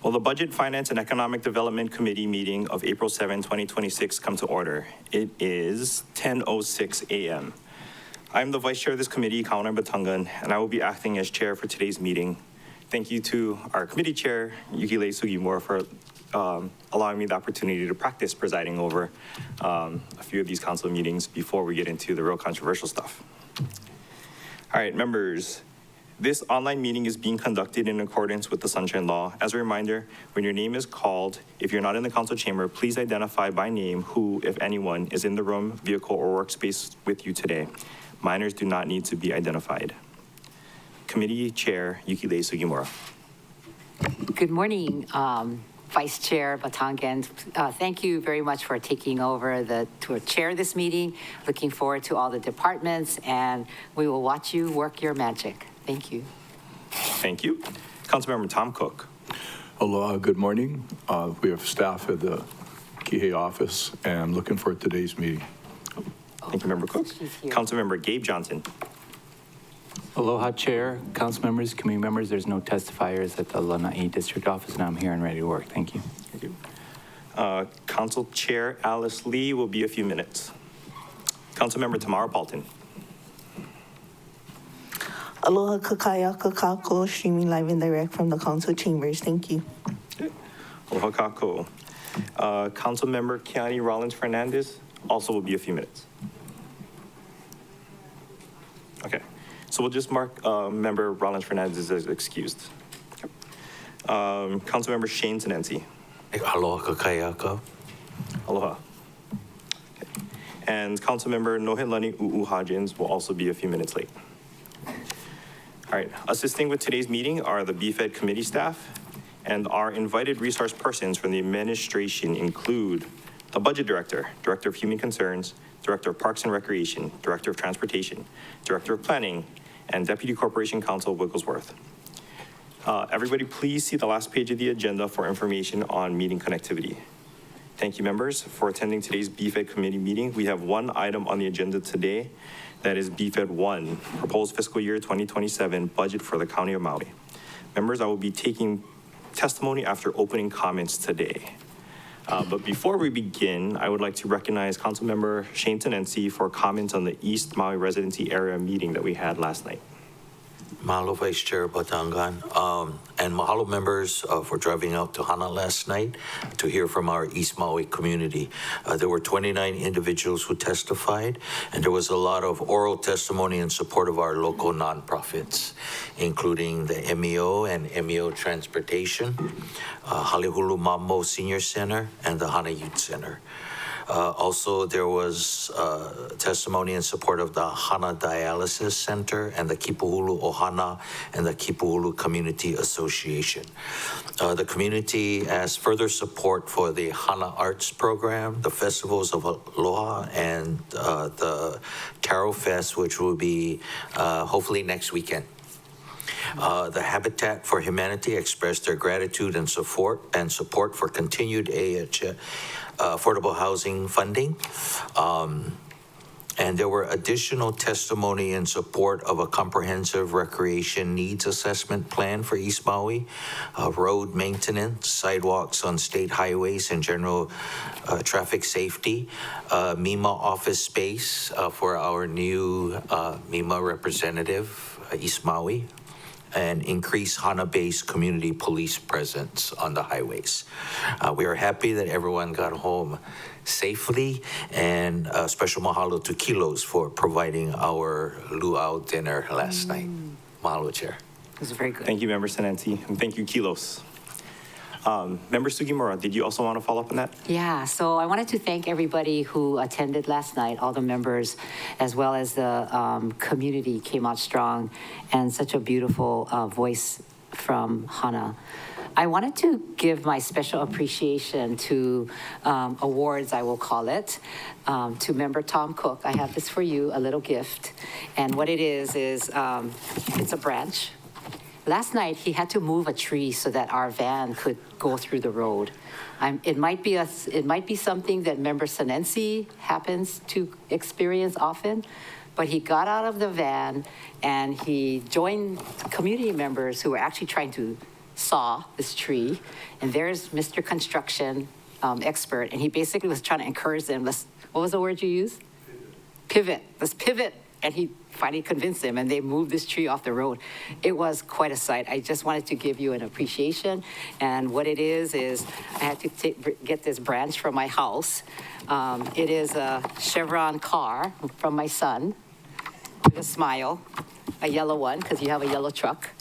Will the Budget, Finance, and Economic Development Committee meeting of April 7, 2026 come to order? It is 10:06 a.m. I'm the Vice Chair of this committee, Kaunan Batangan, and I will be acting as chair for today's meeting. Thank you to our committee chair, Yukile Sugimura, for allowing me the opportunity to practice presiding over a few of these council meetings before we get into the real controversial stuff. All right, members. This online meeting is being conducted in accordance with the Sunshine Law. As a reminder, when your name is called, if you're not in the council chamber, please identify by name who, if anyone, is in the room, vehicle, or workspace with you today. Minors do not need to be identified. Committee Chair Yukile Sugimura. Good morning, Vice Chair Batangan. Thank you very much for taking over to chair this meeting. Looking forward to all the departments, and we will watch you work your magic. Thank you. Thank you. Councilmember Tom Cook. Aloha, good morning. We have staff at the Kihei office, and I'm looking forward to today's meeting. Thank you, Member Cook. Councilmember Gabe Johnson. Aloha, Chair, council members, committee members. There's no testifiers at the Lanai District Office, and I'm here and ready to work. Thank you. Thank you. Council Chair Alice Lee will be a few minutes. Councilmember Tamara Paulton. Aloha kakaya kakako, streaming live and direct from the council chambers. Thank you. Okay. Aloha kako. Councilmember Kiani Rollins Fernandez also will be a few minutes. Okay. So we'll just mark member Rollins Fernandez as excused. Okay. Councilmember Shane Tenency. Aloha kakayaka. Aloha. Okay. And Councilmember Nohelani U'uhajins will also be a few minutes late. All right, assisting with today's meeting are the BFED committee staff, and our invited resource persons from the administration include the budget director, director of human concerns, director of parks and recreation, director of transportation, director of planning, and deputy corporation counsel Wigglesworth. Everybody please see the last page of the agenda for information on meeting connectivity. Thank you, members, for attending today's BFED committee meeting. We have one item on the agenda today. That is BFED 1, Proposed Fiscal Year 2027 Budget for the County of Maui. Members, I will be taking testimony after opening comments today. But before we begin, I would like to recognize Councilmember Shane Tenency for comments on the East Maui Residency Area meeting that we had last night. Mahalo Vice Chair Batangan, and mahalo members for driving out to Hana last night to hear from our East Maui community. There were 29 individuals who testified, and there was a lot of oral testimony in support of our local nonprofits, including the MEO and MEO Transportation, Halihulu Mambo Senior Center, and the Hana Youth Center. Also, there was testimony in support of the Hana Dialysis Center and the Kipuhulu Ohana and the Kipuhulu Community Association. The community asked further support for the Hana Arts Program, the Festivals of Aloha, and the Taro Fest, which will be hopefully next weekend. The Habitat for Humanity expressed their gratitude and support for continued affordable housing funding. And there were additional testimony in support of a comprehensive recreation needs assessment plan for East Maui, road maintenance, sidewalks on state highways, and general traffic safety, MEMA office space for our new MEMA representative, East Maui, and increase Hana-based community police presence on the highways. We are happy that everyone got home safely, and special mahalo to Kilos for providing our luau dinner last night. Mahalo, Chair. It was very good. Thank you, Member Senanti, and thank you, Kilos. Member Sugimura, did you also want to follow up on that? Yeah, so I wanted to thank everybody who attended last night, all the members, as well as the community came out strong, and such a beautiful voice from Hana. I wanted to give my special appreciation to awards, I will call it, to Member Tom Cook. I have this for you, a little gift. And what it is it's a branch. Last night, he had to move a tree so that our van could go through the road. It might be something that Member Senensi happens to experience often, but he got out of the van and he joined community members who were actually trying to saw this tree, and there's Mr. Construction expert, and he basically was trying to encourage them. What was the word you used? Pivot. Let's pivot. And he finally convinced them, and they moved this tree off the road. It was quite a sight. I just wanted to give you an appreciation. And what it is I had to get this branch from my house. It is a Chevron car from my son with a smile, a yellow one, because you have a yellow truck,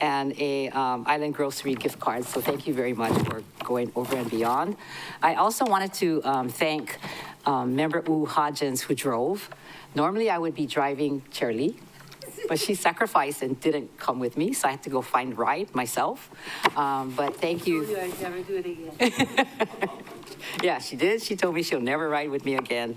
and a Island Grocery gift card. So thank you very much for going over and beyond. I also wanted to thank Member Wu Hodgins, who drove. Normally, I would be driving Charlie, but she sacrificed and didn't come with me, so I had to go find a ride myself. But thank you. I'd never do it again. Yeah, she did. She told me she'll never ride with me again.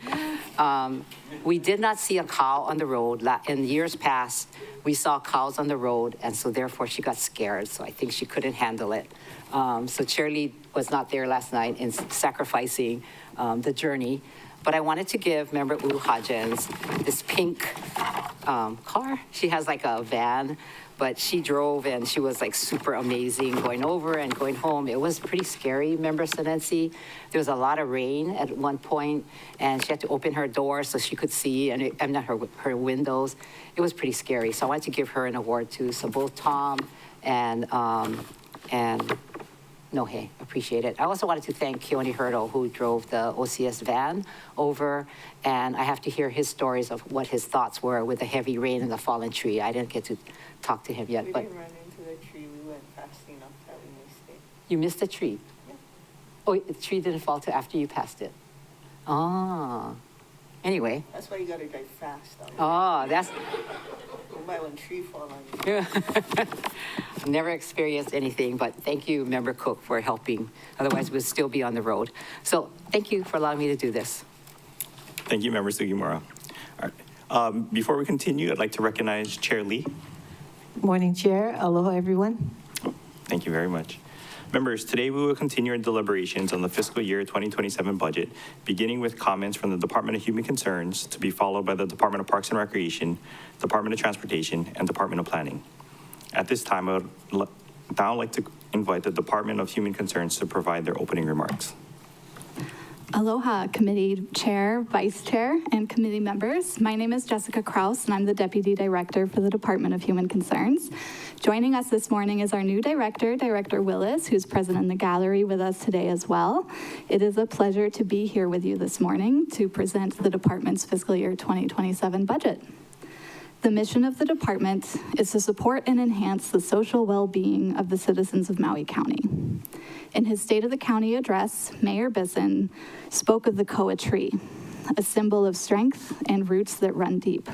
We did not see a cow on the road. In years past, we saw cows on the road, and so therefore she got scared, so I think she couldn't handle it. So Charlie was not there last night in sacrificing the journey. But I wanted to give Member Wu Hodgins this pink car. She has like a van, but she drove and she was like super amazing going over and going home. It was pretty scary, Member Sinensi. There was a lot of rain at one point, and she had to open her door so she could see, and I'm not her windows. It was pretty scary. So I wanted to give her an award too. So both Tom and Nohe, appreciate it. I also wanted to thank Keone Hurdle, who drove the OCS van over, and I have to hear his stories of what his thoughts were with the heavy rain and the fallen tree. I didn't get to talk to him yet, We but didn't run into the tree. We went fast enough that we missed it. you missed the tree. Yeah. Oh, the tree didn't fall till after you passed it. Ah, anyway. That's why you gotta drive fast. Oh, that's, Don't buy one tree fall on you. never experienced anything, but thank you, Member Cook, for helping. Otherwise, we'd still be on the road. So thank you for allowing me to do this. Thank you, Member Sugimura. All right. Before we continue, I'd like to recognize Chair Lee. Morning, Chair. Aloha, everyone. Thank you very much. Members, today we will continue our deliberations on the fiscal year 2027 budget, beginning with comments from the Department of Human Concerns, to be followed by the Department of Parks and Recreation, Department of Transportation, and Department of Planning. At this time, I would now like to invite the Department of Human Concerns to provide their opening remarks. Aloha, Committee Chair, Vice Chair, and committee members. My name is Jessica Kraus, and I'm the Deputy Director for the Department of Human Concerns. Joining us this morning is our new Director, Director Willis, who's present in the gallery with us today as well. It is a pleasure to be here with you this morning to present the department's fiscal year 2027 budget. The mission of the department is to support and enhance the social well-being of the citizens of Maui County. In his State of the County address, Mayor Bisson spoke of the koa tree, a symbol of strength and roots that run deep.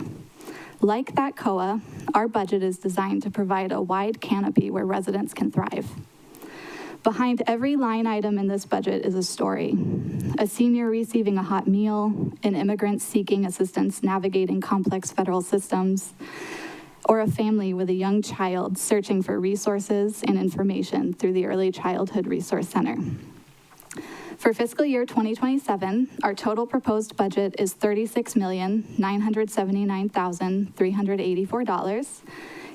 Like that koa, our budget is designed to provide a wide canopy where residents can thrive. Behind every line item in this budget is a story. A senior receiving a hot meal, an immigrant seeking assistance navigating complex federal systems, or a family with a young child searching for resources and information through the Early Childhood Resource Center. For fiscal year 2027, our total proposed budget is $36,979,384.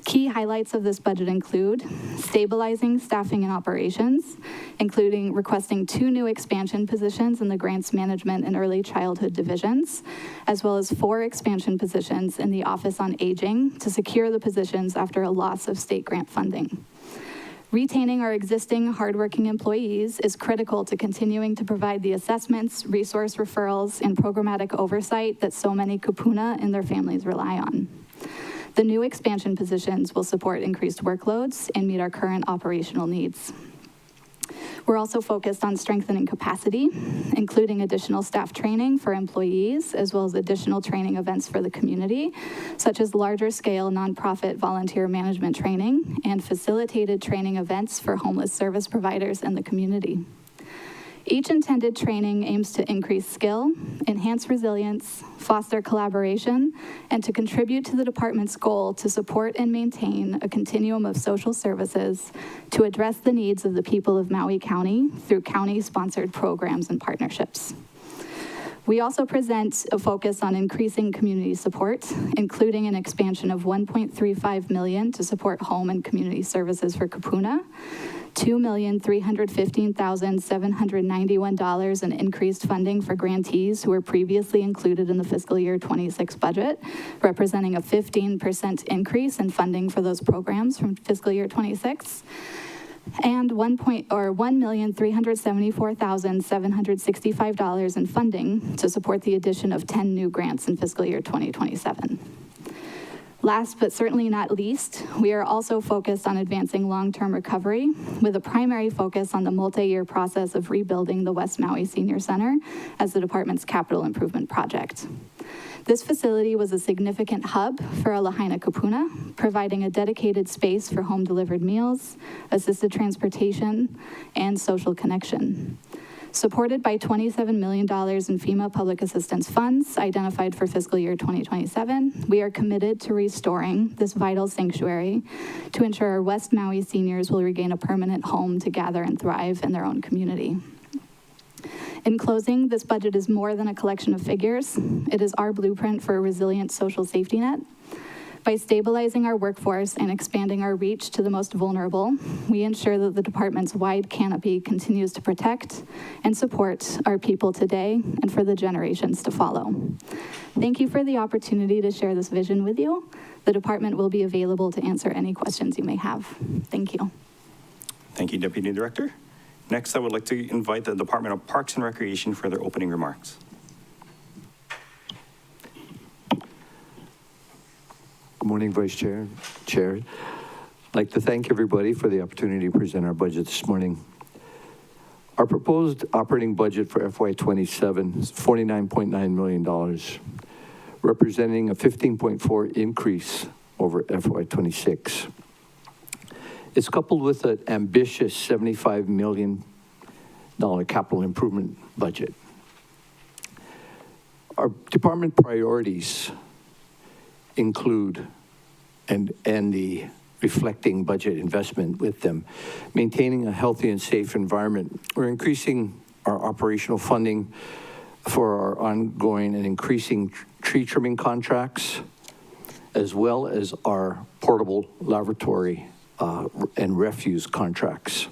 Key highlights of this budget include stabilizing staffing and operations, including requesting 2 new expansion positions in the grants management and early childhood divisions, as well as 4 expansion positions in the Office on Aging to secure the positions after a loss of state grant funding. Retaining our existing hardworking employees is critical to continuing to provide the assessments, resource referrals, and programmatic oversight that so many kupuna and their families rely on. The new expansion positions will support increased workloads and meet our current operational needs. We're also focused on strengthening capacity, including additional staff training for employees, as well as additional training events for the community, such as larger scale nonprofit volunteer management training and facilitated training events for homeless service providers in the community. Each intended training aims to increase skill, enhance resilience, foster collaboration, and to contribute to the department's goal to support and maintain a continuum of social services to address the needs of the people of Maui County through county-sponsored programs and partnerships. We also present a focus on increasing community support, including an expansion of $1.35 million to support home and community services for kupuna, $2,315,791 in increased funding for grantees who were previously included in the fiscal year 26 budget, representing a 15% increase in funding for those programs from fiscal year 26. And $1,374,765 in funding to support the addition of 10 new grants in fiscal year 2027. Last but certainly not least, we are also focused on advancing long-term recovery with a primary focus on the multi-year process of rebuilding the West Maui Senior Center as the department's capital improvement project. This facility was a significant hub for a Lahaina kupuna, providing a dedicated space for home-delivered meals, assisted transportation, and social connection. Supported by $27 million in FEMA public assistance funds identified for fiscal year 2027, we are committed to restoring this vital sanctuary to ensure our West Maui seniors will regain a permanent home to gather and thrive in their own community. In closing, this budget is more than a collection of figures. It is our blueprint for a resilient social safety net. By stabilizing our workforce and expanding our reach to the most vulnerable, we ensure that the department's wide canopy continues to protect and support our people today and for the generations to follow. Thank you for the opportunity to share this vision with you. The department will be available to answer any questions you may have. Thank you. Thank you, Deputy Director. Next, I would like to invite the Department of Parks and Recreation for their opening remarks. Good morning, Vice Chair. I'd like to thank everybody for the opportunity to present our budget this morning. Our proposed operating budget for FY27 is $49.9 million, representing a 15.4% increase over FY26. It's coupled with an ambitious $75 million capital improvement budget. Our department priorities include, and the reflecting budget investment with them, maintaining a healthy and safe environment. We're increasing our operational funding for our ongoing and increasing tree trimming contracts, as well as our portable laboratory and refuse contracts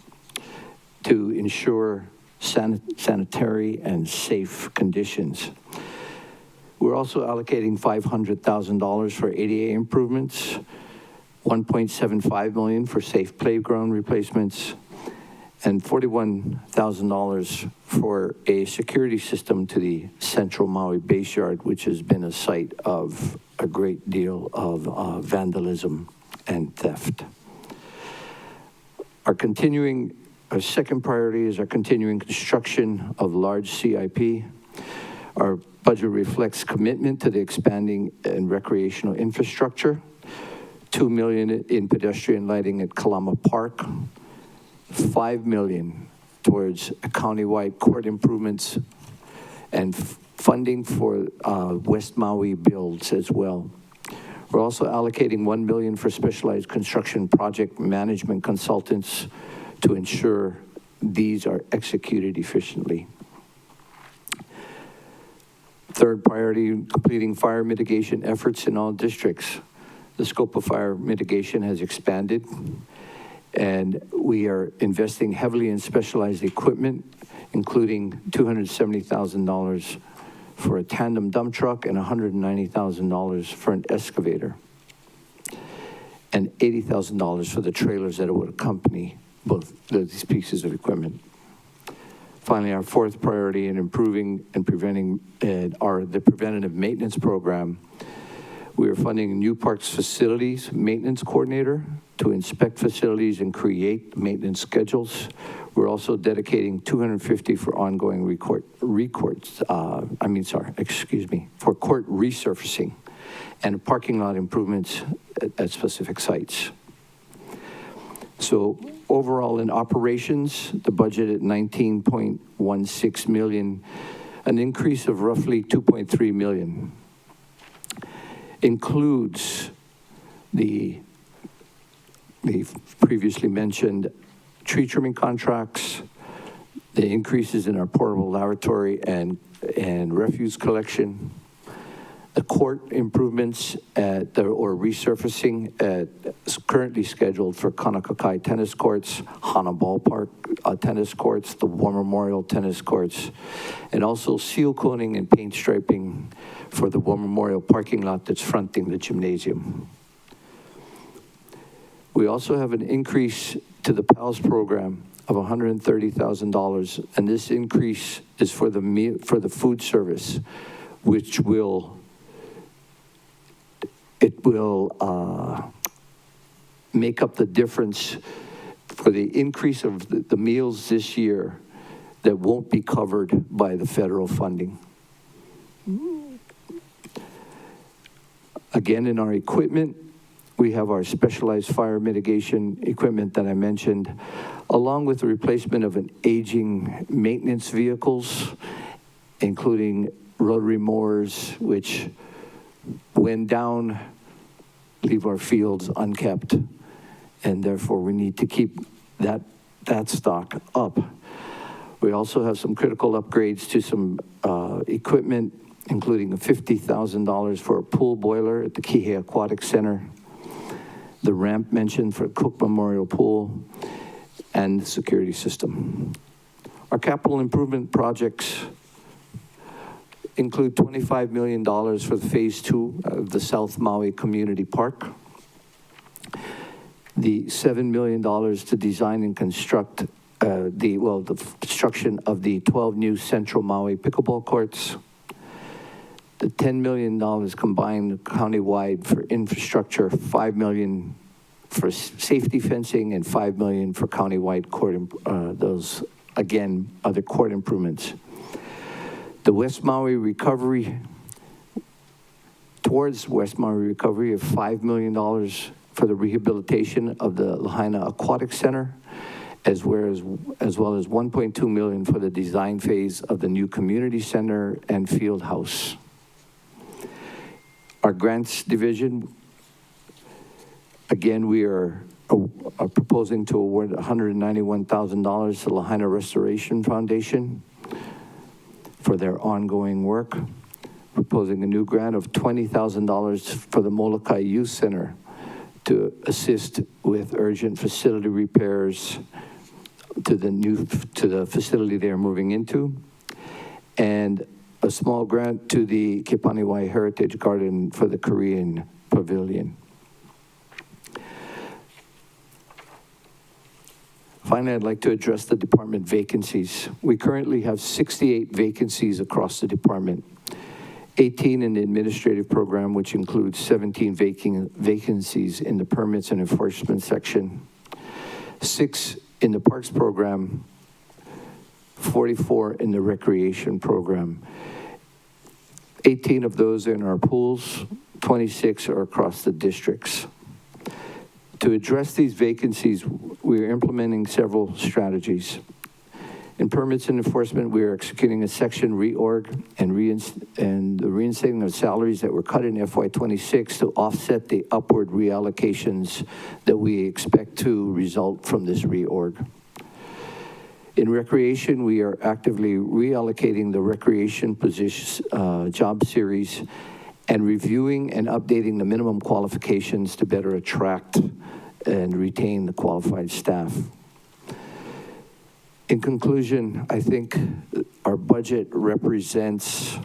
to ensure sanitary and safe conditions. We're also allocating $500,000 for ADA improvements, $1.75 million for safe playground replacements, and $41,000 for a security system to the Central Maui Base Yard, which has been a site of a great deal of vandalism and theft. Our second priority is our continuing construction of large CIP. Our budget reflects commitment to the expanding and recreational infrastructure, $2 million in pedestrian lighting at Kalama Park, $5 million towards countywide court improvements, and funding for West Maui builds as well. We're also allocating $1 million for specialized construction project management consultants to ensure these are executed efficiently. Third priority, completing fire mitigation efforts in all districts. The scope of fire mitigation has expanded, and we are investing heavily in specialized equipment, including $270,000 for a tandem dump truck and $190,000 for an excavator, and $80,000 for the trailers that would accompany both these pieces of equipment. Finally, our fourth priority in improving and preventing the preventative maintenance program. We are funding a new parks facilities maintenance coordinator to inspect facilities and create maintenance schedules. We're also dedicating $250 for ongoing for court resurfacing and parking lot improvements at specific sites. So overall in operations, the budget at $19.16 million, an increase of roughly $2.3 million. Includes the previously mentioned tree trimming contracts, the increases in our portable laboratory and refuse collection, the court improvements or resurfacing at is currently scheduled for Kanakakai Tennis Courts, Hana Ballpark Tennis Courts, the War Memorial Tennis Courts, and also seal coating and paint striping for the War Memorial parking lot that's fronting the gymnasium. We also have an increase to the PALS program of $130,000, and this increase is for the food service, which will make up the difference for the increase of the meals this year that won't be covered by the federal funding. Again, in our equipment, we have our specialized fire mitigation equipment that I mentioned, along with the replacement of an aging maintenance vehicles, including rotary mowers, which, when down, leave our fields unkept, and therefore we need to keep that stock up. We also have some critical upgrades to some equipment, including $50,000 for a pool boiler at the Kihei Aquatic Center, the ramp mentioned for Cook Memorial Pool, and the security system. Our capital improvement projects include $25 million for the phase 2 of the South Maui Community Park, the $7 million to design and construct the construction of the 12 new Central Maui pickleball courts, the $10 million combined countywide for infrastructure, $5 million for safety fencing, and $5 million for countywide court, those, again, other court improvements. The West Maui recovery, towards West Maui recovery of $5 million for the rehabilitation of the Lahaina Aquatic Center, as well as $1.2 million for the design phase of the new community center and field house. Our grants division, again, we are proposing to award $191,000 to Lahaina Restoration Foundation for their ongoing work, proposing a new grant of $20,000 for the Molokai Youth Center to assist with urgent facility repairs to the facility they're moving into, and a small grant to the Kepaniwai Heritage Garden for the Korean Pavilion. Finally, I'd like to address the department vacancies. We currently have 68 vacancies across the department, 18 in the administrative program, which includes 17 vacancies in the permits and enforcement section, 6 in the parks program, 44 in the recreation program. 18 of those are in our pools, 26 are across the districts. To address these vacancies, we are implementing several strategies. In permits and enforcement, we are executing a section reorg and the reinstating of salaries that were cut in FY26 to offset the upward reallocations that we expect to result from this reorg. In recreation, we are actively reallocating the recreation positions, job series, and reviewing and updating the minimum qualifications to better attract and retain the qualified staff. In conclusion, I think our budget represents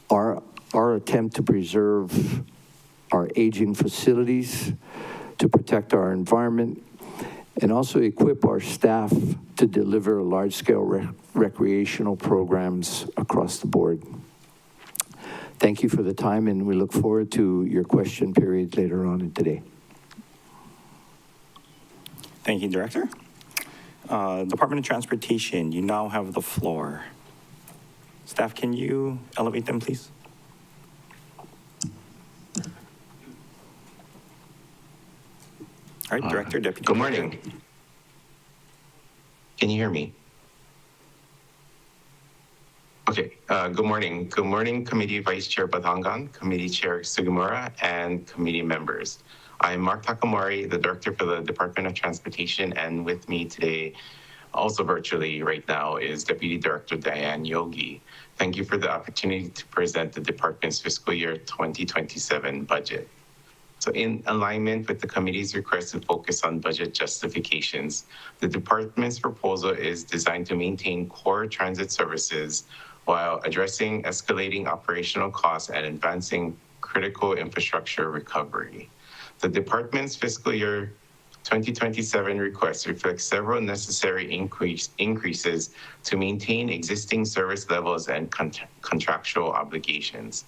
our attempt to preserve our aging facilities, to protect our environment, and also equip our staff to deliver large-scale recreational programs across the board. Thank you for the time, and we look forward to your question period later on in today. Thank you, Director. Department of Transportation, you now have the floor. Staff, can you elevate them, please? All right, Director, Deputy. Good morning. Can you hear me? Okay, good morning. Good morning, Committee Vice Chair Batangan, Committee Chair Sugimura, and committee members. I'm Mark Takamori, the Director for the Department of Transportation, and with me today, Also virtually right now is Deputy Director Diane Yogi. Thank you for the opportunity to present the department's fiscal year 2027 budget. So in alignment with the committee's request to focus on budget justifications, the department's proposal is designed to maintain core transit services while addressing escalating operational costs and advancing critical infrastructure recovery. The department's fiscal year 2027 request reflects several necessary increases to maintain existing service levels and contractual obligations.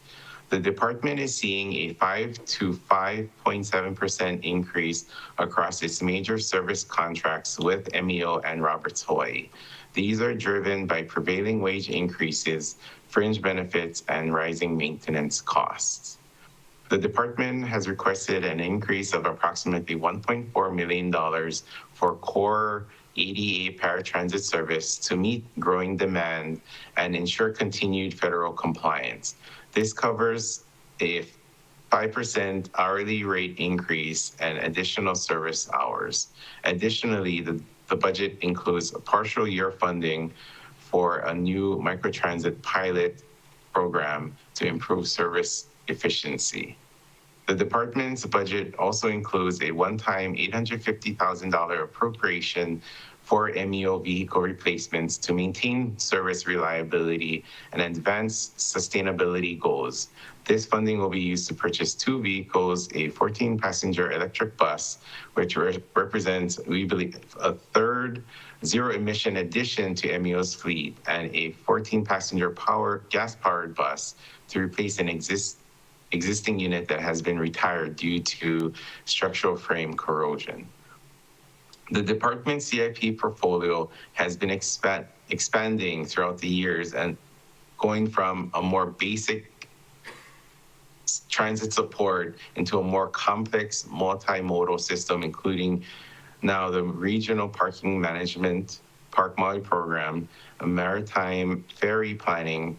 The department is seeing a 5 to 5.7% increase across its major service contracts with MEO and Roberts Hawaii. These are driven by prevailing wage increases, fringe benefits, and rising maintenance costs. The department has requested an increase of approximately $1.4 million for core ADA paratransit service to meet growing demand and ensure continued federal compliance. This covers a 5% hourly rate increase and additional service hours. Additionally, the budget includes a partial year funding for a new microtransit pilot program to improve service efficiency. The department's budget also includes a one-time $850,000 appropriation for MEO vehicle replacements to maintain service reliability and advance sustainability goals. This funding will be used to purchase 2 vehicles, a 14-passenger electric bus, which represents, we believe, a third zero-emission addition to MEO's fleet, and a 14-passenger gas-powered bus to replace an existing unit that has been retired due to structural frame corrosion. The department's CIP portfolio has been expanding throughout the years and going from a more basic transit support into a more complex multimodal system, including now the regional parking management, Park Maui program, a maritime ferry planning,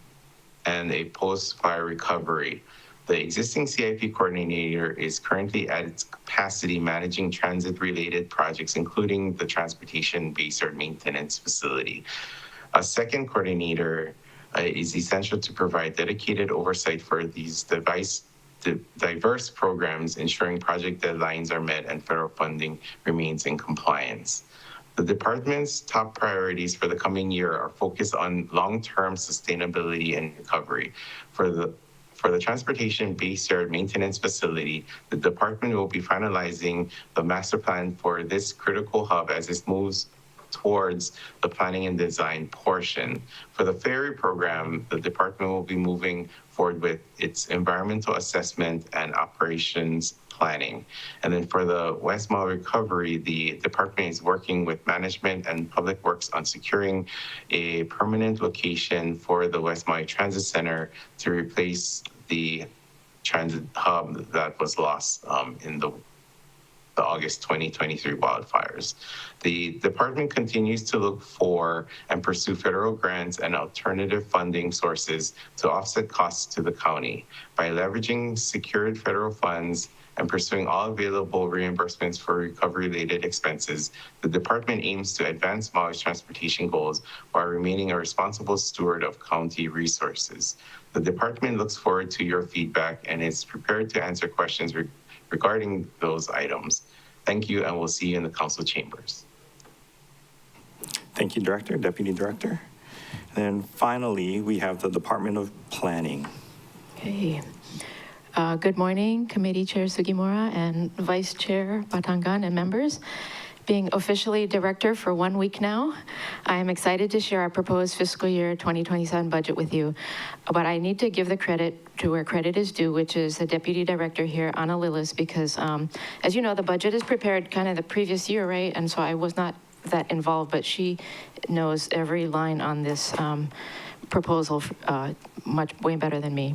and a post-fire recovery. The existing CIP coordinator is currently at its capacity managing transit-related projects, including the Transportation Base Yard Maintenance Facility. A second coordinator is essential to provide dedicated oversight for these diverse programs, ensuring project deadlines are met and federal funding remains in compliance. The department's top priorities for the coming year are focused on long-term sustainability and recovery. For the Transportation Base Yard Maintenance Facility, the department will be finalizing the master plan for this critical hub as it moves towards the planning and design portion. For the ferry program, the department will be moving forward with its environmental assessment and operations planning. And then for the West Maui recovery, the department is working with management and public works on securing a permanent location for the West Maui Transit Center to replace the transit hub that was lost in the August 2023 wildfires. The department continues to look for and pursue federal grants and alternative funding sources to offset costs to the county. By leveraging secured federal funds and pursuing all available reimbursements for recovery-related expenses, the department aims to advance Maui's transportation goals while remaining a responsible steward of county resources. The department looks forward to your feedback and is prepared to answer questions regarding those items. Thank you, and we'll see you in the council chambers. Thank you, Director, Deputy Director. And then finally, we have the Department of Planning. Okay. Good morning, Committee Chair Sugimura and Vice Chair Batangan and members. Being officially director for 1 week now, I am excited to share our proposed fiscal year 2027 budget with you. But I need to give the credit to where credit is due, which is the Deputy Director here, Ana Lillis, because as you know, the budget is prepared kind of the previous year, right? And so I was not that involved, but she knows every line on this proposal way better than me.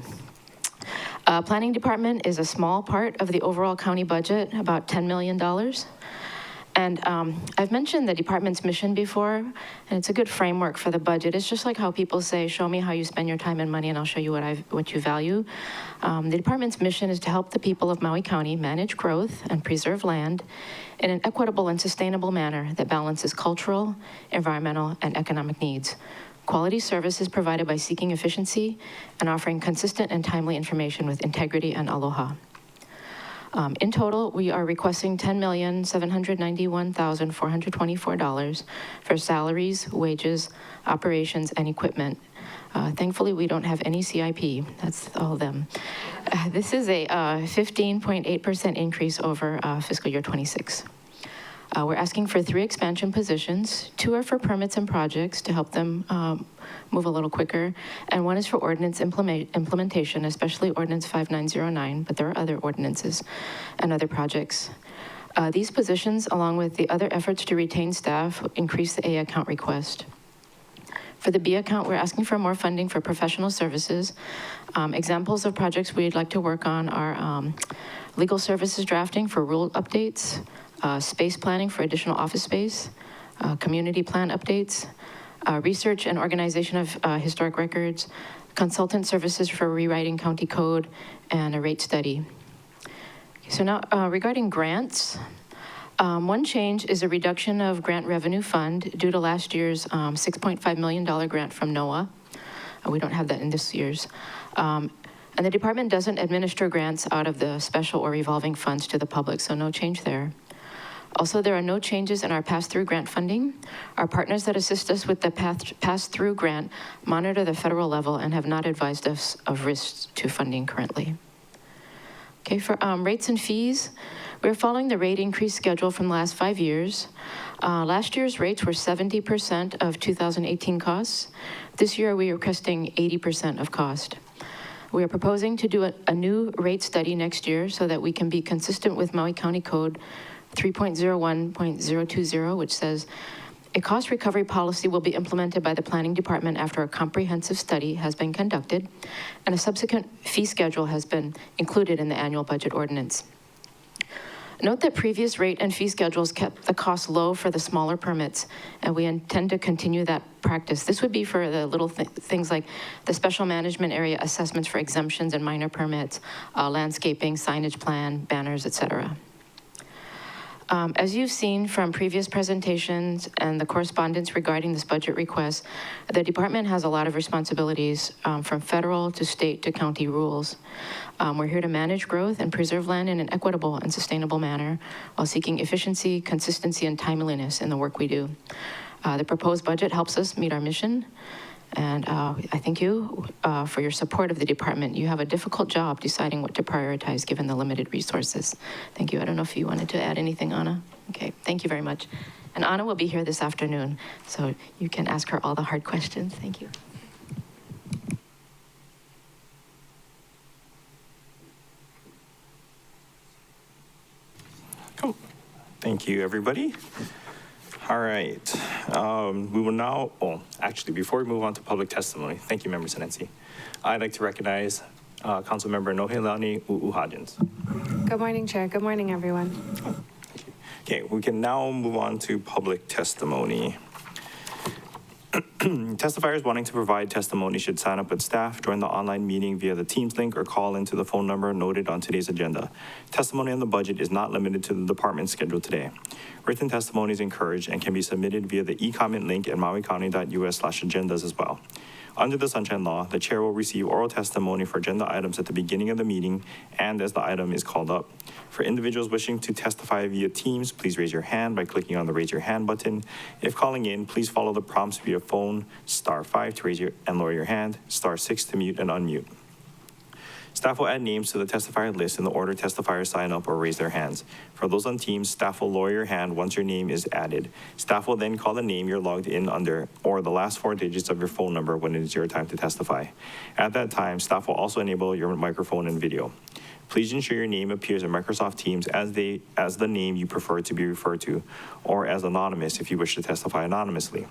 Planning Department is a small part of the overall county budget, about $10 million. And I've mentioned the department's mission before, and it's a good framework for the budget. It's just like how people say, show me how you spend your time and money, and I'll show you what you value. The department's mission is to help the people of Maui County manage growth and preserve land in an equitable and sustainable manner that balances cultural, environmental, and economic needs. Quality service is provided by seeking efficiency and offering consistent and timely information with integrity and aloha. In total, we are requesting $10,791,424 for salaries, wages, operations, and equipment. Thankfully, we don't have any CIP. That's all of them. This is a 15.8% increase over fiscal year 26. We're asking for 3 expansion positions. 2 are for permits and projects to help them move a little quicker, and 1 is for ordinance implementation, especially Ordinance 5909, but there are other ordinances and other projects. These positions, along with the other efforts to retain staff, increase the A account request. For the B account, we're asking for more funding for professional services. Examples of projects we'd like to work on are legal services drafting for rule updates, space planning for additional office space, community plan updates, research and organization of historic records, consultant services for rewriting county code, and a rate study. So now regarding grants, one change is a reduction of grant revenue fund due to last year's $6.5 million grant from NOAA. We don't have that in this year's. And the department doesn't administer grants out of the special or revolving funds to the public, so no change there. Also, there are no changes in our pass-through grant funding. Our partners that assist us with the pass-through grant monitor the federal level and have not advised us of risks to funding currently. Okay, for rates and fees, we're following the rate increase schedule from the last 5 years. Last year's rates were 70% of 2018 costs. This year, we are requesting 80% of cost. We are proposing to do a new rate study next year so that we can be consistent with Maui County Code 3.01.020, which says, a cost recovery policy will be implemented by the planning department after a comprehensive study has been conducted and a subsequent fee schedule has been included in the annual budget ordinance. Note that previous rate and fee schedules kept the cost low for the smaller permits, and we intend to continue that practice. This would be for the little things like the special management area assessments for exemptions and minor permits, landscaping, signage plan, banners, etc. As you've seen from previous presentations and the correspondence regarding this budget request, the department has a lot of responsibilities from federal to state to county rules. We're here to manage growth and preserve land in an equitable and sustainable manner while seeking efficiency, consistency, and timeliness in the work we do. The proposed budget helps us meet our mission. And I thank you for your support of the department. You have a difficult job deciding what to prioritize given the limited resources. Thank you. I don't know if you wanted to add anything, Anna. Okay, thank you very much. And Anna will be here this afternoon, so you can ask her all the hard questions. Thank you. Cool. Thank you, everybody. All right, we will now, actually, before we move on to public testimony, thank you, Member Senensi. I'd like to recognize Councilmember Nohelani U'uhajins. Good morning, Chair. Good morning, everyone. Thank you. Okay, we can now move on to public testimony. Testifiers wanting to provide testimony should sign up with staff, join the online meeting via the Teams link, or call into the phone number noted on today's agenda. Testimony on the budget is not limited to the department scheduled today. Written testimony is encouraged and can be submitted via the e-comment link at mauicounty.us/agendas as well. Under the Sunshine Law, the chair will receive oral testimony for agenda items at the beginning of the meeting and as the item is called up. For individuals wishing to testify via Teams, please raise your hand by clicking on the Raise Your Hand button. If calling in, please follow the prompts via phone, *5 to raise and lower your hand, *6 to mute and unmute. Staff will add names to the testifier list in the order testifiers sign up or raise their hands. For those on Teams, staff will lower your hand once your name is added. Staff will then call the name you're logged in under or the last 4 digits of your phone number when it is your time to testify. At that time, staff will also enable your microphone and video. Please ensure your name appears in Microsoft Teams as the name you prefer to be referred to, or as anonymous if you wish to testify anonymously.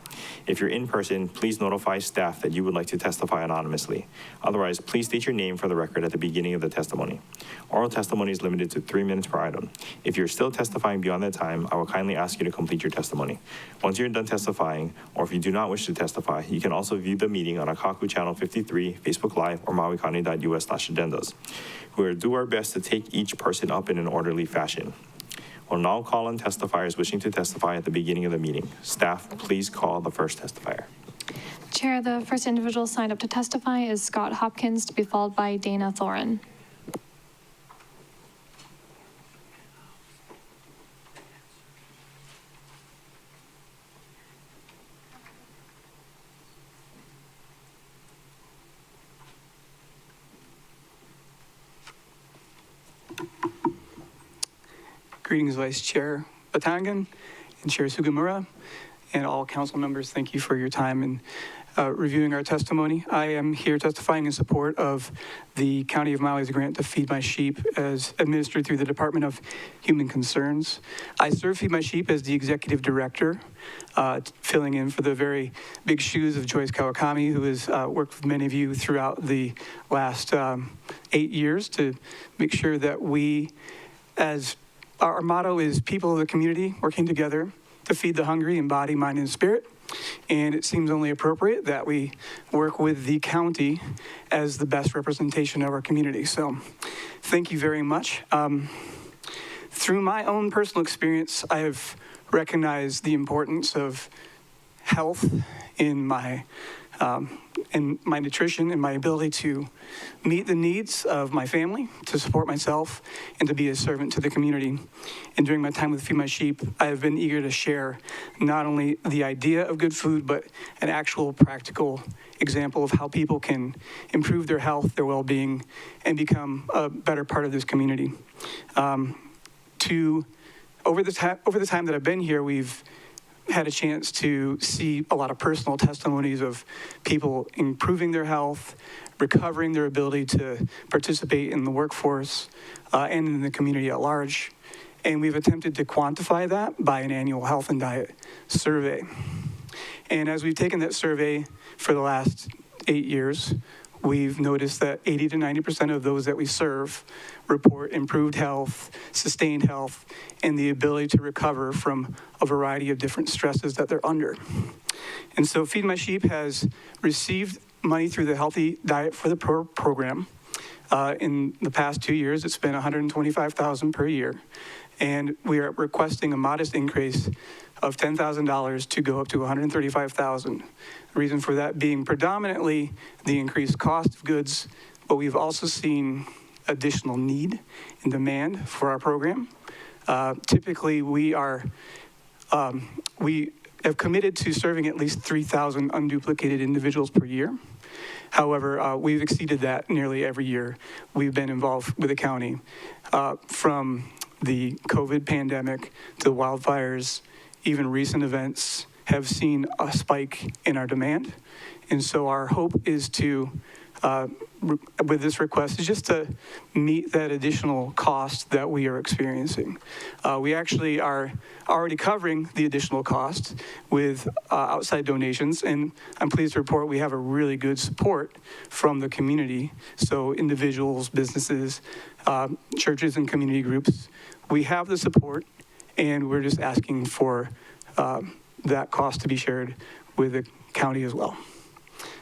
If you're in person, please notify staff that you would like to testify anonymously. Otherwise, please state your name for the record at the beginning of the testimony. Oral testimony is limited to 3 minutes per item. If you're still testifying beyond that time, I will kindly ask you to complete your testimony. Once you're done testifying, or if you do not wish to testify, you can also view the meeting on Akaku Channel 53, Facebook Live, or mauicounty.us/agendas. We will do our best to take each person up in an orderly fashion. We'll now call on testifiers wishing to testify at the beginning of the meeting. Staff, please call the first testifier. Chair, the first individual signed up to testify is Scott Hopkins, to be followed by Dana Thoren. Greetings, Vice Chair Batangan and Chair Sugimura, and all council members. Thank you for your time in reviewing our testimony. I am here testifying in support of the County of Maui's grant to Feed My Sheep as administered through the Department of Human Concerns. I serve Feed My Sheep as the executive director, filling in for the very big shoes of Joyce Kawakami, who has worked with many of you throughout the last 8 years to make sure that we, as our motto is people of the community working together to feed the hungry in body, mind, and spirit. And it seems only appropriate that we work with the county as the best representation of our community. So thank you very much. Through my own personal experience, I have recognized the importance of health in my nutrition and my ability to meet the needs of my family, to support myself, and to be a servant to the community. And during my time with Feed My Sheep, I have been eager to share not only the idea of good food, but an actual practical example of how people can improve their health, their well-being, and become a better part of this community. Over the time that I've been here, we've had a chance to see a lot of personal testimonies of people improving their health, recovering their ability to participate in the workforce and in the community at large. And we've attempted to quantify that by an annual health and diet survey. And as we've taken that survey for the last 8 years, we've noticed that 80 to 90% of those that we serve report improved health, sustained health, and the ability to recover from a variety of different stresses that they're under. And so Feed My Sheep has received money through the Healthy Diet for the program. In the past 2 years, it's been $125,000 per year. And we are requesting a modest increase of $10,000 to go up to $135,000. The reason for that being predominantly the increased cost of goods, but we've also seen additional need and demand for our program. Typically, we have committed to serving at least 3,000 unduplicated individuals per year. However, we've exceeded that nearly every year. We've been involved with the county from the COVID pandemic to the wildfires. Even recent events have seen a spike in our demand. And so our hope is to, with this request, is just to meet that additional cost that we are experiencing. We actually are already covering the additional cost with outside donations, and I'm pleased to report we have a really good support from the community. So individuals, businesses, churches, and community groups, we have the support, and we're just asking for that cost to be shared with the county as well.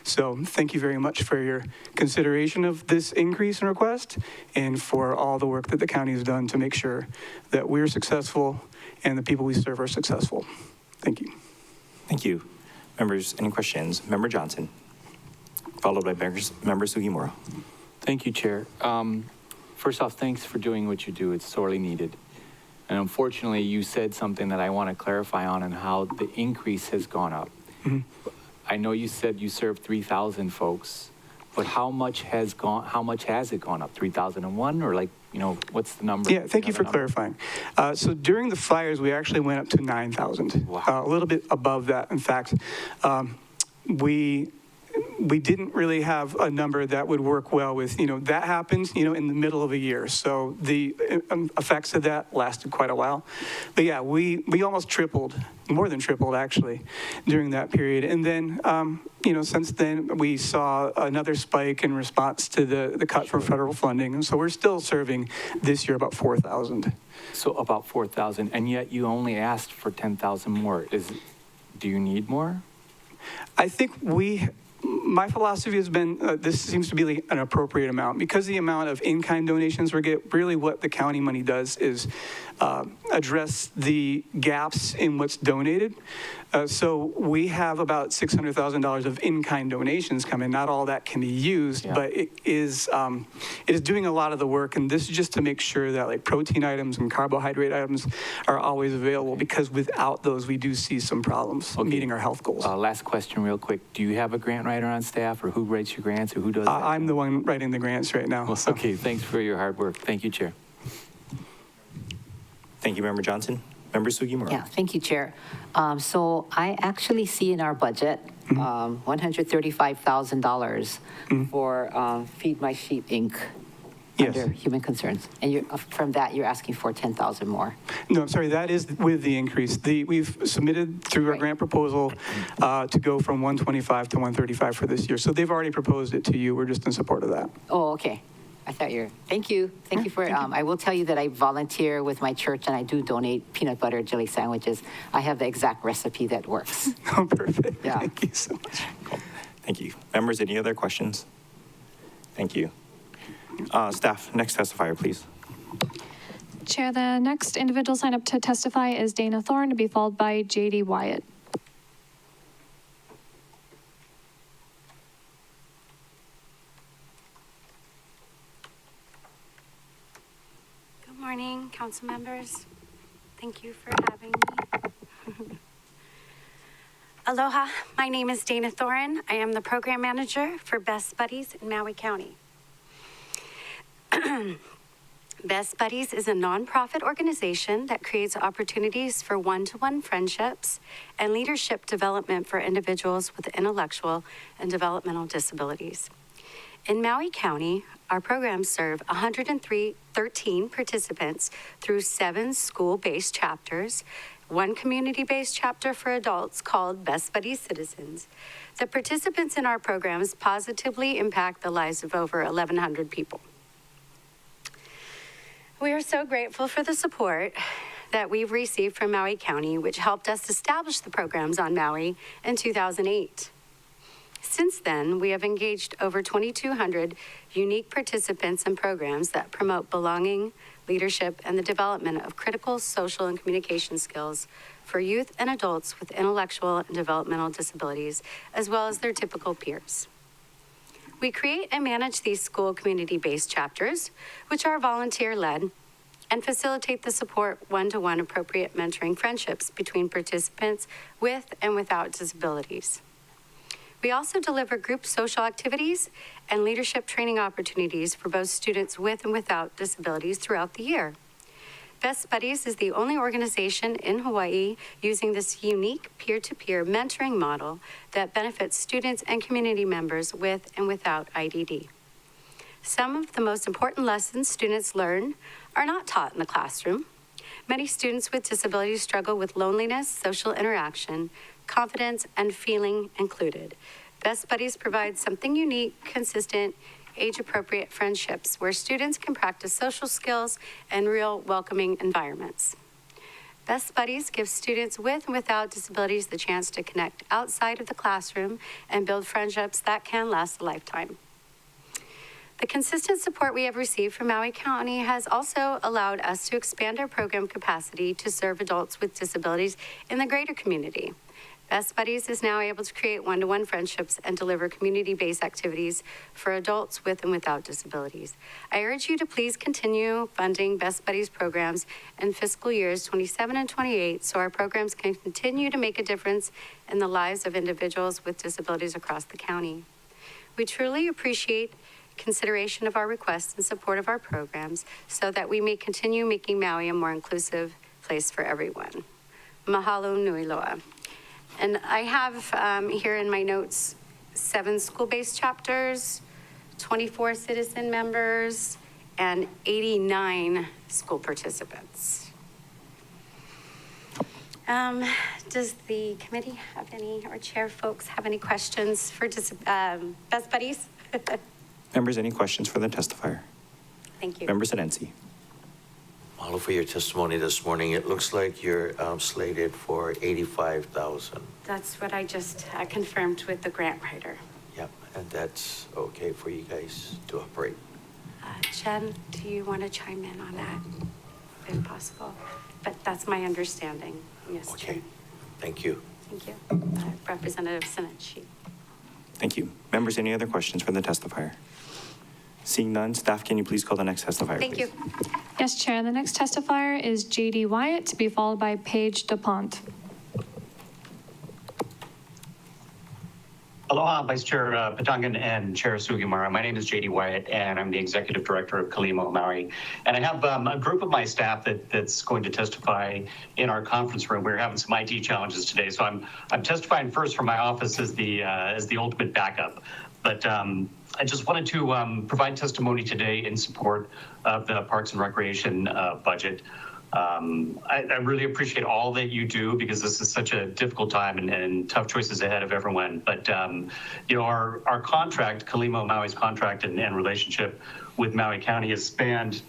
So thank you very much for your consideration of this increase in request and for all the work that the county has done to make sure that we're successful and the people we serve are successful. Thank you. Thank you. Members, any questions? Member Johnson, followed by Member Sugimura. Thank you, Chair. First off, thanks for doing what you do. It's sorely needed. And unfortunately, you said something that I want to clarify on and how the increase has gone up. Mm-hmm. I know you said you served 3,000 folks, but how much has it gone up? 3,001 or what's the number? Yeah, thank you for clarifying. So during the fires, we actually went up to 9,000. Wow. A little bit above that. In fact, we we didn't really have a number that would work well with, that happens, in the middle of a year. So the effects of that lasted quite a while. But yeah, we almost tripled, more than tripled actually, during that period. And then, since then we saw another spike in response to the cut from federal funding. And so we're still serving this year about 4,000. So about 4,000, and yet you only asked for 10,000 more. Do you need more? I think my philosophy has been, this seems to be an appropriate amount. Because the amount of in-kind donations we get, really what the county money does is address the gaps in what's donated. So we have about $600,000 of in-kind donations come in. Not all that can be used, but it is doing a lot of the work. And this is just to make sure that like protein items and carbohydrate items are always available, because without those, we do see some problems meeting our health goals. Last question real quick. Do you have a grant writer on staff, or who writes your grants, or who does that? I'm the one writing the grants right now. Well, okay, thanks for your hard work. Thank you, Chair. Thank you, Member Johnson. Member Sugimura. Yeah, thank you, Chair. So I actually see in our budget $135,000 for Feed My Sheep, Inc. under Human Concerns. And from that, you're asking for 10,000 more. No, I'm sorry, that is with the increase. We've submitted through our grant proposal to go from 125 to 135 for this year. So they've already proposed it to you. We're just in support of that. Oh, okay. I thought thank you. Thank you for it. I will tell you that I volunteer with my church and I do donate peanut butter jelly sandwiches. I have the exact recipe that works. Oh, perfect. Yeah. Thank you so much. Cool. Thank you. Members, any other questions? Thank you. Staff, next testifier, please. Chair, the next individual signed up to testify is Dana Thorne, to be followed by J.D. Wyatt. Good morning, council members. Thank you for having me. Aloha, my name is Dana Thorne. I am the program manager for Best Buddies in Maui County. Best Buddies is a nonprofit organization that creates opportunities for one-to-one friendships and leadership development for individuals with intellectual and developmental disabilities. In Maui County, our programs serve 113 participants through 7 school-based chapters, 1 community-based chapter for adults called Best Buddies Citizens. The participants in our programs positively impact the lives of over 1,100 people. We are so grateful for the support that we've received from Maui County, which helped us establish the programs on Maui in 2008. Since then, we have engaged over 2,200 unique participants in programs that promote belonging, leadership, and the development of critical social and communication skills for youth and adults with intellectual and developmental disabilities, as well as their typical peers. We create and manage these school community-based chapters, which are volunteer-led, and facilitate the support one-to-one appropriate mentoring friendships between participants with and without disabilities. We also deliver group social activities and leadership training opportunities for both students with and without disabilities throughout the year. Best Buddies is the only organization in Hawaii using this unique peer-to-peer mentoring model that benefits students and community members with and without IDD. Some of the most important lessons students learn are not taught in the classroom. Many students with disabilities struggle with loneliness, social interaction, confidence, and feeling included. Best Buddies provides something unique, consistent, age-appropriate friendships where students can practice social skills and real welcoming environments. Best Buddies gives students with and without disabilities the chance to connect outside of the classroom and build friendships that can last a lifetime. The consistent support we have received from Maui County has also allowed us to expand our program capacity to serve adults with disabilities in the greater community. Best Buddies is now able to create one-to-one friendships and deliver community-based activities for adults with and without disabilities. I urge you to please continue funding Best Buddies programs in fiscal years 27 and 28 so our programs can continue to make a difference in the lives of individuals with disabilities across the county. We truly appreciate consideration of our requests and support of our programs so that we may continue making Maui a more inclusive place for everyone. Mahalo nui loa. And I have here in my notes 7 school-based chapters, 24 citizen members, and 89 school participants. Does the committee have any, or chair folks have any questions for Best Buddies? Members, any questions for the testifier? Thank you. Member Senensi. Mahalo for your testimony this morning. It looks like you're slated for 85,000. That's what I just confirmed with the grant writer. Yep, and that's okay for you guys to operate. Jen, do you want to chime in on that, if possible? But that's my understanding. Yes, Okay, Chair. thank you. Thank you. Representative Senensi. Thank you. Members, any other questions for the testifier? Seeing none, staff, can you please call the next testifier, Thank please? you. Yes, Chair. The next testifier is JD Wyatt, to be followed by Paige DuPont. Aloha, Vice Chair Patangan and Chair Sugimura. My name is JD Wyatt, and I'm the Executive Director of Kalima Maui. And I have a group of my staff that's going to testify in our conference room. We're having some IT challenges today, so I'm testifying first from my office as the ultimate backup. But I just wanted to provide testimony today in support of the Parks and Recreation budget. I really appreciate all that you do because this is such a difficult time and tough choices ahead of everyone. But, you know, our contract, Kalima Maui's contract and relationship with Maui County has spanned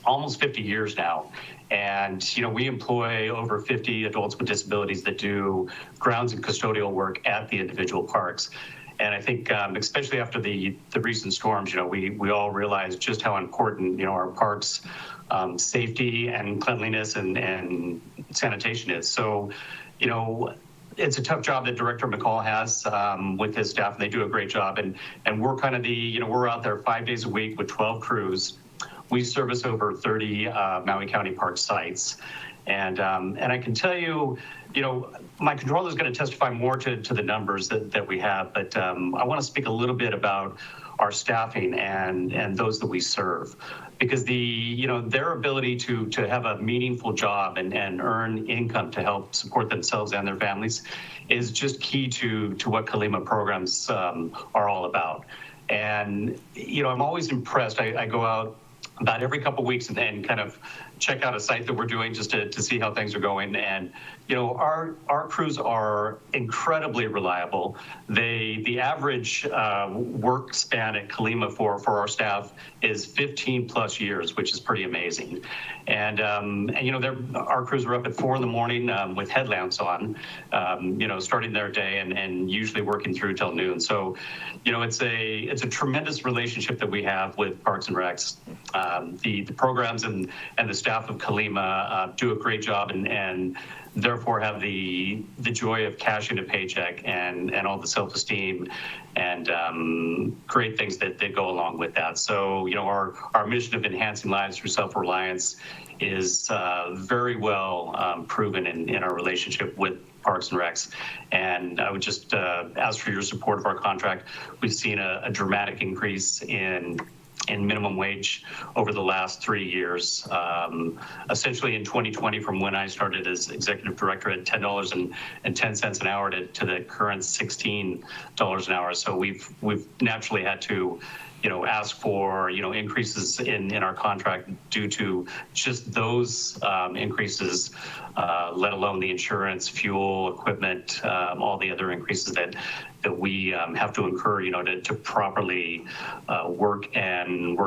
almost 50 years now. And, you know, we employ over 50 adults with disabilities that do grounds and custodial work at the individual parks. And I think, especially after the recent storms, you know, we all realize just how important, you know, our parks safety and cleanliness and sanitation is. So, you know, it's a tough job that Director McCall has with his staff, and they do a great job. And we're kind of we're out there 5 days a week with 12 crews. We service over 30 Maui County Park sites. And I can tell you, you know, my controller is going to testify more to the numbers that we have, but I want to speak a little bit about our staffing and those that we serve, because their ability to have a meaningful job and earn income to help support themselves and their families is just key to what Kalima programs are all about. And, you know, I'm always impressed. I go out about every couple of weeks and then kind of check out a site that we're doing just to see how things are going. And, you know, our crews are incredibly reliable. The average work span at Kalima for our staff is 15 plus years, which is pretty amazing. And you know, our crews are up at 4 a.m. With headlamps on, you know, starting their day and usually working through till noon. So, you know, it's a tremendous relationship that we have with Parks and Recs. The programs and the staff of Kalima do a great job and therefore have the joy of cashing a paycheck and all the self-esteem and great things that go along with that. So, you know, our mission of enhancing lives through self-reliance is very well proven in our relationship with Parks and Recs. And I would just ask for your support of our contract. We've seen a dramatic increase in minimum wage over the last 3 years. Essentially in 2020, from when I started as executive director at $10.10 an hour to the current $16 an hour. So we've naturally had to, you know, ask for, you know, increases in our contract due to just those increases, let alone the insurance, fuel, equipment, all the other increases that we have to incur, you know, to properly work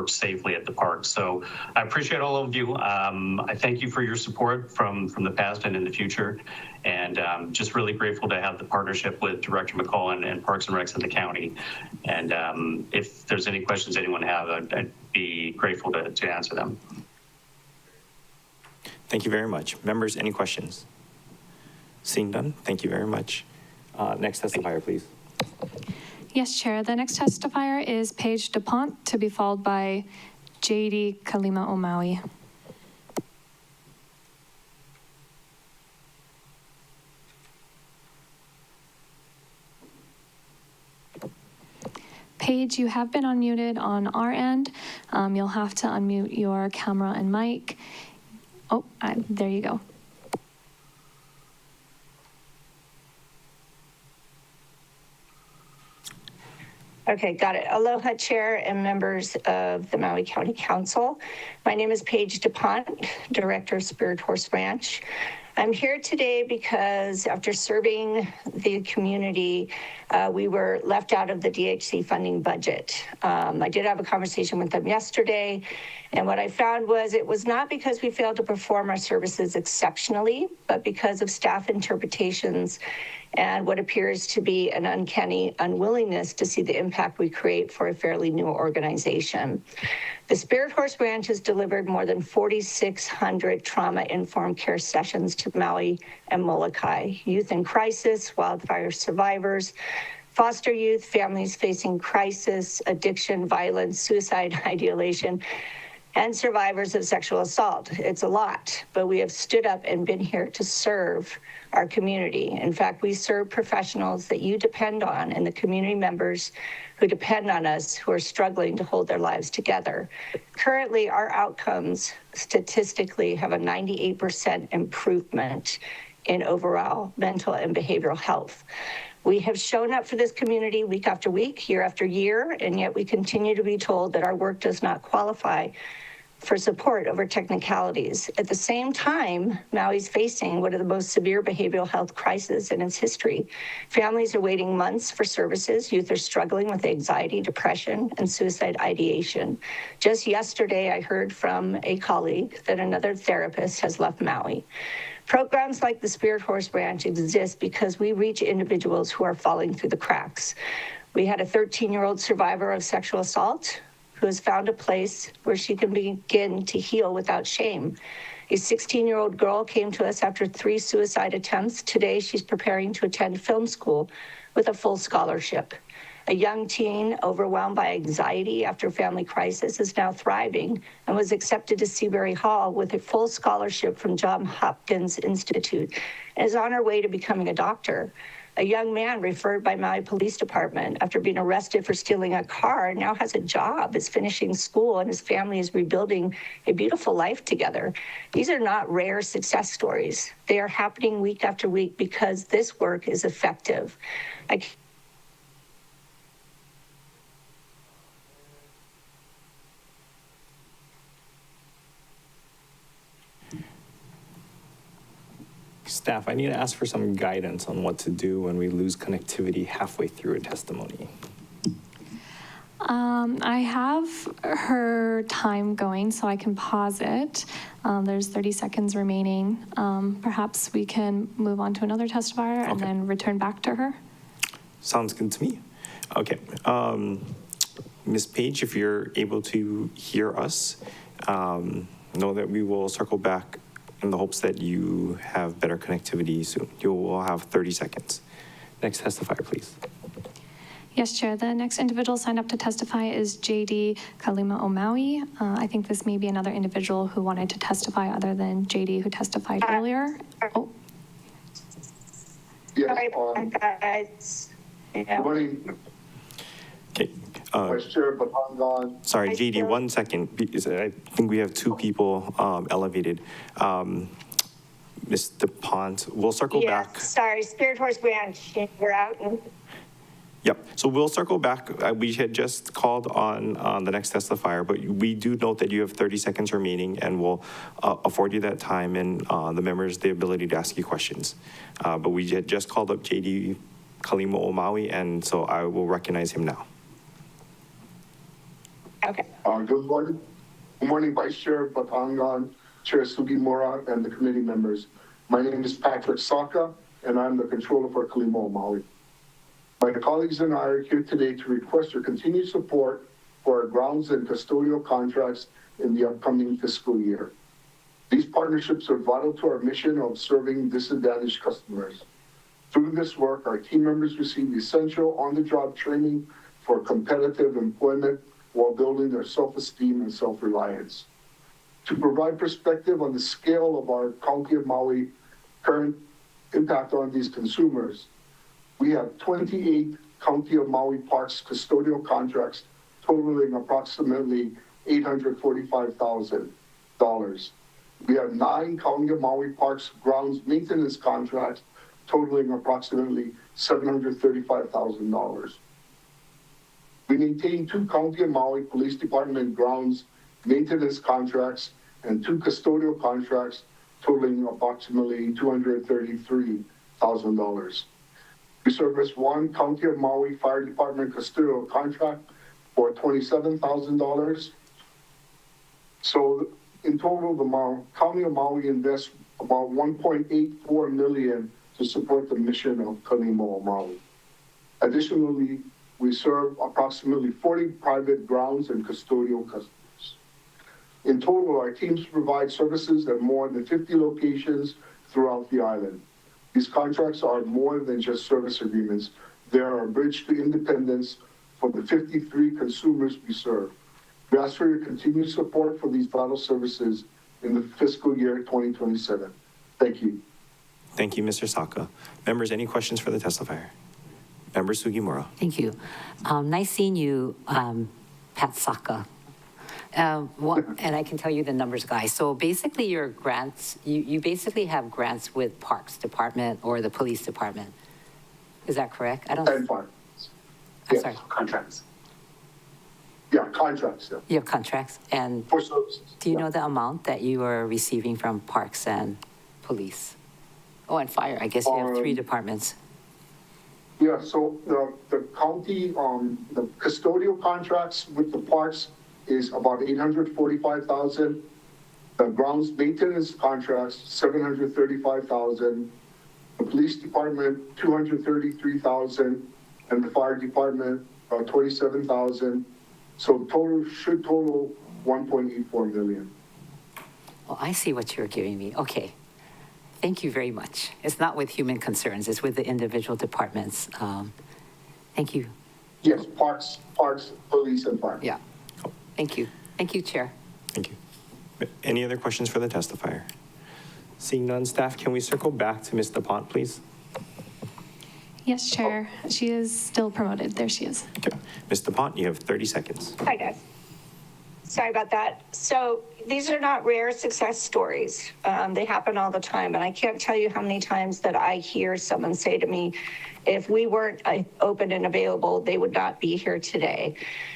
safely at the park. So I appreciate all of you. I thank you for your support from the past and in the future. And just really grateful to have the partnership with Director McCall and Parks and Recs in the county. And if there's any questions anyone have, I'd be grateful to answer them. Thank you very much. Members, any questions? Seeing none, thank you very much. Next testifier, please. Yes, Chair. The next testifier is Paige DuPont, to be followed by JD Kalima Maui. Paige, you have been unmuted on our end. You'll have to unmute your camera and mic. Oh, there you go. Okay, got it. Aloha, Chair and members of the Maui County Council. My name is Paige DuPont, Director of Spirit Horse Ranch. I'm here today because after serving the community, we were left out of the DHC funding budget. I did have a conversation with them yesterday, and what I found was it was not because we failed to perform our services exceptionally, but because of staff interpretations and what appears to be an uncanny unwillingness to see the impact we create for a fairly new organization. The Spirit Horse Ranch has delivered more than 4,600 trauma-informed care sessions to Maui and Molokai, youth in crisis, wildfire survivors, foster youth, families facing crisis, addiction, violence, suicide, ideation, and survivors of sexual assault. It's a lot, but we have stood up and been here to serve our community. In fact, we serve professionals that you depend on and the community members who depend on us who are struggling to hold their lives together. Currently, our outcomes statistically have a 98% improvement in overall mental and behavioral health. We have shown up for this community week after week, year after year, and yet we continue to be told that our work does not qualify for support over technicalities. At the same time, Maui's facing one of the most severe behavioral health crises in its history. Families are waiting months for services. Youth are struggling with anxiety, depression, and suicide ideation. Just yesterday, I heard from a colleague that another therapist has left Maui. Programs like the Spirit Horse Ranch exist because we reach individuals who are falling through the cracks. We had a 13-year-old survivor of sexual assault who has found a place where she can begin to heal without shame. A 16-year-old girl came to us after 3 suicide attempts. Today, she's preparing to attend film school with a full scholarship. A young teen overwhelmed by anxiety after family crisis is now thriving and was accepted to Seabury Hall with a full scholarship from Johns Hopkins Institute and is on her way to becoming a doctor. A young man referred by Maui Police Department after being arrested for stealing a car now has a job, is finishing school, and his family is rebuilding a beautiful life together. These are not rare success stories. They are happening week after week because this work is effective. Staff, I need to ask for some guidance on what to do when we lose connectivity halfway through a testimony. I have her time going, so I can pause it. There's 30 seconds remaining. Perhaps we can move on to another testifier and then return back to her. Sounds good to me. Okay. Ms. Page, if you're able to hear us, know that we will circle back in the hopes that you have better connectivity soon. You will have 30 seconds. Next testifier, please. Yes, Chair. The next individual signed up to testify is JD Kalima Omaui. I think this may be another individual who wanted to testify other than JD who testified earlier. Oh. Yes, Good morning. Okay. Vice Chair Batangan. Sorry, JD, 1 second. Because I think we have 2 people elevated. Ms. DuPont, we'll circle back. Sorry, Spirit Horse Ranch, we're out. Yep. So we'll circle back. We had just called on the next testifier, but we do note that you have 30 seconds remaining, and we'll afford you that time and the members the ability to ask you questions. But we had just called up JD Kalima Omaui, and so I will recognize him now. Okay. Good morning. Good morning, Vice Chair Batangan, Chair Sugimura, and the committee members. My name is Patrick Saka, and I'm the controller for Kalima Omaui. My colleagues and I are here today to request your continued support for our grounds and custodial contracts in the upcoming fiscal year. These partnerships are vital to our mission of serving disadvantaged customers. Through this work, our team members receive essential on-the-job training for competitive employment while building their self-esteem and self-reliance. To provide perspective on the scale of our County of Maui current impact on these consumers, we have 28 County of Maui Parks custodial contracts totaling approximately $845,000. We have 9 County of Maui Parks grounds maintenance contracts totaling approximately $735,000. We maintain 2 County of Maui Police Department grounds maintenance contracts and 2 custodial contracts totaling approximately $233,000. We service 1 County of Maui Fire Department custodial contract for $27,000. So in total, the County of Maui invests about $1.84 million to support the mission of Kalima Maui. Additionally, we serve approximately 40 private grounds and custodial customers. In total, our teams provide services at more than 50 locations throughout the island. These contracts are more than just service agreements. They are a bridge to independence for the 53 consumers we serve. We ask for your continued support for these vital services in the fiscal year 2027. Thank you. Thank you, Mr. Saka. Members, any questions for the testifier? Member Sugimura. Thank you. Nice seeing you, Pat Saka. And I can tell you the numbers, guys. So basically your grants, you basically have grants with Parks Department or the Police Department. Is that correct? I don't. And Parks. I'm Yes. sorry. Contracts. Yeah, contracts. Yeah. You have contracts and. For services. Do you know the amount that you are receiving from Parks and Police? Oh, and Fire. I guess you have 3 departments. Yeah, so the county, the custodial contracts with the parks is about $845,000. The grounds maintenance contracts, $735,000. The police department, $233,000, and the fire department, $27,000. So should total $1.84 million. Well, I see what you're giving me. Okay. Thank you very much. It's not with Human Concerns, it's with the individual departments. Thank you. Yes, parks, police, and fire. Yeah. Thank you. Thank you, Chair. Thank you. Any other questions for the testifier? Seeing none, staff, can we circle back to Ms. DuPont, please? Yes, Chair. She is still promoted. There she is. Okay. Ms. DuPont, you have 30 seconds. Hi, guys. Sorry about that. So these are not rare success stories. They happen all the time. And I can't tell you how many times that I hear someone say to me, if we weren't open and available, they would not be here today.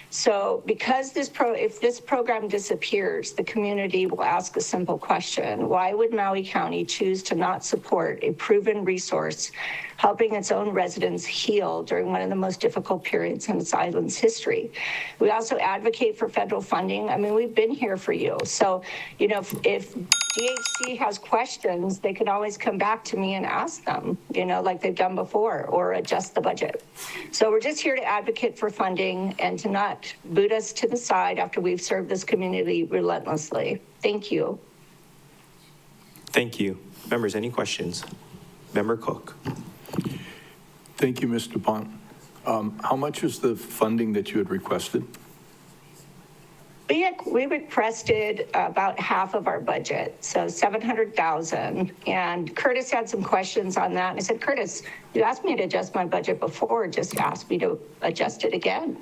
So because if this program disappears, the community will ask a simple question. Why would Maui County choose to not support a proven resource helping its own residents heal during one of the most difficult periods in its island's history? We also advocate for federal funding. I mean, we've been here for you. So, you know, if DHC has questions, they can always come back to me and ask them, you know, like they've done before, or adjust the budget. So we're just here to advocate for funding and to not boot us to the side after we've served this community relentlessly. Thank you. Thank you. Members, any questions? Member Cook. Thank you, Ms. DuPont. How much is the funding that you had requested? We requested about half of our budget, so $700,000. And Curtis had some questions on that. And I said, Curtis, you asked me to adjust my budget before, just ask me to adjust it again.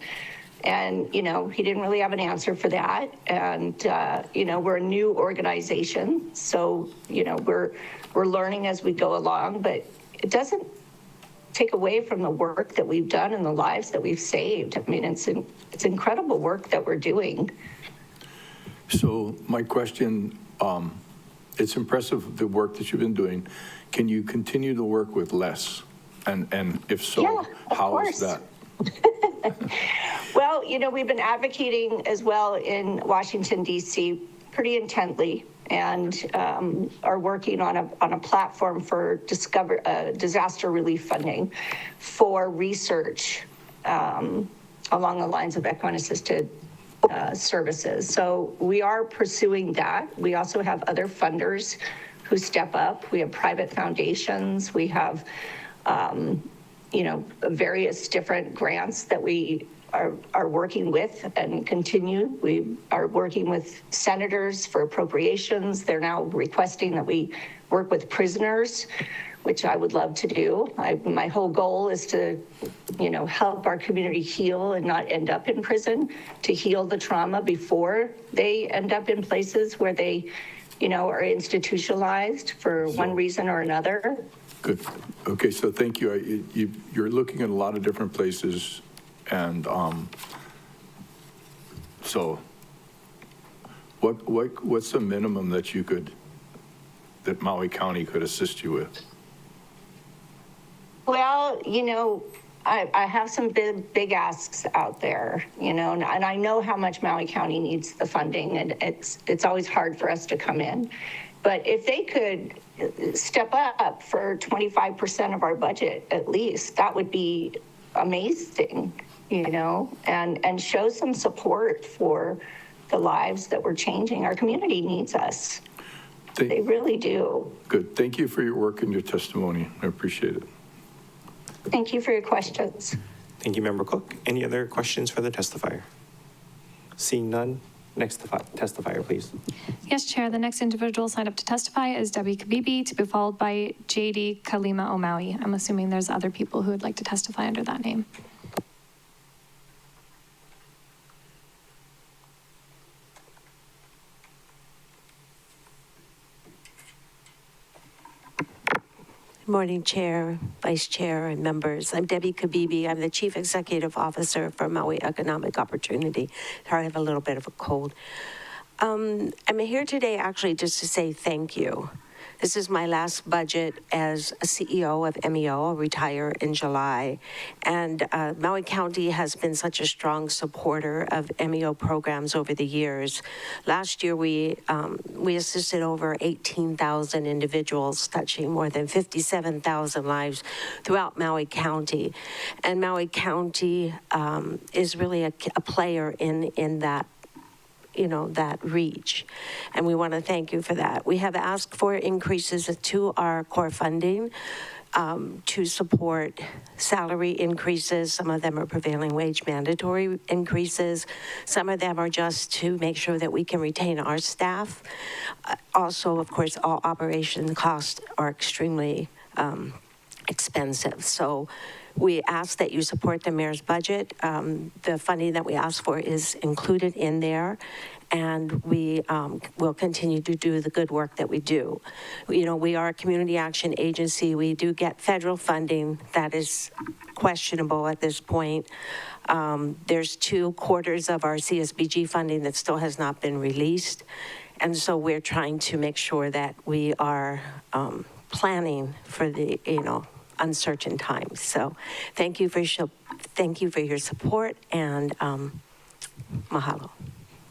And, you know, he didn't really have an answer for that. And, you know, we're a new organization. So, you know, we're learning as we go along, but it doesn't take away from the work that we've done and the lives that we've saved. I mean, it's incredible work that we're doing. So my question, it's impressive the work that you've been doing. Can you continue to work with less? And if so, Yeah, how is that? Well, you know, we've been advocating as well in Washington, D.C. pretty intently, and are working on a platform for disaster relief funding for research along the lines of equine-assisted services. So we are pursuing that. We also have other funders who step up. We have private foundations. We have, you know, various different grants that we are working with and continue. We are working with senators for appropriations. They're now requesting that we work with prisoners, which I would love to do. My whole goal is to, you know, help our community heal and not end up in prison, to heal the trauma before they end up in places where they, you know, are institutionalized for one reason or another. Good. Okay, so thank you. You're looking at a lot of different places, and So what's the minimum that that Maui County could assist you with? Well, I have some big asks out there, and I know how much Maui County needs the funding, and it's always hard for us to come in. But if they could step up for 25% of our budget at least, that would be amazing, and show some support for the lives that we're changing. Our community needs us. They really do. Good. Thank you for your work and your testimony. I appreciate it. Thank you for your questions. Thank you, Member Cook. Any other questions for the testifier? Seeing none, next testifier, please. Yes, Chair. The next individual signed up to testify is Debbie Kabibi, to be followed by JD Kalima Omawi. I'm assuming there's other people who would like to testify under that name. Good morning, Chair, Vice Chair, and members. I'm Debbie Kabibi. I'm the Chief Executive Officer for Maui Economic Opportunity. Sorry, I have a little bit of a cold. I'm here today actually just to say thank you. This is my last budget as a CEO of MEO. I'll retire in July. And Maui County has been such a strong supporter of MEO programs over the years. Last year, we assisted over 18,000 individuals, touching more than 57,000 lives throughout Maui County. And Maui County is really a player in that that reach. And we want to thank you for that. We have asked for increases to our core funding to support salary increases. Some of them are prevailing wage mandatory increases. Some of them are just to make sure that we can retain our staff. Also, of course, all operation costs are extremely expensive. So we ask that you support the mayor's budget. The funding that we ask for is included in there, and we will continue to do the good work that we do. We are a community action agency. We do get federal funding that is questionable at this point. There's 2/4 of our CSBG funding that still has not been released, and so we're trying to make sure that we are planning for the, uncertain times. So thank you for your support, and mahalo.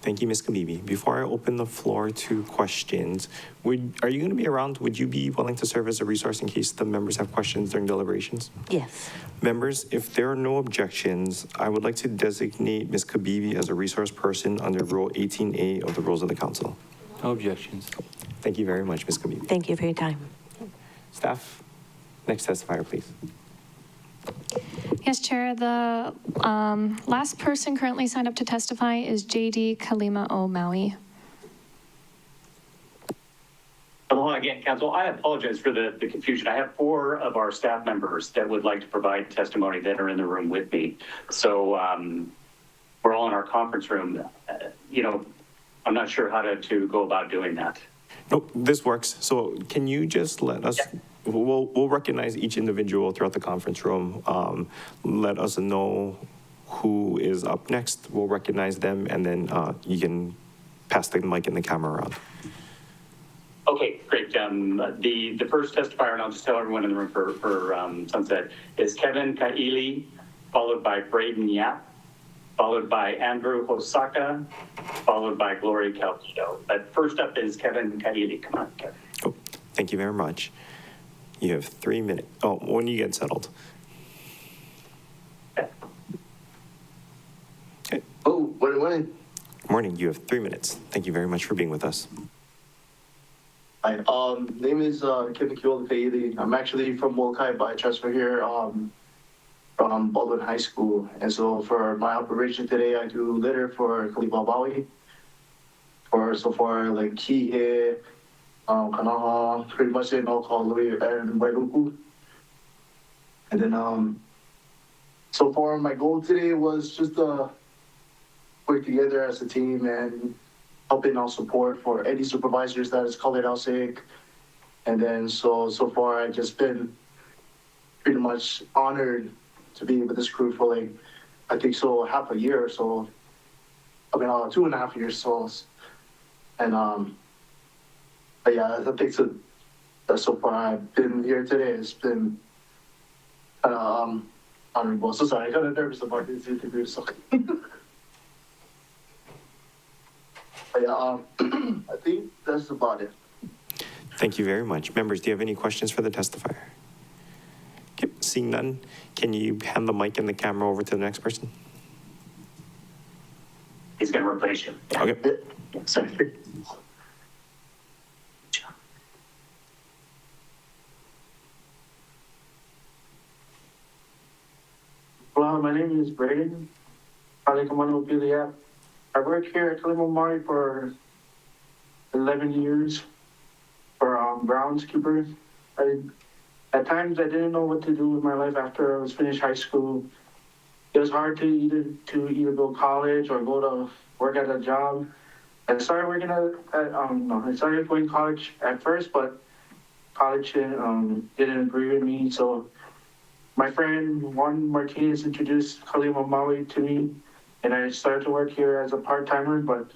Thank you, Ms. Kabibi. Before I open the floor to questions, are you going to be around? Would you be willing to serve as a resource in case the members have questions during deliberations? Yes. Members, if there are no objections, I would like to designate Ms. Kabibi as a resource person under Rule 18A of the Rules of the Council. No objections. Thank you very much, Ms. Kabibi. Thank you for your time. Staff, next testifier, please. Yes, Chair. The last person currently signed up to testify is JD Kalima Omawi. Aloha again, Council. I apologize for the confusion. I have 4 of our staff members that would like to provide testimony that are in the room with me. So we're all in our conference room. I'm not sure how to go about doing that. Nope, this works. So can you just let us, we'll recognize each individual throughout the conference room. Let us know who is up next. We'll recognize them, and then you can pass the mic and the camera around. Okay, great. The first testifier, and I'll just tell everyone in the room for sunset, is Kevin Kaili, followed by Braden Yap, followed by Andrew Hosaka, followed by Glory Calquito. But first up is Kevin Kaili. Come on, Kevin. Oh, thank you very much. You have 3 minutes. Oh, when you get settled. Okay. Oh, morning. Good morning. You have 3 minutes. Thank you very much for being with us. Hi, name is Kevin Kaili. I'm actually from Molokai, but I transfer here from Baldwin High School. And so for my operation today, I do litter for Kalima Maui. For so far, like Kihe, Kanaha, pretty much in Okalui and Wailuku. And then so far my goal today was just to work together as a team and helping out support for any supervisors that is called out sick. And then so far I've just been pretty much honored to be with this crew for like, I think so half a year or so. 2.5 years. And but yeah, I think so far I've been here today. It's been honorable. So sorry, I got nervous about this interview. So but yeah, I think that's about it. Thank you very much. Members, do you have any questions for the testifier? Okay, seeing none, can you hand the mic and the camera over to the next person? He's going to replace you. Okay. Sorry. Well, my name is Braden. I work here at Kalima Maui for 11 years for groundskeeper. At times I didn't know what to do with my life after I was finished high school. It was hard to either go to college or go to work at a job. I started working I started going to college at first, but college didn't agree with me. So my friend Juan Martinez introduced Kalima Maui to me, and I started to work here as a part-timer, but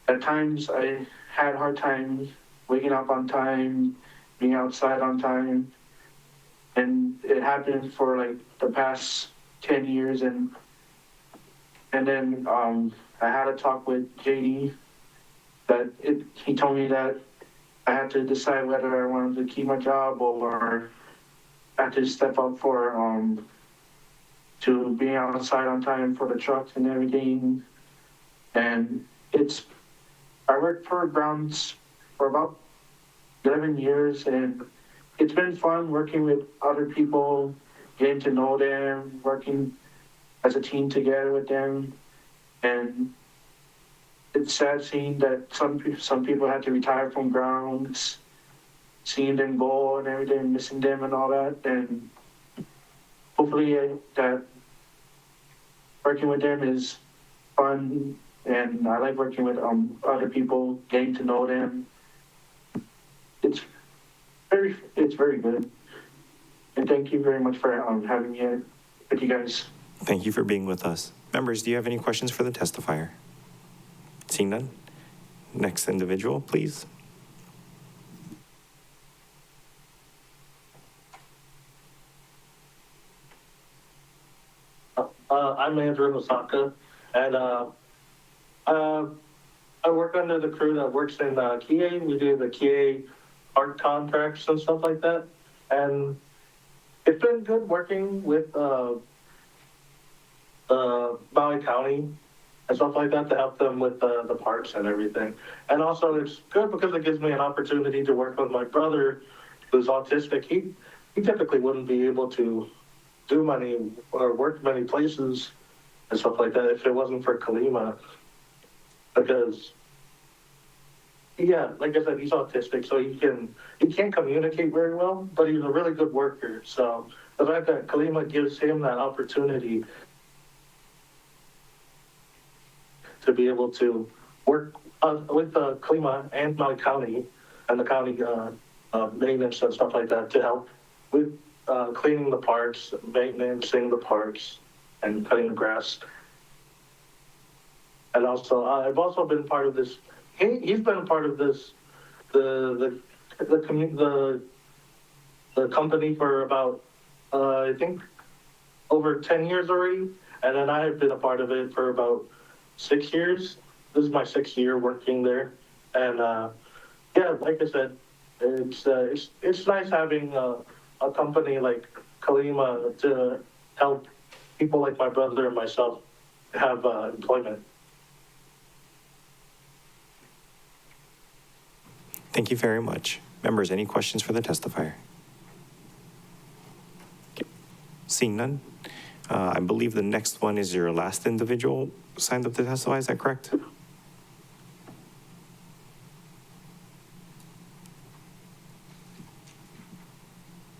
at times I had a hard time waking up on time, being outside on time, and it happened for like the past 10 years, and then I had a talk with JD he told me that I had to decide whether I wanted to keep my job or I had to step up to being outside on time for the trucks and everything. And I worked for grounds for about 11 years, and it's been fun working with other people, getting to know them, working as a team together with them. And it's sad seeing that some people had to retire from grounds, seeing them go and everything, missing them and all that. And hopefully that working with them is fun, and I like working with other people, getting to know them. It's very good. And thank you very much for having me here with you guys. Thank you for being with us. Members, do you have any questions for the testifier? Seeing none, next individual, please. I'm Andrew Osaka, and I work under the crew that works in Kia. We do the Kia art contracts and stuff like that, and it's been good working with Maui County and stuff like that to help them with the parks and everything. And also it's good because it gives me an opportunity to work with my brother who's autistic. He typically wouldn't be able to do many or work many places and stuff like that if it wasn't for Kalima, because yeah, like I said, he's autistic, so he can't communicate very well, but he's a really good worker. So the fact that Kalima gives him that opportunity to be able to work with Kalima and Maui County and the county maintenance and stuff like that to help with cleaning the parks, maintaining the parks, and cutting the grass. And also, I've also been part of this. He's been a part of this, the company for about I think over 10 years already, and then I have been a part of it for about 6 years. This is my 6th year working there, and yeah, like I said, it's nice having a company like Kalima to help people like my brother and myself have employment. Thank you very much. Members, any questions for the testifier? Okay. Seeing none, I believe the next one is your last individual signed up to testify. Is that correct?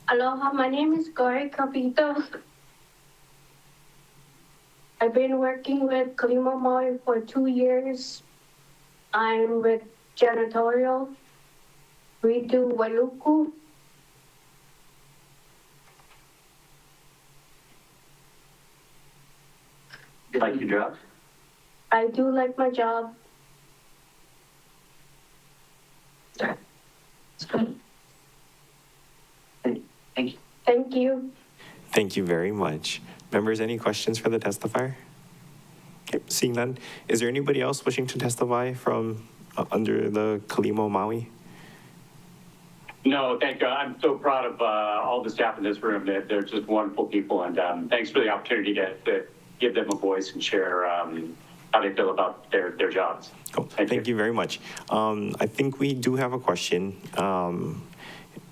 Aloha, my name is Gori Capito. I've been working with Kalima Maui for 2 years. I'm with janitorial. We do Wailuku. You like your job? I do like my job. It's good. Thank you. Thank you. Thank you very much. Members, any questions for the testifier? Okay, seeing none. Is there anybody else wishing to testify from under the Kalimo Maui? No, thank you. I'm so proud of all the staff in this room. They're just wonderful people, and thanks for the opportunity to give them a voice and share how they feel about their jobs. Cool. Thank you very much. I think we do have a question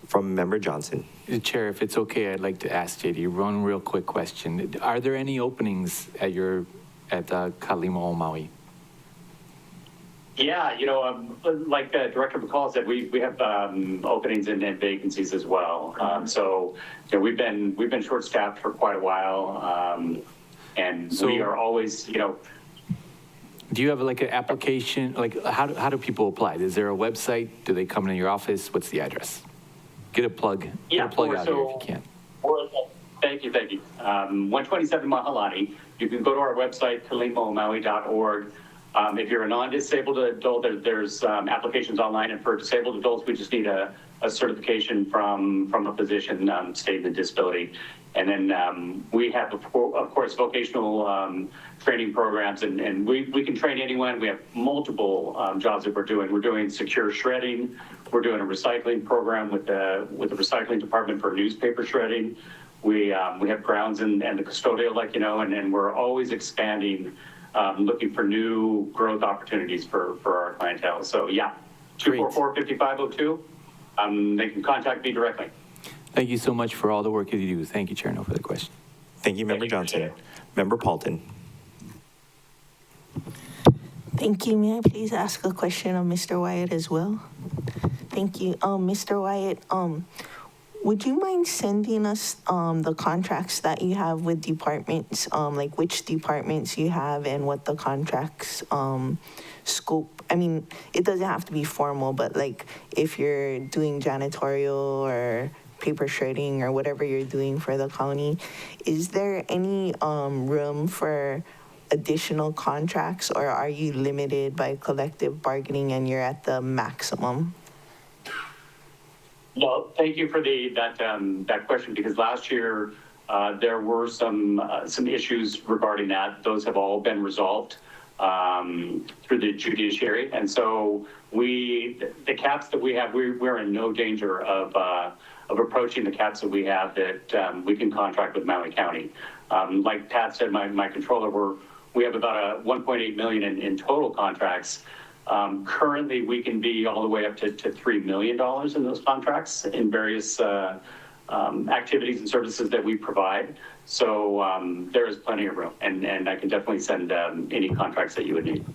from Member Johnson. Chair, if it's okay, I'd like to ask JD one real quick question. Are there any openings at Kalimo Maui? Yeah, you know, like Director McCall said, we have openings and vacancies as well. So you know, we've been short-staffed for quite a while, and So- we are always, you know. Do you have like an application? Like how do people apply? Is there a website? Do they come into your office? What's the address? Get a plug. Yeah, Get a plug out here if you can. Thank you. 127 Mahalani. You can go to our website, kalimomaui.org. If you're a non-disabled adult, there's applications online, and for disabled adults, we just need a certification from a physician stating the disability. And then we have, of course, vocational training programs, and we can train anyone. We have multiple jobs that we're doing. We're doing secure shredding. We're doing a recycling program with the recycling department for newspaper shredding. We have grounds and the custodial, like, you know, and we're always expanding, looking for new growth opportunities for our clientele. So yeah, 244-5502. They can contact me directly. Thank you so much for all the work that you do. Thank you, Chair. No further question. Thank you, Member Johnson. Member Paulton. Thank you. May I please ask a question of Mr. Wyatt as well? Thank you. Mr. Wyatt, would you mind sending us the contracts that you have with departments, like which departments you have and what the contracts scope? I mean, it doesn't have to be formal, but like if you're doing janitorial or paper shredding or whatever you're doing for the county, is there any room for additional contracts, or are you limited by collective bargaining and you're at the maximum? Well, thank you for that question, because last year there were some issues regarding that. Those have all been resolved through the judiciary, and so the caps that we have, we're in no danger of approaching the caps that we have that we can contract with Maui County. Like Pat said, my controller, we have about $1.8 million in total contracts. Currently, we can be all the way up to $3 million in those contracts in various activities and services that we provide. So there is plenty of room, and I can definitely send any contracts that you would need.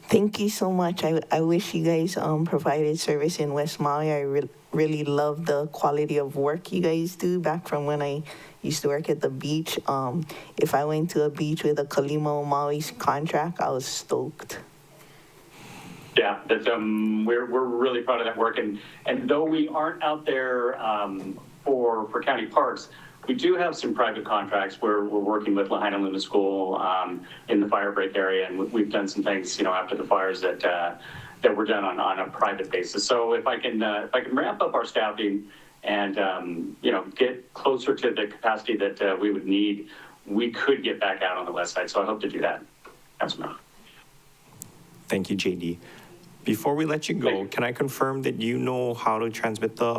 Thank you so much. I wish you guys provided service in West Maui. I really love the quality of work you guys do. Back from when I used to work at the beach, if I went to a beach with a Kalimo Maui contract, I was stoked. Yeah, that's we're really proud of that work, and though we aren't out there for county parks, we do have some private contracts where we're working with Lahaina Luna School in the fire break area, and we've done some things, you know, after the fires that were done on a private basis. So if I can ramp up our staffing and you know, get closer to the capacity that we would need, we could get back out on the west side. So I hope to do that. Absolutely. Thank you, JD. Before we let you go, can I confirm that you know how to transmit the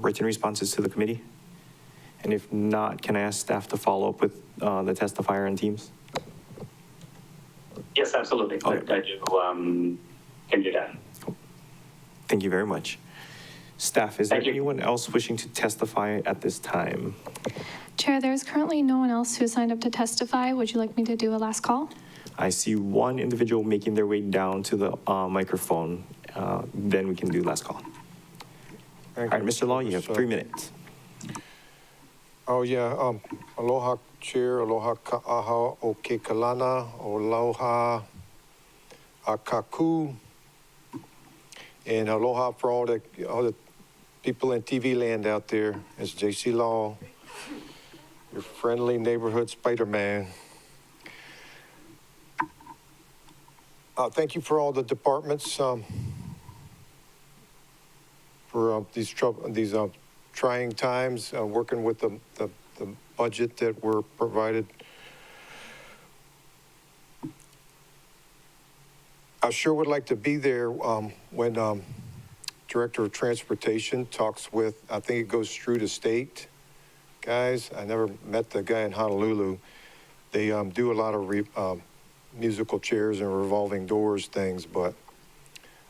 written responses to the committee? And if not, can I ask staff to follow up with the testifier and teams? Yes, absolutely. Okay. I do can do that. Thank you very much. Staff, is there anyone else wishing to testify at this time? Chair, there's currently no one else who signed up to testify. Would you like me to do a last call? I see one individual making their way down to the microphone. Then we can do last call. All right, Mr. Law, you have 3 minutes. Oh, yeah. Aloha, Chair. Aloha ka'aha o ke kalana. Aloha akaku. And aloha for all the people in TV land out there. It's JC Law, your friendly neighborhood Spider-Man. Thank you for all the departments for these trying times, working with the budget that we're provided. I sure would like to be there when Director of Transportation talks with, I think it goes through the state guys. I never met the guy in Honolulu. They do a lot of musical chairs and revolving doors things, but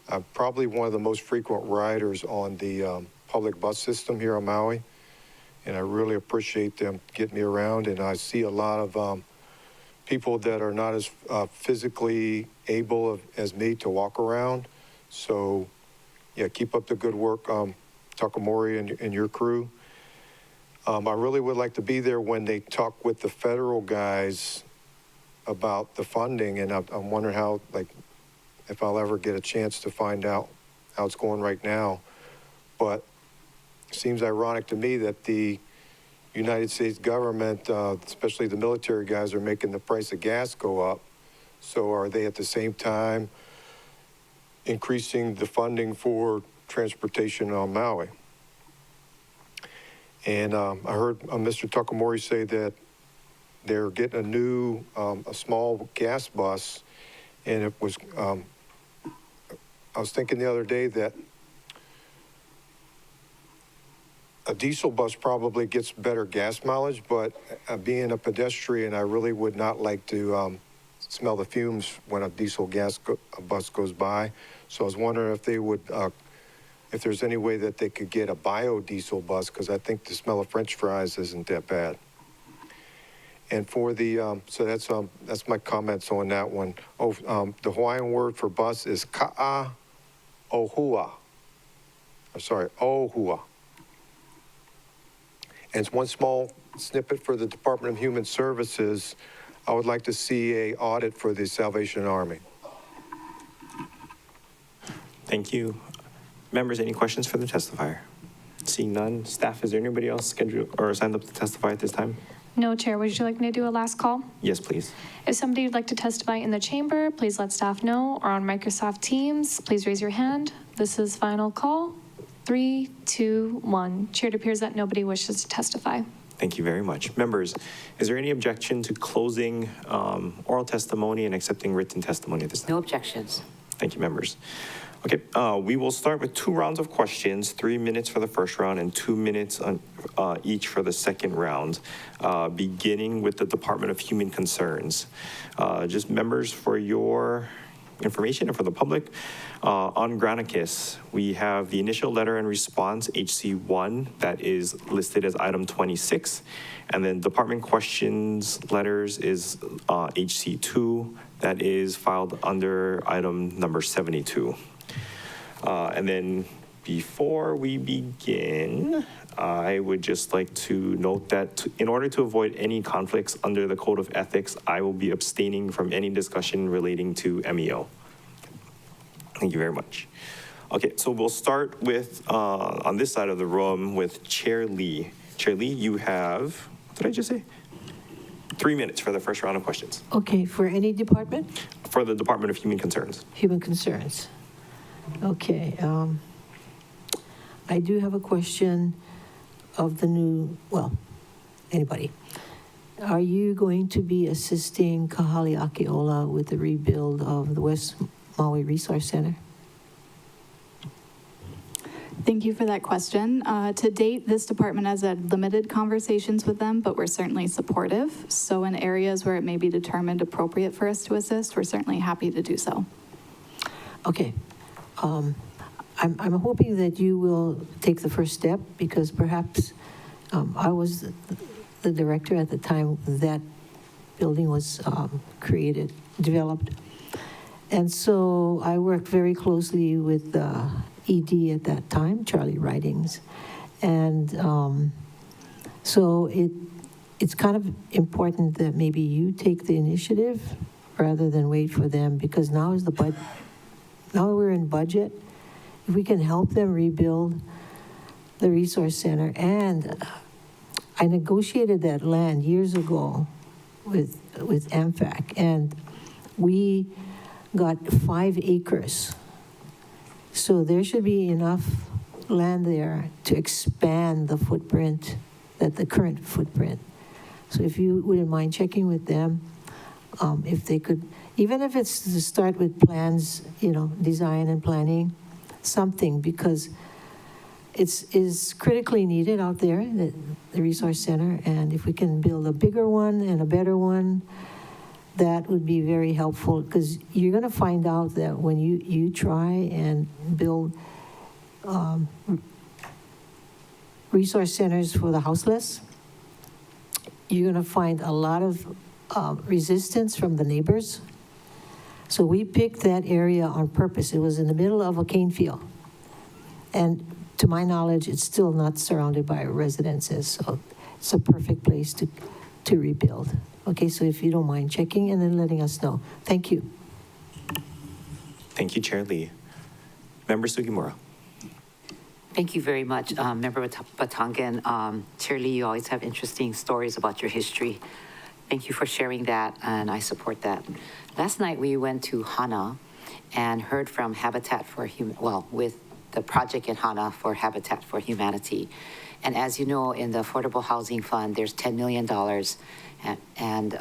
I'm probably one of the most frequent riders on the public bus system here on Maui, and I really appreciate them getting me around. And I see a lot of people that are not as physically able as me to walk around. So, yeah, keep up the good work, Takamori and your crew. I really would like to be there when they talk with the federal guys about the funding, and I'm wondering how, like, if I'll ever get a chance to find out how it's going right now. But it seems ironic to me that the United States government, especially the military guys, are making the price of gas go up. So are they at the same time increasing the funding for transportation on Maui? And I heard Mr. Takamori say that they're getting a new, a small gas bus, and it was, I was thinking the other day that a diesel bus probably gets better gas mileage, but being a pedestrian, I really would not like to smell the fumes when a diesel bus goes by. So I was wondering if they would, if there's any way that they could get a biodiesel bus, because I think the smell of French fries isn't that bad. And for the, so that's my comments on that one. Oh, the Hawaiian word for bus is ka'a ohua. Sorry, ohua. And it's one small snippet for the Department of Human Services. I would like to see a audit for the Salvation Army. Thank you. Members, any questions for the testifier? Seeing none. Staff, is there anybody else scheduled or signed up to testify at this time? No, Chair. Would you like me to do a last call? Yes, please. If somebody would like to testify in the chamber, please let staff know, or on Microsoft Teams, please raise your hand. This is final call. 3, 2, 1. Chair, it appears that nobody wishes to testify. Thank you very much. Members, is there any objection to closing oral testimony and accepting written testimony at this time? No objections. Thank you, members. Okay, we will start with 2 rounds of questions, 3 minutes for the first round and 2 minutes on, each for the second round, beginning with the Department of Human Concerns. Just members, for your information and for the public, on Granicus, we have the initial letter and response, HC1, that is listed as item 26, and then department questions letters is HC2, that is filed under item number 72. And then before we begin, I would just like to note that in order to avoid any conflicts under the Code of Ethics, I will be abstaining from any discussion relating to MEO. Thank you very much. Okay, so we'll start with, on this side of the room, with Chair Lee. Chair Lee, you have, what did I just say? 3 minutes for the first round of questions. Okay, for any department? For the Department of Human Concerns. Human Concerns. Okay, I do have a question of the new, well, anybody. Are you going to be assisting Kahale Akiola with the rebuild of the West Maui Resource Center? Thank you for that question. To date, this department has had limited conversations with them, but we're certainly supportive. So in areas where it may be determined appropriate for us to assist, we're certainly happy to do so. Okay. I'm hoping that you will take the first step, because perhaps I was the director at the time that building was developed. And so I worked very closely with ED at that time, Charlie Ridings. And so it's kind of important that maybe you take the initiative rather than wait for them, because now is the budget. Now we're in budget. If we can help them rebuild the resource center, and I negotiated that land years ago with AMFAC, and we got 5 acres. So there should be enough land there to expand the footprint, the current footprint. So if you wouldn't mind checking with them, if they could, even if it's to start with plans, design and planning, something, because is critically needed out there, the resource center, and if we can build a bigger one and a better one, that would be very helpful, because you're going to find out that when you try and build resource centers for the houseless, you're going to find a lot of resistance from the neighbors. So we picked that area on purpose. It was in the middle of a cane field. And to my knowledge, it's still not surrounded by residences. So it's a perfect place to rebuild. Okay, so if you don't mind checking and then letting us know. Thank you. Thank you, Chair Lee. Member Sugimura. Thank you very much, Member Batangan. Chair Lee, you always have interesting stories about your history. Thank you for sharing that, and I support that. Last night we went to Hana and heard from Habitat for with the project in Hana for Habitat for Humanity. And as you know, in the Affordable Housing Fund, there's $10 million, and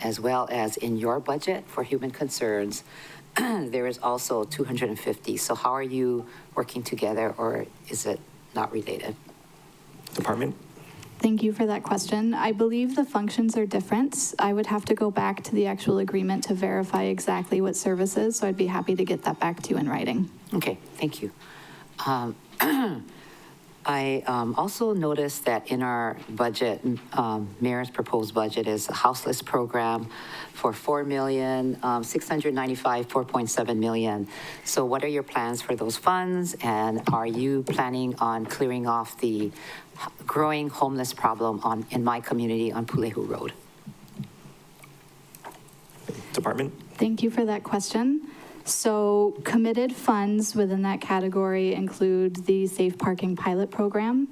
as well as in your budget for human concerns, there is also 250. So how are you working together, or is it not related? Department? Thank you for that question. I believe the functions are different. I would have to go back to the actual agreement to verify exactly what services, so I'd be happy to get that back to you in writing. Okay, thank you. I also noticed that in our budget, Mayor's proposed budget is a houseless program for $4,695,4.7 million. So what are your plans for those funds? And are you planning on clearing off the growing homeless problem in my community on Pulehu Road? Department? Thank you for that question. So committed funds within that category include the Safe Parking Pilot Program,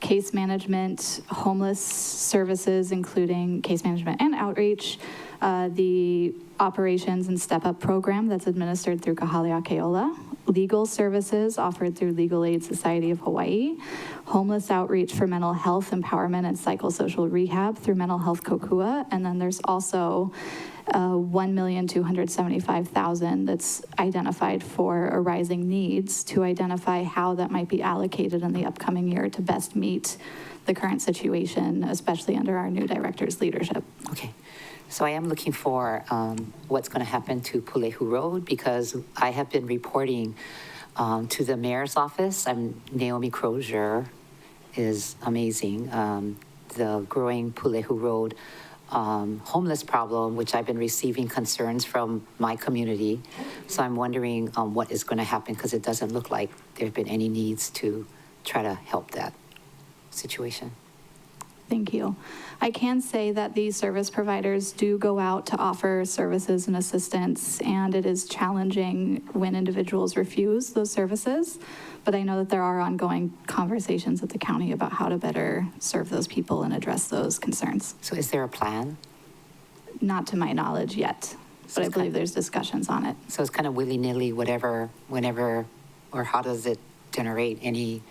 case management, homeless services, including case management and outreach, the Operations and Step Up Program that's administered through Kahaleakeola, legal services offered through Legal Aid Society of Hawaii, homeless outreach for mental health empowerment and psychosocial rehab through Mental Health Kokua, and then there's also $1,275,000 that's identified for arising needs to identify how that might be allocated in the upcoming year to best meet the current situation, especially under our new director's leadership. Okay. So I am looking for what's going to happen to Pulehu Road, because I have been reporting to the mayor's office. Naomi Crozier is amazing. The growing Pulehu Road homeless problem, which I've been receiving concerns from my community. So I'm wondering what is going to happen, because it doesn't look like there have been any needs to try to help that situation. Thank you. I can say that these service providers do go out to offer services and assistance, and it is challenging when individuals refuse those services. But I know that there are ongoing conversations at the county about how to better serve those people and address those concerns. So is there a plan? Not to my knowledge yet, but I believe there's discussions on it. So it's kind of willy-nilly, whatever, whenever, or how does it generate any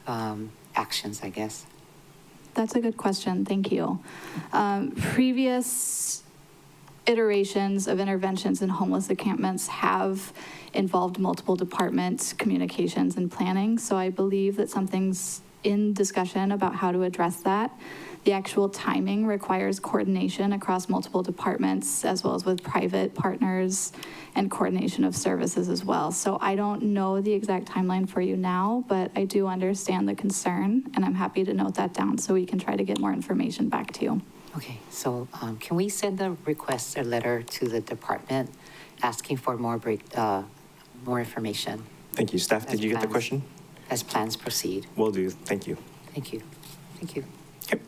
actions, I guess? That's a good question. Thank you. Previous iterations of interventions in homeless encampments have involved multiple departments, communications, and planning. So I believe that something's in discussion about how to address that. The actual timing requires coordination across multiple departments, as well as with private partners and coordination of services as well. So I don't know the exact timeline for you now, but I do understand the concern, and I'm happy to note that down so we can try to get more information back to you. Okay, so can we send a request or letter to the department asking for more information? Thank you. Staff, did you get the question? As plans proceed. Will do. Thank you. Thank you. Thank you. Okay.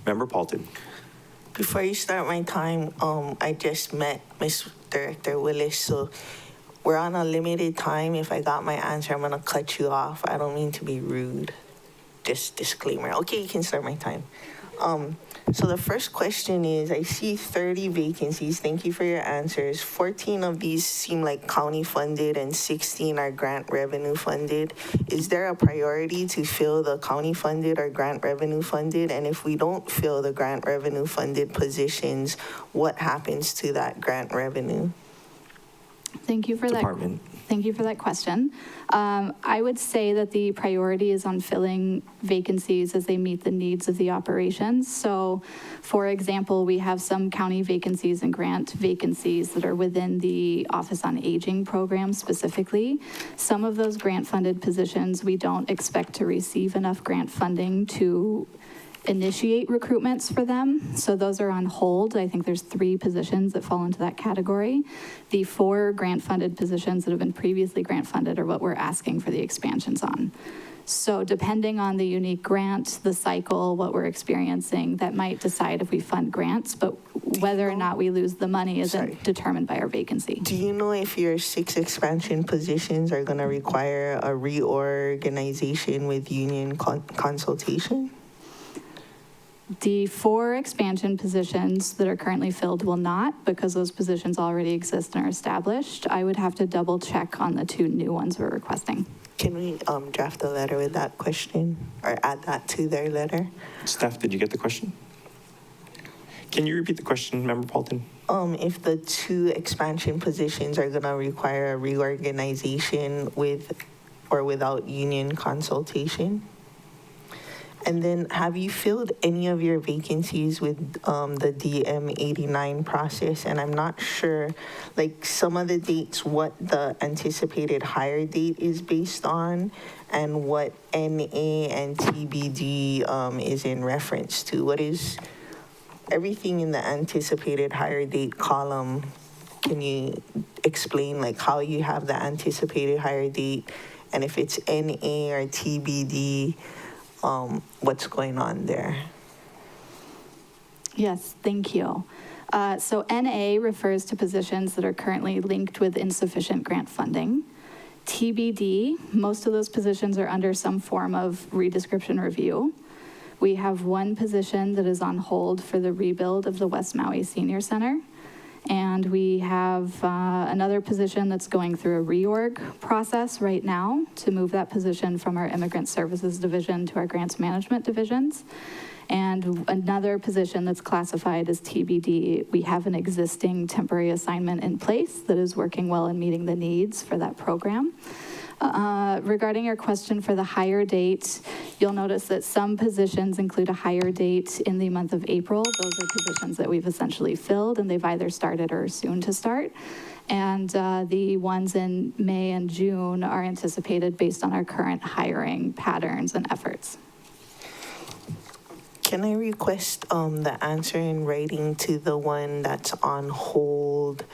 Member Paulton. Before you start my time, I just met Miss Director Willis, so we're on a limited time. If I got my answer, I'm going to cut you off. I don't mean to be rude. Just disclaimer. Okay, you can start my time. So the first question is, I see 30 vacancies. Thank you for your answers. 14 of these seem like county funded and 16 are grant revenue funded. Is there a priority to fill the county funded or grant revenue funded? And if we don't fill the grant revenue funded positions, what happens to that grant revenue? Thank you for Department. Thank you for that question. I would say that the priority is on filling vacancies as they meet the needs of the operations. So, for example, we have some county vacancies and grant vacancies that are within the Office on Aging program specifically. Some of those grant-funded positions, we don't expect to receive enough grant funding to initiate recruitments for them. So those are on hold. I think there's 3 positions that fall into that category. The 4 grant-funded positions that have been previously grant-funded are what we're asking for the expansions on. So depending on the unique grant, the cycle, what we're experiencing, that might decide if we fund grants, but whether or not we lose the money isn't determined by our vacancy. Do you know if your 6 expansion positions are going to require a reorganization with union consultation? The 4 expansion positions that are currently filled will not, because those positions already exist and are established. I would have to double check on the 2 new ones we're requesting. Can we draft a letter with that question or add that to their letter? Staff, did you get the question? Can you repeat the question, Member Paulton? If the 2 expansion positions are going to require a reorganization with or without union consultation? And then have you filled any of your vacancies with the DM89 process? And I'm not sure, like some of the dates, what the anticipated hire date is based on and what NA and TBD is in reference to. What is everything in the anticipated hire date column? Can you explain like how you have the anticipated hire date and if it's NA or TBD? What's going on there? Yes, thank you. So NA refers to positions that are currently linked with insufficient grant funding. TBD, most of those positions are under some form of redescription review. We have 1 position that is on hold for the rebuild of the West Maui Senior Center. And we have another position that's going through a reorg process right now to move that position from our Immigrant Services Division to our Grants Management Divisions. And another position that's classified as TBD, we have an existing temporary assignment in place that is working well and meeting the needs for that program. Regarding your question for the hire date, you'll notice that some positions include a hire date in the month of April. Those are positions that we've essentially filled and they've either started or are soon to start. And the ones in May and June are anticipated based on our current hiring patterns and efforts. Can I request the answer in writing to the one that's on hold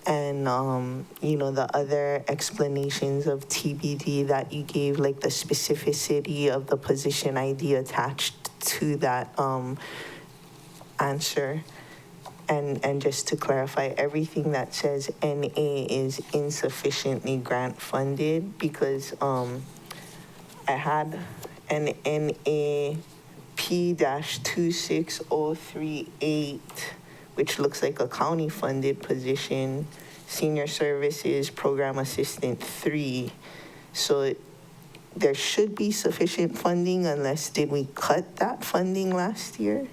and, the other explanations of TBD that you gave, like the specificity of the position ID attached to that answer? And just to clarify, everything that says NA is insufficiently grant funded because I had an NA P-26038, which looks like a county funded position, Senior Services Program Assistant 3. So there should be sufficient funding unless did we cut that funding last year?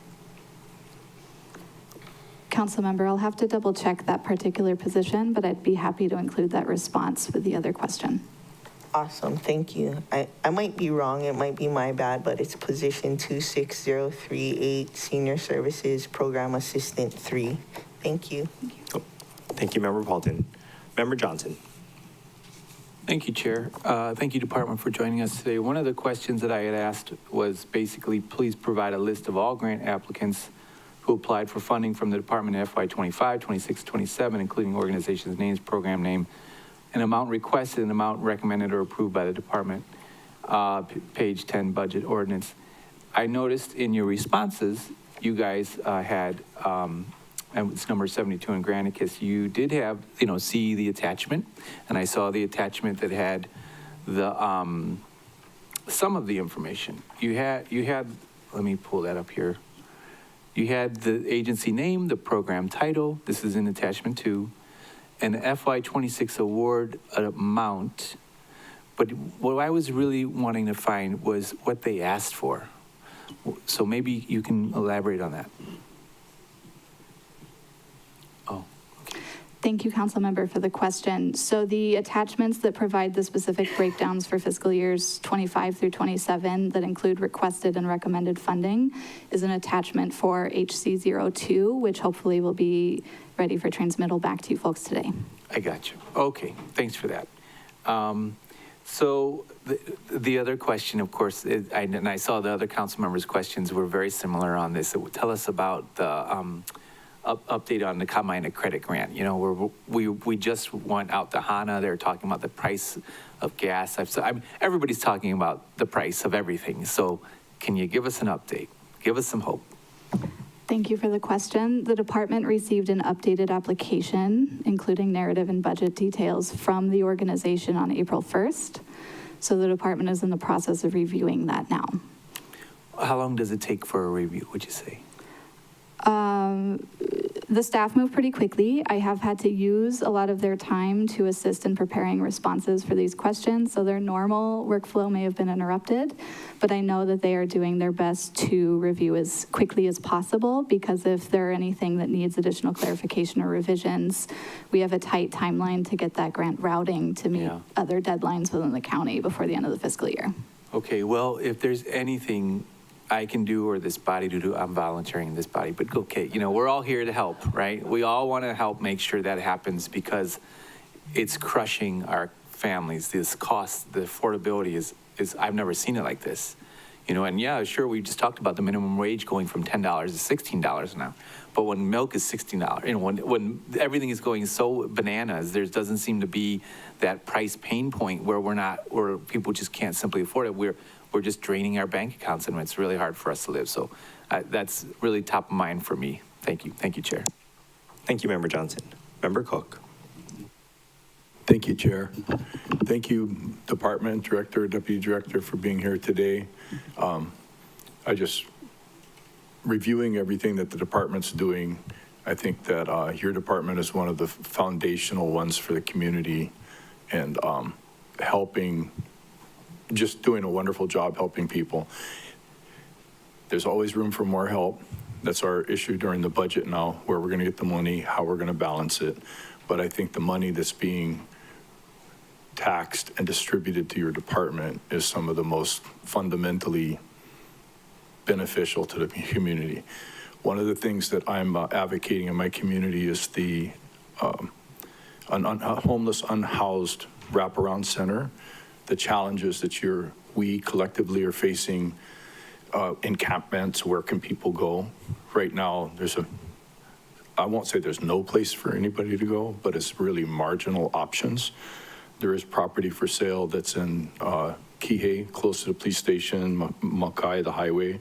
Councilmember, I'll have to double check that particular position, but I'd be happy to include that response with the other question. Awesome, thank you. I might be wrong, it might be my bad, but it's position 26038, Senior Services Program Assistant 3. Thank you. Thank you, Member Paulton. Member Johnson. Thank you, Chair. Thank you, Department, for joining us today. One of the questions that I had asked was basically, please provide a list of all grant applicants who applied for funding from the Department in FY25, 26, 27, including organizations' names, program name, an amount requested, an amount recommended or approved by the department, page 10 budget ordinance. I noticed in your responses, you guys had, and it's number 72 in Granicus, you did have, see the attachment, and I saw the attachment that had the, some of the information. You had, let me pull that up here. You had the agency name, the program title, this is in attachment 2, and the FY26 award amount. But what I was really wanting to find was what they asked for. So maybe you can elaborate on that. Oh. Thank you, Councilmember, for the question. So the attachments that provide the specific breakdowns for fiscal years 25 through 27 that include requested and recommended funding is an attachment for HC02, which hopefully will be ready for transmittal back to you folks today. I got you. Okay, thanks for that. So the other question, of course, and I saw the other council members' questions were very similar on this. So tell us about the update on the combined credit grant. You know, we just went out to HANA. They're talking about the price of gas. Everybody's talking about the price of everything. So can you give us an update? Give us some hope. Thank you for the question. The department received an updated application, including narrative and budget details from the organization on April 1st. So the department is in the process of reviewing that now. How long does it take for a review, would you say? The staff moved pretty quickly. I have had to use a lot of their time to assist in preparing responses for these questions, so their normal workflow may have been interrupted, but I know that they are doing their best to review as quickly as possible, because if there are anything that needs additional clarification or revisions, we have a tight timeline to get that grant routing to meet other deadlines within the county before the end of the fiscal year. Okay, well, if there's anything I can do or this body to do, I'm volunteering in this body, but okay, you know, we're all here to help, right? We all want to help make sure that happens, because it's crushing our families. This cost, the affordability is I've never seen it like this, you know. And yeah, sure, we just talked about the minimum wage going from $10 to $16 now, but when milk is $16, you know, when everything is going so bananas, there doesn't seem to be that price pain point where people just can't simply afford it. We're just draining our bank accounts, and it's really hard for us to live. So that's really top of mind for me. Thank you. Thank you, Chair. Thank you, Member Johnson. Member Cook. Thank you, Chair. Thank you, Department Director, Deputy Director, for being here today. Reviewing everything that the department's doing, I think that your department is one of the foundational ones for the community, and just doing a wonderful job helping people. There's always room for more help. That's our issue during the budget now, where we're going to get the money, how we're going to balance it. But I think the money that's being taxed and distributed to your department is some of the most fundamentally beneficial to the community. One of the things that I'm advocating in my community is the homeless, unhoused wraparound center. The challenges that we collectively are facing, encampments, where can people go? Right now, I won't say there's no place for anybody to go, but it's really marginal options. There is property for sale that's in Kihei, close to the police station, Makai, the highway,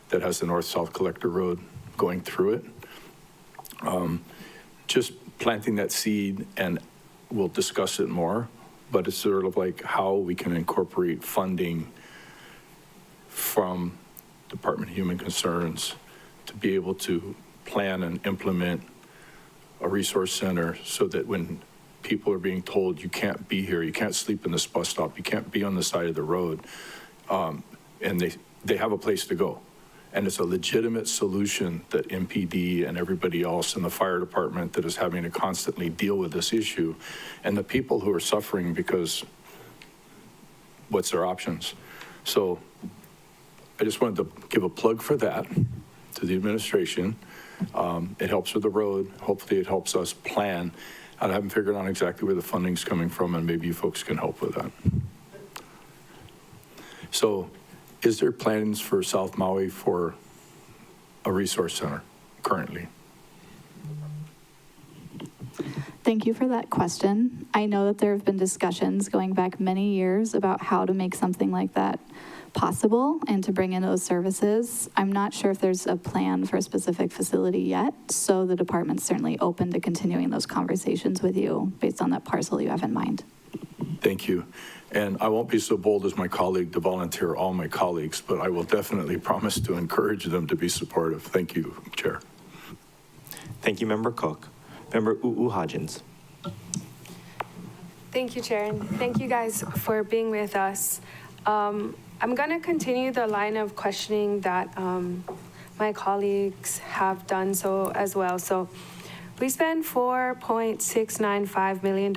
that has the north-south collector road going through it. Just planting that seed, and we'll discuss it more. But it's sort of like how we can incorporate funding from Department of Human Concerns to be able to plan and implement a resource center, so that when people are being told you can't be here, you can't sleep in this bus stop, you can't be on the side of the road, and they have a place to go. And it's a legitimate solution that MPD and everybody else in the fire department that is having to constantly deal with this issue, and the people who are suffering because what's their options? So I just wanted to give a plug for that to the administration. It helps with the road. Hopefully it helps us plan. I haven't figured out exactly where the funding's coming from, and maybe you folks can help with that. So, is there plans for South Maui for a resource center currently? Thank you for that question. I know that there have been discussions going back many years about how to make something like that possible and to bring in those services. I'm not sure if there's a plan for a specific facility yet, so the department's certainly open to continuing those conversations with you based on that parcel you have in mind. Thank you. And I won't be so bold as my colleague to volunteer all my colleagues, but I will definitely promise to encourage them to be supportive. Thank you, Chair. Thank you, Member Cook. Member Hodgins. Thank you, Chair, and thank you guys for being with us. I'm going to continue the line of questioning that my colleagues have done so as well. So we spend $4.695 million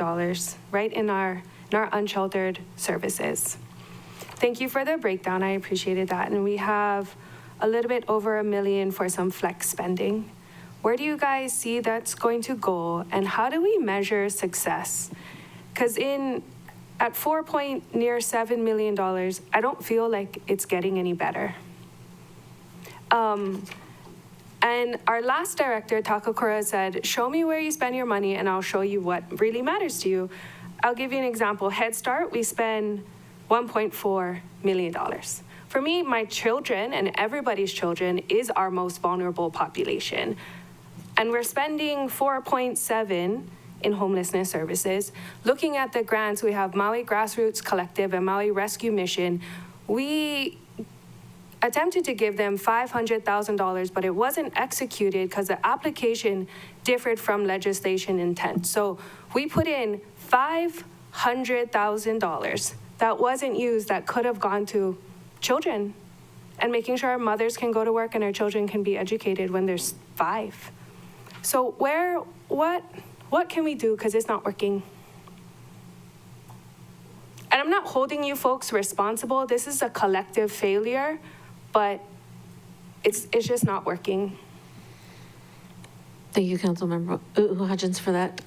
right in our unsheltered services. Thank you for the breakdown. I appreciated that. And we have a little bit over $1 million for some flex spending. Where do you guys see that's going to go, and how do we measure success? Because at $4.7 million, I don't feel like it's getting any better. And our last director, Takakura, said, show me where you spend your money and I'll show you what really matters to you. I'll give you an example. Head Start, we spend $1.4 million. For me, my children and everybody's children is our most vulnerable population. And we're spending 4.7 in homelessness services. Looking at the grants, we have Maui Grassroots Collective and Maui Rescue Mission. We attempted to give them $500,000, but it wasn't executed because the application differed from legislation intent. So we put in $500,000 that wasn't used, that could have gone to children and making sure our mothers can go to work and our children can be educated when there's 5. So what can we do, because it's not working? And I'm not holding you folks responsible. This is a collective failure, but it's just not working. Thank you, Councilmember Hodgins, for that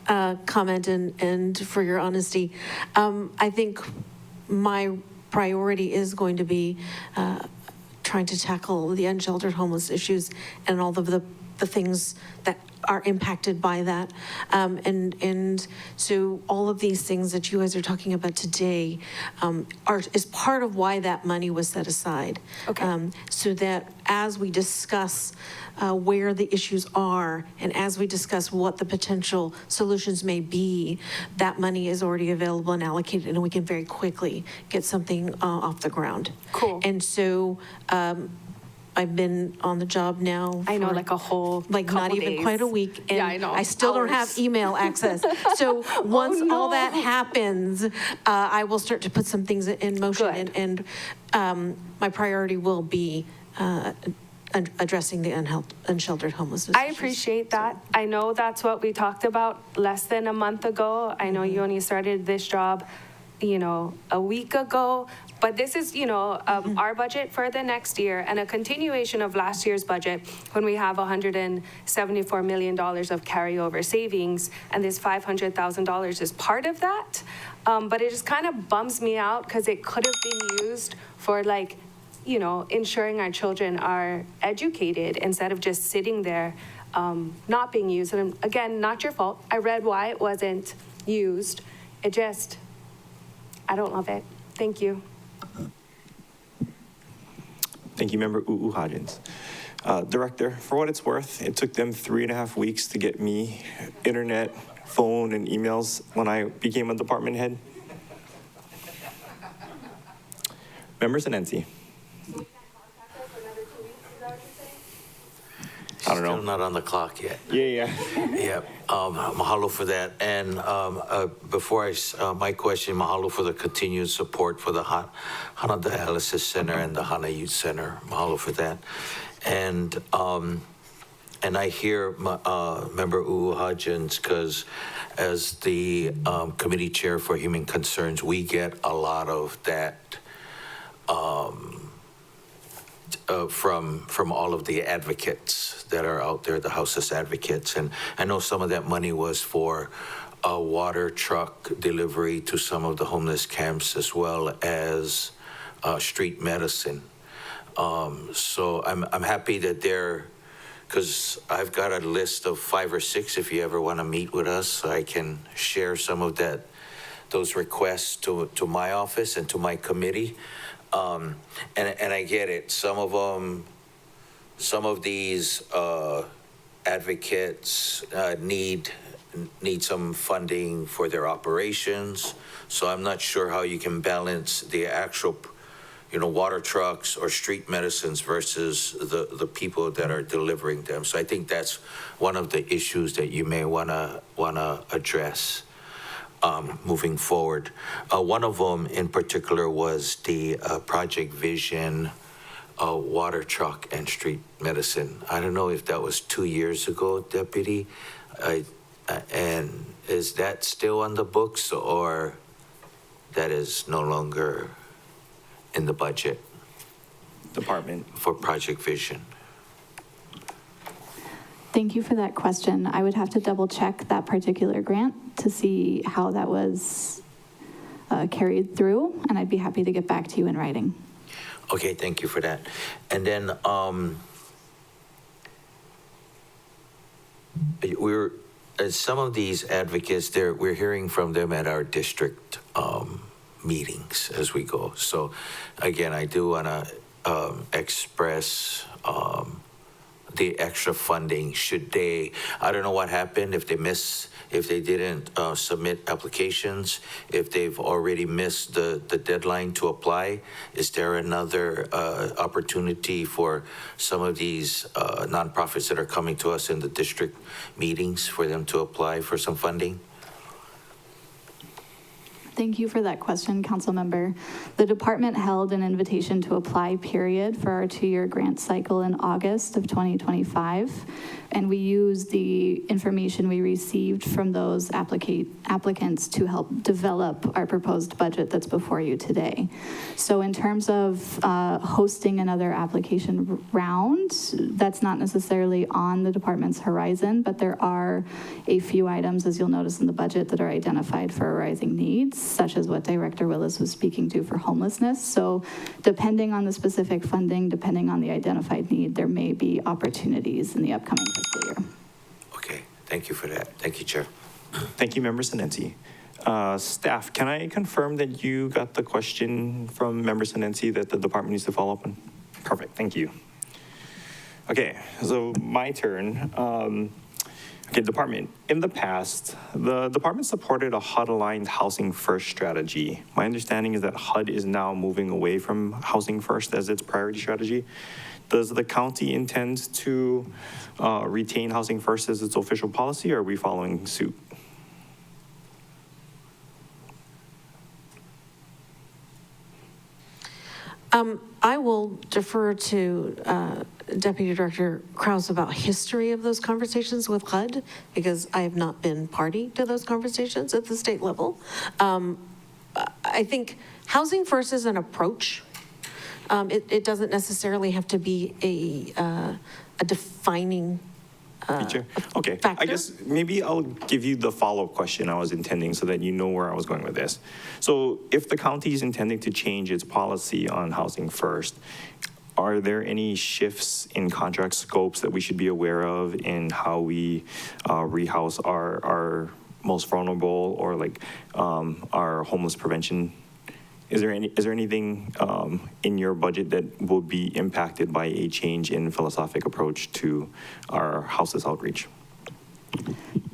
comment and for your honesty. I think my priority is going to be trying to tackle the unsheltered homeless issues and all of the things that are impacted by that. And so all of these things that you guys are talking about today is part of why that money was set aside. Okay. So that as we discuss where the issues are and as we discuss what the potential solutions may be, that money is already available and allocated, and we can very quickly get something off the ground. Cool. And so I've been on the job now. I know, like a whole not even days. quite a week, and yeah, I know. I still don't have email access. So once all that happens, I will start to put some things in motion, and my priority will be addressing the unsheltered homelessness. I appreciate that. I know that's what we talked about less than a month ago. I know you only started this job, a week ago. But this is, our budget for the next year and a continuation of last year's budget when we have $174 million of carryover savings, and this $500,000 is part of that. But it just kind of bums me out because it could have been used for ensuring our children are educated instead of just sitting there not being used. And again, not your fault. I read why it wasn't used. I don't love it. Thank you. Thank you, Member Hodgins. Director, for what it's worth, it took them 3.5 weeks to get me internet, phone, and emails when I became a department head. Member Senenzi. I don't know. Still not on the clock yet. Yeah. Yeah, mahalo for that. And before my question, mahalo for the continued support for the Hana Dialysis Center and the Hana Youth Center. Mahalo for that. And I hear Member Hodgins, because as the committee chair for Human Concerns, we get a lot of that from all of the advocates that are out there, the houseless advocates. And I know some of that money was for a water truck delivery to some of the homeless camps, as well as street medicine. So I'm happy that because I've got a list of 5 or 6 if you ever want to meet with us, so I can share some of those requests to my office and to my committee. And I get it. Some of these advocates need need some funding for their operations. So I'm not sure how you can balance the actual, water trucks or street medicines versus the people that are delivering them. So I think that's one of the issues that you may wanna address moving forward. One of them in particular was the Project Vision water truck and street medicine. I don't know if that was 2 years ago, Deputy. And is that still on the books, or that is no longer in the budget? Department. For Project Vision. Thank you for that question. I would have to double check that particular grant to see how that was carried through, and I'd be happy to get back to you in writing. Okay, thank you for that. And then some of these advocates, we're hearing from them at our district meetings as we go. So again, I do want to express the extra funding should they, I don't know what happened, if they didn't submit applications, if they've already missed the deadline to apply. Is there another opportunity for some of these nonprofits that are coming to us in the district meetings for them to apply for some funding? Thank you for that question, Council Member. The department held an invitation to apply period for our 2-year grant cycle in August of 2025, and we used the information we received from those applicants to help develop our proposed budget that's before you today. So in terms of hosting another application round, that's not necessarily on the department's horizon, but there are a few items, as you'll notice in the budget, that are identified for rising needs, such as what Director Willis was speaking to for homelessness. So depending on the specific funding, depending on the identified need, there may be opportunities in the upcoming fiscal year. Okay, thank you for that. Thank you, Chair. Thank you, Member Sinensi. Staff, can I confirm that you got the question from Member Sinensi that the department needs to follow up on? Perfect, thank you. Okay, so my turn. Okay, department. In the past, the department supported a HUD-aligned housing first strategy. My understanding is that HUD is now moving away from housing first as its priority strategy. Does the county intend to retain housing first as its official policy, or are we following suit? I will defer to Deputy Director Krause about history of those conversations with HUD, because I have not been party to those conversations at the state level. I think housing first is an approach. It doesn't necessarily have to be a defining Okay, factor. I guess maybe I'll give you the follow-up question I was intending so that you know where I was going with this. So if the county is intending to change its policy on housing first, are there any shifts in contract scopes that we should be aware of in how we rehouse our most vulnerable, or like our homeless prevention? Is there anything in your budget that will be impacted by a change in philosophic approach to our houses outreach?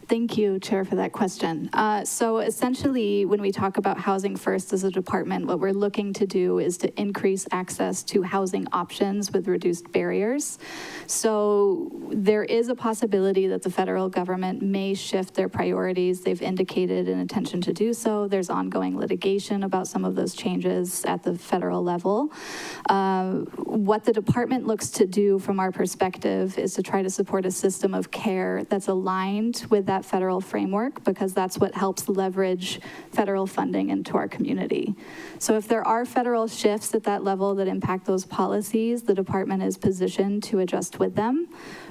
Thank you, Chair, for that question. So essentially, when we talk about housing first as a department, what we're looking to do is to increase access to housing options with reduced barriers. So there is a possibility that the federal government may shift their priorities. They've indicated an intention to do so. There's ongoing litigation about some of those changes at the federal level. What the department looks to do from our perspective is to try to support a system of care that's aligned with that federal framework, because that's what helps leverage federal funding into our community. So if there are federal shifts at that level that impact those policies, the department is positioned to adjust with them.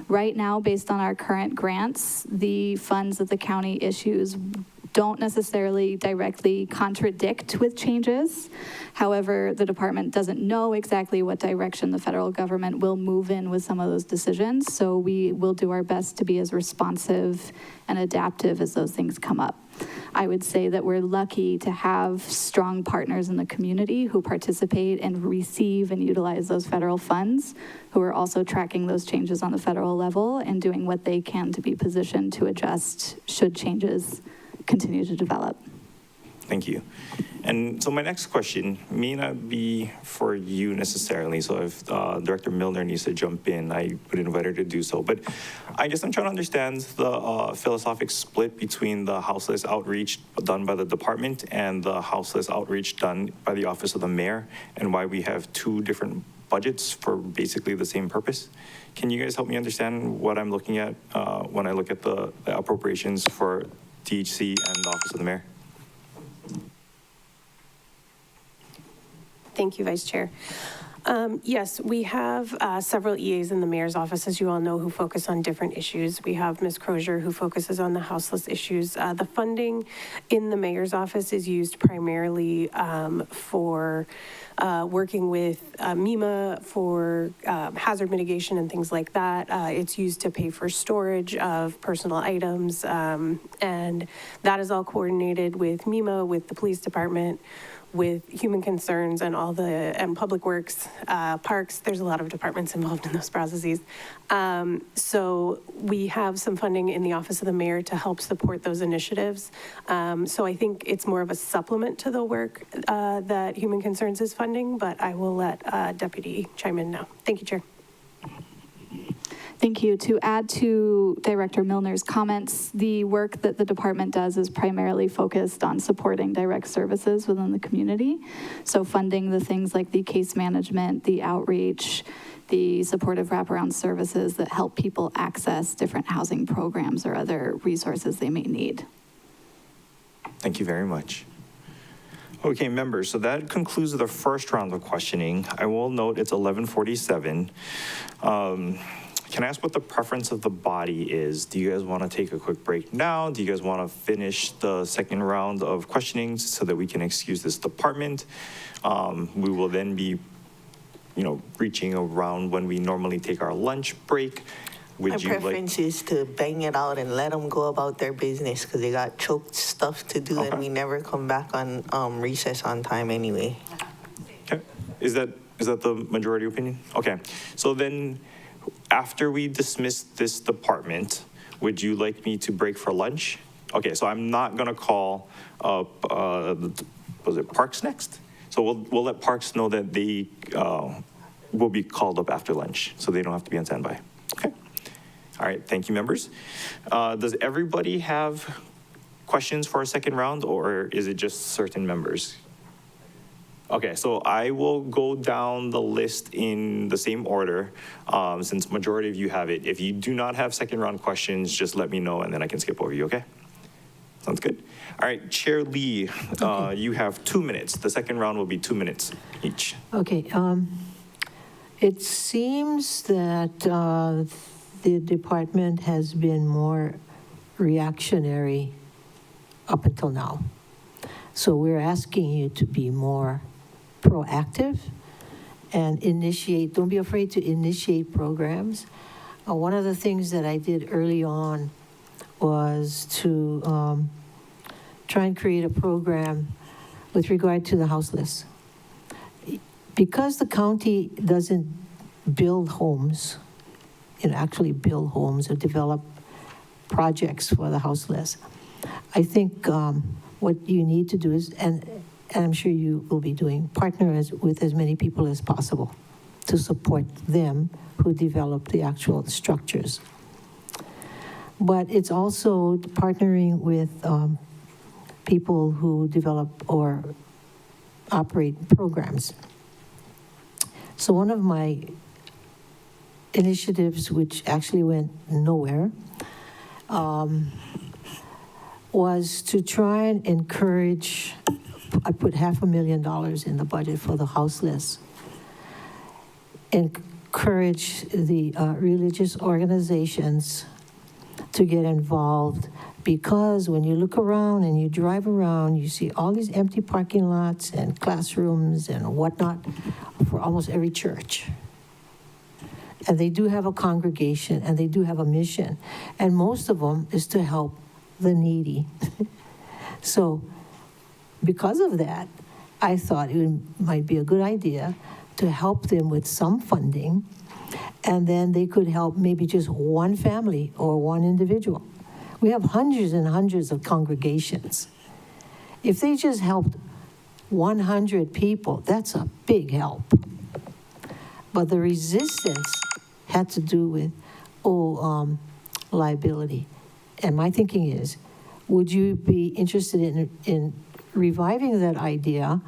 Right now, based on our current grants, the funds that the county issues don't necessarily directly contradict with changes. However, the department doesn't know exactly what direction the federal government will move in with some of those decisions. So we will do our best to be as responsive and adaptive as those things come up. I would say that we're lucky to have strong partners in the community who participate and receive and utilize those federal funds, who are also tracking those changes on the federal level and doing what they can to be positioned to adjust should changes continue to develop. Thank you. And so my next question may not be for you necessarily. So if Director Milner needs to jump in, I would invite her to do so. But I guess I'm trying to understand the philosophic split between the houseless outreach done by the department and the houseless outreach done by the Office of the Mayor, and why we have two different budgets for basically the same purpose. Can you guys help me understand what I'm looking at when I look at the appropriations for DHC and the Office of the Mayor? Thank you, Vice Chair. Yes, we have several EAs in the mayor's office, as you all know, who focus on different issues. We have Ms. Crozier, who focuses on the houseless issues. The funding in the mayor's office is used primarily for working with MEMA for hazard mitigation and things like that. It's used to pay for storage of personal items, and that is all coordinated with MEMA, with the police department, with Human Concerns and all the, and Public Works, Parks. There's a lot of departments involved in those processes. So we have some funding in the Office of the Mayor to help support those initiatives. So I think it's more of a supplement to the work that Human Concerns is funding, but I will let Deputy chime in now. Thank you, Chair. Thank you. To add to Director Milner's comments, the work that the department does is primarily focused on supporting direct services within the community. So funding the things like the case management, the outreach, the supportive wraparound services that help people access different housing programs or other resources they may need. Thank you very much. Okay, members, so that concludes the first round of questioning. I will note it's 11:47. Can I ask what the preference of the body is? Do you guys want to take a quick break now? Do you guys want to finish the second round of questioning so that we can excuse this department? We will then be, reaching around when we normally take our lunch break. My preference is to bang it out and let them go about their business because they got choked stuff to do and we never come back on recess on time anyway. Okay, is that the majority opinion? Okay, so then after we dismiss this department, would you like me to break for lunch? Okay, so I'm not gonna call was it Parks next? So we'll let Parks know that they will be called up after lunch, so they don't have to be on standby. Okay. All right, thank you, members. Does everybody have questions for a second round, or is it just certain members? Okay, so I will go down the list in the same order, since majority of you have it. If you do not have second round questions, just let me know and then I can skip over you, okay? Sounds good. All right, Chair Lee, you have 2 minutes. The second round will be 2 minutes each. Okay, it seems that the department has been more reactionary up until now. So we're asking you to be more proactive and don't be afraid to initiate programs. One of the things that I did early on was to try and create a program with regard to the houseless. Because the county doesn't build homes, actually build homes or develop projects for the houseless, I think what you need to do is, and I'm sure you will be doing, partner with as many people as possible to support them who develop the actual structures. But it's also partnering with people who develop or operate programs. So one of my initiatives, which actually went nowhere, was to try and encourage, I put $500,000 in the budget for the houseless, encourage the religious organizations to get involved, because when you look around and you drive around, you see all these empty parking lots and classrooms and whatnot for almost every church. And they do have a congregation and they do have a mission. And most of them is to help the needy. So because of that, I thought might be a good idea to help them with some funding, and then they could help maybe just one family or one individual. We have hundreds and hundreds of congregations. If they just helped 100 people, that's a big help. But the resistance had to do with, liability. And my thinking is, would you be interested in reviving that idea,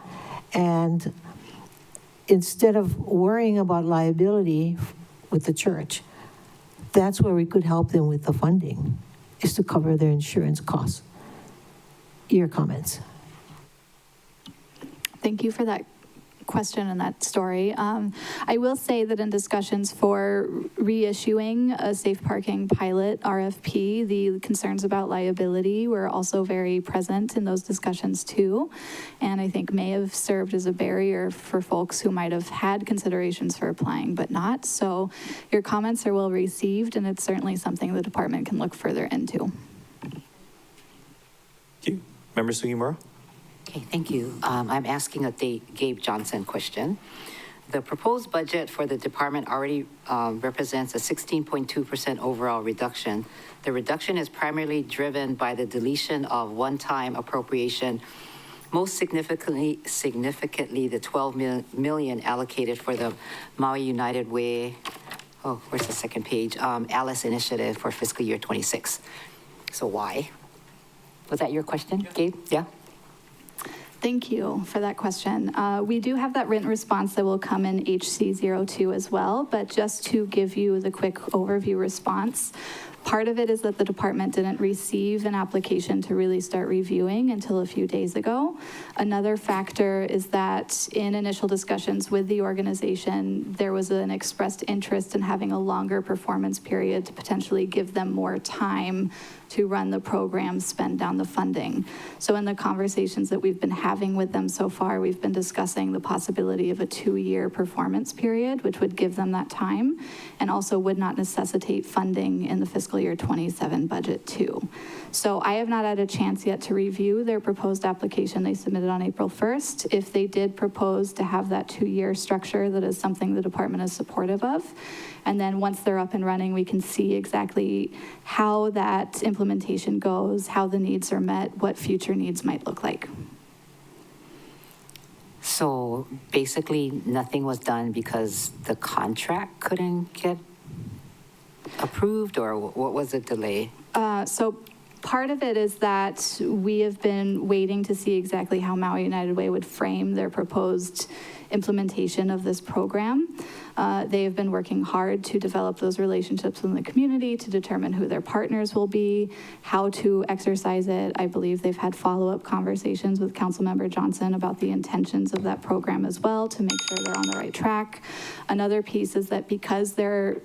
and instead of worrying about liability with the church, that's where we could help them with the funding, is to cover their insurance costs. Your comments. Thank you for that question and that story. I will say that in discussions for reissuing a safe parking pilot RFP, the concerns about liability were also very present in those discussions too, and I think may have served as a barrier for folks who might have had considerations for applying but not. So your comments are well received, and it's certainly something the department can look further into. Thank you. Member Sugimura? Okay, thank you. I'm asking a Gabe Johnson question. The proposed budget for the department already represents a 16.2% overall reduction. The reduction is primarily driven by the deletion of one-time appropriation, most significantly the $12 million allocated for the Maui United Way, where's the second page? Alice Initiative for fiscal year 26. So why? Was that your question, Gabe? Yeah? Thank you for that question. We do have that written response that will come in HC02 as well, but just to give you the quick overview response, part of it is that the department didn't receive an application to really start reviewing until a few days ago. Another factor is that in initial discussions with the organization, there was an expressed interest in having a longer performance period to potentially give them more time to run the program, spend down the funding. So in the conversations that we've been having with them so far, we've been discussing the possibility of a 2-year performance period, which would give them that time, and also would not necessitate funding in the fiscal year 27 budget too. So I have not had a chance yet to review their proposed application they submitted on April 1st. If they did propose to have that 2-year structure, that is something the department is supportive of. And then once they're up and running, we can see exactly how that implementation goes, how the needs are met, what future needs might look like. So basically, nothing was done because the contract couldn't get approved, or what was the delay? So part of it is that we have been waiting to see exactly how Maui United Way would frame their proposed implementation of this program. They have been working hard to develop those relationships in the community, to determine who their partners will be, how to exercise it. I believe they've had follow-up conversations with Councilmember Johnson about the intentions of that program as well, to make sure they're on the right track. Another piece is that because they're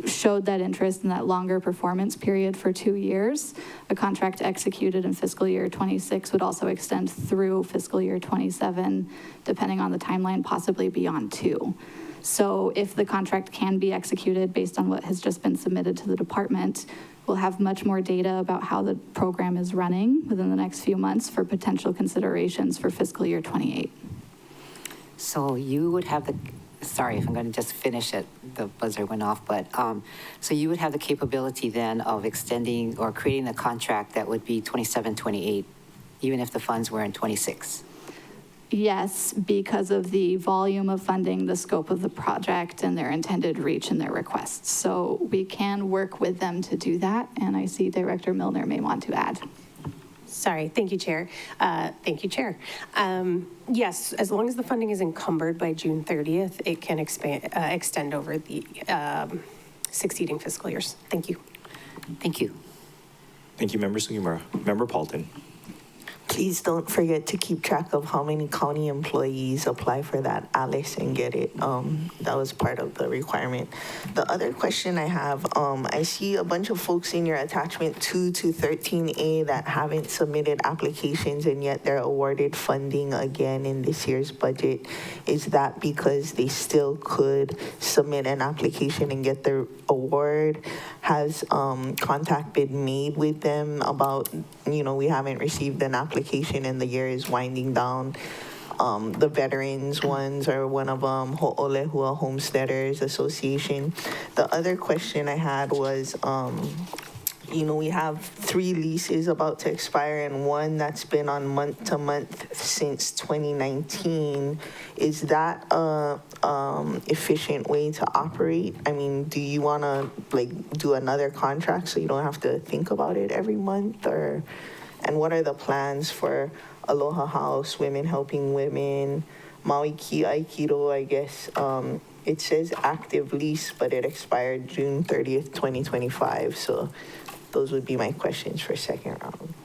showed that interest in that longer performance period for 2 years, a contract executed in fiscal year 26 would also extend through fiscal year 27, depending on the timeline, possibly beyond 2. So if the contract can be executed based on what has just been submitted to the department, we'll have much more data about how the program is running within the next few months for potential considerations for fiscal year 28. So you would have the, sorry if I'm going to just finish it, the buzzer went off, but so you would have the capability then of extending or creating a contract that would be 27, 28, even if the funds were in 26? Yes, because of the volume of funding, the scope of the project, and their intended reach and their requests. So we can work with them to do that, and I see Director Milner may want to add. Sorry, thank you, Chair. Thank you, Chair. Yes, as long as the funding is encumbered by June 30th, it can extend over the succeeding fiscal years. Thank you. Thank you. Thank you, Member Sugimura. Member Paulton. please don't forget to keep track of how many county employees apply for that, Alice, and get it. That was part of the requirement. The other question I have, I see a bunch of folks in your attachment 2 to 13A that haven't submitted applications and yet they're awarded funding again in this year's budget. Is that because they still could submit an application and get the award? Has contact been made with them about, we haven't received an application and the year is winding down? The veterans ones are one of them, Ho'olehua Homesteaders Association. The other question I had was, we have 3 leases about to expire and one that's been on month to month since 2019. Is that a efficient way to operate? I mean, do you want to do another contract so you don't have to think about it every month? And what are the plans for Aloha House, Women Helping Women, Maui Ki Aikido, I guess? It says active lease, but it expired June 30th, 2025. So those would be my questions for second round.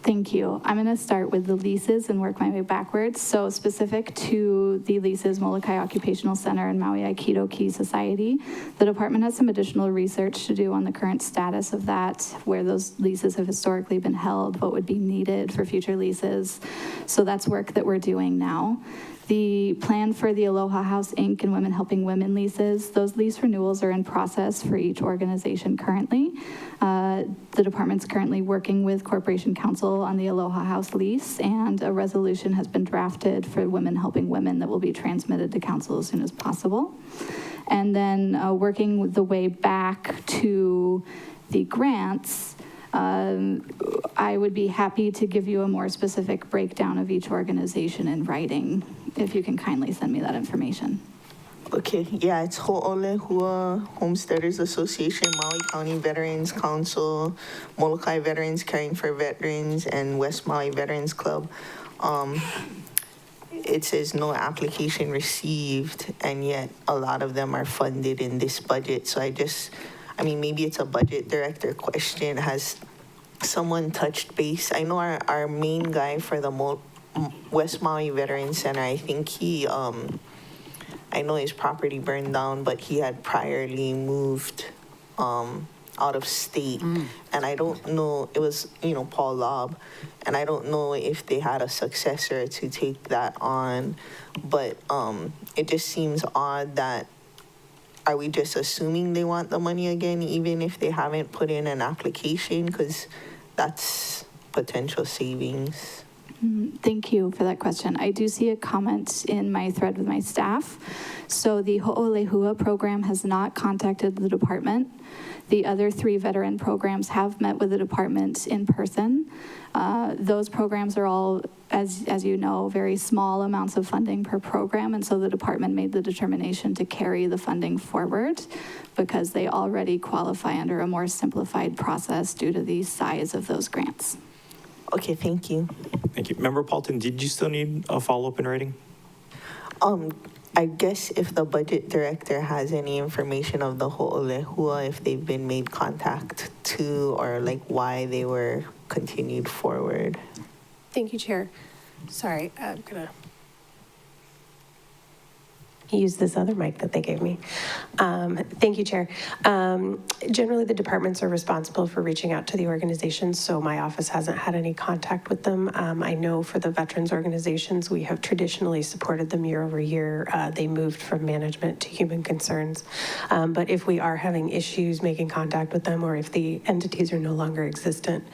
Thank you. I'm going to start with the leases and work my way backwards. So specific to the leases, Molokai Occupational Center and Maui Aikido Ki Society, the department has some additional research to do on the current status of that, where those leases have historically been held, what would be needed for future leases. So that's work that we're doing now. The plan for the Aloha House Inc. and Women Helping Women leases, those lease renewals are in process for each organization currently. The department's currently working with Corporation Counsel on the Aloha House lease, and a resolution has been drafted for Women Helping Women that will be transmitted to council as soon as possible. And then working the way back to the grants, I would be happy to give you a more specific breakdown of each organization in writing, if you can kindly send me that information. Okay, yeah, it's Ho'olehua Homesteaders Association, Maui County Veterans Council, Molokai Veterans Caring for Veterans, and West Maui Veterans Club. It says no application received, and yet a lot of them are funded in this budget. So maybe it's a budget director question. Has someone touched base? I know our main guy for the West Maui Veterans Center, I think he, I know his property burned down, but he had priorly moved out of state. And I don't know, it was, Paul Lobb, and I don't know if they had a successor to take that on, but it just seems odd that, are we just assuming they want the money again, even if they haven't put in an application? Because that's potential savings. Thank you for that question. I do see a comment in my thread with my staff. So the Ho'olehua program has not contacted the department. The other 3 veteran programs have met with the department in person. Those programs are all, as you know, very small amounts of funding per program, and so the department made the determination to carry the funding forward because they already qualify under a more simplified process due to the size of those grants. Okay, thank you. Thank you. Member Paulton, did you still need a follow-up in writing? I guess if the budget director has any information of the Ho'olehua, if they've been made contact to, or why they were continued forward. Thank you, Chair. Sorry, I'm gonna use this other mic that they gave me. Thank you, Chair. Generally, the departments are responsible for reaching out to the organizations, so my office hasn't had any contact with them. I know for the veterans organizations, we have traditionally supported them year over year. They moved from management to human concerns. But if we are having issues making contact with them, or if the entities are no longer existent,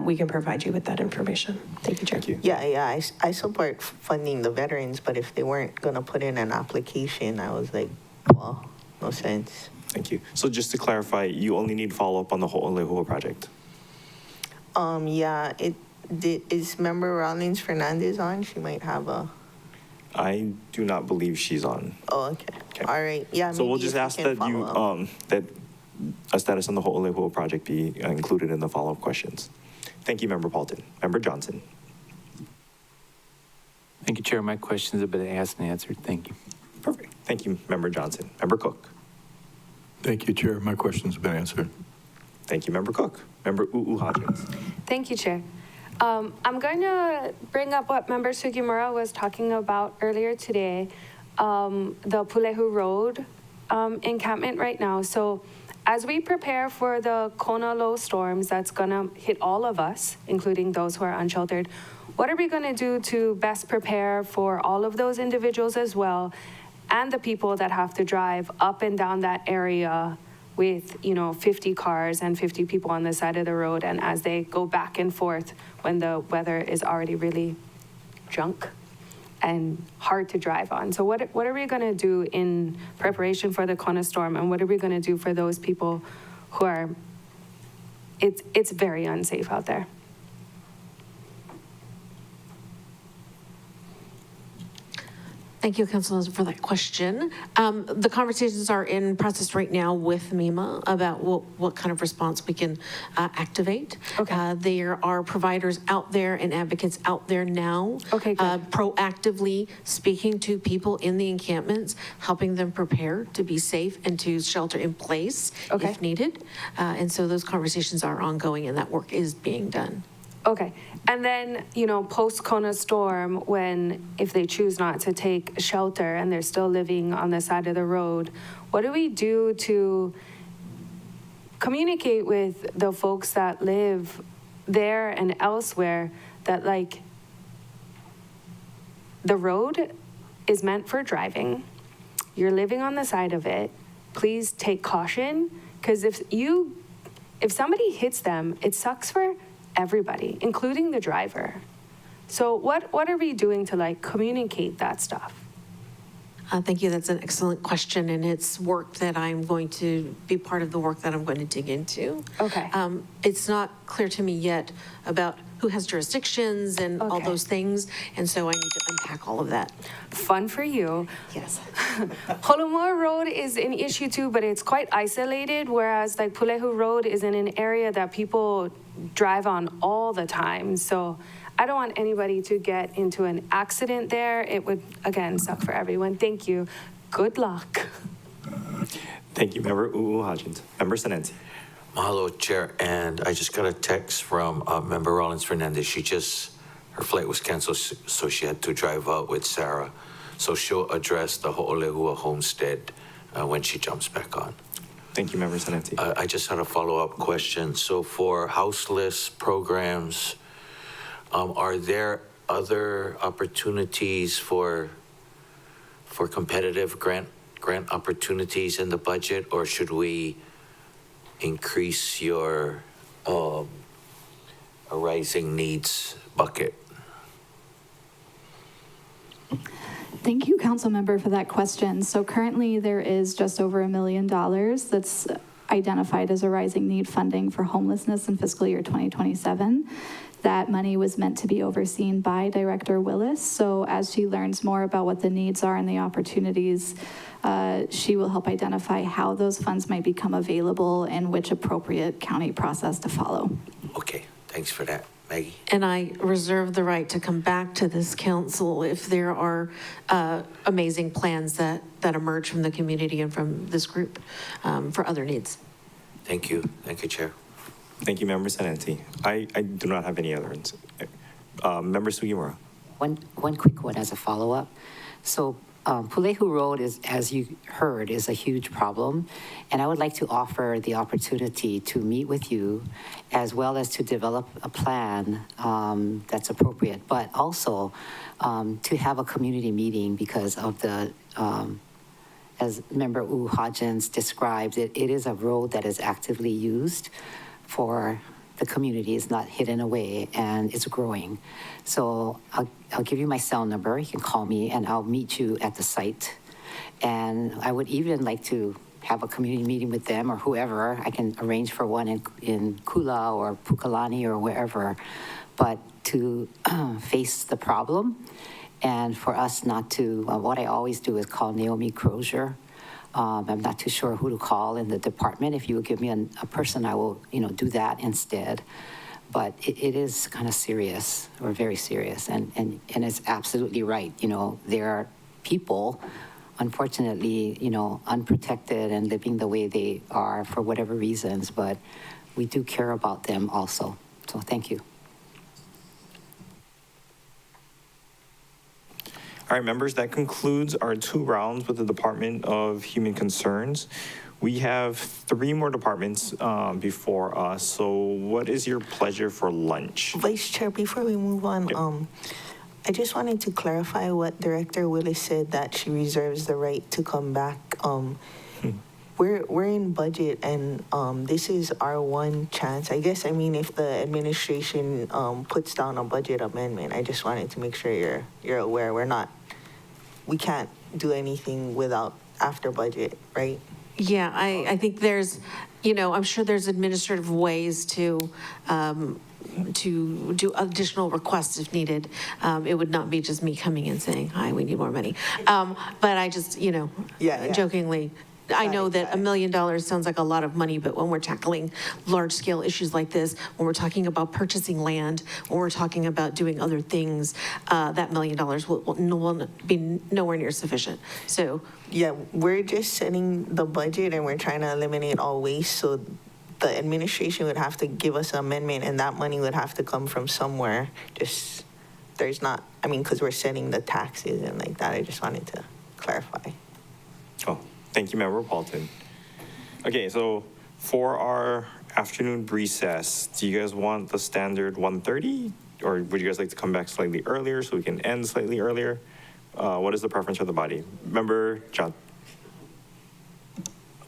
we can provide you with that information. Thank you, Chair. Thank you. Yeah, I support funding the veterans, but if they weren't gonna put in an application, I was like, well, no sense. Thank you. So just to clarify, you only need follow-up on the Ho'olehua project? Yeah, is Member Rollins Fernandez on? She might have a... I do not believe she's on. Oh, okay. All right, yeah. So we'll just ask that that a status on the Ho'olehua project be included in the follow-up questions. Thank you, Member Paulton. Member Johnson. Thank you, Chair. My questions have been asked and answered. Thank you. Perfect. Thank you, Member Johnson. Member Cook. Thank you, Chair. My questions have been answered. Thank you, Member Cook. Member Hodgins. Thank you, Chair. I'm going to bring up what Member Sugimura was talking about earlier today, the Pulehu Road encampment right now. So as we prepare for the Kona low storms that's going to hit all of us, including those who are unsheltered, what are we going to do to best prepare for all of those individuals as well, and the people that have to drive up and down that area with, 50 cars and 50 people on the side of the road, and as they go back and forth when the weather is already really junk and hard to drive on. So what are we going to do in preparation for the Kona storm, and what are we going to do for those people who are, it's very unsafe out there. Thank you, Councilor, for that question. The conversations are in process right now with MEMA about what kind of response we can activate. Okay. There are providers out there and advocates out there now, Okay, good. Proactively speaking to people in the encampments, helping them prepare to be safe and to shelter in place if needed. And so those conversations are ongoing and that work is being done. Okay, and then, post Kona storm, if they choose not to take shelter and they're still living on the side of the road, what do we do to communicate with the folks that live there and elsewhere that, the road is meant for driving, you're living on the side of it, please take caution, because if somebody hits them, it sucks for everybody, including the driver. So what are we doing to communicate that stuff? Thank you. That's an excellent question, and it's work that I'm going to be part of the work that I'm going to dig into. Okay. It's not clear to me yet about who has jurisdictions and all those things, and so I need to unpack all of that. Fun for you. Yes. Holomua Road is an issue too, but it's quite isolated, whereas Pulehu Road is in an area that people drive on all the time. So I don't want anybody to get into an accident there. It would, again, suck for everyone. Thank you. Good luck. Thank you, Member Hodgins. Member Senenzi. Mahalo, Chair. And I just got a text from Member Rollins Fernandez. Her flight was canceled, so she had to drive out with Sarah. So she'll address the Ho'olehua homestead when she jumps back on. Thank you, Member Senenzi. I just had a follow-up question. So for houseless programs, are there other opportunities for competitive grant opportunities in the budget, or should we increase your rising needs bucket? Thank you, Council Member, for that question. So currently there is just over $1 million that's identified as a rising need funding for homelessness in fiscal year 2027. That money was meant to be overseen by Director Willis. So as she learns more about what the needs are and the opportunities, she will help identify how those funds might become available and which appropriate county process to follow. Okay, thanks for that. Maggie? And I reserve the right to come back to this council if there are amazing plans that emerge from the community and from this group for other needs. Thank you. Thank you, Chair. Thank you, Member Senenzi. I do not have any others. Member Sugimura. One quick one as a follow-up. So Pulehu Road is, as you heard, is a huge problem. And I would like to offer the opportunity to meet with you as well as to develop a plan that's appropriate, but also to have a community meeting because of the, as Member Hodgins described, it is a road that is actively used for the community. Is not hidden away, and it's growing. So I'll give you my cell number. You can call me, and I'll meet you at the site. And I would even like to have a community meeting with them or whoever. I can arrange for one in Kula or Pukalani or wherever, but to face the problem and for us not to, what I always do is call Naomi Crozier. I'm not too sure who to call in the department. If you would give me a person, I will, do that instead. But it is kind of serious, or very serious, and it's absolutely right. There are people, unfortunately, unprotected and living the way they are for whatever reasons, but we do care about them also. So thank you. All right, members, that concludes our 2 rounds with the Department of Human Concerns. We have 3 more departments before us. So what is your pleasure for lunch? Vice Chair, before we move on, I just wanted to clarify what Director Willis said, that she reserves the right to come back. We're in budget, and this is our one chance. I guess, I mean, if the administration puts down a budget amendment, I just wanted to make sure you're aware. We can't do anything without after budget, right? Yeah, I think there's, I'm sure there's administrative ways to do additional requests if needed. It would not be just me coming in saying, hi, we need more money. But I just, jokingly, I know that $1 million sounds like a lot of money, but when we're tackling large-scale issues like this, when we're talking about purchasing land, when we're talking about doing other things, that $1 million will be nowhere near sufficient. So, yeah, we're just setting the budget, and we're trying to eliminate all waste. So the administration would have to give us an amendment, and that money would have to come from somewhere. Because we're setting the taxes and like that. I just wanted to clarify. Oh, thank you, Member Paulton. Okay, so for our afternoon recess, do you guys want the standard 1:30? Or would you guys like to come back slightly earlier so we can end slightly earlier? What is the preference of the body? Member John.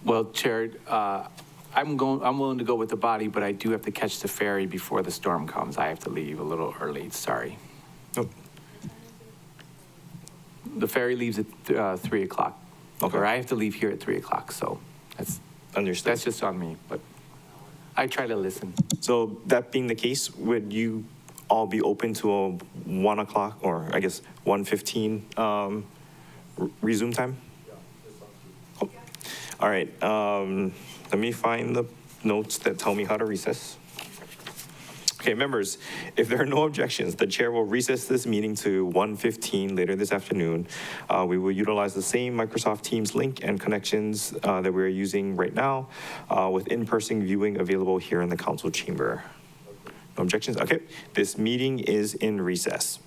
Well, Chair, I'm willing to go with the body, but I do have to catch the ferry before the storm comes. I have to leave a little early, sorry. Nope. The ferry leaves at 3 o'clock. Okay. Or I have to leave here at 3 o'clock, so that's understood. That's just on me, but I try to listen. So that being the case, would you all be open to a 1 o'clock, or I guess 1:15 resume time? Oh. All right, let me find the notes that tell me how to recess. Okay, members, if there are no objections, the chair will recess this meeting to 1:15 later this afternoon. We will utilize the same Microsoft Teams link and connections that we're using right now with in-person viewing available here in the council chamber. No objections? Okay, this meeting is in recess.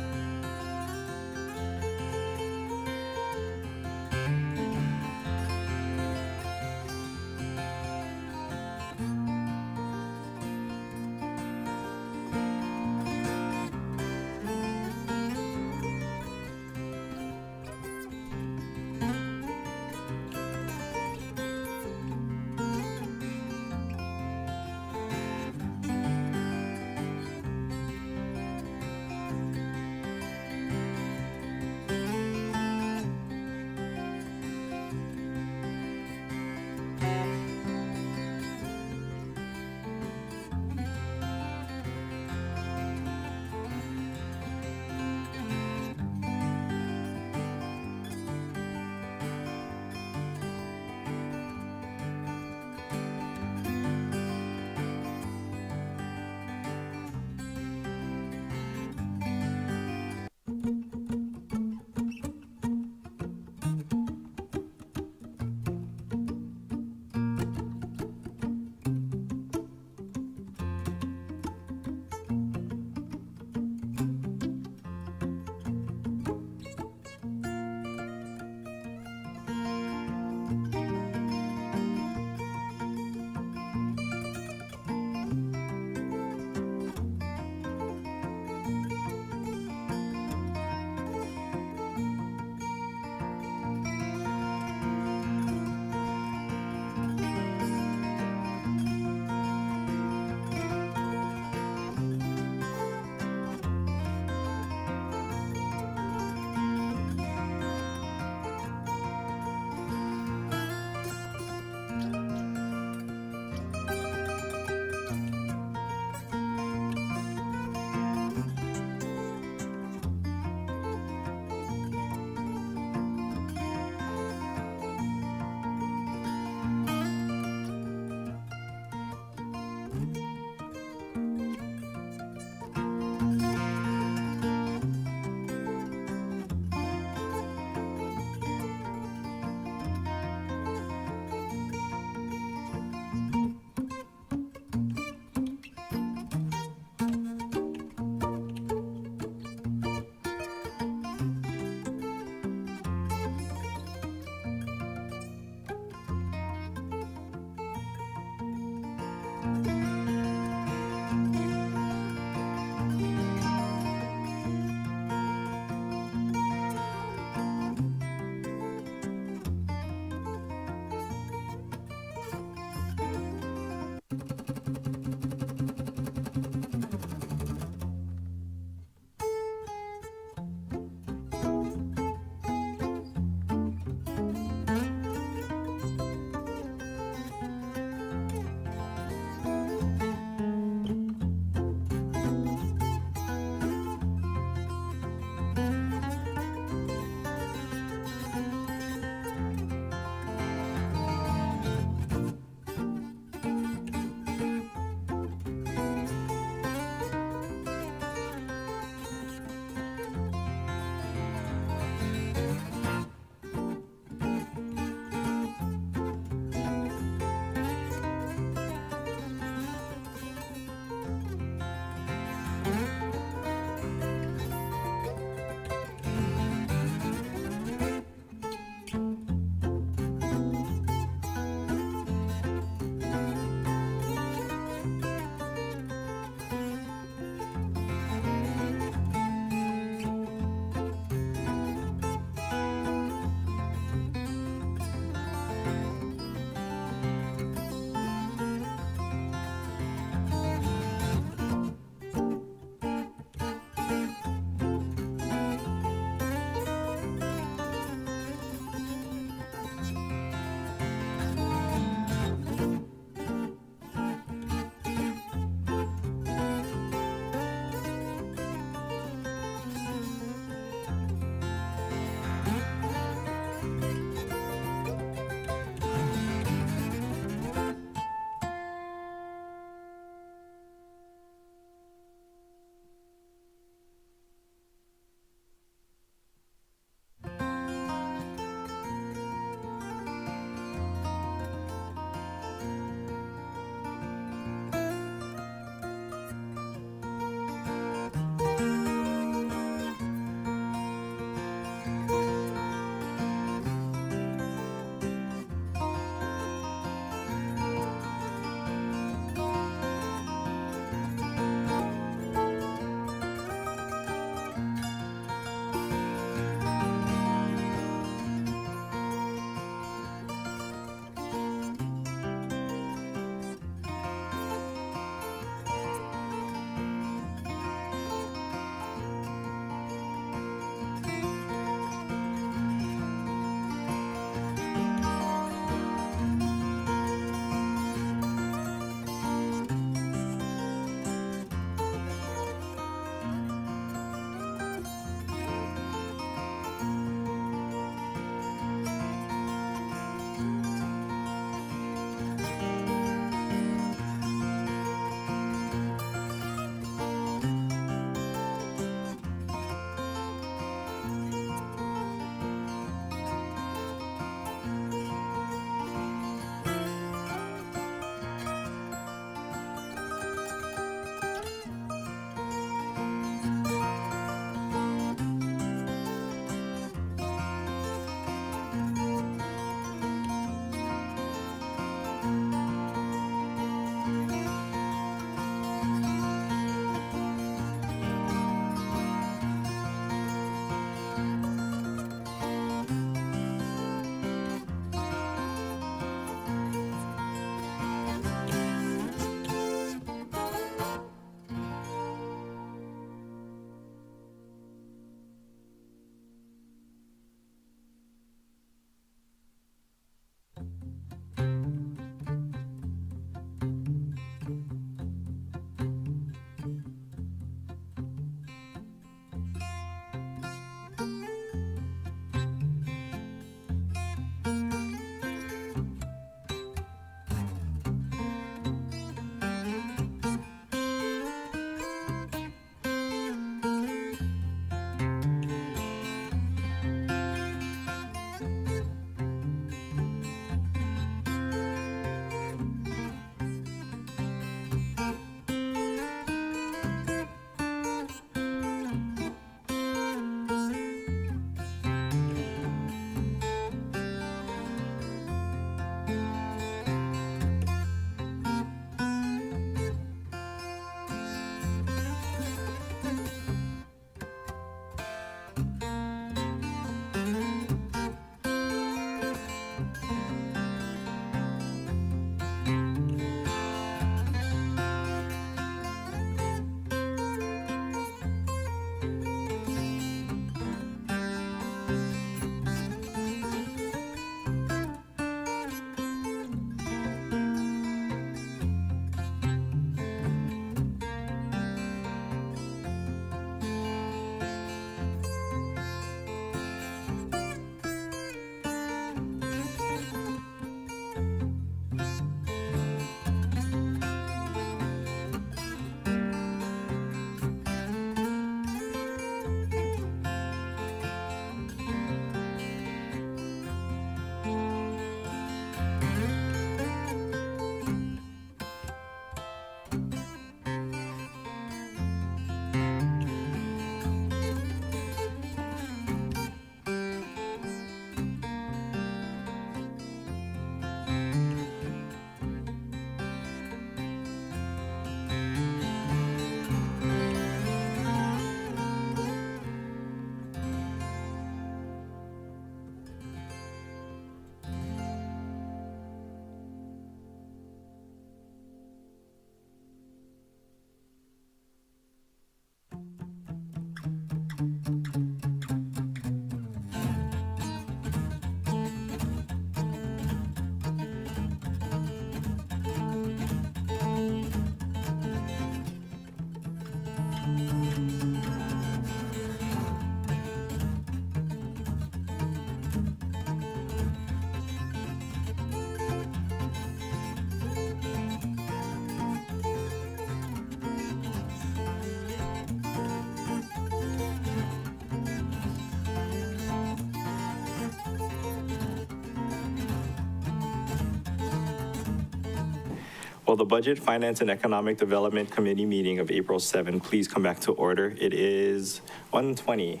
Will the Budget, Finance, and Economic Development Committee meeting of April 7 please come back to order? It is 1:20.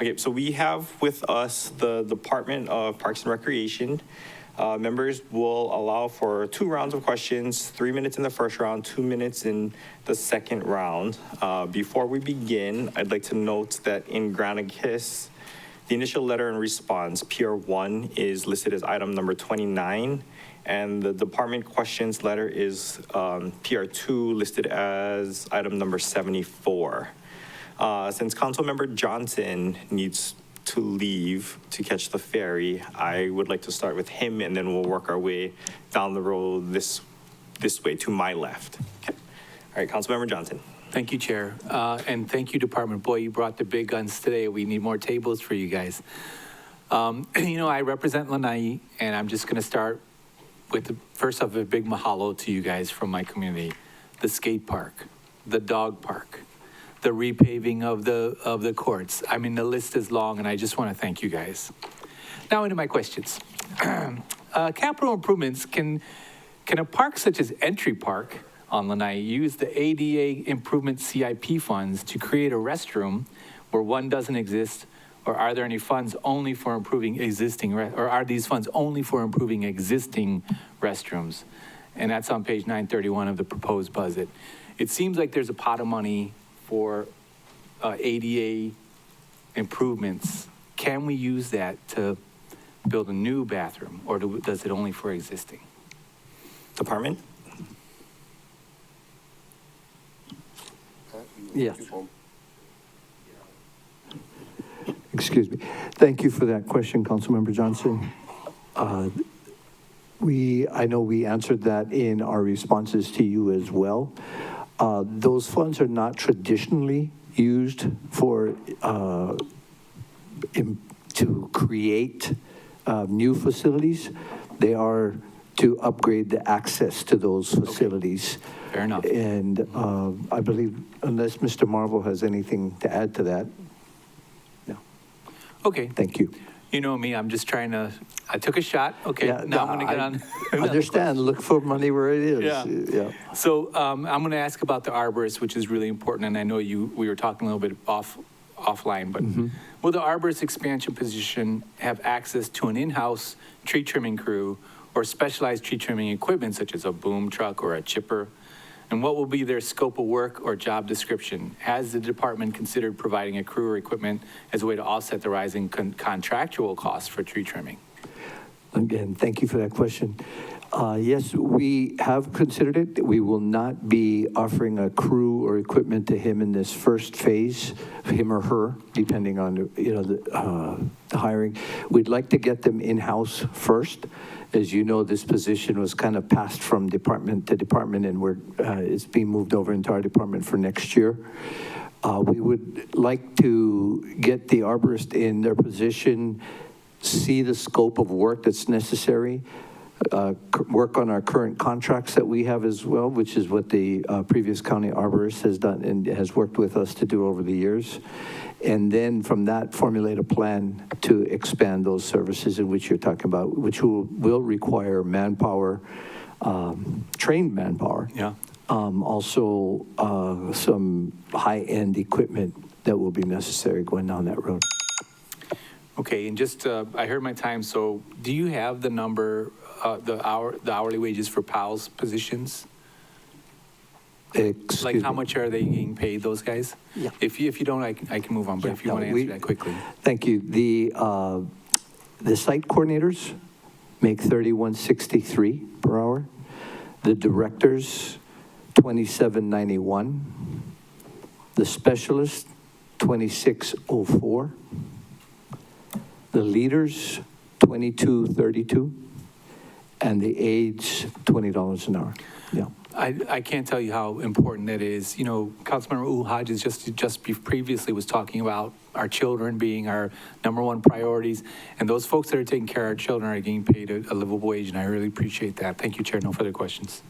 Okay, so we have with us the Department of Parks and Recreation. Members will allow for 2 rounds of questions, 3 minutes in the first round, 2 minutes in the second round. Before we begin, I'd like to note that in Granicus, the initial letter and response, PR1, is listed as item number 29, and the department questions letter is PR2, listed as item number 74. Since Councilmember Johnson needs to leave to catch the ferry, I would like to start with him, and then we'll work our way down the road this way to my left. Okay. All right, Councilmember Johnson. Thank you, Chair. And thank you, Department. Boy, you brought the big guns today. We need more tables for you guys. I represent Lanai, and I'm just going to start with first off, a big mahalo to you guys from my community. The skate park, the dog park, the repaving of the courts. I mean, the list is long, and I just want to thank you guys. Now into my questions. Capital improvements, can a park such as Entry Park on Lanai use the ADA improvement CIP funds to create a restroom where one doesn't exist, or are there any funds only for improving existing, or are these funds only for improving existing restrooms? And that's on page 931 of the proposed budget. It seems like there's a pot of money for ADA improvements. Can we use that to build a new bathroom, or does it only for existing? Department? Yes. Excuse me. Thank you for that question, Councilmember Johnson. I know we answered that in our responses to you as well. Those funds are not traditionally used for to create new facilities. They are to upgrade the access to those facilities. Okay. Fair enough. And I believe, unless Mr. Marvel has anything to add to that. No. Okay. Thank you. You know me, I'm just trying to, I took a shot. Okay, Yeah, now I'm going to get on. Understand, look for money where it is. Yeah. So I'm going to ask about the arborist, which is really important, and I know we were talking a little bit offline, but will the arborist expansion position have access to an in-house tree trimming crew or specialized tree trimming equipment such as a boom truck or a chipper? And what will be their scope of work or job description? Has the department considered providing a crew or equipment as a way to offset the rising contractual costs for tree trimming? Again, thank you for that question. Yes, we have considered it. We will not be offering a crew or equipment to him in this first phase, him or her, depending on the hiring. We'd like to get them in-house first. As you know, this position was kind of passed from department to department, and it's being moved over into our department for next year. We would like to get the arborist in their position, see the scope of work that's necessary, work on our current contracts that we have as well, which is what the previous county arborist has done and has worked with us to do over the years. And then from that, formulate a plan to expand those services in which you're talking about, which will require manpower, trained manpower. Yeah. Also, some high-end equipment that will be necessary going down that road. Okay, and just, I heard my time, so do you have the number, the hourly wages for PALS positions? Like how much are they getting paid, those guys? Yeah. If you don't, I can move on, but if you want to answer that quickly. Thank you. The site coordinators make $31.63 per hour. The directors, $27.91. The specialists, $26.04. The leaders, $22.32. And the aides, $20 an hour. Yeah. I can't tell you how important that is. You know, Councilmember Hodges just previously was talking about our children being our #1 priorities, and those folks that are taking care of our children are getting paid a livable wage, and I really appreciate that. Thank you, Chair. No further questions.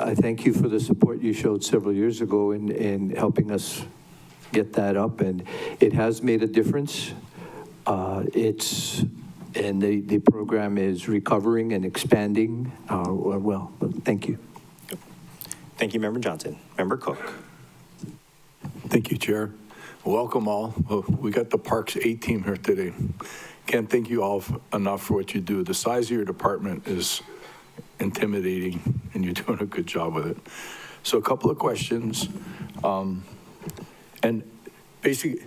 I thank you for the support you showed several years ago in helping us get that up, and it has made a difference. And the program is recovering and expanding. Well, thank you. Thank you, Member Johnson. Member Cook. Thank you, Chair. Welcome all. Well, we got the Parks A team here today. Can't thank you all enough for what you do. The size of your department is intimidating, and you're doing a good job with it. So a couple of questions. And basically,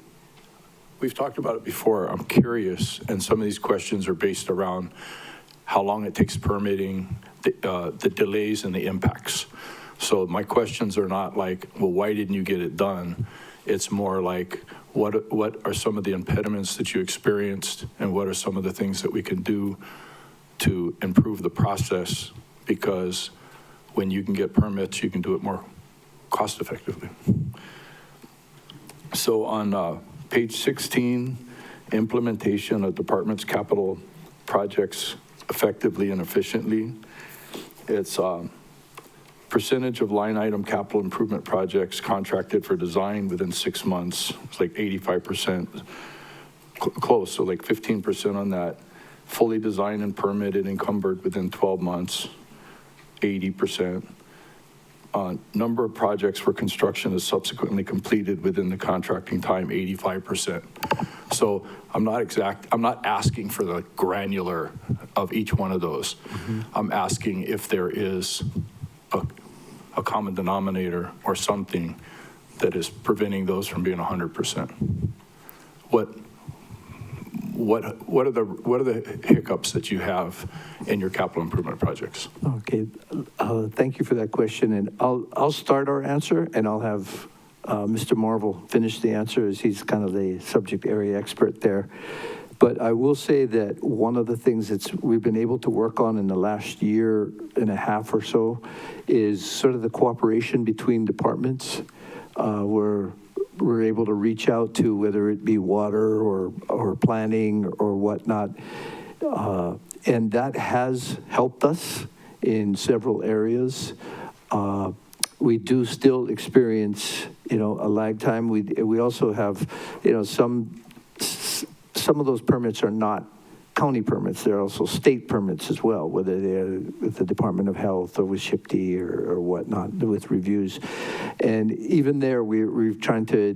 we've talked about it before. I'm curious, and some of these questions are based around how long it takes permitting, the delays and the impacts. So my questions are not like, well, why didn't you get it done? It's more like, what are some of the impediments that you experienced, and what are some of the things that we can do to improve the process? Because when you can get permits, you can do it more cost effectively. So on page 16, implementation of department's capital projects effectively and efficiently, it's percentage of line item capital improvement projects contracted for design within 6 months. It's like 85%, close, so like 15% on that. Fully designed and permitted, encumbered within 12 months, 80%. Number of projects where construction is subsequently completed within the contracting time, 85%. So I'm not asking for the granular of each one of those. I'm asking if there is a common denominator or something that is preventing those from being 100%. What are the hiccups that you have in your capital improvement projects? Okay, thank you for that question, and I'll start our answer, and I'll have Mr. Marvel finish the answer, as he's kind of the subject area expert there. But I will say that one of the things that we've been able to work on in the last year and a half or so is sort of the cooperation between departments. We're able to reach out to, whether it be water or planning or whatnot, and that has helped us in several areas. We do still experience, a lag time. We also have, some of those permits are not county permits. They're also state permits as well, whether they're with the Department of Health or with SHPD or whatnot, with reviews. And even there, we're trying to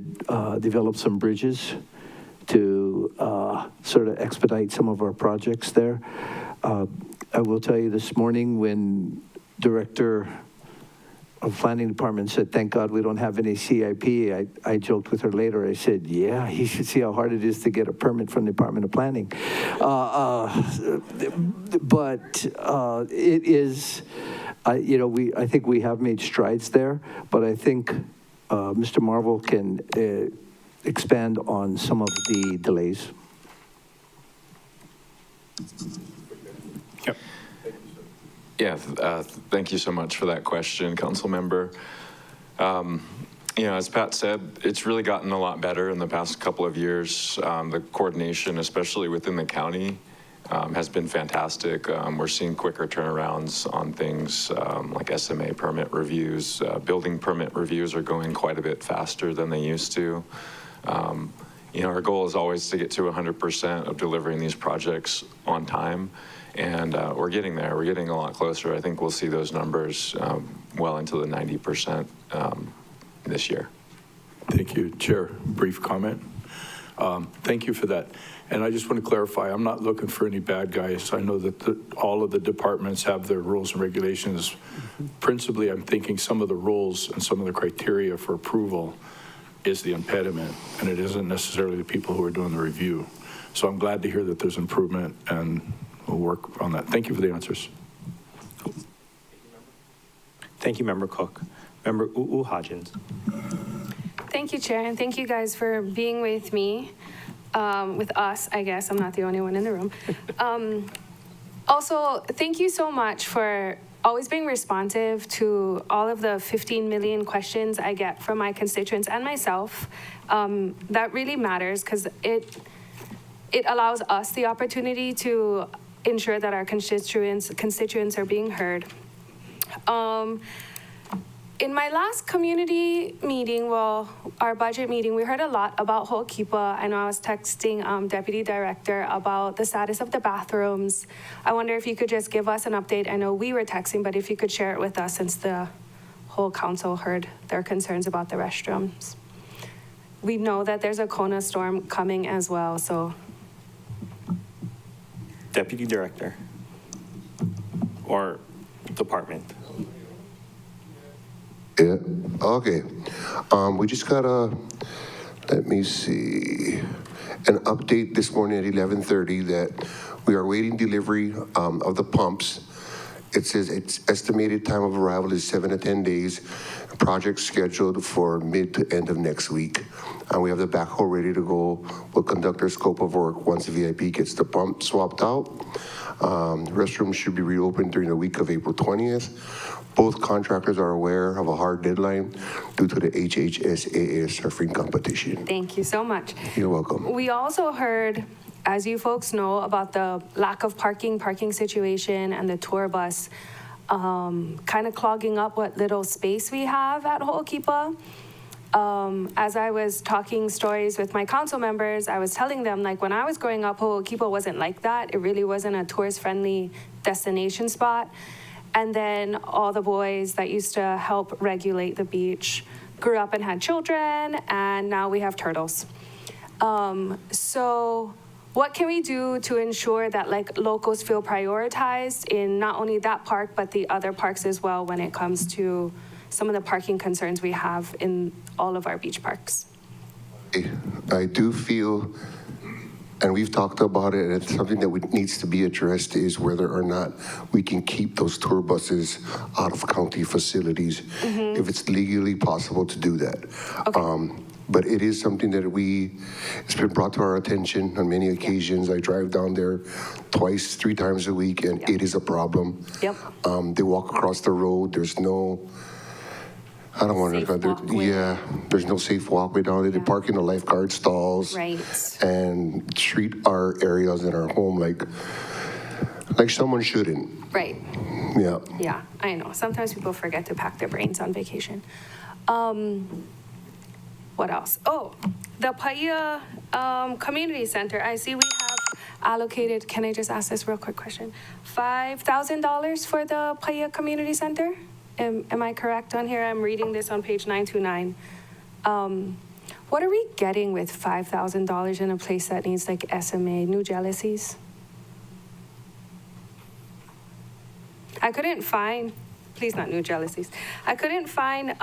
develop some bridges to sort of expedite some of our projects there. I will tell you, this morning when Director of Planning Department said, thank God we don't have any CIP, I joked with her later. I said, yeah, you should see how hard it is to get a permit from the Department of Planning. But it is, I think we have made strides there, but I think Mr. Marvel can expand on some of the delays. Yep. Yeah, thank you so much for that question, Council Member. As Pat said, it's really gotten a lot better in the past couple of years. The coordination, especially within the county, has been fantastic. We're seeing quicker turnarounds on things like SMA permit reviews. Building permit reviews are going quite a bit faster than they used to. Our goal is always to get to 100% of delivering these projects on time. And we're getting there. We're getting a lot closer. I think we'll see those numbers well into the 90% this year. Thank you, Chair. Brief comment. Thank you for that. And I just want to clarify, I'm not looking for any bad guys. I know that all of the departments have their rules and regulations. Principally, I'm thinking some of the rules and some of the criteria for approval is the impediment, and it isn't necessarily the people who are doing the review. So I'm glad to hear that there's improvement, and we'll work on that. Thank you for the answers. Thank you, Member Cook. Member Hodgins. Thank you, Chair, and thank you guys for being with me, with us, I guess. I'm not the only one in the room. Also, thank you so much for always being responsive to all of the 15 million questions I get from my constituents and myself. That really matters because it allows us the opportunity to ensure that our constituents are being heard. In my last community meeting, our budget meeting, we heard a lot about Ho'okipa. I know I was texting Deputy Director about the status of the bathrooms. I wonder if you could just give us an update. I know we were texting, but if you could share it with us, since the whole council heard their concerns about the restrooms. We know that there's a Kona storm coming as well, so. Deputy Director or Department. Yeah, okay. We just got let me see, an update this morning at 11:30 that we are waiting delivery of the pumps. It says its estimated time of arrival is 7 to 10 days. Project scheduled for mid to end of next week. We have the backhoe ready to go. We'll conduct our scope of work once VIP gets the pump swapped out. Restrooms should be reopened during the week of April 20th. Both contractors are aware of a hard deadline due to the HHSAA surfing competition. Thank you so much. You're welcome. We also heard, as you folks know, about the lack of parking situation and the tour bus kind of clogging up what little space we have at Ho'okipa. As I was talking stories with my council members, I was telling them, like, when I was growing up, Ho'okipa wasn't like that. It really wasn't a tourist-friendly destination spot. And then all the boys that used to help regulate the beach grew up and had children, and now we have turtles. So what can we do to ensure that, like, locals feel prioritized in not only that park, but the other parks as well when it comes to some of the parking concerns we have in all of our beach parks? I do feel, and we've talked about it, and it's something that needs to be addressed, is whether or not we can keep those tour buses out of county facilities, if it's legally possible to do that. Okay. But it is something that it's been brought to our attention on many occasions. I drive down there twice, 3 times a week, and it is a problem. Yep. They walk across the road. There's no, I don't want to, there's no safe walkway down there. They park in the lifeguard stalls. Right. And treat our areas in our home like someone shouldn't. Right. Yeah. Yeah, I know. Sometimes people forget to pack their brains on vacation. What else? Oh, the Paia Community Center. I see we have allocated, can I just ask this real quick question? $5,000 for the Paia Community Center? Am I correct on here? I'm reading this on page 929. What are we getting with $5,000 in a place that needs, like, SMA, new jealousies? I couldn't find, please not new jealousies. I couldn't find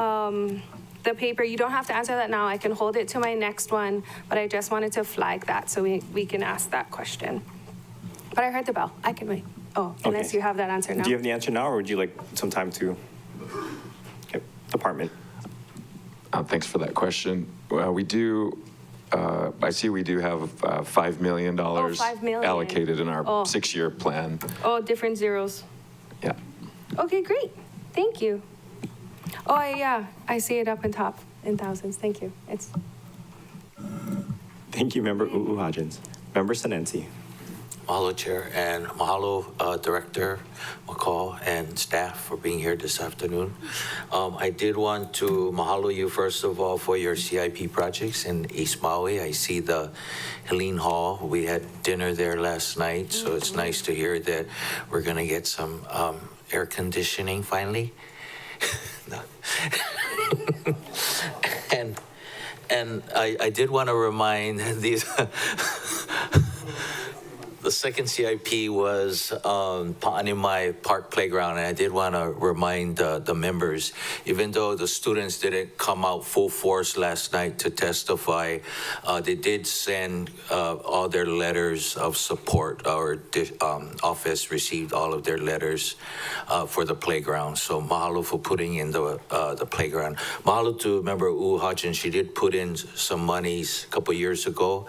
the paper. You don't have to answer that now. I can hold it to my next one, but I just wanted to flag that so we can ask that question. But I heard the bell. I can wait. Oh, unless Okay. you have that answer now. Do you have the answer now, or would you like some time to? Okay, Department. Thanks for that question. We do, I see we do have $5 million $5 million. allocated in our 6-year plan. Oh, different zeros. Yeah. Okay, great. Thank you. Oh, yeah, I see it up in top in thousands. Thank you. Thank you, Member Uuhajins. Member Senensi. Mahalo, Chair, and mahalo, Director McCall and staff for being here this afternoon. I did want to mahalo you, first of all, for your CIP projects in East Maui. I see the Helene Hall. We had dinner there last night, so it's nice to hear that we're going to get some air conditioning finally. And I did want to remind these. The second CIP was Pa'animai Park Playground, and I did want to remind the members, even though the students didn't come out full force last night to testify, they did send all their letters of support. Our office received all of their letters for the playground. So mahalo for putting in the playground. Mahalo to Member Uuhajin. She did put in some monies a couple years ago.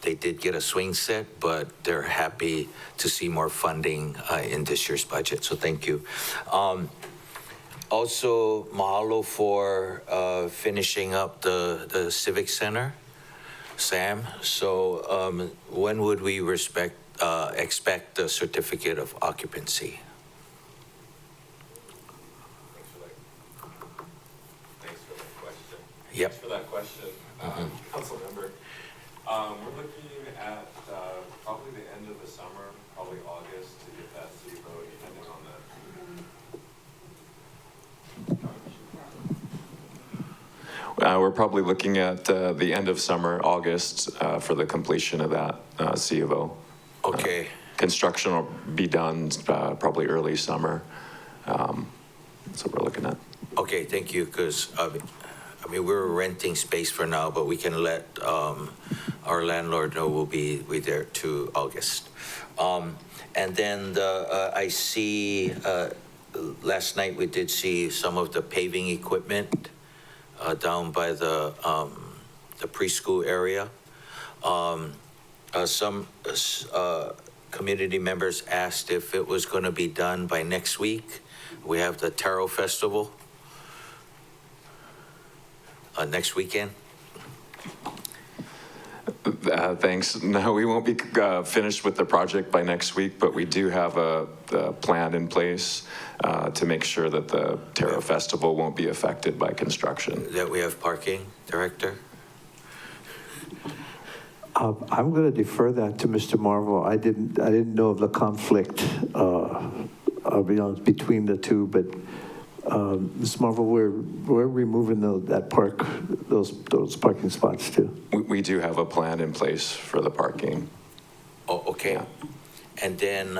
They did get a swing set, but they're happy to see more funding in this year's budget. So thank you. Also, mahalo for finishing up the Civic Center, Sam. So when would we expect the certificate of occupancy? Thanks for that question. Yep. Thanks for that question, Council Member. We're looking at probably the end of the summer, probably August, to get that city vote, depending on We're probably looking at the end of summer, August, for the completion of that C of O. Okay. Construction will be done probably early summer. That's what we're looking at. Okay, thank you, because, I mean, we're renting space for now, but we can let our landlord know we'll be there to August. And then I see, last night we did see some of the paving equipment down by the preschool area. Some community members asked if it was going to be done by next week. We have the Taro Festival next weekend. Thanks. No, we won't be finished with the project by next week, but we do have a plan in place to make sure that the Taro Festival won't be affected by construction. That we have parking, Director? I'm going to defer that to Mr. Marvel. I didn't know of the conflict, I'll be honest, between the two, but Ms. Marvel, we're removing those parking spots too. We do have a plan in place for the parking. Oh, okay. Yeah. And then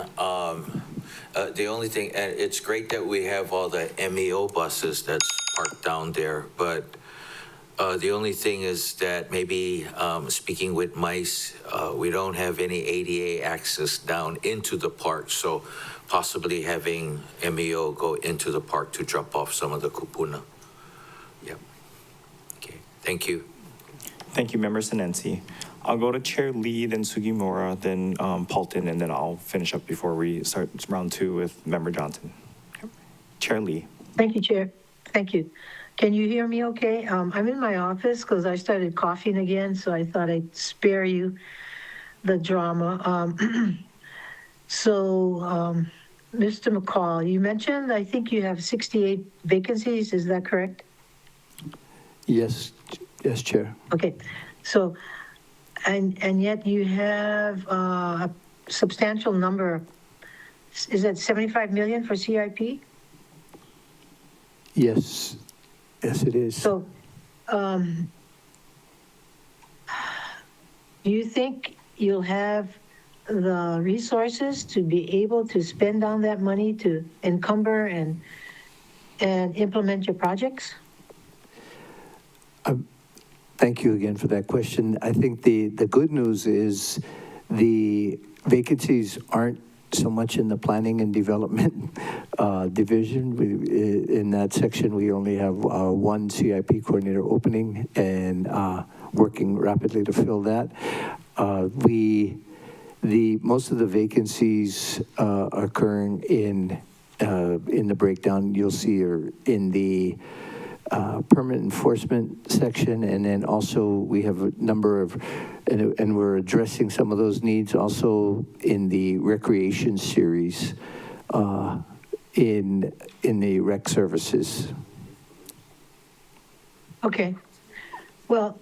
the only thing, and it's great that we have all the MEO buses that's parked down there, but the only thing is that maybe speaking with MICE, we don't have any ADA access down into the park, so possibly having MEO go into the park to drop off some of the kupuna. Yep. Okay, thank you. Thank you, Member Sinensi. I'll go to Chair Lee, then Sugimura, then Paulton, and then I'll finish up before we start round two with Member Johnson. Chair Lee. Thank you, Chair. Thank you. Can you hear me okay? I'm in my office because I started coughing again, so I thought I'd spare you the drama. Mr. McCall, you mentioned, I think you have 68 vacancies, is that correct? Yes, Chair. Okay, so, and yet you have a substantial number, is that 75 million for CIP? Yes, it is. So, do you think you'll have the resources to be able to spend down that money to encumber and implement your projects? Thank you again for that question. I think the good news is the vacancies aren't so much in the planning and development division. In that section, we only have one CIP coordinator opening and working rapidly to fill that. Most of the vacancies occurring in the breakdown you'll see are in the permanent enforcement section, and then also we have a number of, and we're addressing some of those needs also in the recreation series in the rec services. Okay. Well,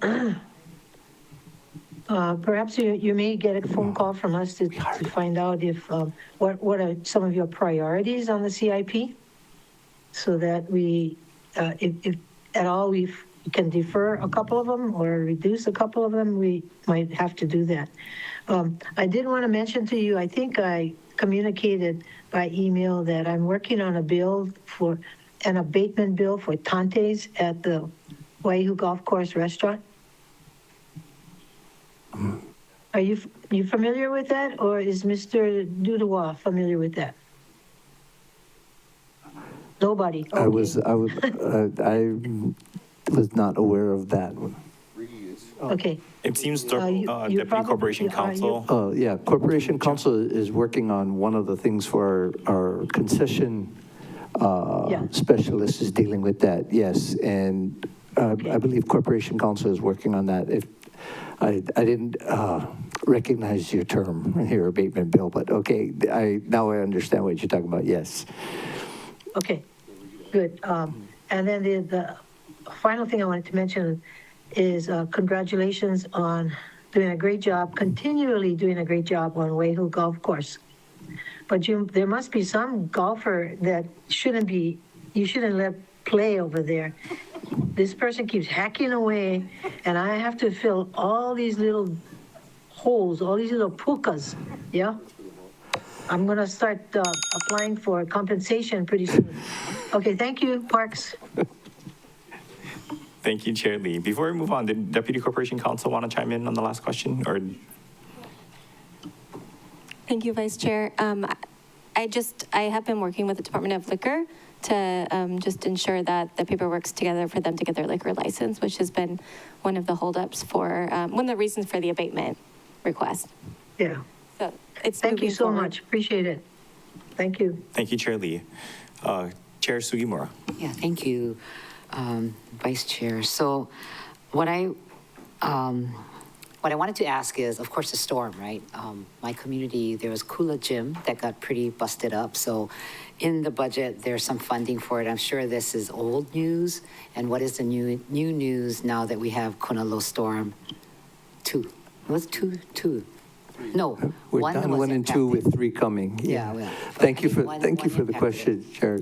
perhaps you may get a phone call from us to find out if what are some of your priorities on the CIP, so that we, if at all we can defer a couple of them or reduce a couple of them, we might have to do that. I did want to mention to you, I think I communicated by email that I'm working on a bill for an abatement bill for Tante's at the Waihu Golf Course Restaurant. Are you familiar with that, or is Mr. Dudois familiar with that? Nobody. Okay. I was not aware of that one. Okay. It seems Deputy Corporation Counsel. Oh, yeah, Corporation Counsel is working on one of the things for our concession specialist is dealing with that, yes. And I believe Corporation Counsel is working on that. If I didn't recognize your term here, abatement bill, but okay, now I understand what you're talking about, yes. Okay, good. And then the final thing I wanted to mention is congratulations on doing a great job, continually doing a great job on Waihu Golf Course. But there must be some golfer that you shouldn't let play over there. this person keeps hacking away, and I have to fill all these little holes, all these little pukas, yeah? I'm gonna start applying for compensation pretty soon. Okay, thank you, Parks. Thank you, Chair Lee. Before we move on, did Deputy Corporation Counsel want to chime in on the last question, or? Thank you, Vice Chair. I have been working with the Department of Liquor to just ensure that the paperwork's together for them to get their liquor license, which has been one of the holdups for, one of the reasons for the abatement request. Yeah. So it's Thank you moving so forward. much, appreciate it. Thank you. Thank you, Chair Lee. Chair Sugimura. Yeah, thank you, Vice Chair. So what I wanted to ask is, of course, the storm, right? My community, there was Kula Gym that got pretty busted up. So in the budget, there's some funding for it. I'm sure this is old news. And what is the new news now that we have Kunalo Storm 2? It was two. No, We're one done was 1 and 2 impacted. with 3 coming. Yeah, well, Thank you for one the impacted. question, Chair.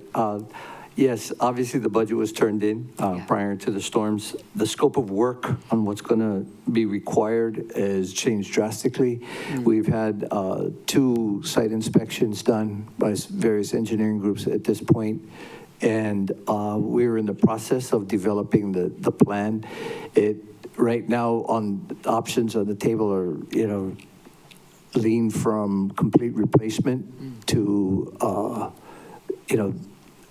Yes, obviously the budget was turned in prior to the storms. The scope of work on what's going to be required has changed drastically. We've had 2 site inspections done by various engineering groups at this point, and we're in the process of developing the plan. Right now, on options on the table are, lean from complete replacement to,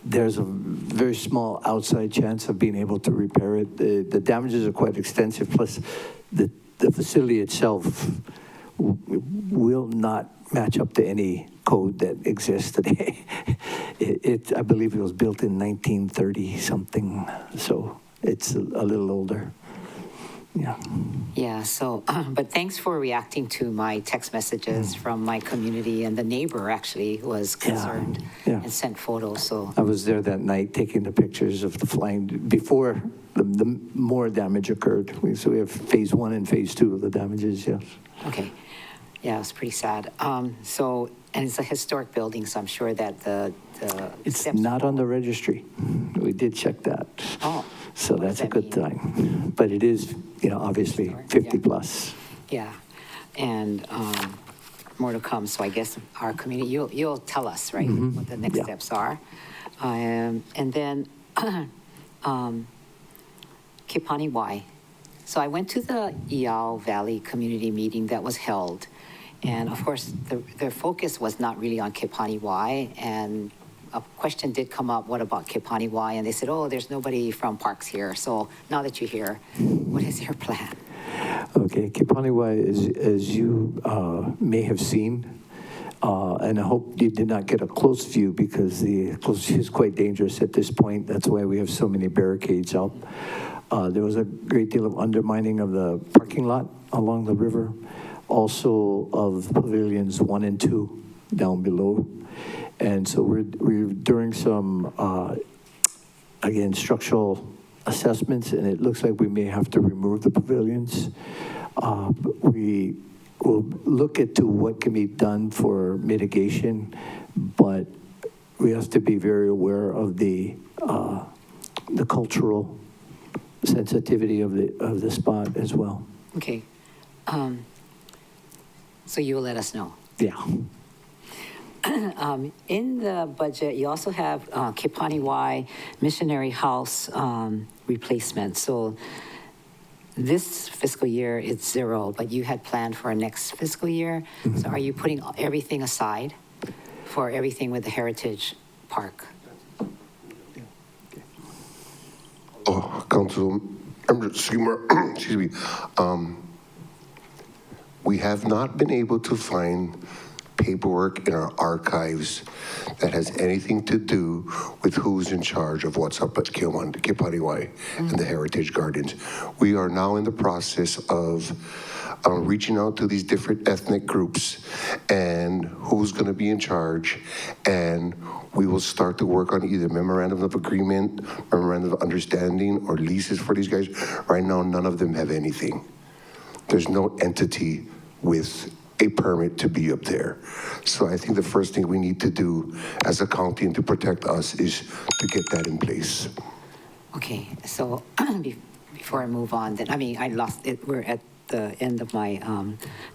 there's a very small outside chance of being able to repair it. The damages are quite extensive, plus the facility itself will not match up to any code that exists today. I believe it was built in 1930 something, so it's a little older. Yeah. Yeah, so, but thanks for reacting to my text messages from my community, and the neighbor actually was concerned and sent photos, so. I was there that night taking the pictures of the flying, before the more damage occurred. So we have phase 1 and phase 2 of the damages, yes. Okay, yeah, it was pretty sad. So, and it's a historic building, so I'm sure that the It's steps. not on the registry. We did check that. Oh. So what that's does a that good mean? thing. But it is, obviously 50 plus. Yeah, and more to come, so I guess our community, you'll tell us, right, what the next steps are. And then Kipani Y. So I went to the Iao Valley Community Meeting that was held, and of course, their focus was not really on Kipani Y, and a question did come up, what about Kipani Y? And they said, oh, there's nobody from Parks here. So now that you're here, what is your plan? Okay, Kipaniwai, as you may have seen, and I hope you did not get a close view because the close view is quite dangerous at this point. That's why we have so many barricades up. There was a great deal of undermining of the parking lot along the river, also of pavilions 1 and 2 down below. And so we're doing some, again, structural assessments, and it looks like we may have to remove the pavilions. We will look into what can be done for mitigation, but we have to be very aware of the cultural sensitivity of the spot as well. Okay. So you will let us know. Yeah. In the budget, you also have Kipani Y Missionary House replacement. So this fiscal year, it's 0, but you had planned for next fiscal year. So are you putting everything aside for everything with the Heritage Park? Council, excuse me. We have not been able to find paperwork in our archives that has anything to do with who's in charge of what's up at Kipaniwai and the Heritage Gardens. We are now in the process of reaching out to these different ethnic groups and who's going to be in charge, and we will start to work on either memorandum of agreement, memorandum of understanding, or leases for these guys. Right now, none of them have anything. There's no entity with a permit to be up there. So I think the first thing we need to do as a county and to protect us is to get that in place. Okay, so before I move on, then, I mean, I lost it, we're at the end of my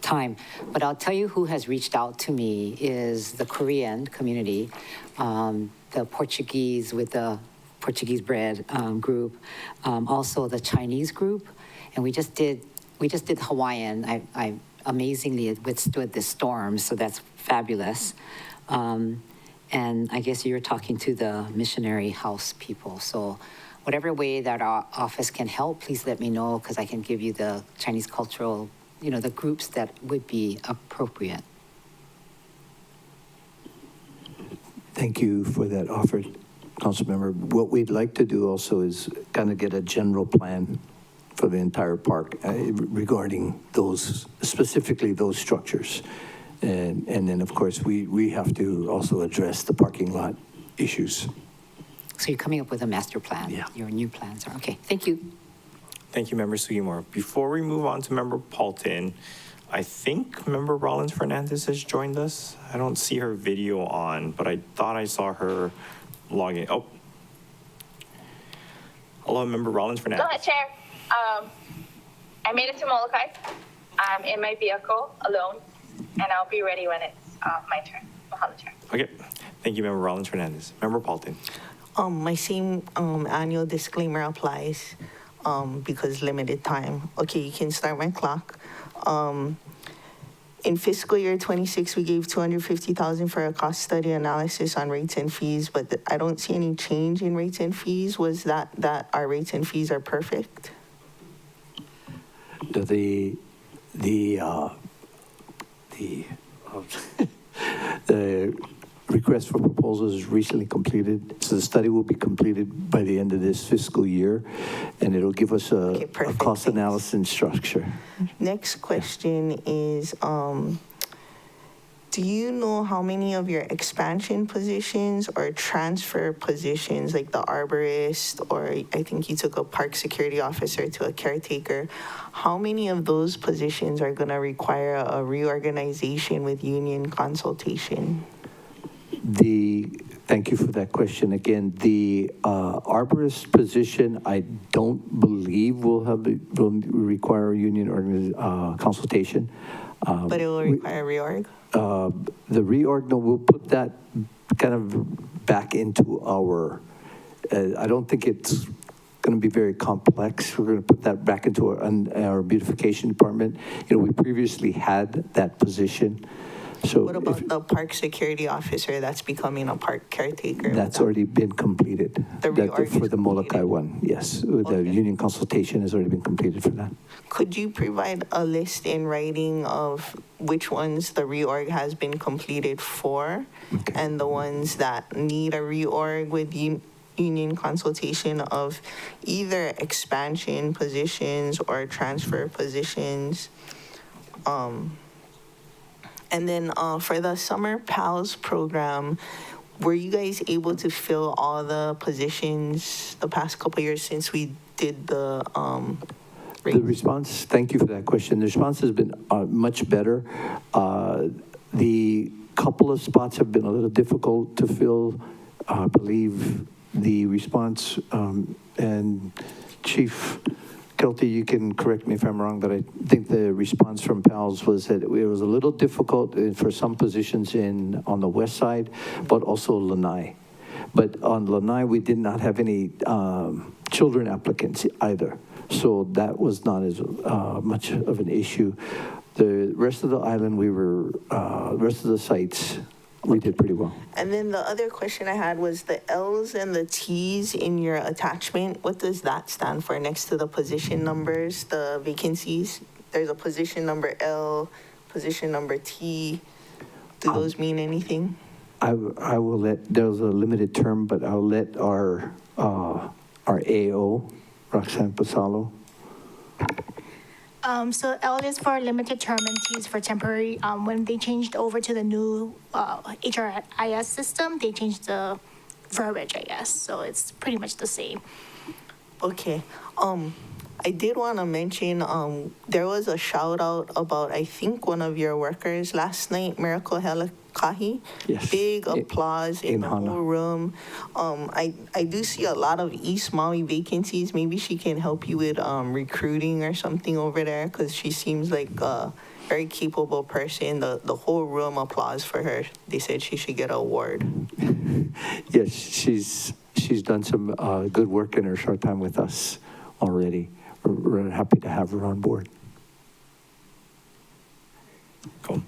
time, but I'll tell you who has reached out to me is the Korean community, the Portuguese with the Portuguese bread group, also the Chinese group, and we just did Hawaiian. I amazingly it withstood the storm, so that's fabulous. And I guess you're talking to the missionary house people. So whatever way that our office can help, please let me know because I can give you the Chinese cultural, the groups that would be appropriate. Thank you for that offer, Councilmember. What we'd like to do also is kind of get a general plan for the entire park regarding those, specifically those structures. And then, of course, we have to also address the parking lot issues. So you're coming up with a master plan? Yeah. Your new plans are, okay, thank you. Thank you, Member Sugimura. Before we move on to Member Paulton, I think Member Rollins Fernandez has joined us. I don't see her video on, but I thought I saw her logging. Oh. Hello, Member Rollins Fernandez. Go ahead, Chair. I made it to Molokai. I'm in my vehicle alone, and I'll be ready when it's my turn. Mahalo, Chair. Okay. Thank you, Member Rollins Fernandez. Member Paulton. My same annual disclaimer applies because limited time. Okay, you can start my clock. In fiscal year 26, we gave $250,000 for a cost study analysis on rates and fees, but I don't see any change in rates and fees. Was that our rates and fees are perfect? The request for proposals is recently completed, so the study will be completed by the end of this fiscal year, and it'll give us a cost analysis structure. Next question is, do you know how many of your expansion positions or transfer positions, like the arborist, or I think you took a park security officer to a caretaker, how many of those positions are going to require a reorganization with union consultation? Thank you for that question. Again, the arborist position, I don't believe will require union consultation. But it will require reorg? The reorg, no, we'll put that kind of back into our, I don't think it's going to be very complex. We're going to put that back into our beautification department. We previously had that position. So what about the park security officer that's becoming a park caretaker? That's already been completed. The reorg for the Molokai one, yes. The union consultation has already been completed for that. Could you provide a list in writing of which ones the reorg has been completed for, and the ones that need a reorg with union consultation of either expansion positions or transfer positions? And then for the Summer PALS program, were you guys able to fill all the positions the past couple of years since we did the The response, thank you for that question. The response has been much better. The couple of spots have been a little difficult to fill. I believe the response, and Chief Kelty, you can correct me if I'm wrong, but I think the response from PALS was that it was a little difficult for some positions on the west side, but also Lanai. But on Lanai, we did not have any children applicants either. So that was not as much of an issue. The rest of the island, rest of the sites, we did pretty well. And then the other question I had was the L's and the T's in your attachment. What does that stand for next to the position numbers, the vacancies? There's a position number L, position number T. Do those mean anything? I will there's a limited term, but I'll let our AO, Roxanne Pasalo. So L is for limited term and T is for temporary. When they changed over to the new HRIS system, they changed the verbiage, I guess. So it's pretty much the same. Okay. I did want to mention there was a shout out about, I think, one of your workers last night, Miracle Kahi. Yes. Big applause in the Hana. whole room. I do see a lot of East Maui vacancies. Maybe she can help you with recruiting or something over there, because she seems like a very capable person. The whole room applause for her. They said she should get an award. Yes, she's done some good work in her short time with us already. We're happy to have her on board. Cool.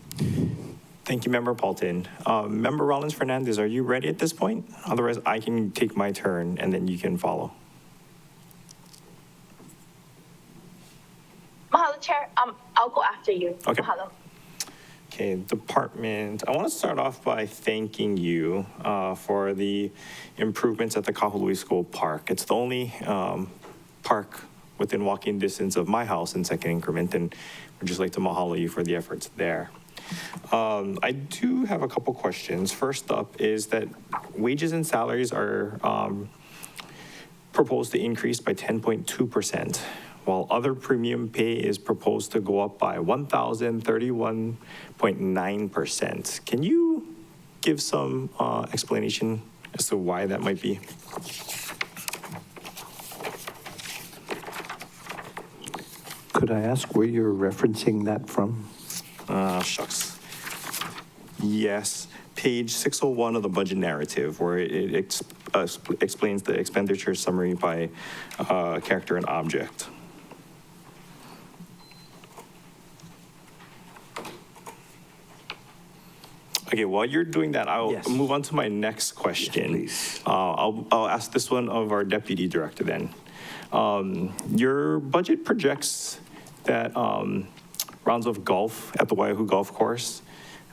Thank you, Member Paulton. Member Rollins Fernandez, are you ready at this point? Otherwise, I can take my turn and then you can follow. Mahalo, Chair. I'll go after you. Okay. Mahalo. Okay, department. I want to start off by thanking you for the improvements at the Kahului School Park. It's the only park within walking distance of my house in second increment, and we'd just like to mahalo you for the efforts there. I do have a couple questions. First up is that wages and salaries are proposed to increase by 10.2%, while other premium pay is proposed to go up by 1,031.9%. Can you give some explanation as to why that might be? Could I ask where you're referencing that from? Shucks. Yes, page 601 of the budget narrative, where it explains the expenditure summary by character and object. Okay, while you're doing that, I'll move on to my next question. Yes, please. I'll ask this one of our deputy director then. Your budget projects that rounds of golf at the Waiahu Golf Course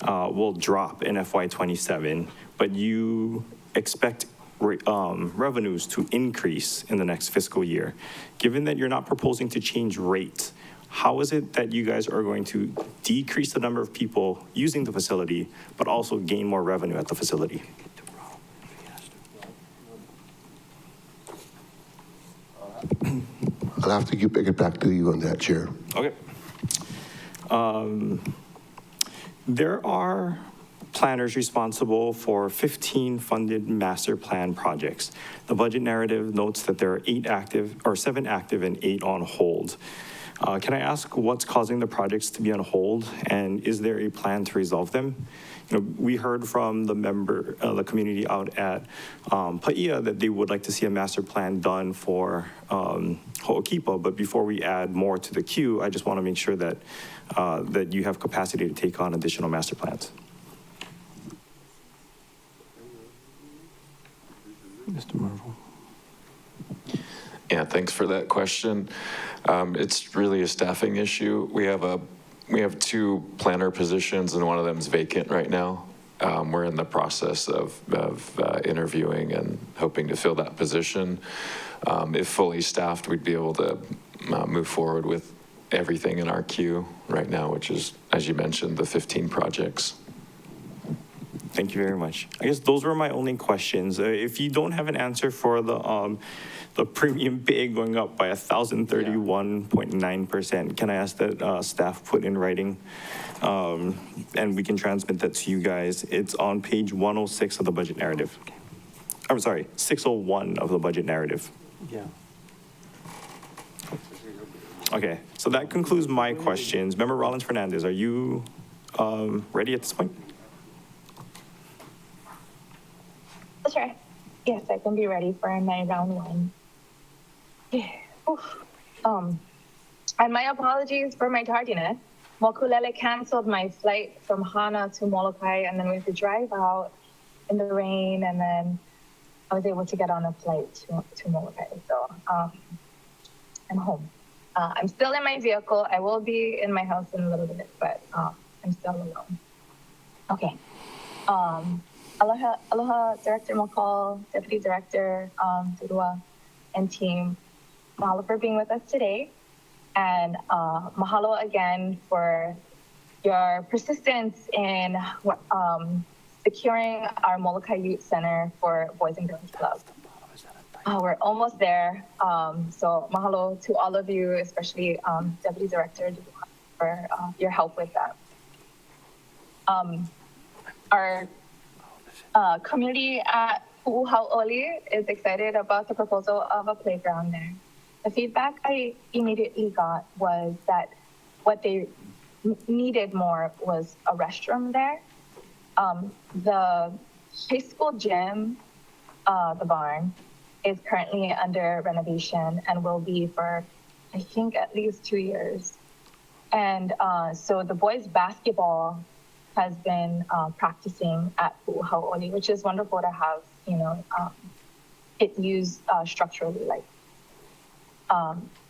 will drop in FY27, but you expect revenues to increase in the next fiscal year. Given that you're not proposing to change rates, how is it that you guys are going to decrease the number of people using the facility, but also gain more revenue at the facility? I'll have to get back to you on that, Chair. Okay. There are planners responsible for 15 funded master plan projects. The budget narrative notes that there are 7 active and 8 on hold. Can I ask what's causing the projects to be on hold, and is there a plan to resolve them? You know, we heard from the community out at Paia that they would like to see a master plan done for Ho'okipa, but before we add more to the queue, I just want to make sure that that you have capacity to take on additional master plans. Mr. Marvel. Yeah, thanks for that question. It's really a staffing issue. We have 2 planner positions, and one of them is vacant right now. We're in the process of interviewing and hoping to fill that position. If fully staffed, we'd be able to move forward with everything in our queue right now, which is, as you mentioned, the 15 projects. Thank you very much. I guess those were my only questions. If you don't have an answer for the premium pay going up by 1,031.9%, can I ask that staff put in writing, and we can transmit that to you guys? It's on page 106 of the budget narrative. I'm sorry, 601 of the budget narrative. Yeah. Okay, so that concludes my questions. Member Rollins Fernandez, are you ready at this point? Sure. Yes, I can be ready for my round 1. And my apologies for my tardiness. Mokulele canceled my flight from Hana to Molokai, and then we had to drive out in the rain, and then I was able to get on a flight to Molokai. So I'm home. I'm still in my vehicle. I will be in my house in a little bit, but I'm still alone. Okay. Aloha, Director McCall, Deputy Director Turua, and team. Mahalo for being with us today. And mahalo again for your persistence in securing our Molokai Youth Center for Boys and Girls Club. We're almost there. So mahalo to all of you, especially Deputy Director, for your help with that. our community at Pu'uhau'oli is excited about the proposal of a playground there. The feedback I immediately got was that what they needed more was a restroom there. The high school gym, the barn, is currently under renovation and will be for, I think, at least 2 years. And so the boys' basketball has been practicing at Pu'uhau'oli, which is wonderful to have, it used structurally. Like,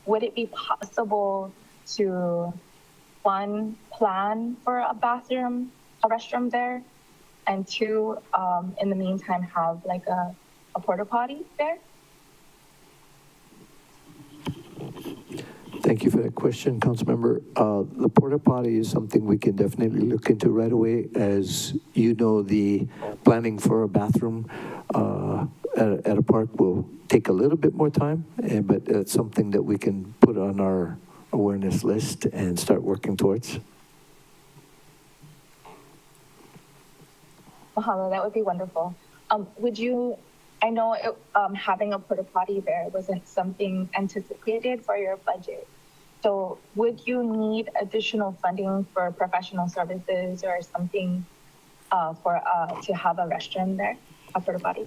would it be possible to, one, plan for a restroom there, and two, in the meantime, have like a porta potty there? Thank you for that question, Councilmember. The porta potty is something we can definitely look into right away. As you know, the planning for a bathroom at a park will take a little bit more time, but it's something that we can put on our awareness list and start working towards. Mahalo, that would be wonderful. I know having a porta potty there wasn't something anticipated for your budget. So would you need additional funding for professional services or something to have a restroom there, a porta potty?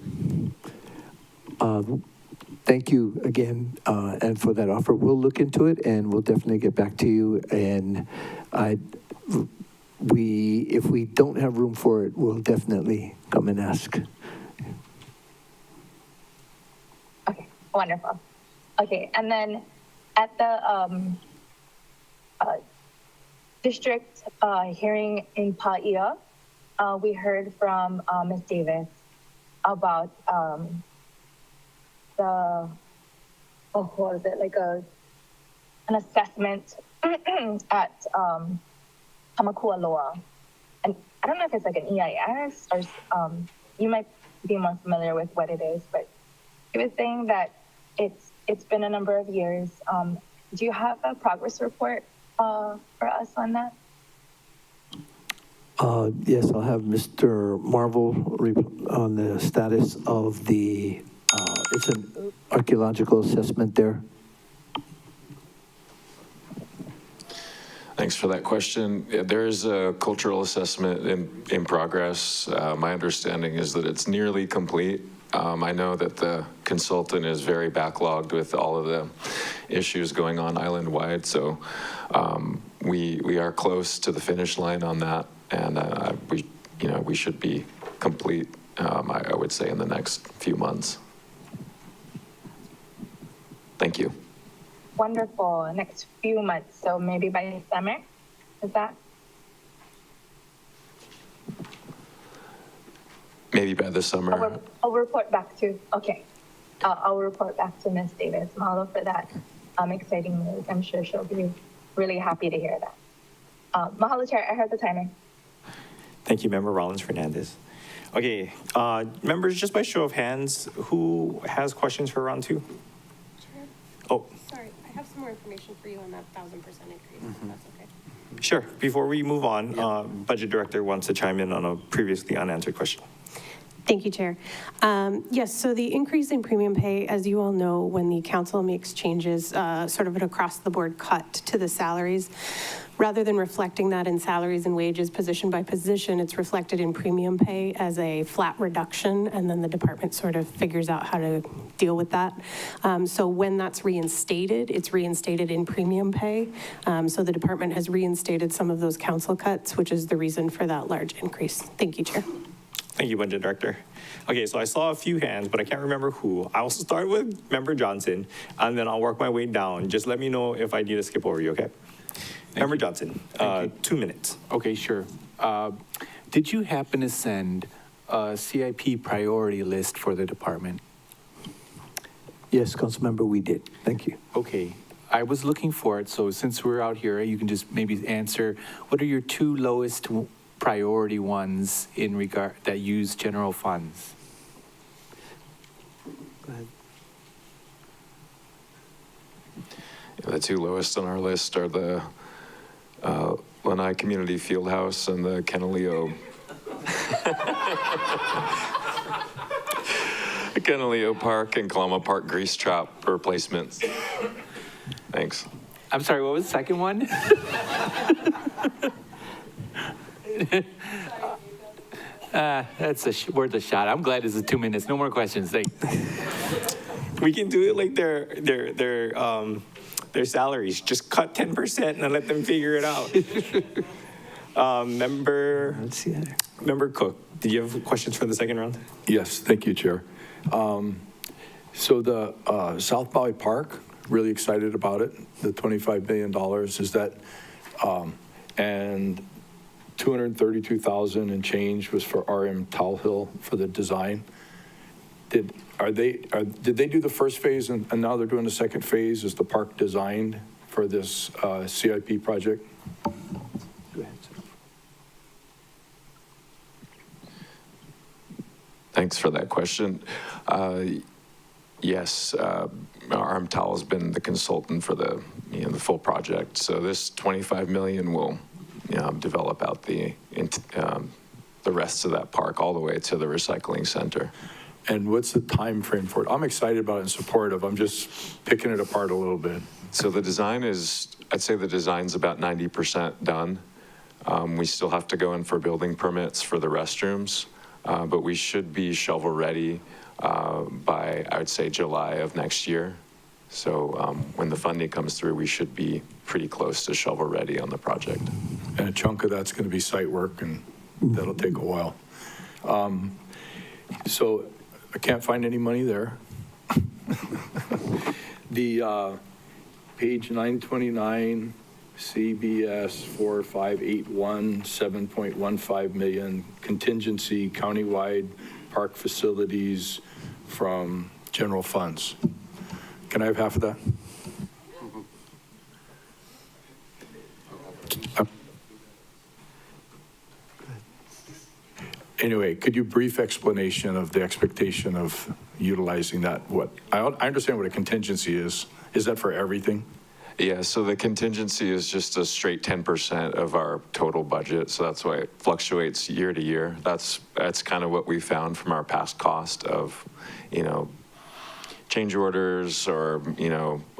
Thank you again, and for that offer. We'll look into it and we'll definitely get back to you. And if we don't have room for it, we'll definitely come and ask. Okay, wonderful. Okay, and then at the district hearing in Paia, we heard from Ms. Davis about what was it, like an assessment at Kamakualoa. And I don't know if it's like an EIS or you might be more familiar with what it is, but he was saying that it's been a number of years. Do you have a progress report for us on that? Yes, I'll have Mr. Marvel on the status of the, it's an archaeological assessment there. Thanks for that question. Yeah, there is a cultural assessment in progress. My understanding is that it's nearly complete. I know that the consultant is very backlogged with all of the issues going on island-wide, so we are close to the finish line on that, and we should be complete, I would say, in the next few months. Thank you. Wonderful. Next few months, so maybe by summer, is that? Maybe by the summer. I'll report back to, okay. I'll report back to Ms. Davis. Mahalo for that exciting news. I'm sure she'll be really happy to hear that. Mahalo, Chair, I heard the timing. Thank you, Member Rollins Fernandez. Okay, members, just by show of hands, who has questions for round two? Oh. Sorry, I have some more information for you on that 1,000% increase, if that's okay. Sure. Before we move on, Budget Director wants to chime in on a previously unanswered question. Thank you, Chair. Yes, so the increase in premium pay, as you all know, when the council makes changes, sort of an across-the-board cut to the salaries, rather than reflecting that in salaries and wages position by position, it's reflected in premium pay as a flat reduction, and then the department sort of figures out how to deal with that. So when that's reinstated, it's reinstated in premium pay. So the department has reinstated some of those council cuts, which is the reason for that large increase. Thank you, Chair. Thank you, Budget Director. Okay, so I saw a few hands, but I can't remember who. I will start with Member Johnson, and then I'll work my way down. Just let me know if I need to skip over you, okay? Member Johnson, 2 minutes. Okay, sure. Did you happen to send a CIP priority list for the department? Yes, Councilmember, we did. Thank you. Okay. I was looking for it, so since we're out here, you can just maybe answer, what are your two lowest priority ones in regard that use general funds? Go ahead. Yeah, the two lowest on our list are the Lanai Community Fieldhouse and the Canaleo Canaleo Park and Kalama Park grease trap replacements. Thanks. I'm sorry, what was the second one? That's worth a shot. I'm glad this is 2 minutes. No more questions. We can do it like their salaries. Just cut 10% and let them figure it out. Member Cook, did you have questions for the second round? Yes, thank you, Chair. So the South Maui Park, really excited about it. The $25 million is that, and 232,000 and change was for RM Towhill for the design. Did they do the first phase and now they're doing the second phase? Is the park designed for this CIP project? Go ahead, sir. Thanks for that question. Yes, RM Towel has been the consultant for the full project. So this 25 million will develop out the rest of that park all the way to the recycling center. And what's the time frame for it? I'm excited about it and supportive. I'm just picking it apart a little bit. So the design is, I'd say the design's about 90% done. We still have to go in for building permits for the restrooms, but we should be shovel ready by, I would say, July of next year. So when the funding comes through, we should be pretty close to shovel ready on the project. And a chunk of that's going to be site work, and that'll take a while. So I can't find any money there. The page 929, CBS 4581, 7.15 million, contingency, countywide park facilities from general funds. Can I have half of that? Anyway, could you brief explanation of the expectation of utilizing that? I understand what a contingency is. Is that for everything? Yeah, so the contingency is just a straight 10% of our total budget. So that's why it fluctuates year to year. That's kind of what we found from our past cost of, change orders or,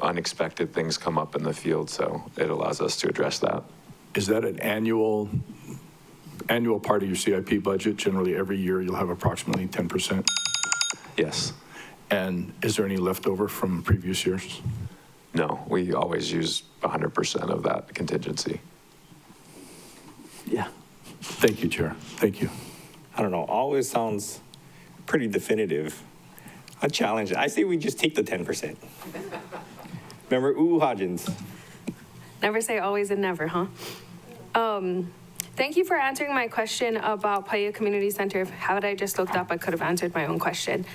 unexpected things come up in the field. So it allows us to address that. Is that an annual part of your CIP budget? Generally, every year you'll have approximately 10%? Yes. And is there any leftover from previous years? No, we always use 100% of that contingency. Yeah. Thank you, Chair. Thank you. I don't know, always sounds pretty definitive. A challenge. I say we just take the 10%. Member Hodgins. Never say always and never, huh? Thank you for answering my question about Paia Community Center. Had I just looked up, I could have answered my own question.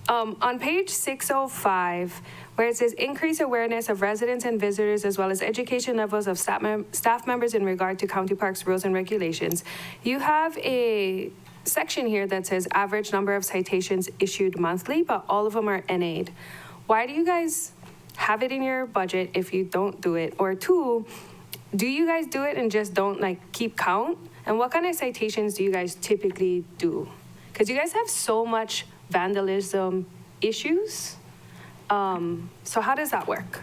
On page 605, where it says increase awareness of residents and visitors as well as education levels of staff members in regard to county parks rules and regulations, you have a section here that says average number of citations issued monthly, but all of them are NA'd. Why do you guys have it in your budget if you don't do it? Or two, do you guys do it and just don't keep count? And what kind of citations do you guys typically do? Because you guys have so much vandalism issues. So how does that work?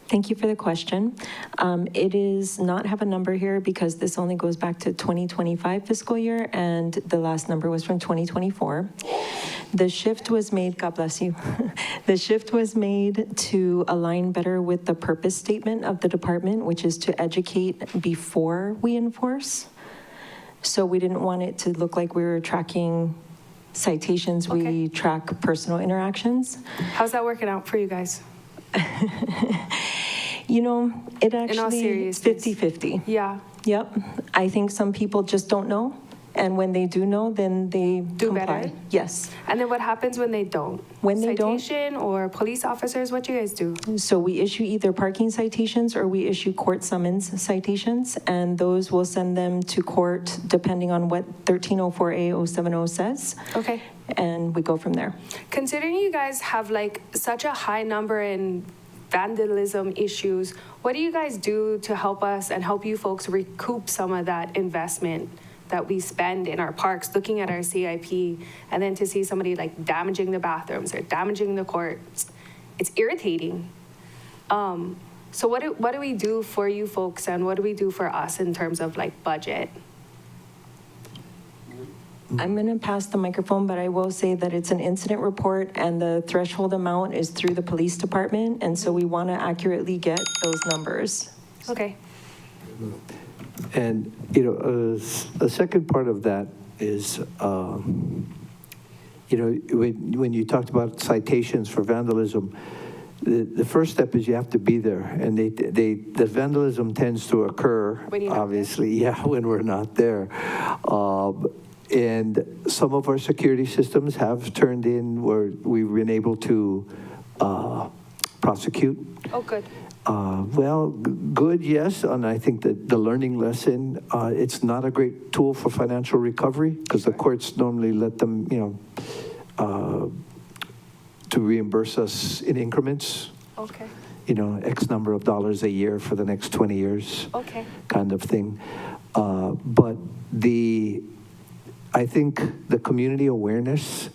Thank you for the question. It is not have a number here because this only goes back to 2025 fiscal year, and the last number was from 2024. The shift was made, God bless you, the shift was made to align better with the purpose statement of the department, which is to educate before we enforce. So we didn't want it to look like we were tracking citations. Okay. We track personal interactions. How's that working out for you guys? It actually is 50-50. Yeah. Yep. I think some people just don't know. And when they do know, then they do comply. Better? Yes. And then what happens when they don't? When they don't? Citation or police officers, what do you guys do? So we issue either parking citations or we issue court summons citations, and those will send them to court depending on what 1304A070 says. Okay. And we go from there. Considering you guys have such a high number in vandalism issues, what do you guys do to help us and help you folks recoup some of that investment that we spend in our parks, looking at our CIP, and then to see somebody like damaging the bathrooms or damaging the courts, it's irritating. So what do we do for you folks, and what do we do for us in terms of like budget? I'm going to pass the microphone, but I will say that it's an incident report and the threshold amount is through the police department. And so we want to accurately get those numbers. Okay. And, a second part of that is, when you talked about citations for vandalism, the first step is you have to be there. And the vandalism tends to occur, obviously, when we're not there. And some of our security systems have turned in where we've been able to prosecute. Oh, good. Good, yes, and I think that the learning lesson, it's not a great tool for financial recovery because the courts normally let them, to reimburse us in increments. Okay. X number of dollars a year for the next 20 years. Okay. Kind of thing. But I think the community awareness,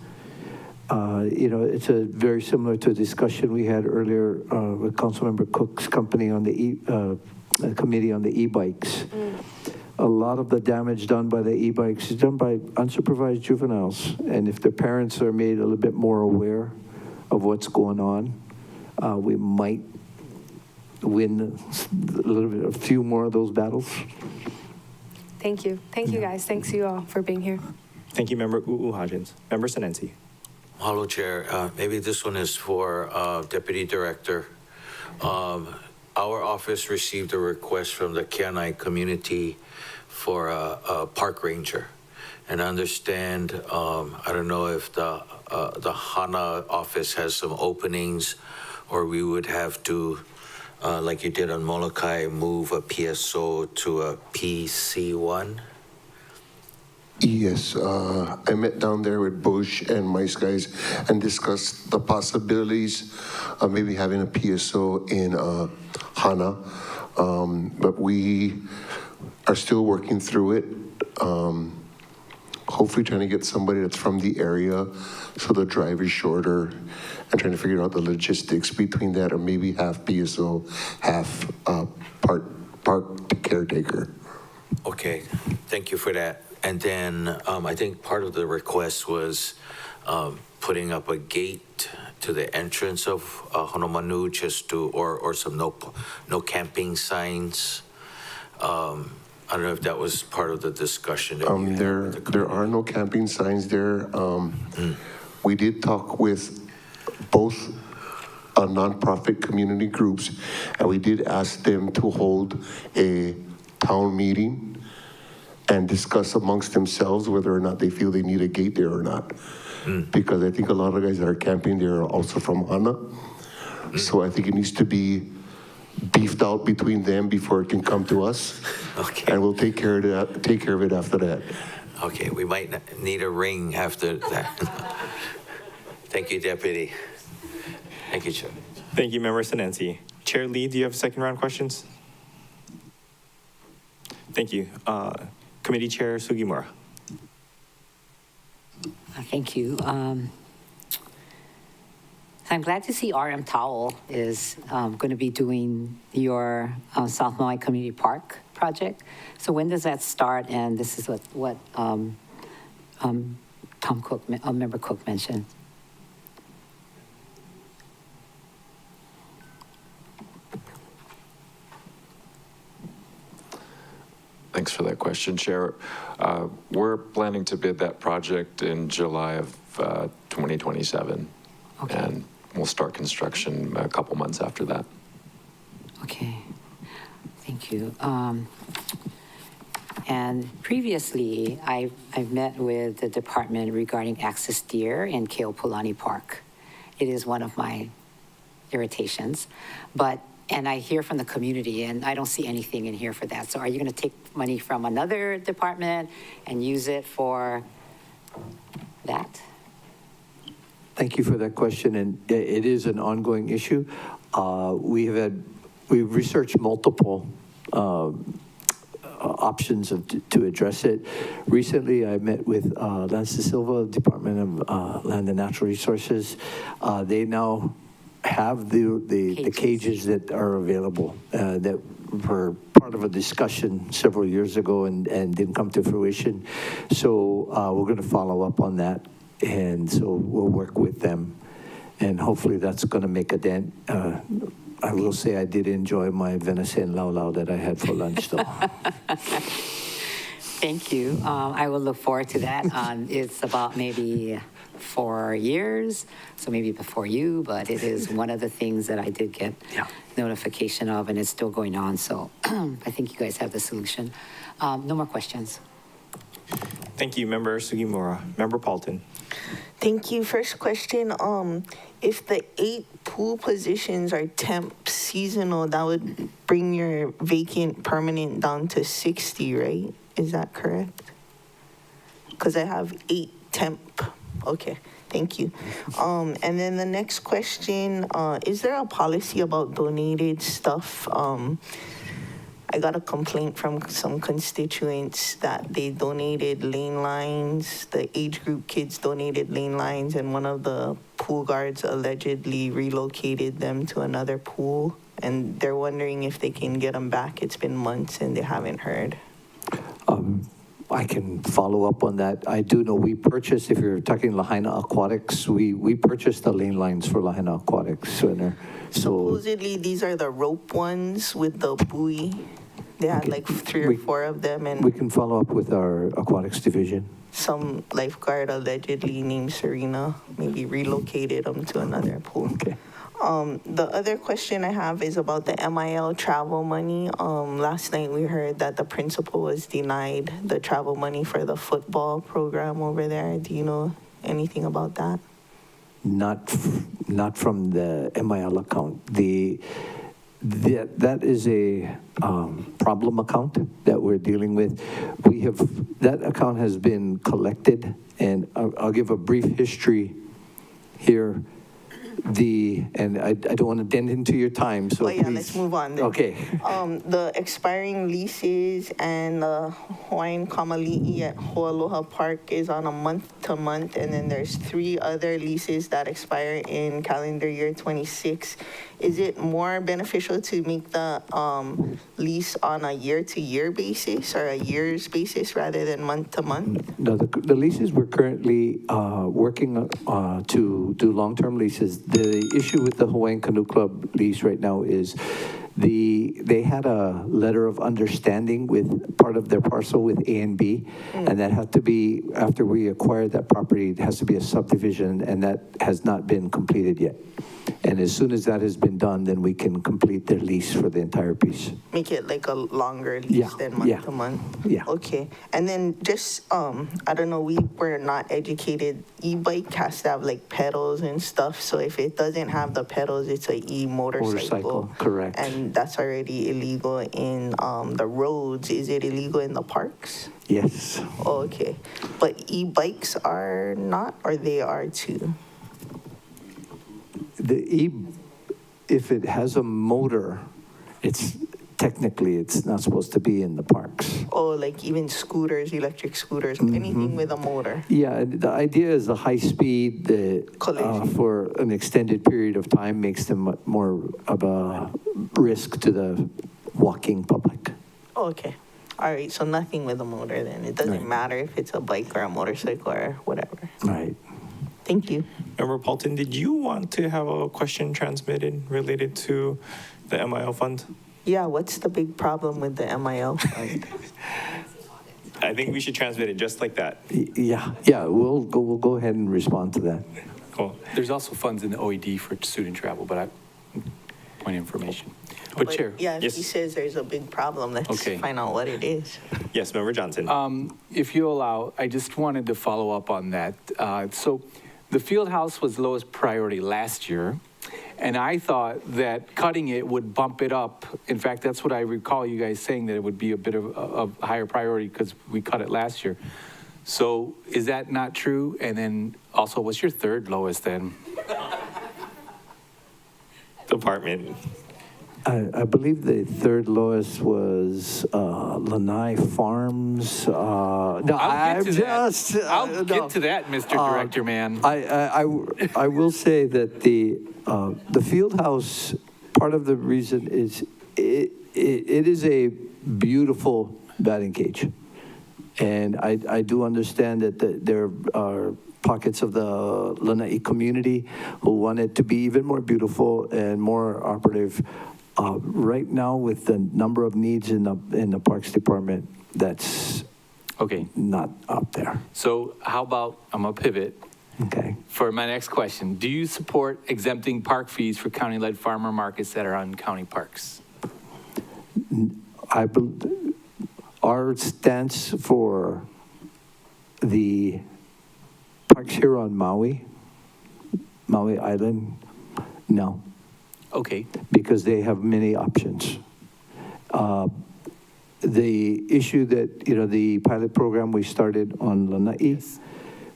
it's very similar to a discussion we had earlier with Councilmember Cook's company on the committee on the e-bikes. A lot of the damage done by the e-bikes is done by unsupervised juveniles. And if their parents are made a little bit more aware of what's going on, we might win a few more of those battles. Thank you. Thank you, guys. Thanks you all for being here. Thank you, Member Uuhajins. Member Senensi. Hello, Chair. Maybe this one is for Deputy Director. Our office received a request from the Kenai community for a park ranger. And I understand, I don't know if the HANA office has some openings, or we would have to, like you did on Molokai, move a PSO to a PC1? Yes, I met down there with Bush and Mice guys and discussed the possibilities of maybe having a PSO in HANA, but we are still working through it. Hopefully trying to get somebody that's from the area so the drive is shorter, and trying to figure out the logistics between that, or maybe half PSO, half park caretaker. Okay, thank you for that. And then I think part of the request was putting up a gate to the entrance of Honolulu, just to, or some no camping signs. I don't know if that was part of the discussion. There are no camping signs there. We did talk with both nonprofit community groups, and we did ask them to hold a town meeting and discuss amongst themselves whether or not they feel they need a gate there or not. Because I think a lot of guys that are camping there are also from HANA. So I think it needs to be beefed out between them before it can come to us. Okay. And we'll take care of it after that. Okay, we might need a ring after that. Thank you, Deputy. Thank you, Chair. Thank you, Member Senensi. Chair Lee, do you have second round questions? Thank you. Committee Chair Sugimura. Thank you. I'm glad to see RM Towel is going to be doing your South Maui Community Park project. So when does that start? And this is what Member Cook mentioned. Thanks for that question, Chair. We're planning to bid that project in July of 2027. Okay. And we'll start construction a couple months after that. Okay, thank you. And previously, I've met with the department regarding access deer in Keopulani Park. It is one of my irritations, and I hear from the community, and I don't see anything in here for that. So are you going to take money from another department and use it for that? Thank you for that question, and it is an ongoing issue. We've researched multiple options to address it. Recently, I met with Lance De Silva, Department of Land and Natural Resources. They now have the cages that are available that were part of a discussion several years ago and didn't come to fruition. So we're going to follow up on that, and so we'll work with them, and hopefully that's going to make a dent. I will say I did enjoy my venison lau lau that I had for lunch, though. Thank you. I will look forward to that. It's about maybe 4 years, so maybe before you, but it is one of the things that I did get notification of, and it's still going on. So I think you guys have the solution. No more questions. Thank you, Member Sugimura. Member Paulton. Thank you. First question, if the 8 pool positions are temp seasonal, that would bring your vacant permanent down to 60, right? Is that correct? Because I have 8 temp. Okay, thank you. And then the next question, is there a policy about donated stuff? I got a complaint from some constituents that they donated lane lines, the age group kids donated lane lines, and one of the pool guards allegedly relocated them to another pool, and they're wondering if they can get them back. It's been months and they haven't heard. I can follow up on that. I do know we purchased, if you're talking Lahaina Aquatics, we purchased the lane lines for Lahaina Aquatics Center. So supposedly these are the rope ones with the buoy. They had like 3 or 4 of them, and we can follow up with our aquatics division. some lifeguard allegedly named Serena maybe relocated them to another pool. Okay. The other question I have is about the MIL travel money. Last night we heard that the principal was denied the travel money for the football program over there. Do you know anything about that? Not from the MIL account. That is a problem account that we're dealing with. That account has been collected, and I'll give a brief history here. And I don't want to dent into your time, so please. Let's move on then. Okay. The expiring leases and Hawaiian Kamali'i at Ho'aloha Park is on a month-to-month, and then there's 3 other leases that expire in calendar year 26. Is it more beneficial to make the lease on a year-to-year basis or a year's basis rather than month-to-month? No, the leases we're currently working to do long-term leases. The issue with the Hawaiian Canoe Club lease right now is they had a letter of understanding with part of their parcel with A and B, and that had to be, after we acquired that property, it has to be a subdivision, and that has not been completed yet. And as soon as that has been done, then we can complete their lease for the entire piece. Make it like a longer lease than month-to-month? Yeah. Okay. And then just, I don't know, we were not educated. E-bike has to have like pedals and stuff. So if it doesn't have the pedals, it's a e-motorcycle. Correct. And that's already illegal in the roads. Is it illegal in the parks? Yes. Oh, okay. But e-bikes are not, or they are too? If it has a motor, it's not supposed to be in the parks. Oh, like even scooters, electric scooters, anything with a motor. Yeah, the idea is the high speed for an extended period of time makes them more of a risk to the walking public. Oh, okay. All right, so nothing with a motor then. It doesn't matter if it's a bike or a motorcycle or whatever. Right. Thank you. Member Paulton, did you want to have a question transmitted related to the MIL fund? Yeah, what's the big problem with the MIL fund? I think we should transmit it just like that. Yeah, we'll go ahead and respond to that. Cool. There's also funds in the OED for student travel, but point information. But Chair. Yeah, if he says there's a big problem, let's find out what it is. Yes, Member Johnson. If you allow, I just wanted to follow up on that. So the field house was lowest priority last year, and I thought that cutting it would bump it up. In fact, that's what I recall you guys saying, that it would be a bit of a higher priority because we cut it last year. So is that not true? And then also, what's your third lowest then? Department. I believe the third lowest was Lanai Farms. No, I'll get I'm to that. just. I'll no. get to that, Mr. Director, man. I will say that the field house, part of the reason is it is a beautiful batting cage. And I do understand that there are pockets of the Lanai community who want it to be even more beautiful and more operative. Right now, with the number of needs in the Parks Department, that's Okay. not up there. So how about, I'm going to pivot Okay. for my next question. Do you support exempting park fees for county-led farmer markets that are on county parks? Our stance for the parks here on Maui Island, no. Okay. Because they have many options. The issue that, the pilot program we started on Lanai,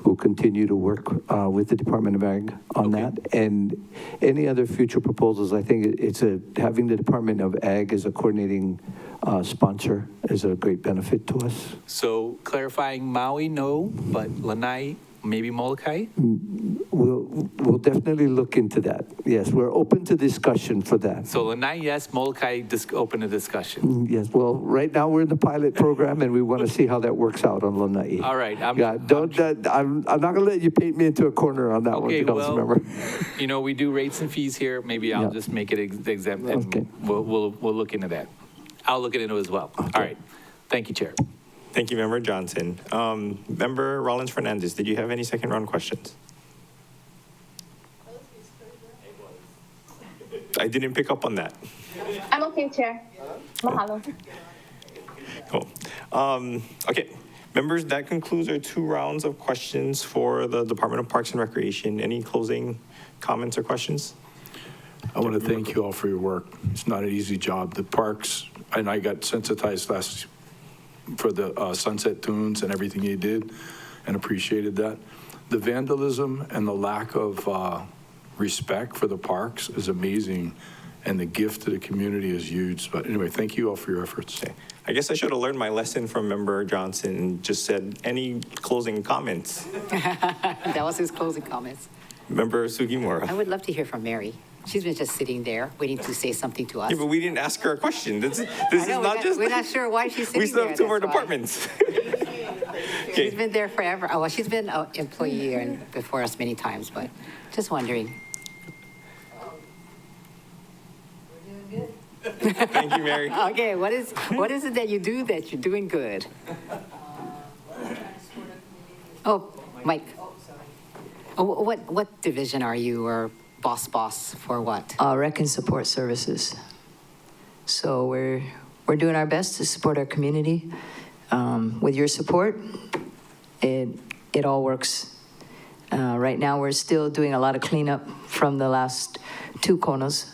we'll continue to work with the Department of Ag on that. And any other future proposals, I think having the Department of Ag as a coordinating sponsor is a great benefit to us. So clarifying Maui, no, but Lanai, maybe Molokai? We'll definitely look into that. Yes, we're open to discussion for that. So Lanai, yes, Molokai, open to discussion. Yes, well, right now we're in the pilot program and we want to see how that works out on Lanai. All right. I'm not going to let you paint me into a corner on that one, Councilmember. We do rates and fees here. Maybe I'll just make it exempt. And Okay. We'll look into that. I'll look into it as well. All right. Thank you, Chair. Thank you, Member Johnson. Member Rollins Fernandez, did you have any second round questions? I didn't pick up on that. I'm okay, Chair. Mahalo. Cool. Okay, members, that concludes our 2 rounds of questions for the Department of Parks and Recreation. Any closing comments or questions? I want to thank you all for your work. It's not an easy job. The parks, and I got sensitized for the sunset tunes and everything you did and appreciated that. The vandalism and the lack of respect for the parks is amazing, and the gift to the community is huge. But anyway, thank you all for your efforts. Okay. I guess I should have learned my lesson from Member Johnson and just said any closing comments. That was his closing comments. Member I Sugimura. would love to hear from Mary. She's been just sitting there waiting to say something to us. Yeah, but we didn't ask her a question. This I is know, not just. we're not sure why she's sitting We still there. have 2 more that's why. departments. She's been there forever. Oh, well, she's been an employee and before us many times, but just wondering. Thank you, Mary. Okay, what is it that you do that you're doing good? Oh, Mike. Oh, what division are you, or boss for what? Rec and Support Services. So we're doing our best to support our community. With your support, it all works. Right now, we're still doing a lot of cleanup from the last 2 konos,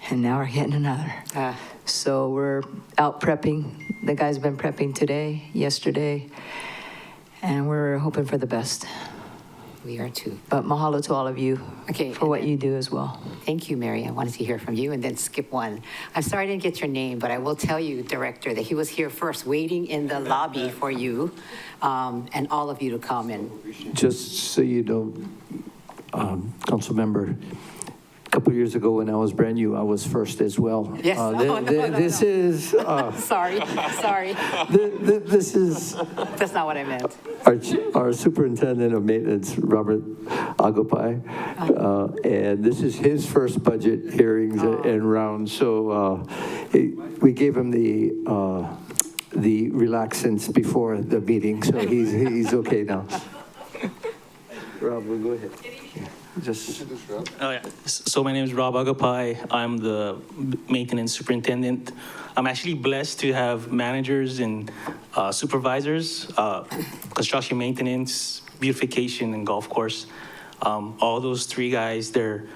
and now we're getting another. So we're out prepping. The guy's been prepping today, yesterday, and we're hoping for the best. We are too. But mahalo to all of you for what you do as well. Thank you, Mary. I wanted to hear from you, and then skip one. I'm sorry I didn't get your name, but I will tell you, Director, that he was here first, waiting in the lobby for you, and all of you to come in. Just so you know, Councilmember, a couple of years ago when I was brand new, I was first as well. Yes. This is. Sorry. This is. That's not what I meant. Our Superintendent of Maintenance, Robert Agapai, and this is his first budget hearings and round. So we gave him the relaxants before the meeting, so he's okay now. Rob, we'll go ahead. So my name is Rob Agapai. I'm the maintenance superintendent. I'm actually blessed to have managers and supervisors, construction maintenance, beautification, and golf course. All those 3 guys, they're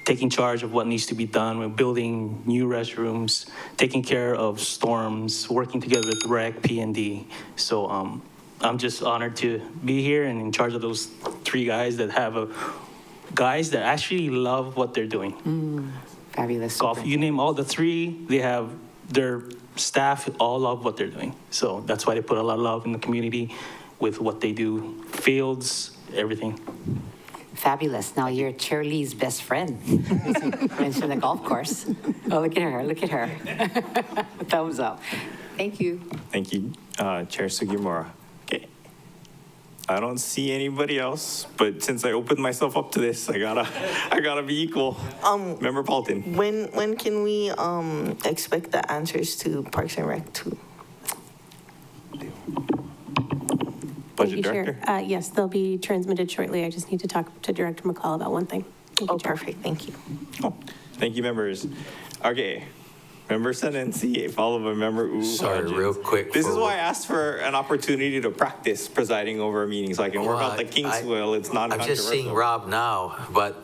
taking charge of what needs to be done. We're building new restrooms, taking care of storms, working together with REC, P&D. So I'm just honored to be here and in charge of those 3 guys that have guys that actually love what they're doing. Fabulous. golf. You name all the three, they have their staff all love what they're doing. So that's why they put a lot of love in the community with what they do, fields, everything. Fabulous. Now you're Chair Lee's best friend. Mention the golf course. Oh, look at her, look at her. Thumbs up. Thank you. Thank you, Chair Sugimura. Okay. I don't see anybody else, but since I opened myself up to this, I gotta be equal. Member Paulton. When can we expect the answers to Parks and Rec 2? Budget Thank you, Director. Chair. Yes, they'll be transmitted shortly. I just need to talk to Director McCall about one thing. Thank you, Chair. Perfect. Thank you. Thank you, members. Okay. Member Senensi, followed by Member Wu. Sorry, real quick. This is why I asked for an opportunity to practice presiding over a meeting so I can work out the kinks well. It's I'm just seeing non-controversial. Rob now, but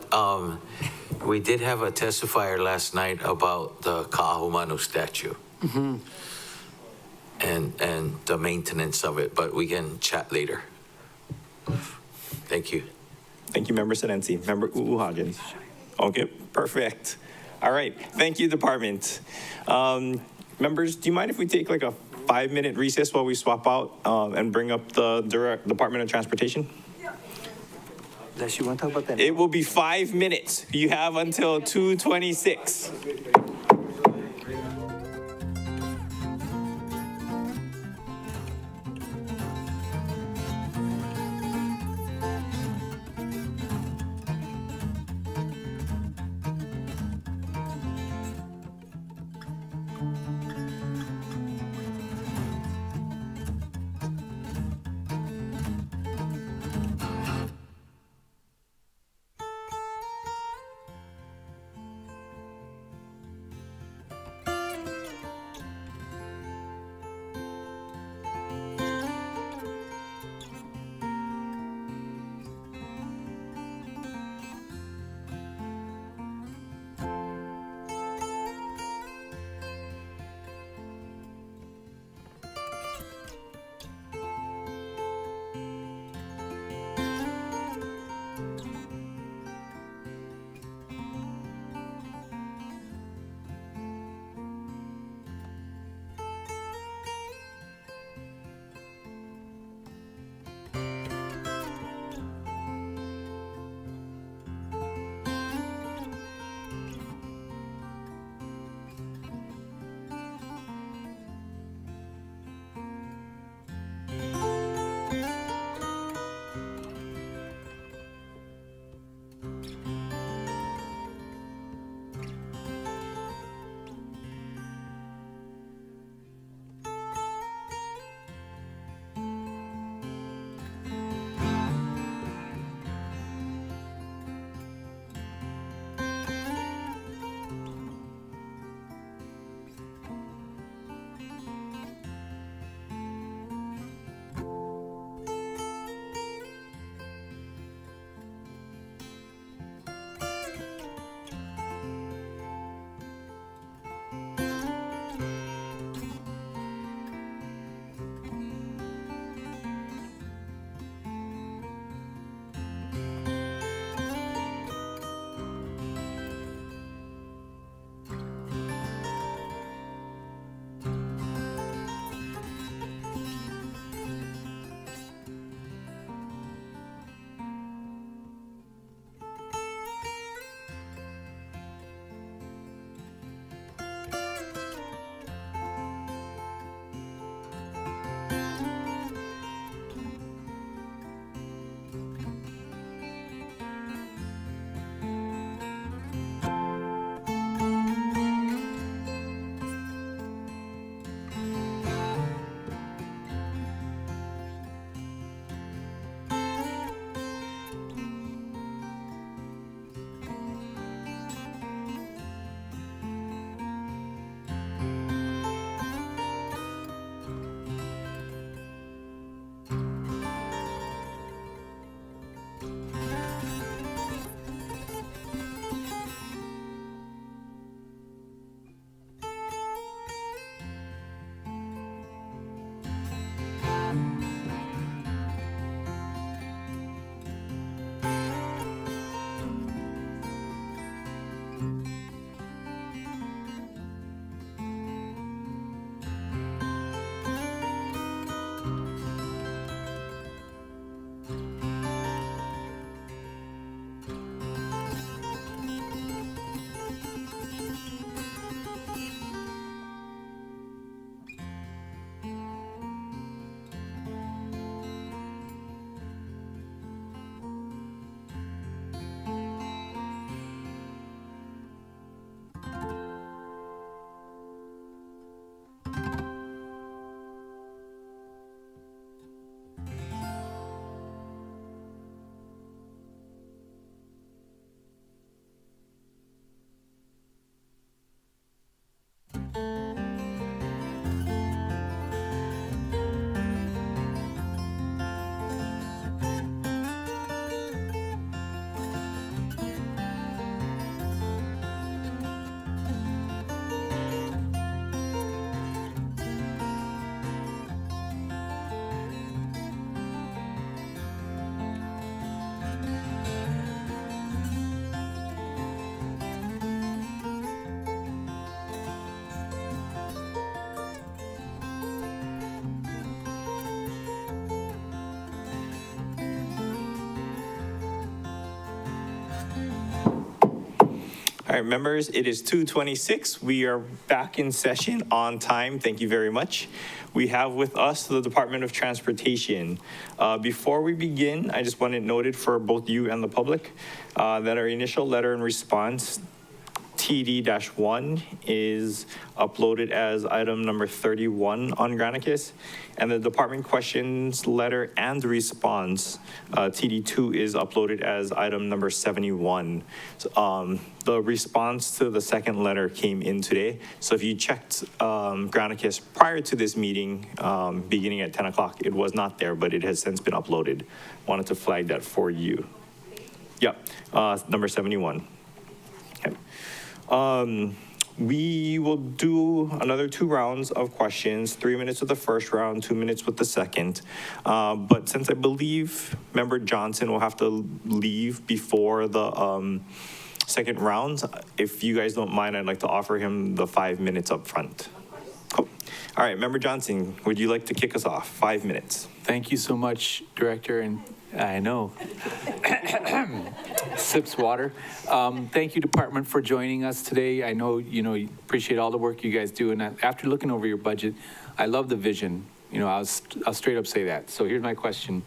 we did have a testifier last night about the Ka'ahumanu statue and the maintenance of it, but we can chat later. Thank you. Thank you, Member Senensi. Member Uhagen. Okay, perfect. All right, thank you, department. Members, do you mind if we take like a 5-minute recess while we swap out and bring up the Department of Transportation? Unless you want to talk about that. It will be 5 minutes. You have until 2:26. All right, members, it is 2:26. We are back in session on time. Thank you very much. We have with us the Department of Transportation. Before we begin, I just want it noted for both you and the public that our initial letter in response, TD-1, is uploaded as item number 31 on Granicus, and the department questions letter and response, TD-2, is uploaded as item number 71. So, the response to the second letter came in today, so if you checked Granicus prior to this meeting, beginning at 10 o'clock, it was not there, but it has since been uploaded. Wanted to flag that for you. Yeah, number 71. Okay. We will do another 2 rounds of questions, 3 minutes with the first round, 2 minutes with the second. But since I believe Member Johnson will have to leave before the second round, if you guys don't mind, I'd like to offer him the 5 minutes up front. Cool. All right, Member Johnson, would you like to kick us off? 5 minutes. Thank you so much, Director, and I know. Sips water. Thank you, Department, for joining us today. I know, you appreciate all the work you guys do, and after looking over your budget, I love the vision. I'll straight up say that. So here's my question.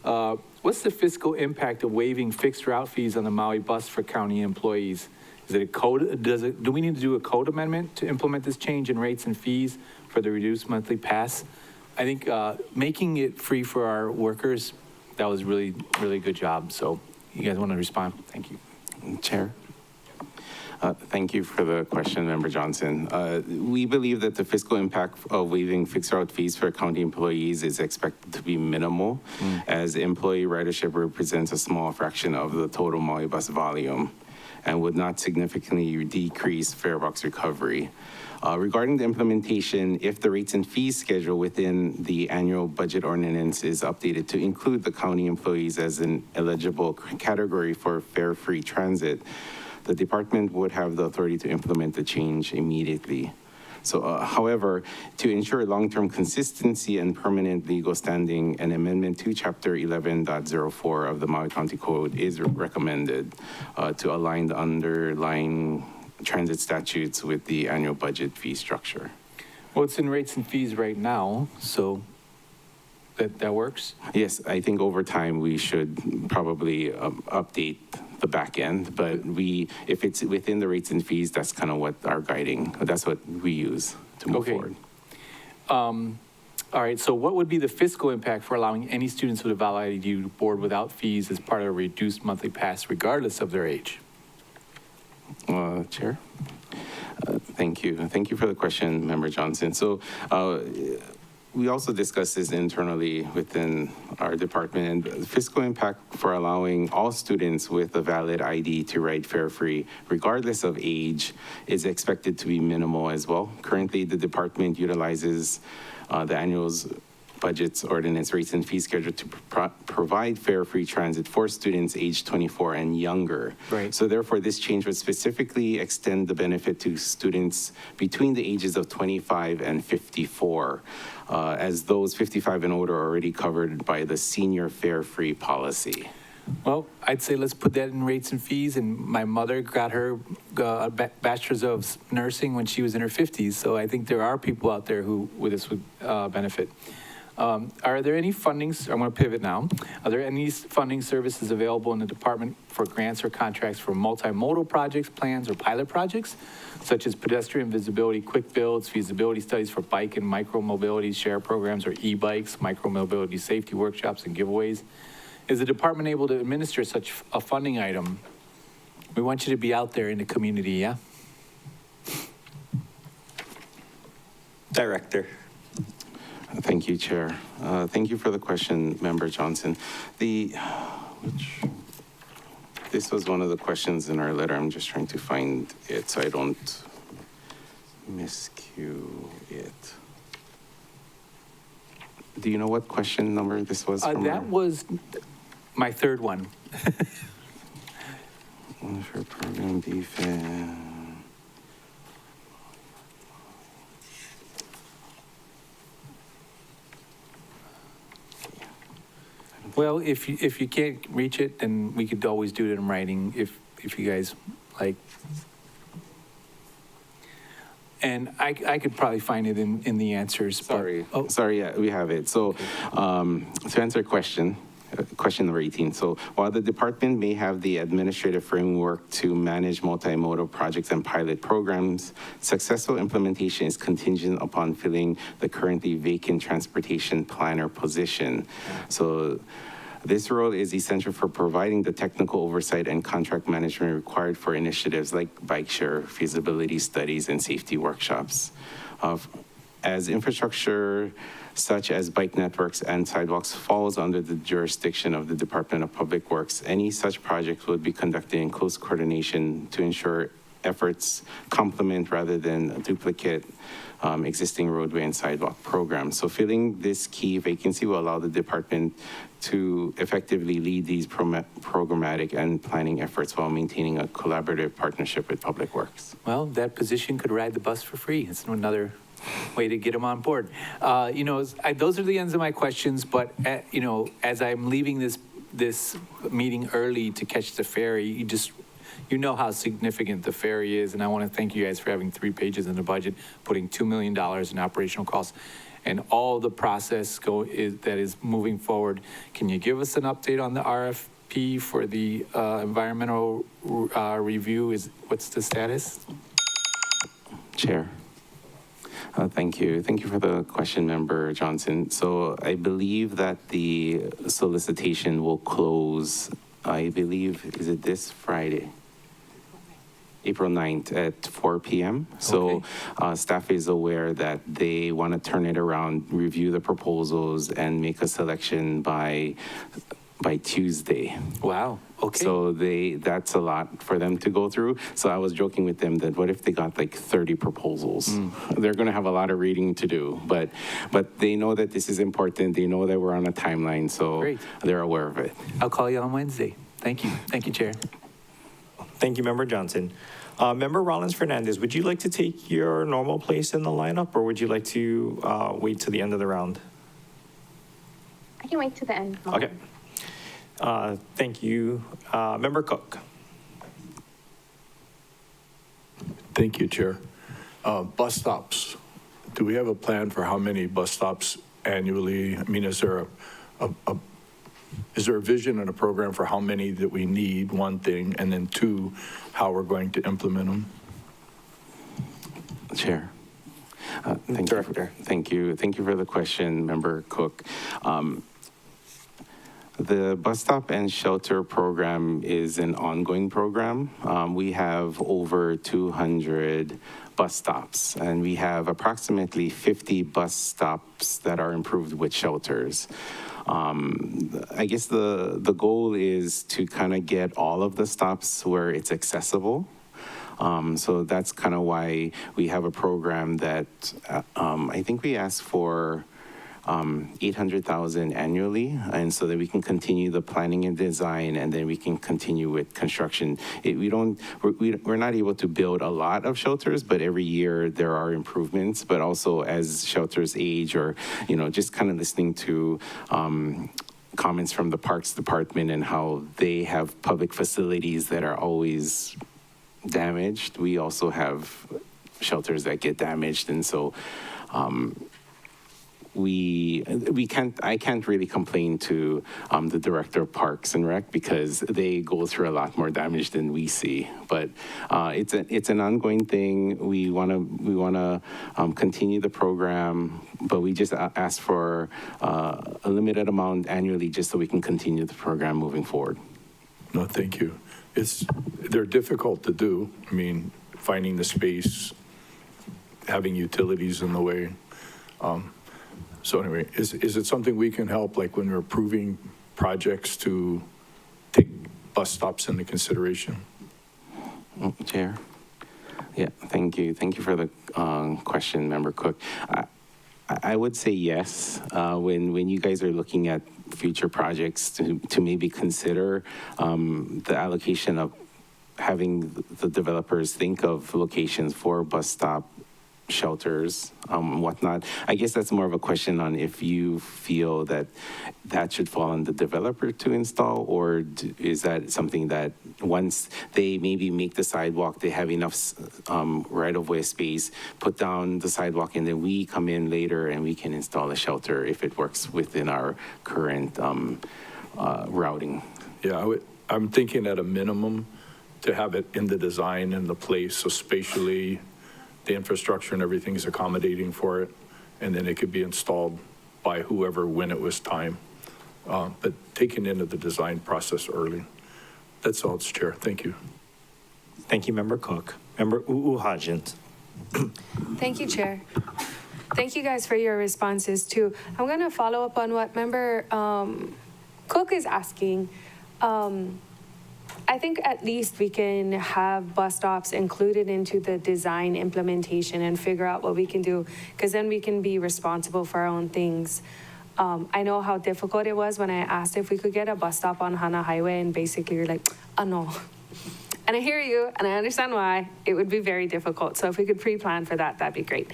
What's the fiscal impact of waiving fixed route fees on the Maui bus for county employees? Is it a code? Do we need to do a code amendment to implement this change in rates and fees for the reduced monthly pass? I think making it free for our workers, that was really, really good job. So you guys want to respond? Thank you. Chair. Thank you for the question, Member Johnson. We believe that the fiscal impact of waiving fixed route fees for county employees is expected to be minimal, as employee ridership represents a small fraction of the total Maui bus volume and would not significantly decrease fare box recovery. Regarding the implementation, if the rates and fees schedule within the annual budget ordinance is updated to include the county employees as an eligible category for fare-free transit, the department would have the authority to implement the change immediately. So, however, to ensure long-term consistency and permanent legal standing, an amendment to Chapter 11.04 of the Maui County Code is recommended to align the underlying transit statutes with the annual budget fee structure. Well, it's in rates and fees right now, so that works? Yes, I think over time we should probably update the back end, but if it's within the rates and fees, that's kind of what our that's what we use to move forward. All right, so what would be the fiscal impact for allowing any students with a valid ID to board without fees as part of a reduced monthly pass, regardless of their age? Chair? Thank you. Thank you for the question, Member Johnson. So we also discussed this internally within our department, and the fiscal impact for allowing all students with a valid ID to ride fare-free, regardless of age, is expected to be minimal as well. Currently, the department utilizes the annual budget's ordinance rates and fee schedule to provide fare-free transit for students aged 24 and younger. Right. So therefore, this change would specifically extend the benefit to students between the ages of 25 and 54, as those 55 and older are already covered by the senior fare-free policy. Well, I'd say let's put that in rates and fees, and my mother got her bachelor's of nursing when she was in her 50s, so I think there are people out there who this would benefit. Are there any fundings, I'm going to pivot now, are there any funding services available in the department for grants or contracts for multimodal projects, plans, or pilot projects, such as pedestrian visibility, quick builds, feasibility studies for bike and micro-mobility share programs, or e-bikes, micro-mobility safety workshops and giveaways? Is the department able to administer such a funding item? We want you to be out there in the community, yeah? Director. Thank you, Chair. Thank you for the question, Member Johnson. This was one of the questions in our letter. I'm just trying to find it so I don't miscue it. Do you know what question number this was? That was my third one. For program BFED. Well, if you can't reach it, then we could always do it in writing if you guys like. And I could probably find it in the answers. Sorry, yeah, we have it. So to answer question number 18. So while the department may have the administrative framework to manage multimodal projects and pilot programs, successful implementation is contingent upon filling the currently vacant transportation planner position. So this role is essential for providing the technical oversight and contract management required for initiatives like bike share, feasibility studies, and safety workshops. As infrastructure such as bike networks and sidewalks falls under the jurisdiction of the Department of Public Works, any such projects would be conducted in close coordination to ensure efforts complement rather than duplicate existing roadway and sidewalk programs. So filling this key vacancy will allow the department to effectively lead these programmatic and planning efforts while maintaining a collaborative partnership with Public Works. Well, that position could ride the bus for free. It's another way to get them on board. Those are the ends of my questions, but as I'm leaving this meeting early to catch the ferry, you know how significant the ferry is, and I want to thank you guys for having 3 pages in the budget, putting $2 million in operational costs, and all the process that is moving forward. Can you give us an update on the RFP for the environmental review? What's the status? Chair. Thank you. Thank you for the question, Member Johnson. So I believe that the solicitation will close, I believe, is it this Friday? April 9th at 4 p.m. So staff is aware that they want to turn it around, review the proposals, and make a selection by Tuesday. Wow. Okay. So that's a lot for them to go through. So I was joking with them that what if they got like 30 proposals? They're going to have a lot of reading to do, but they know that this is important. They know that we're on a timeline, so they're aware of it. I'll call you on Wednesday. Thank you. Thank you, Chair. Thank you, Member Johnson. Member Rollins-Fernandez, would you like to take your normal place in the lineup, or would you like to wait to the end of the round? I can wait to the end. Okay. Thank you. Member Cook. Thank you, Chair. Bus stops. Do we have a plan for how many bus stops annually? I mean, is there a vision and a program for how many that we need, one thing, and then two, how we're going to implement them? Chair. Thank you for the question, Member Cook. The bus stop and shelter program is an ongoing program. We have over 200 bus stops, and we have approximately 50 bus stops that are improved with shelters. I guess the goal is to kind of get all of the stops where it's accessible. So that's kind of why we have a program that I think we asked for 800,000 annually, and so that we can continue the planning and design, and then we can continue with construction. We're not able to build a lot of shelters, but every year there are improvements. But also as shelters age, or just kind of listening to comments from the Parks Department and how they have public facilities that are always damaged. We also have shelters that get damaged, and so I can't really complain to the Director of Parks and Rec, because they go through a lot more damage than we see. But it's an ongoing thing. We wanna continue the program, but we just ask for a limited amount annually, just so we can continue the program moving forward. No, thank you. They're difficult to do. I mean, finding the space, having utilities in the way. So anyway, is it something we can help, like when we're approving projects, to take bus stops into consideration? Chair? Yeah, thank you. Thank you for the question, Member Cook. I would say yes. When you guys are looking at future projects, to maybe consider the allocation of having the developers think of locations for bus stop shelters, whatnot. I guess that's more of a question on if you feel that that should fall on the developer to install, or is that something that once they maybe make the sidewalk, they have enough right-of-way space, put down the sidewalk, and then we come in later and we can install a shelter if it works within our current routing. Yeah, I'm thinking at a minimum to have it in the design and the place, so spatially, the infrastructure and everything is accommodating for it, and then it could be installed by whoever when it was time. But taking into the design process early. That's all, Chair. Thank you. Thank you, Member Cook. Member Uuhajins. Thank you, Chair. Thank you guys for your responses too. I'm going to follow up on what Member Cook is asking. I think at least we can have bus stops included into the design implementation and figure out what we can do, because then we can be responsible for our own things. I know how difficult it was when I asked if we could get a bus stop on Hana Highway, and basically you're like, oh no. And I hear you, and I understand why. It would be very difficult. So if we could pre-plan for that, that'd be great.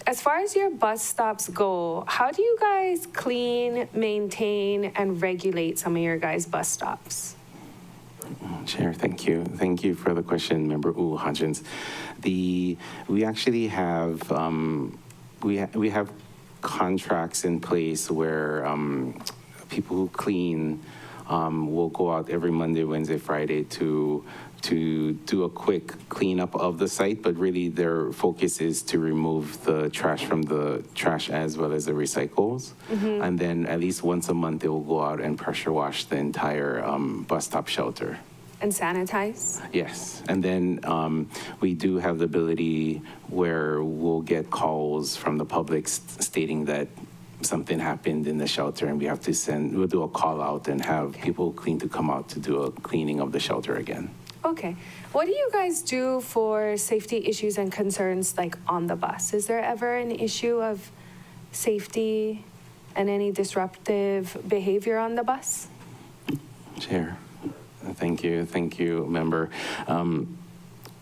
As far as your bus stops go, how do you guys clean, maintain, and regulate some of your guys' bus stops? Chair, thank you. Thank you for the question, Member Hutchins. We actually have we have contracts in place where people who clean will go out every Monday, Wednesday, Friday to do a quick cleanup of the site, but really their focus is to remove the trash from the trash as well as the recycles. Mm-hmm. And then at least once a month, they will go out and pressure wash the entire bus stop shelter. And sanitize? Yes. And then we do have the ability where we'll get calls from the public stating that something happened in the shelter, and we'll do a call out and have people to come out to do a cleaning of the shelter again. Okay. What do you guys do for safety issues and concerns like on the bus? Is there ever an issue of safety and any disruptive behavior on the bus? Chair, thank you. Thank you, member.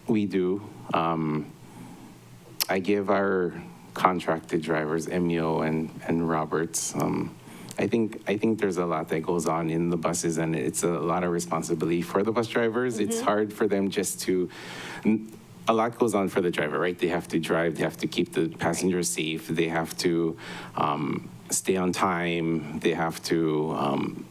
We do. I give our contracted drivers, MEO and Roberts, I think there's a lot that goes on in the buses, and it's a lot of responsibility for the bus drivers. Mm-hmm. It's hard for them a lot goes on for the driver, right? They have to drive, they have to keep the passengers safe, they have to stay on time, they have to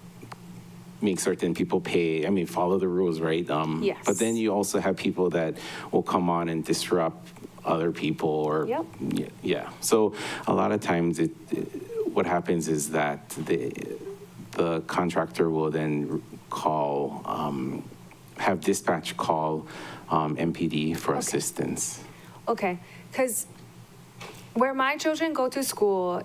make certain people pay, follow the rules, right? Yes. But then you also have people that will come on and disrupt other people or, yep. Yeah. So a lot of times what happens is that the contractor will then have dispatch call MPD for assistance. Okay, because where my children go to school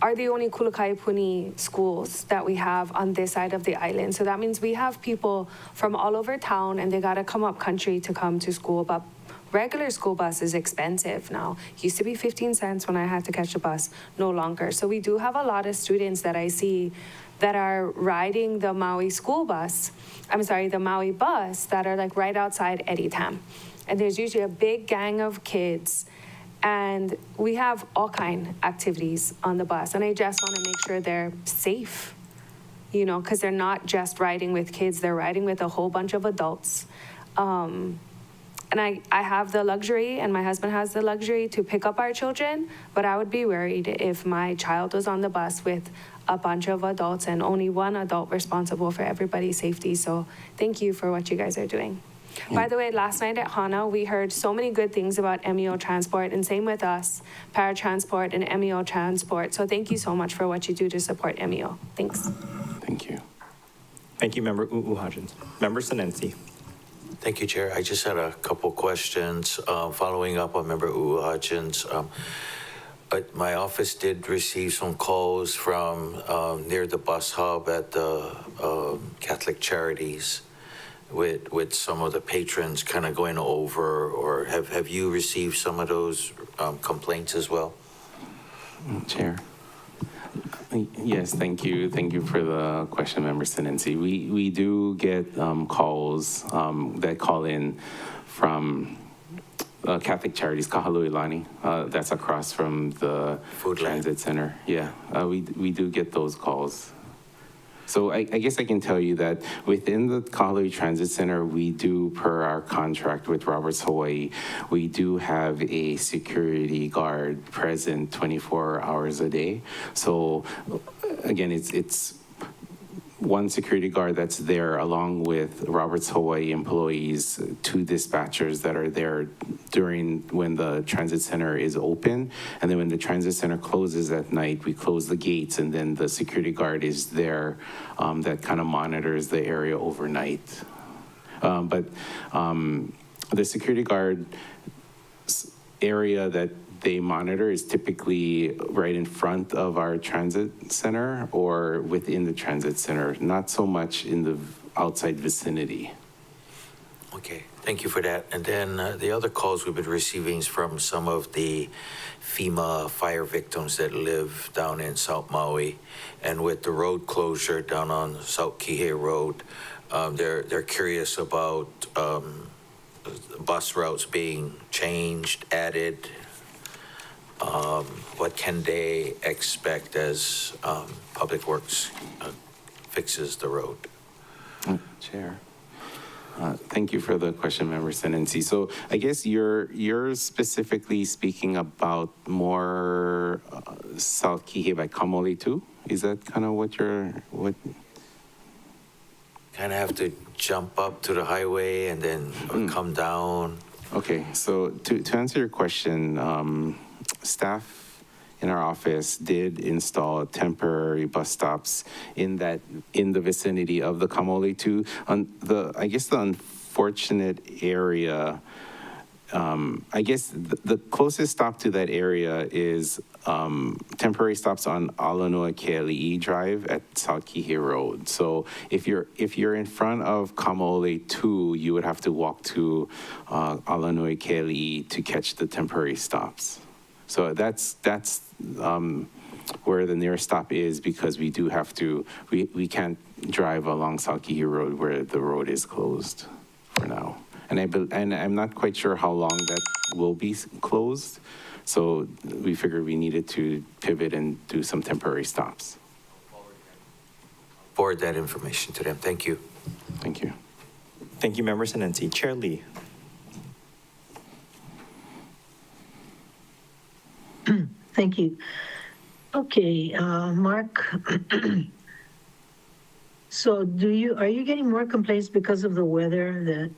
are the only Kulukaipuni schools that we have on this side of the island. So that means we have people from all over town, and they got to come up country to come to school. But regular school bus is expensive now. Used to be 15 cents when I had to catch a bus, no longer. So we do have a lot of students that I see that are riding the Maui the Maui bus that are like right outside Eddietam. And there's usually a big gang of kids, and we have all kind activities on the bus. And I just want to make sure they're safe, because they're not just riding with kids, they're riding with a whole bunch of adults. And I have the luxury, and my husband has the luxury to pick up our children, but I would be worried if my child was on the bus with a bunch of adults and only one adult responsible for everybody's safety. So thank you for what you guys are doing. Yeah. By the way, last night at Hana, we heard so many good things about MEO Transport, and same with us, Paratransport and MEO Transport. So thank you so much for what you do to support MEO. Thanks. Thank you. Thank you, Member Uuhajins. Member Sinensi. Thank you, Chair. I just had a couple questions following up on Member Hutchins. My office did receive some calls from near the bus hub at the Catholic Charities with some of the patrons kind of going over, or have you received some of those complaints as well? Chair. Yes, thank you. Thank you for the question, Member Sinensi. We do get calls that call in from Catholic Charities, Kahaluilani. That's across from the transit center. Yeah, we do get those calls. So I guess I can tell you that within the Kahalui Transit Center, we do, per our contract with Roberts Hawaii, we do have a security guard present 24 hours a day. So again, it's one security guard that's there along with Roberts Hawaii employees, 2 dispatchers that are there during when the transit center is open. And then when the transit center closes at night, we close the gates, and then the security guard is there that kind of monitors the area overnight. But the security guard area that they monitor is typically right in front of our transit center or within the transit center, not so much in the outside vicinity. Okay, thank you for that. And then the other calls we've been receiving is from some of the FEMA fire victims that live down in South Maui. And with the road closure down on South Kihei Road, they're curious about bus routes being changed, added. What can they expect as Public Works fixes the road? Chair. Thank you for the question, Member Senency. So I guess you're specifically speaking about more South Kihei by Kamoli too? Is that kind of what? Kind of have to jump up to the highway and then come down. Okay, so to answer your question, staff in our office did install temporary bus stops in the vicinity of the Kamoli 2. I guess the unfortunate area, I guess the closest stop to that area is temporary stops on Alanua KLE Drive at South Kihei Road. So if you're in front of Kamole 2, you would have to walk to Alanua KLE to catch the temporary stops. So that's where the nearest stop is, because we do have to, we can't drive along South Kihei Road where the road is closed for now. And I'm not quite sure how long that will be closed. So we figured we needed to pivot and do some temporary stops. Forward that information to them. Thank you. Thank you. Thank you, Member Senency. Chair Lee. Thank you. Okay, Mark. So are you getting more complaints because of the weather that,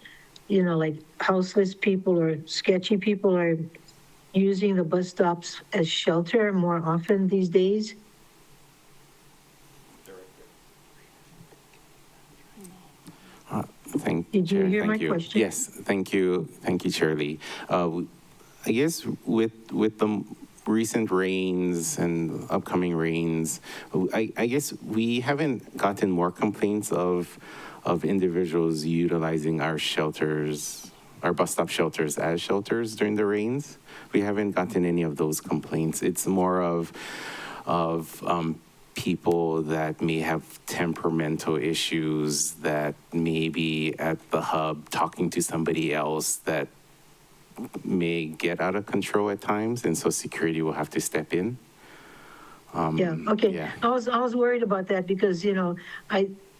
like houseless people or sketchy people are using the bus stops as shelter more often these days? Did you hear my question? Yes, thank you, Chair Lee. I guess with the recent rains and upcoming rains, I guess we haven't gotten more complaints of individuals utilizing our shelters, our bus stop shelters as shelters during the rains. We haven't gotten any of those complaints. It's more of people that may have temperamental issues that may be at the hub talking to somebody else that may get out of control at times, and so security will have to step in. Yeah, okay. Yeah. I was worried about that because,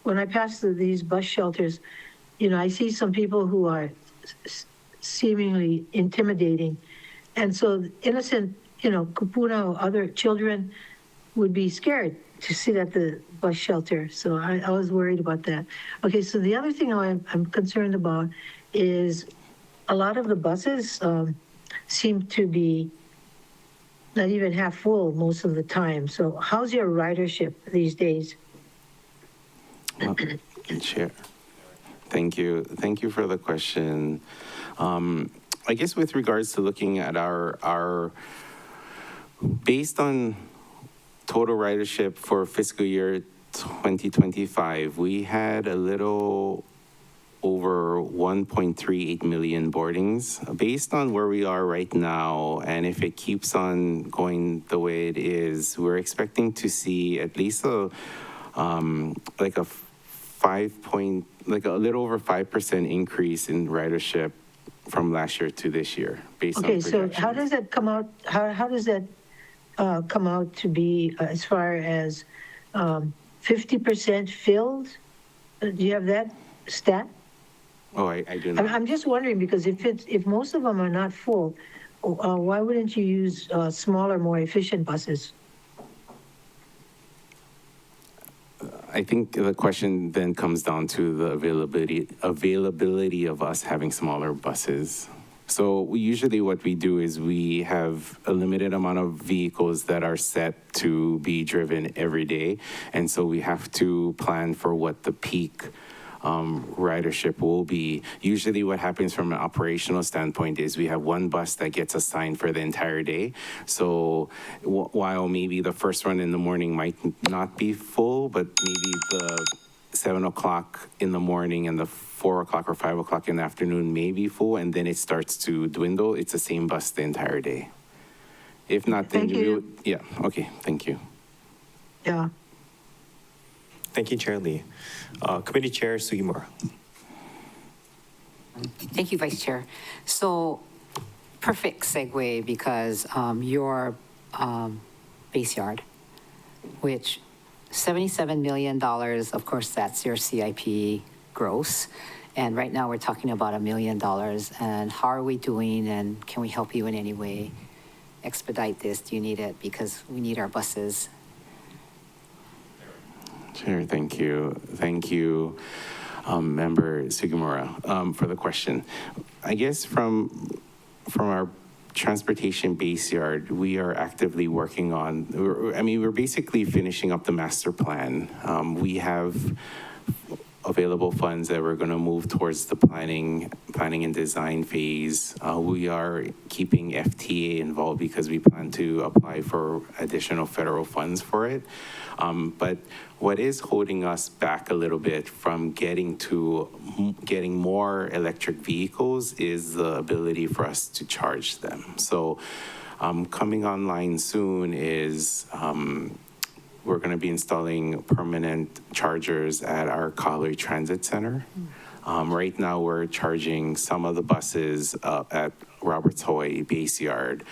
when I pass these bus shelters, I see some people who are seemingly intimidating. And so innocent, kupuna or other children would be scared to sit at the bus shelter. So I was worried about that. Okay, so the other thing I'm concerned about is a lot of the buses seem to be not even half full most of the time. So how's your ridership these days? Chair, thank you for the question. I guess with regards to looking at our based on total ridership for fiscal year 2025, we had a little over 1.38 million boardings. Based on where we are right now, and if it keeps on going the way it is, we're expecting to see at least a little over 5% increase in ridership from last year to this year, based on Okay, so projections. how does that come out, how does that come out to be as far as 50% filled? Do you have that stat? Oh, I do not. I'm just wondering, because if most of them are not full, why wouldn't you use smaller, more efficient buses? I think the question then comes down to the availability of us having smaller buses. So usually what we do is we have a limited amount of vehicles that are set to be driven every day. And so we have to plan for what the peak ridership will be. Usually what happens from an operational standpoint is we have one bus that gets assigned for the entire day. So while maybe the first one in the morning might not be full, but maybe the 7 o'clock in the morning and the 4 o'clock or 5 o'clock in the afternoon may be full, and then it starts to dwindle. It's the same bus the entire day. If not, then yeah, okay, thank you. Yeah. Thank you, Chair Lee. Committee Chair Sugimura. Thank you, Vice Chair. So, perfect segue, because your base yard, which $77 million, of course, that's your CIP gross. And right now we're talking about $1 million. And how are we doing? And can we help you in any way? Expedite this. Do you need it? Because we need our buses. Sure, thank you. Thank you, Member Sugimura, for the question. I guess from our transportation base yard, we are actively working on, we're basically finishing up the master plan. We have available funds that we're going to move towards the planning and design phase. We are keeping FTA involved because we plan to apply for additional federal funds for it. But what is holding us back a little bit from getting more electric vehicles is the ability for us to charge them. So coming online soon is we're going to be installing permanent chargers at our Kahului Transit Center. Right now, we're charging some of the buses at Roberts Hoy Base Yard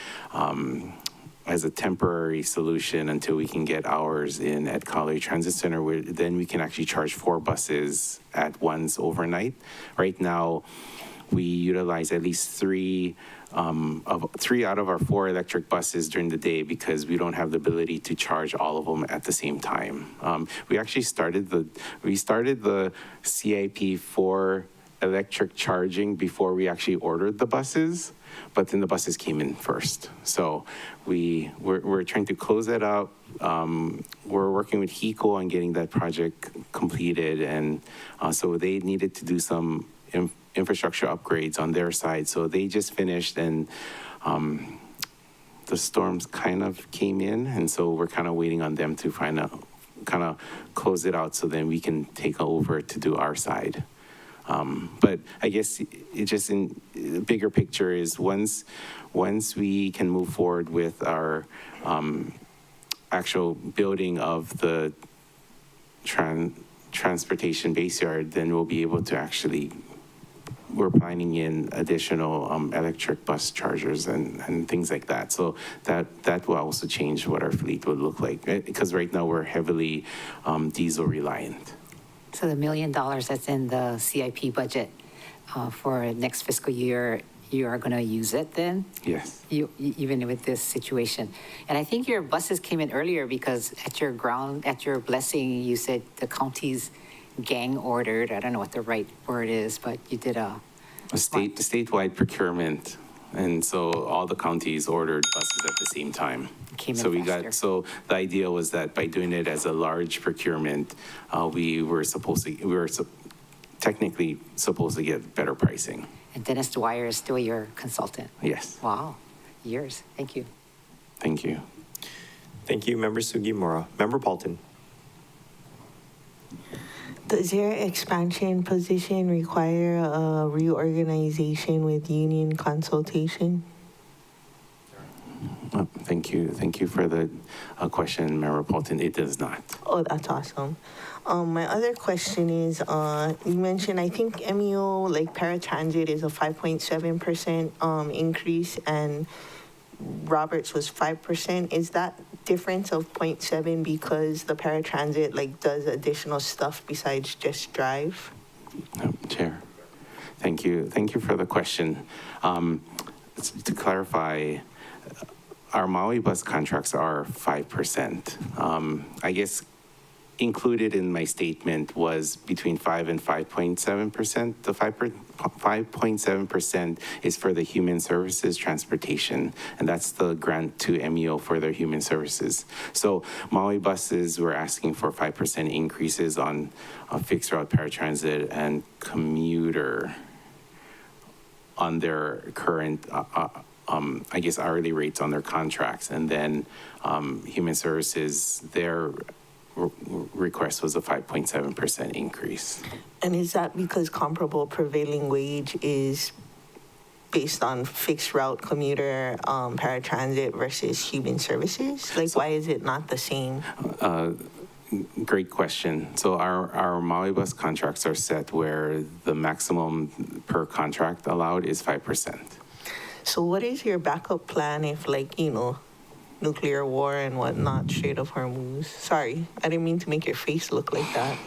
as a temporary solution until we can get ours in at Kahului Transit Center, where then we can actually charge 4 buses at once overnight. Right now, we utilize at least 3 out of our 4 electric buses during the day because we don't have the ability to charge all of them at the same time. We actually started the CIP for electric charging before we actually ordered the buses, but then the buses came in first. So we're trying to close that out. We're working with HECO on getting that project completed, and so they needed to do some infrastructure upgrades on their side. So they just finished, and the storms kind of came in, and so we're kind of waiting on them to kind of close it out so then we can take over to do our side. But I guess it just in the bigger picture is once we can move forward with our actual building of the transportation base yard, then we'll be able to actually, we're planning in additional electric bus chargers and things like that. So that will also change what our fleet would look like, because right now we're heavily diesel reliant. So the $1 million that's in the CIP budget for next fiscal year, you are going to use it then? Yes. Even with this situation. And I think your buses came in earlier because at your blessing, you said the county's gang ordered, I don't know what the right word is, but you did a statewide procurement. And so all the counties ordered buses at the same time. So the idea was that by doing it as a large procurement, we were technically supposed to get better pricing. And Dennis Dwyer is still your consultant? Yes. Wow, years. Thank you. Thank you. Thank you, Member Sugimura. Member Paulton. Does your expansion position require a reorganization with union consultation? Thank you. Thank you for the question, Member Paulton. It does not. Oh, that's awesome. My other question is, you mentioned, I think MEO, like paratransit is a 5.7% increase and Roberts was 5%. Is that difference of 0.7 because the paratransit like does additional stuff besides just drive? Chair, thank you. Thank you for the question. To clarify, our Maui bus contracts are 5%. I guess included in my statement was between 5 and 5.7%. The 5.7% is for the human services transportation, and that's the grant to MEO for their human services. So Maui buses, we're asking for 5% increases on fixed route paratransit and commuter on their current I guess hourly rates on their contracts, and then human services, their request was a 5.7% increase. And is that because comparable prevailing wage is based on fixed route commuter paratransit versus human services? Like, why is it not the same? Great question. So our Maui bus contracts are set where the maximum per contract allowed is 5%. So what is your backup plan if, like, you know, nuclear war and whatnot, Strait of Hormuz? Sorry, I didn't mean to make your face look like that.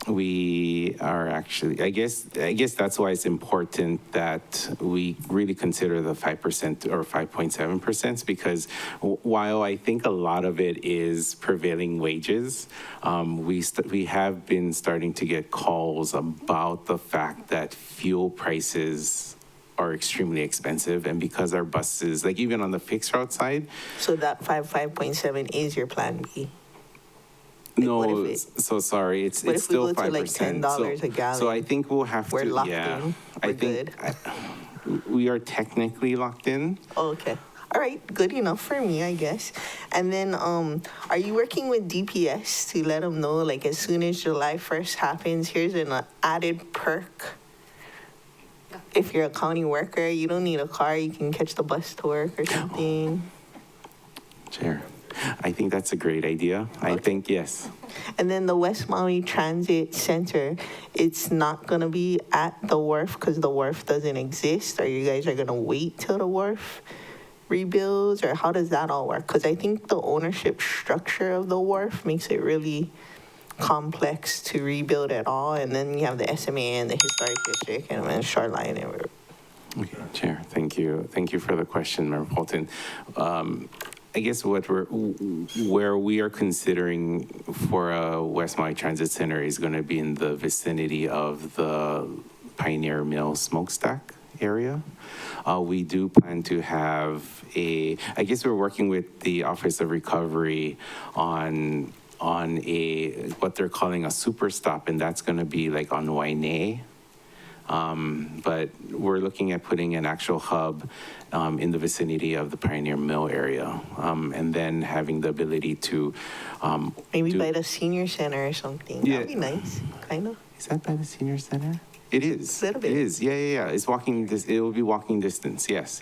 We are actually, I guess that's why it's important that we really consider the 5% or 5.7%, because while I think a lot of it is prevailing wages, we have been starting to get calls about the fact that fuel prices are extremely expensive, and because our buses, like even on the fixed route side. So that 5.7 is your plan B? No, so sorry, it's still 5%. What if we go to like $10 a gallon? So I think we'll have We're to, locked yeah. in. I think we are technically locked in. Oh, okay. All right, good enough for me, I guess. And then, are you working with DPS to let them know, like, as soon as July 1st happens, here's an added perk? If you're a county worker, you don't need a car, you can catch the bus to work or something. Chair, I think that's a great idea. I think, yes. And then the West Maui Transit Center, it's not going to be at the wharf because the wharf doesn't exist, or you guys are going to wait till the wharf rebuilds, or how does that all work? Because I think the ownership structure of the wharf makes it really complex to rebuild at all, and then you have the SMA and the historic district and then shoreline and Okay, Chair, thank you. Thank you for the question, Member Fulton. I guess where we are considering for a West Maui Transit Center is going to be in the vicinity of the Pioneer Mill smokestack area. We do plan to have I guess we're working with the Office of Recovery on what they're calling a super stop, and that's going to be like on Waianae. But we're looking at putting an actual hub in the vicinity of the Pioneer Mill area, and then having the ability to maybe by the senior center or something. Yeah. That'd be nice, kind of. Is that by the senior center? It is. A little bit. It is. Yeah. It's walking. It will be walking distance. Yes.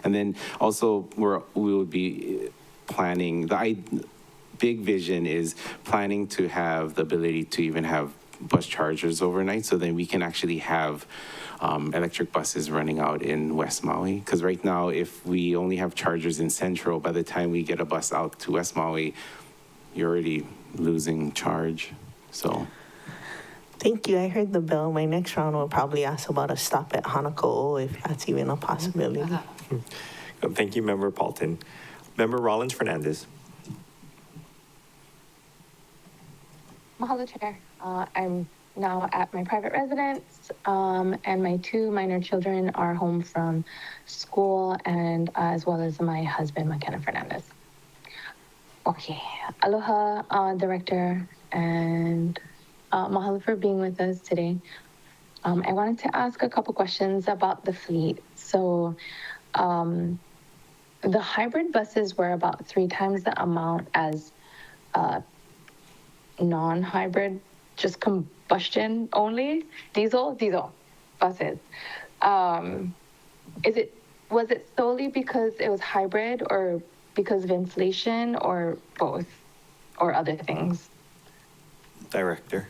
And then also we will be planning. The big vision is planning to have the ability to even have bus chargers overnight, so then we can actually have electric buses running out in West Maui. Because right now, if we only have chargers in Central, by the time we get a bus out to West Maui, you're already losing charge. So. Thank you. I heard the bell. My next round will probably ask about a stop at Hanako, if that's even a possibility. Thank you, Member Paulton. Member Rollins-Fernandez. Mahalo, Chair. I'm now at my private residence, and my two minor children are home from school, and as well as my husband, McKenna Fernandez. Okay. Aloha, Director, and mahalo for being with us today. I wanted to ask a couple questions about the fleet. So, the hybrid buses were about 3 times the amount as non-hybrid, just combustion only, diesel buses. Was it solely because it was hybrid, or because of inflation, or both, or other things? Director.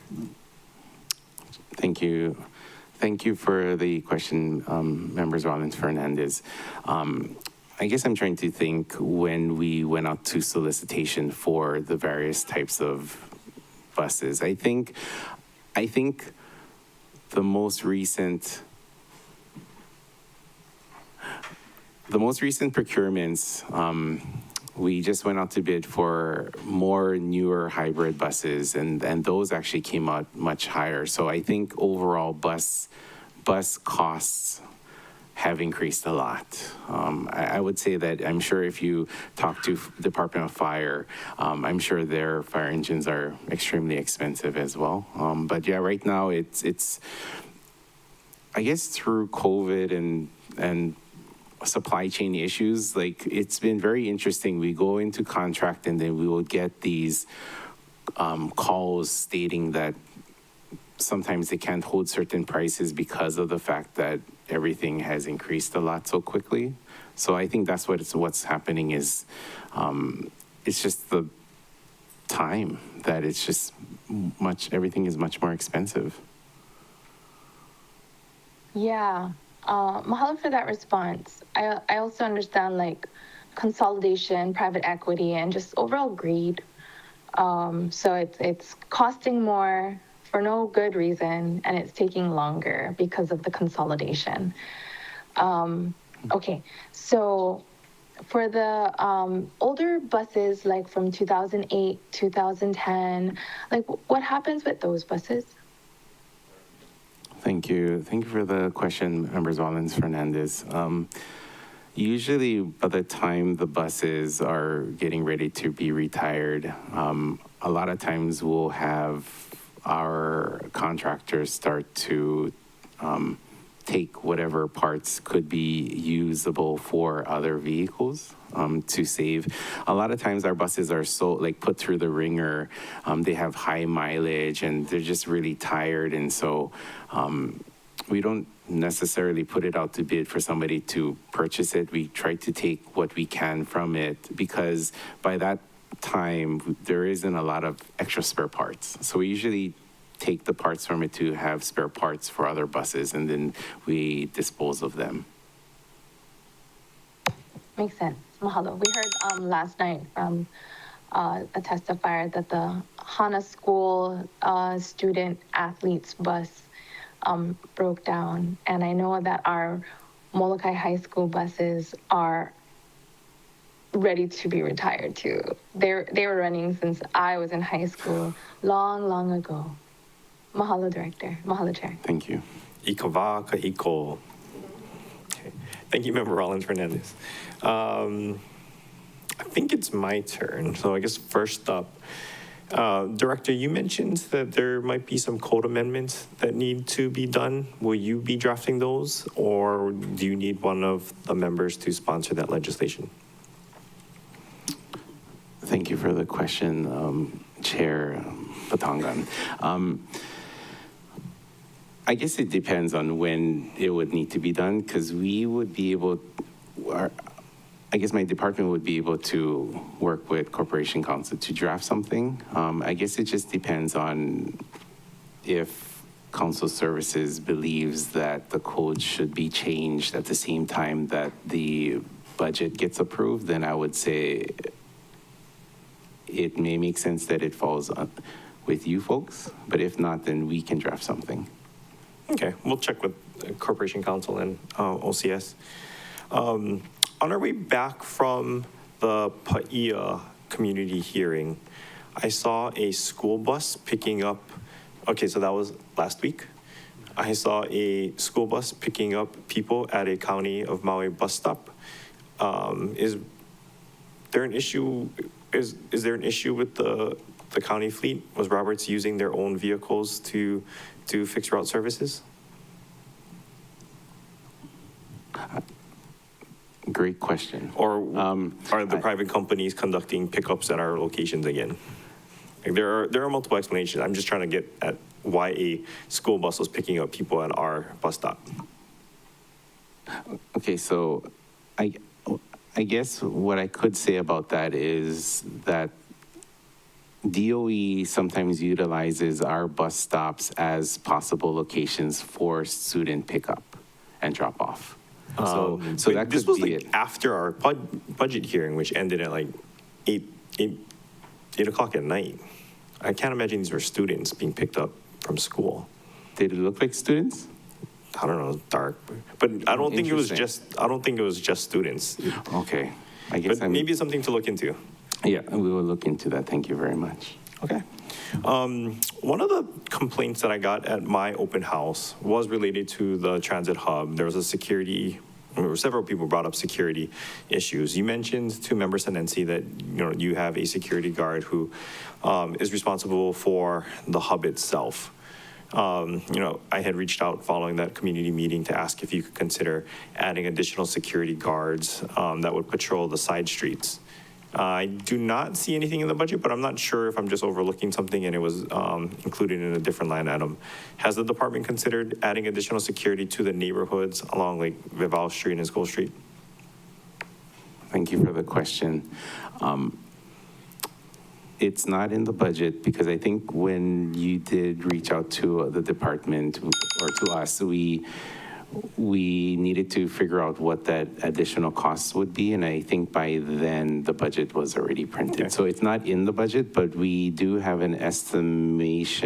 Thank you. Thank you for the question, Members Rollins Fernandez. I guess I'm trying to think when we went out to solicitation for the various types of buses. I think the most recent procurements, we just went out to bid for more newer hybrid buses, and those actually came out much higher. So I think overall bus costs have increased a lot. I would say that I'm sure if you talk to Department of Fire, I'm sure their fire engines are extremely expensive as well. But yeah, right now it's I guess through COVID and supply chain issues, like it's been very interesting. We go into contract and then we will get these calls stating that sometimes they can't hold certain prices because of the fact that everything has increased a lot so quickly. So I think that's what's happening is it's just the time that it's just everything is much more expensive. Yeah, mahalo for that response. I also understand like consolidation, private equity, and just overall greed. So it's costing more for no good reason, and it's taking longer because of the consolidation. Okay, so for the older buses, like from 2008, 2010, like what happens with those buses? Thank you. Thank you for the question, Members Rollins Fernandez. Usually by the time the buses are getting ready to be retired, a lot of times we'll have our contractors start to take whatever parts could be usable for other vehicles to save. A lot of times our buses are so like put through the ringer. They have high mileage and they're just really tired. And so we don't necessarily put it out to bid for somebody to purchase it. We try to take what we can from it because by that time, there isn't a lot of extra spare parts. So we usually take the parts from it to have spare parts for other buses, and then we dispose of them. Makes sense. Mahalo. We heard last night from a testifier that the Hana School student athletes bus broke down. And I know that our Molokai High School buses are ready to be retired too. They were running since I was in high school, long ago. Mahalo, Director. Mahalo, Chair. Thank you. Ikawa kahiko. Okay. Thank you, Member Rollins Fernandez. I think it's my turn. So I guess first up, Director, you mentioned that there might be some code amendments that need to be done. Will you be drafting those, or do you need one of the members to sponsor that legislation? Thank you for the question, Chair Batangan. I guess it depends on when it would need to be done, because we would be able, I guess my department would be able to work with Corporation Counsel to draft something. I guess it just depends on if Counsel Services believes that the code should be changed at the same time that the budget gets approved, then I would say it may make sense that it falls with you folks, but if not, then we can draft something. Okay, we'll check with Corporation Counsel and OCS. On our way back from the Paia community hearing, I saw a school bus picking up, okay, so that was last week. I saw a school bus picking up people at a County of Maui bus stop. Is there an issue? Is there an issue with the county fleet? Was Roberts using their own vehicles to fix route services? Great question. Or are the private companies conducting pickups at our locations again? Like there are multiple explanations. I'm just trying to get at why a school bus was picking up people at our bus stop. Okay, so I guess what I could say about that is that DOE sometimes utilizes our bus stops as possible locations for student pickup and drop off. So But that this could was be like it. after our budget hearing, which ended at like 8 o'clock at night. I can't imagine these were students being picked up from school. Did it look like students? I don't know, dark, but I don't think it was Interesting. just, I don't think it was just students. Okay, I guess But maybe it's something to look into. Yeah, we will look into that. Thank you very much. Okay. One of the complaints that I got at my open house was related to the transit hub. There was a security, several people brought up security issues. You mentioned to Member Senensi that, you have a security guard who is responsible for the hub itself. I had reached out following that community meeting to ask if you could consider adding additional security guards that would patrol the side streets. I do not see anything in the budget, but I'm not sure if I'm just overlooking something and it was included in a different line item. Has the department considered adding additional security to the neighborhoods along like Vival Street and School Street? Thank you for the question. It's not in the budget because I think when you did reach out to the department or to us, we needed to figure out what that additional cost would be, and I think by then the budget was already printed. Okay. So it's not in the budget, but we do have an estimated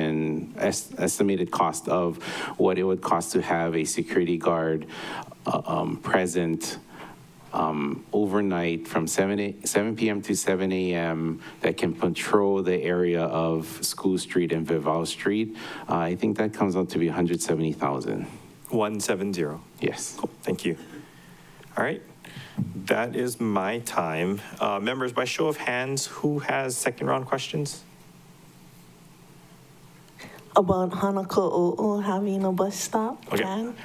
cost of what it would cost to have a security guard present overnight from 7 p.m. to 7 a.m. that can patrol the area of School Street and Vival Street. I think that comes out to be $170,000. 170. Yes. Cool. Thank you. All right. That is my time. Members, by show of hands, who has second round questions? About Hanako having a bus stop Okay. plan?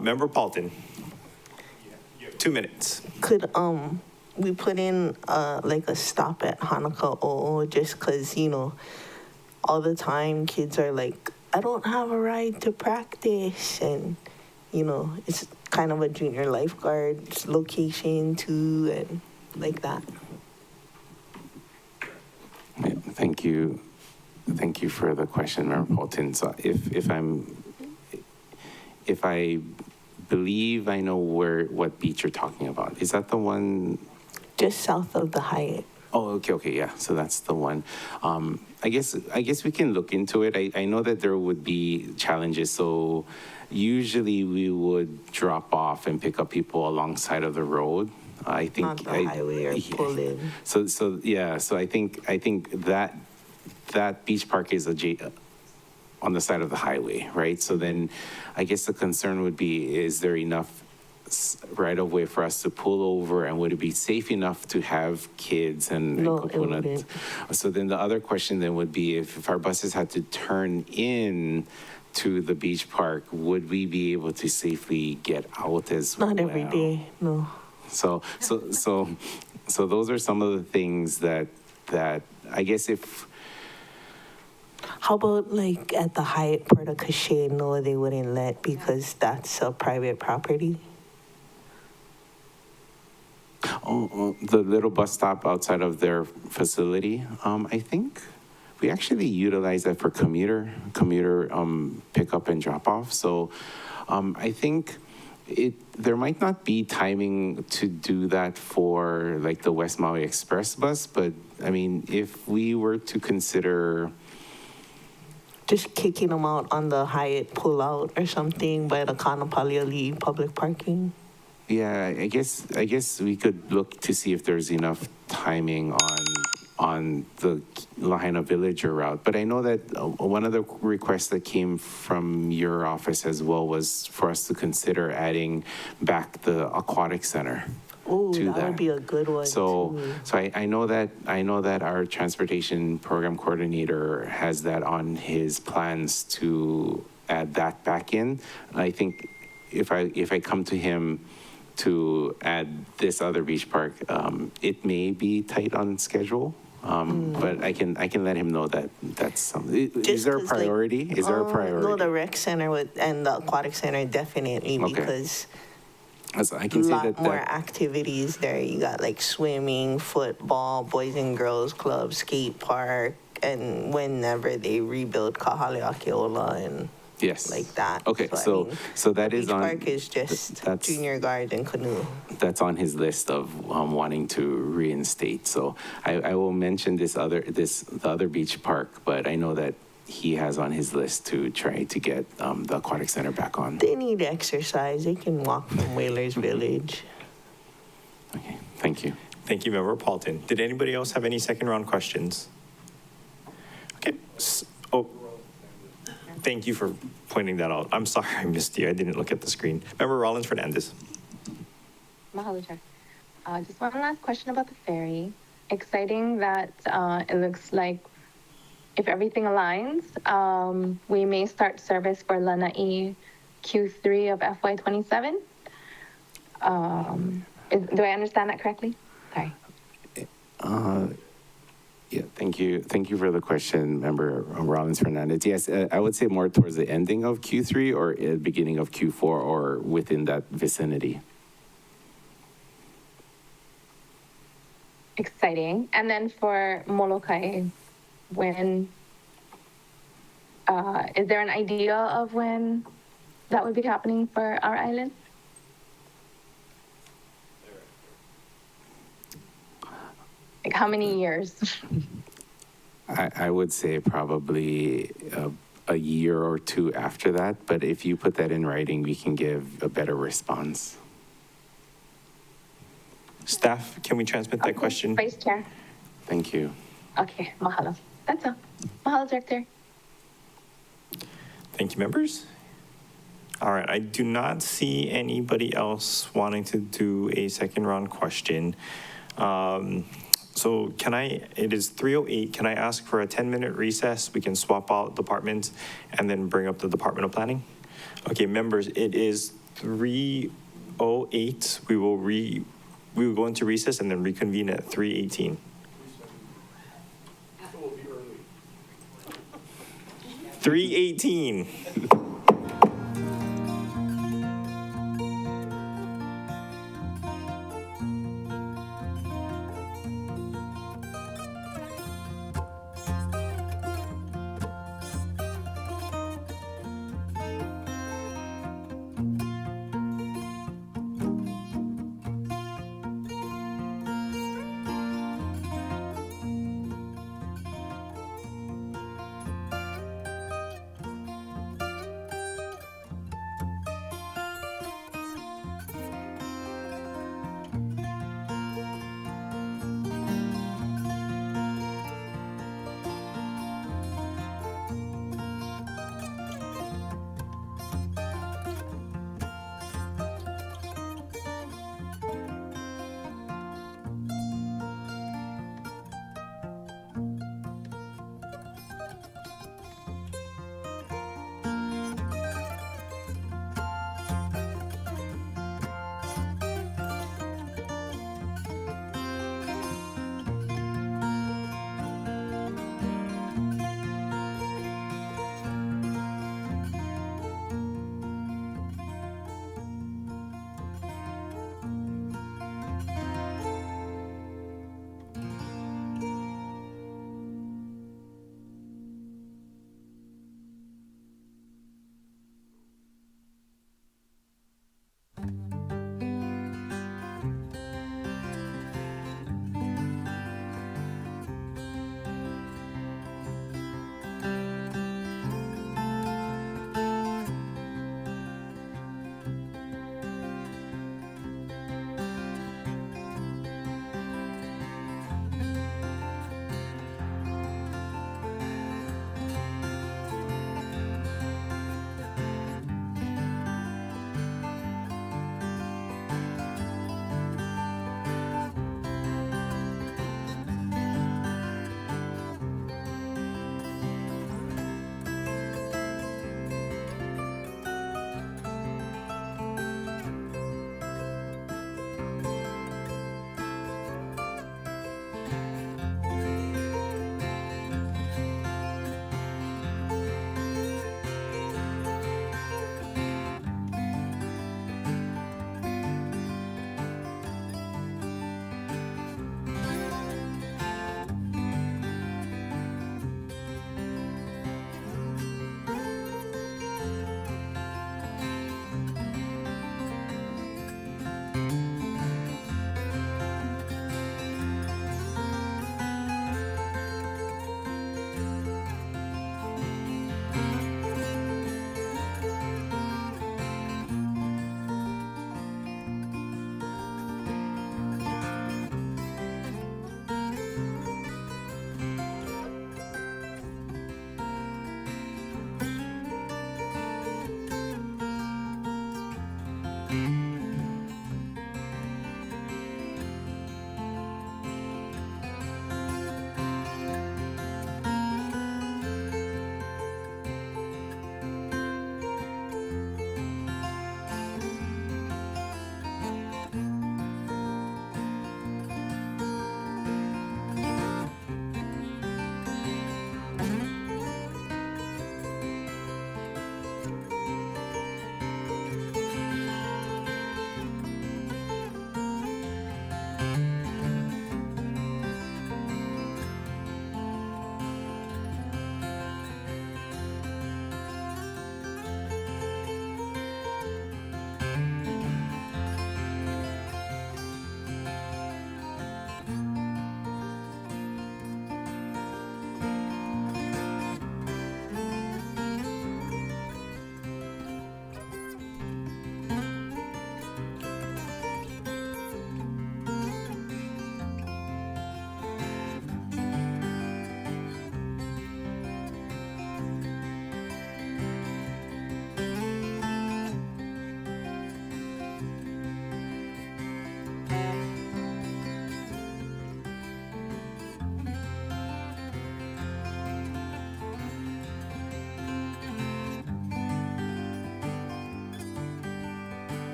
Member Paulton. You have 2 minutes. Could we put in like a stop at Hanako just because, all the time kids are like, I don't have a ride to practice, and it's kind of a junior lifeguard location too, and like that. Yeah, thank you for the question, Member Paulton. So if I believe I know what beach you're talking about, is that the one? Just south of the Hyatt. Oh, okay, yeah. So that's the one. I guess we can look into it. I know that there would be challenges. So usually we would drop off and pick up people alongside of the road. I think Not the highway or pull in. So yeah. So I think that beach park is on the side of the highway, right? So then, I guess the concern would be: is there enough right of way for us to pull over, and would it be safe enough to have kids and No, and it wouldn't. So then the other question then would be, if our buses had to turn in to the beach park, would we be able to safely get out as well? Not every day, no. So those are some of the things that I guess if. How about like at the Hyatt Puerto Cachet? No, they wouldn't let because that's a private property. The little bus stop outside of their facility, I think we actually utilize that for commuter pickup and drop off. So I think there might not be timing to do that for like the West Maui Express bus, but I mean, if we were to consider just kicking them out on the Hyatt pull out or something by the Kanapaliali public parking. Yeah, I guess we could look to see if there's enough timing on the Lahaina Villager route. But I know that one of the requests that came from your office as well was for us to consider adding back the aquatic center. Oh, to that would be a good one. So too. I know that our transportation program coordinator has that on his plans to add that back in. I think if I come to him to add this other beach park, it may be tight on schedule. But I can let him know that that's something. Is there a priority? Is there a priority? No, the rec center and the aquatic center definitely, Okay. because As I can say lot that more that activities there. You got like swimming, football, boys and girls club, skate park, and whenever they rebuild Kahaleakiola and yes, like that. Okay, I so mean, so that the is beach on. park is just that's junior guard and canoe. that's on his list of wanting to reinstate. So I will mention the other beach park, but I know that he has on his list to try to get the aquatic center back on. They need exercise. They can walk from Whalers Village. Okay, thank you. Thank you, Member Paulton. Did anybody else have any second round questions? Okay. Oh, thank you for pointing that out. I'm sorry I missed you. I didn't look at the screen. Member Rollins Fernandez. Mahalo, Chair. Just one last question about the ferry. Exciting that it looks like if everything aligns, we may start service for Lanai Q3 of FY27. Do I understand that correctly? Sorry. Yeah, thank you. Thank you for the question, Member Rollins Fernandez. Yes, I would say more towards the ending of Q3 or beginning of Q4 or within that vicinity. Exciting. And then for Molokai, when, is there an idea of when that would be happening for our island? Like how many years? I would say probably a year or two after that, but if you put that in writing, we can give a better response. Staff, can we transmit that question? Vice Chair. Thank you. Okay, mahalo. That's all. Mahalo, Director. Thank you, members. All right, I do not see anybody else wanting to do a second round question. So it is 3:08, can I ask for a 10-minute recess? We can swap out departments and then bring up the Department of Planning. Okay, members, it is 3:08. We will go into recess and then reconvene at 3:18. 3:18.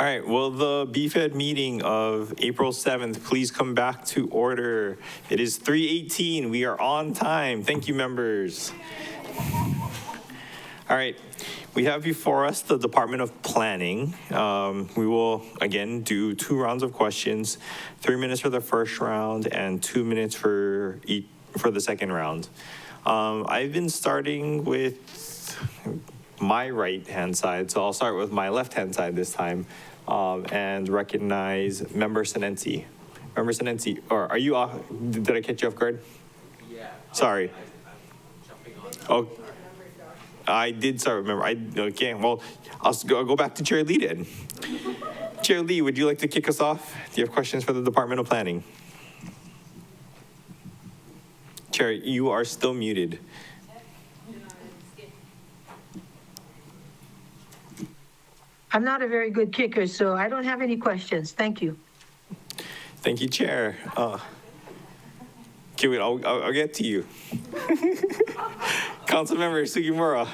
All right, will the BFED meeting of April 7th please come back to order? It is 3:18. We are on time. Thank you, members. All right, we have before us the Department of Planning. We will, again, do 2 rounds of questions, 3 minutes for the first round and 2 minutes for the second round. I've been starting with my right-hand side, so I'll start with my left-hand side this time, and recognize Member Senensi. Member Senensi, or are you off? Did I catch you off guard? Yeah. Sorry. Oh, I did start, remember. Okay, well, I'll go back to Chair Lee then. Chair Lee, would you like to kick us off? Do you have questions for the Department of Planning? Chair, you are still muted. I'm not a very good kicker, so I don't have any questions. Thank you. Thank you, Chair. Okay, wait, I'll get to you. Councilmember Sugimura,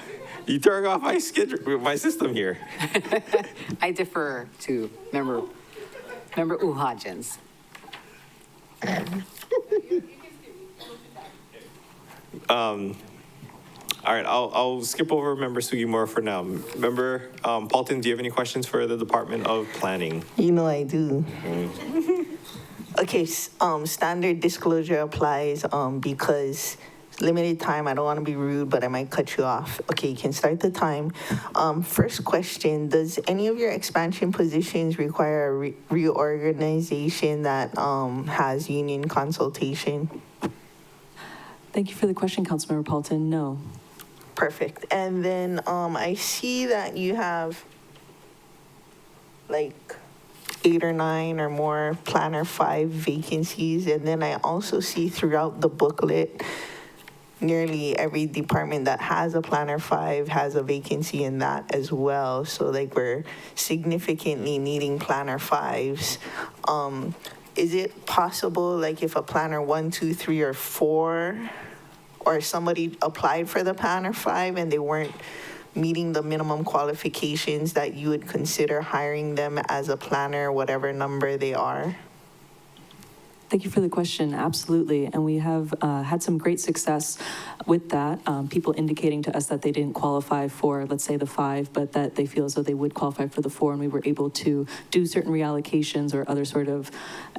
you throwing off my schedule, my system here. I defer to Member Uhajins. All right, I'll skip over Member Sugimura for now. Member Paulton, do you have any questions for the Department of Planning? You know I do. Okay, standard disclosure applies because limited time. I don't want to be rude, but I might cut you off. Okay, you can start the time. First question, does any of your expansion positions require a reorganization that has union consultation? Thank you for the question, Councilmember Paulton. No. Perfect. And then I see that you have like 8 or 9 or more Planner 5 vacancies. And then I also see throughout the booklet, nearly every department that has a Planner 5 has a vacancy in that as well. So like we're significantly needing Planner 5s. Is it possible, like if a Planner 1, 2, 3, or 4, or somebody applied for the Planner 5 and they weren't meeting the minimum qualifications, that you would consider hiring them as a planner, whatever number they are? Thank you for the question. Absolutely. And we have had some great success with that. People indicating to us that they didn't qualify for, let's say, the 5, but that they feel as though they would qualify for the 4. And we were able to do certain reallocations or other sort of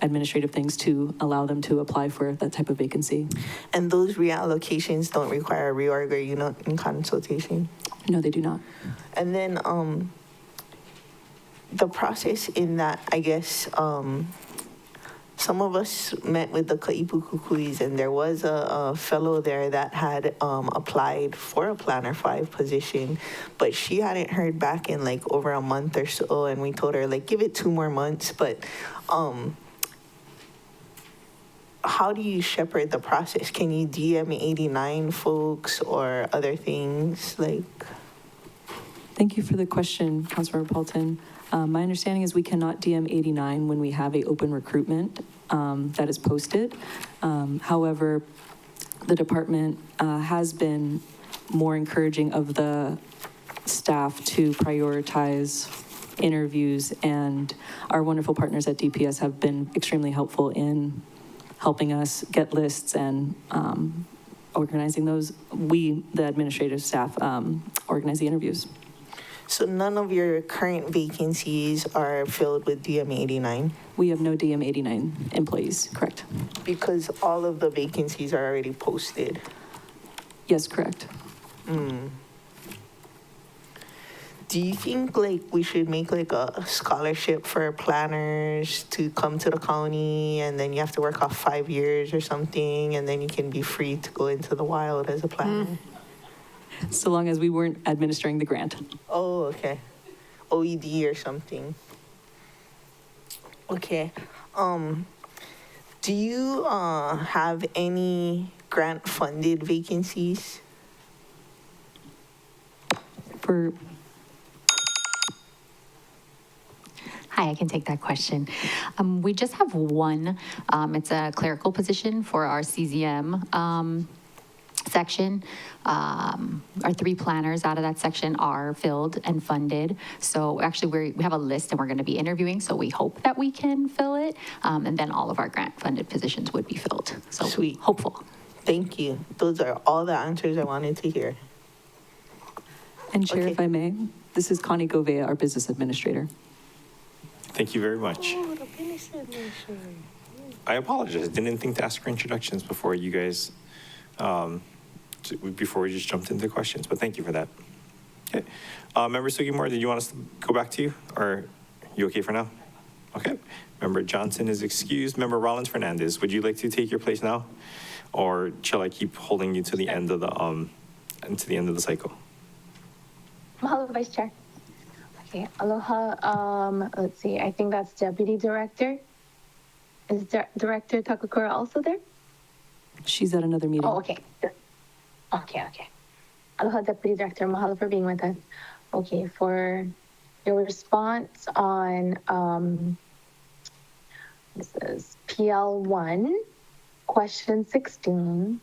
administrative things to allow them to apply for that type of vacancy. And those reallocations don't require a reorg or union consultation? No, they do not. And then the process in that, I guess, some of us met with the Ka'ipukukuis, and there was a fellow there that had applied for a Planner 5 position, but she hadn't heard back in like over a month or so, and we told her like give it 2 more months. But how do you shepherd the process? Can you DM 89 folks or other things like? Thank you for the question, Councilmember Paulton. My understanding is we cannot DM 89 when we have an open recruitment that is posted. However, the department has been more encouraging of the staff to prioritize interviews, and our wonderful partners at DPS have been extremely helpful in helping us get lists and organizing those. We, the administrative staff, organize the interviews. So none of your current vacancies are filled with DM 89? We have no DM 89 employees, correct. Because all of the vacancies are already posted? Yes, correct. Do you think like we should make like a scholarship for planners to come to the county, and then you have to work off 5 years or something, and then you can be free to go into the wild as a planner? So long as we weren't administering the grant. Oh, okay. OED or something. Okay. Do you have any grant-funded vacancies? For Hi, I can take that question. We just have one. It's a clerical position for our CZM section. Our 3 planners out of that section are filled and funded. So actually we have a list and we're going to be interviewing. So we hope that we can fill it. And then all of our grant funded positions would be filled. So Sweet. Hopeful. Thank you. Those are all the answers I wanted to hear. And Chair, Okay. if I may, this is Connie Govea, our business administrator. Thank you very much. I apologize. Didn't think to ask for introductions before you guys, before we just jumped into questions, but thank you for that. Okay. Member Sugimura, did you want us to go back to you, or you okay for now? Okay. Member Johnson is excused. Member Rollins Fernandez, would you like to take your place now? Or shall I keep holding you to the end of the cycle? Mahalo, Vice Chair. Okay, aloha. Let's see, I think that's Deputy Director. Is Director Takakura also there? She's at another meeting. Oh, okay. Okay. Aloha, Deputy Director. Mahalo for being with us. Okay, for your response on, this is PL1, question 16.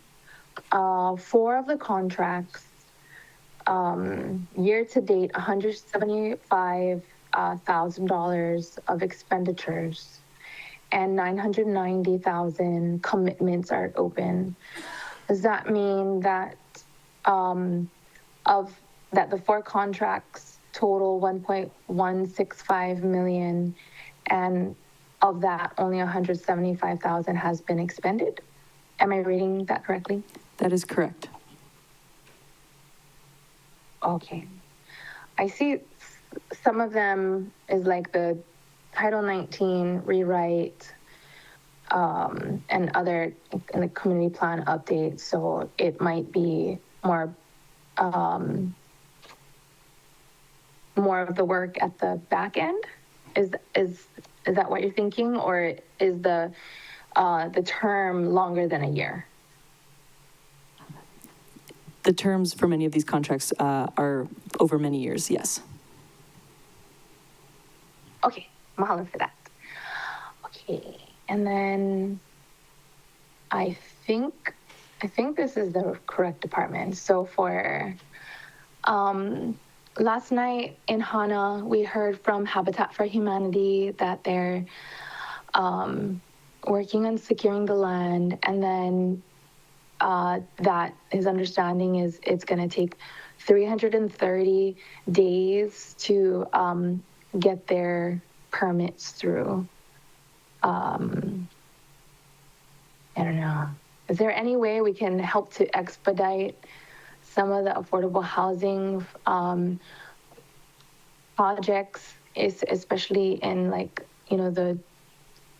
4 of the contracts, year to date, $175,000 of expenditures and 990,000 commitments are open. Does that mean that the 4 contracts total 1.165 million, and of that only 175,000 has been expended? Am I reading that correctly? That is correct. Okay. I see some of them is like the Title 19 rewrite, and other in the community plan update. So it might be more of the work at the back end. Is that what you're thinking, or is the term longer than a year? The terms for many of these contracts are over many years, yes. Okay, mahalo for that. Okay, and then I think this is the correct department. So for last night in Hana, we heard from Habitat for Humanity that they're working on securing the land, and then that his understanding is it's going to take 330 days to get their permits through. I don't know. Is there any way we can help to expedite some of the affordable housing projects, especially in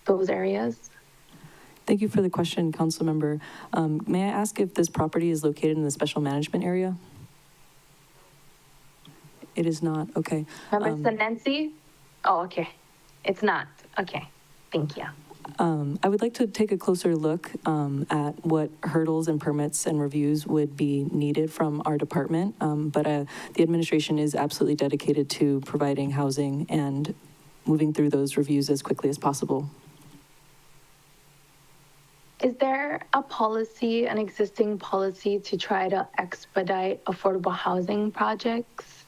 those areas? Thank you for the question, Council Member. May I ask if this property is located in the special management area? It is not, okay. Member Senensi? Oh, okay. It's not. Okay. Thank you. I would like to take a closer look at what hurdles and permits and reviews would be needed from our department, but the administration is absolutely dedicated to providing housing and moving through those reviews as quickly as possible. Is there a policy, an existing policy to try to expedite affordable housing projects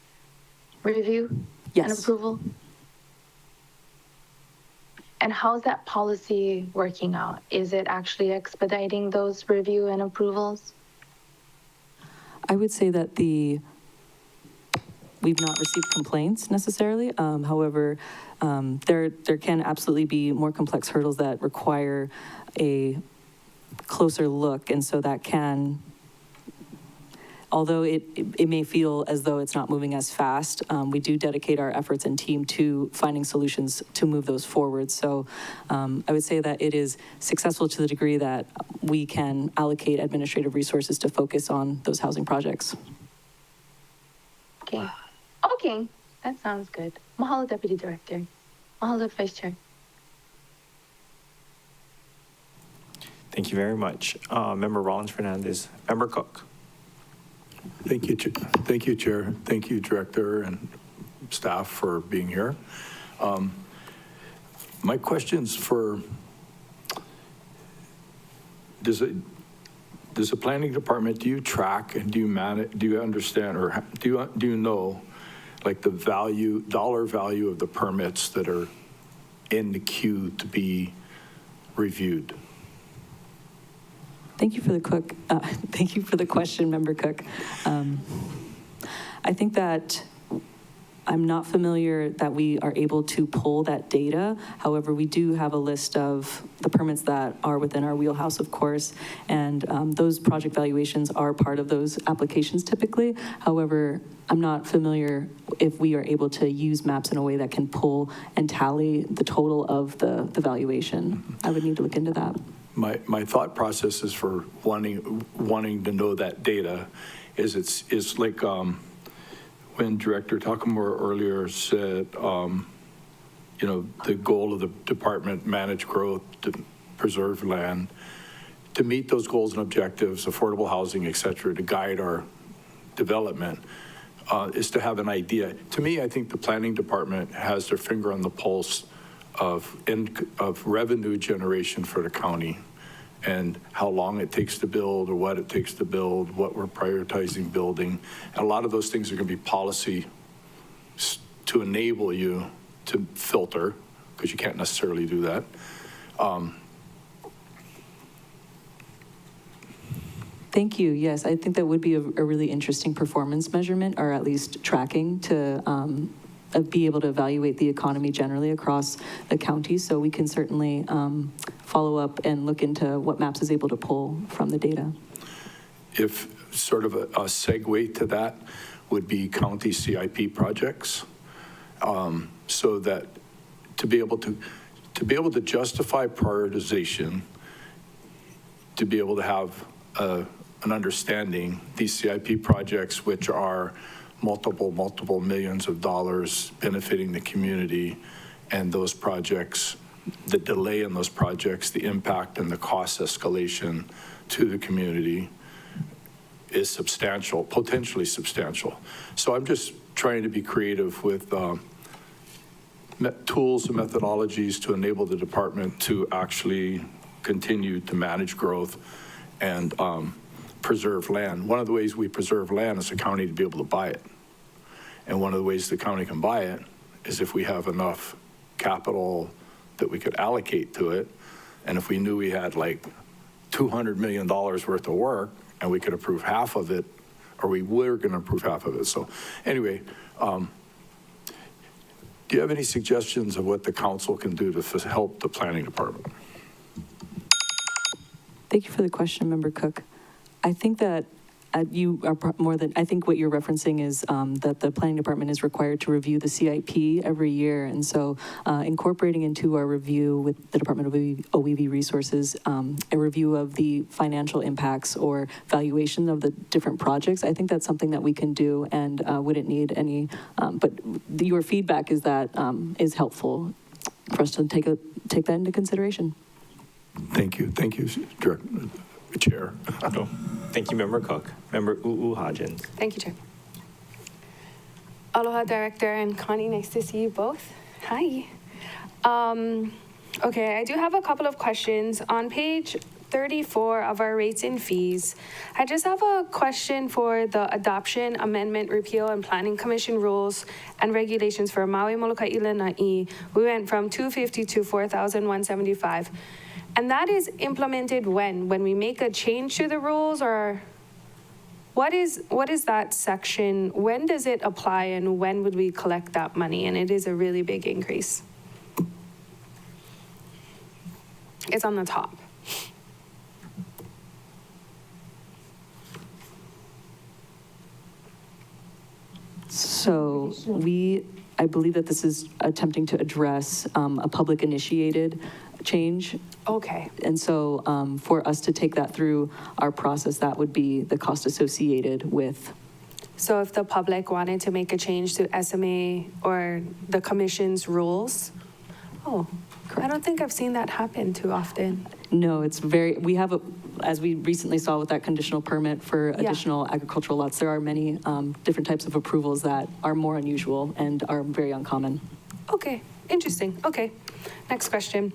review and approval? And how's that policy working out? Is it actually expediting those review and approvals? I would say that we've not received complaints necessarily. However, there can absolutely be more complex hurdles that require a closer look, and so that can, although it may feel as though it's not moving as fast, we do dedicate our efforts and team to finding solutions to move those forward. So I would say that it is successful to the degree that we can allocate administrative resources to focus on those housing projects. Okay. Okay. That sounds good. Mahalo, Deputy Director. Mahalo, Vice Chair. Thank you very much. Member Rollins Fernandez. Member Cook. Thank you, Thank you, Chair. Thank you, Director and staff for being here. My question's for, does does the planning department, do you track and do you manage, do you understand, or do you know, like the value, dollar value of the permits that are in the queue to be reviewed? Thank you for thank you for the question, Member Cook. I think that I'm not familiar that we are able to pull that data. However, we do have a list of the permits that are within our wheelhouse, of course, and those project valuations are part of those applications typically. However, I'm not familiar if we are able to use maps in a way that can pull and tally the total of the valuation. I would need to look into that. My thought process is for wanting to know that data is it's like when Director Takamura earlier said, you know, the goal of the department, manage growth, to preserve land, to meet those goals and objectives, affordable housing, et cetera, to guide our development, is to have an idea. To me, I think the planning department has their finger on the pulse of revenue generation for the county and how long it takes to build or what it takes to build, what we're prioritizing building. And a lot of those things are going to be policy to enable you to filter, because you can't necessarily do that. Thank you. Yes, I think that would be a really interesting performance measurement, or at least tracking to be able to evaluate the economy generally across the county. So we can certainly follow up and look into what MAPS is able to pull from the data. If sort of a segue to that would be county CIP projects, so that to be able to justify prioritization, to be able to have an understanding, these CIP projects, which are multiple millions of dollars benefiting the community, and those projects, the delay in those projects, the impact and the cost escalation to the community is substantial, potentially substantial. So I'm just trying to be creative with tools and methodologies to enable the department to actually continue to manage growth and preserve land. One of the ways we preserve land is the county to be able to buy it. And one of the ways the county can buy it is if we have enough capital that we could allocate to it. And if we knew we had like $200 million worth of work and we could approve half of it, or we were going to approve half of it. So anyway, do you have any suggestions of what the council can do to help the planning department? Thank you for the question, Member Cook. I think that you are I think what you're referencing is that the planning department is required to review the CIP every year. And so incorporating into our review with the Department of OEV Resources, a review of the financial impacts or valuation of the different projects, I think that's something that we can do and wouldn't need any, but your feedback is that is helpful for us to take that into consideration. Thank you, Chair. Thank you, Member Cook. Member Hodgins. Thank you, Chair. Aloha, Director and Connie. Nice to see you both. Hi. Okay, I do have a couple of questions. On page 34 of our rates and fees, I just have a question for the adoption, amendment, repeal, and planning commission rules and regulations for Maui, Molokai, Ilanai. We went from 250 to 4,175. And that is implemented when we make a change to the rules, or what is that section? When does it apply and when would we collect that money? And it is a really big increase. It's on the top. So I believe that this is attempting to address a public initiated change. Okay. And so for us to take that through our process, that would be the cost associated with. So if the public wanted to make a change to SMA or the commission's rules, I don't think I've seen that happen too often. No, we have as we recently saw with that conditional permit for additional agricultural lots, there are many different types of approvals that are more unusual and are very uncommon. Okay, interesting. Okay, next question.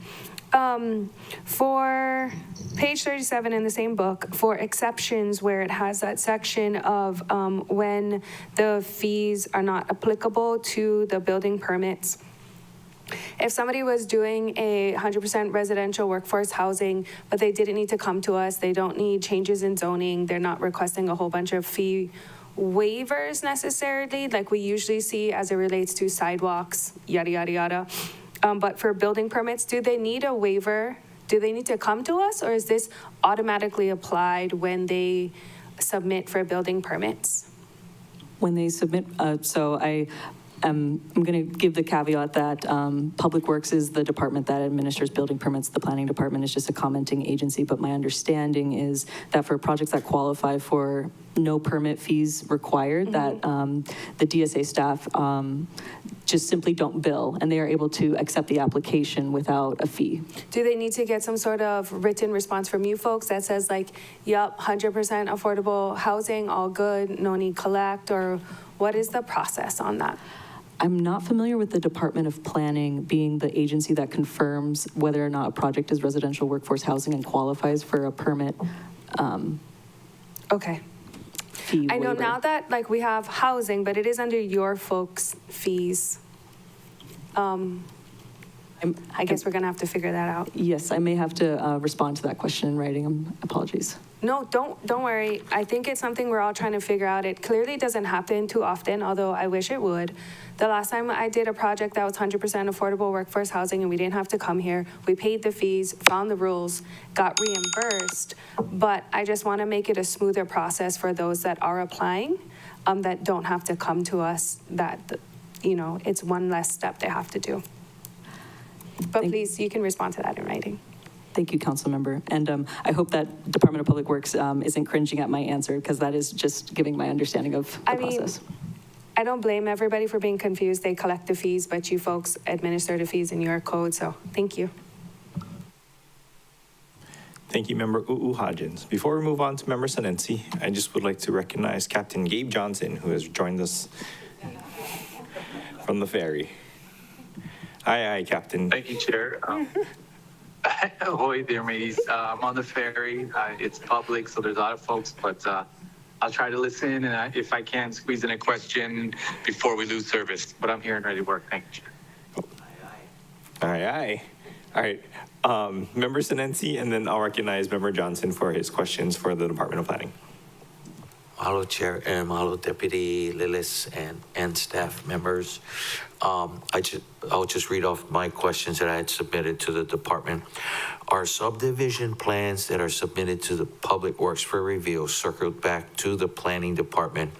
For page 37 in the same book, for exceptions where it has that section of when the fees are not applicable to the building permits. If somebody was doing a 100% residential workforce housing, but they didn't need to come to us, they don't need changes in zoning, they're not requesting a whole bunch of fee waivers necessarily, like we usually see as it relates to sidewalks, yada, yada, yada. But for building permits, do they need a waiver? Do they need to come to us, or is this automatically applied when they submit for building permits? When they submit, I'm going to give the caveat that Public Works is the department that administers building permits. The planning department is just a commenting agency, but my understanding is that for projects that qualify for no permit fees required, that the DSA staff just simply don't bill, and they are able to accept the application without a fee. Do they need to get some sort of written response from you folks that says like, yep, 100% affordable housing, all good, no need collect, or what is the process on that? I'm not familiar with the Department of Planning being the agency that confirms whether or not a project is residential workforce housing and qualifies for a permit. Okay. Fee I know waiver. now that like we have housing, but it is under your folks' fees. I guess we're gonna have to figure that out. Yes, I may have to respond to that question in writing. Apologies. No, don't worry. I think it's something we're all trying to figure out. It clearly doesn't happen too often, although I wish it would. The last time I did a project that was 100% affordable workforce housing and we didn't have to come here, we paid the fees, found the rules, got reimbursed, but I just want to make it a smoother process for those that are applying, that don't have to come to us, that, you know, it's one less step they have to do. But please, you can respond to that in writing. Thank you, Council Member. And I hope that Department of Public Works isn't cringing at my answer, because that is just giving my understanding of the process. I don't blame everybody for being confused. They collect the fees, but you folks administer the fees in your code, so thank you. Thank you, Member Hodgins. Before we move on to Member Senensi, I just would like to recognize Captain Gabe Johnson, who has joined us from the ferry. Aye, Captain. Thank you, Chair. Ahoy there, mateys. I'm on the ferry. It's public, so there's a lot of folks, but I'll try to listen, and if I can, squeeze in a question before we lose service. But I'm here and ready to work. Thank you, Chair. Aye. All right. Member Senensi, and then I'll recognize Member Johnson for his questions for the Department of Planning. Mahalo, Chair, and mahalo, Deputy Lillis and staff members. I'll just read off my questions that I had submitted to the department. Are subdivision plans that are submitted to the Public Works for review circled back to the Planning Department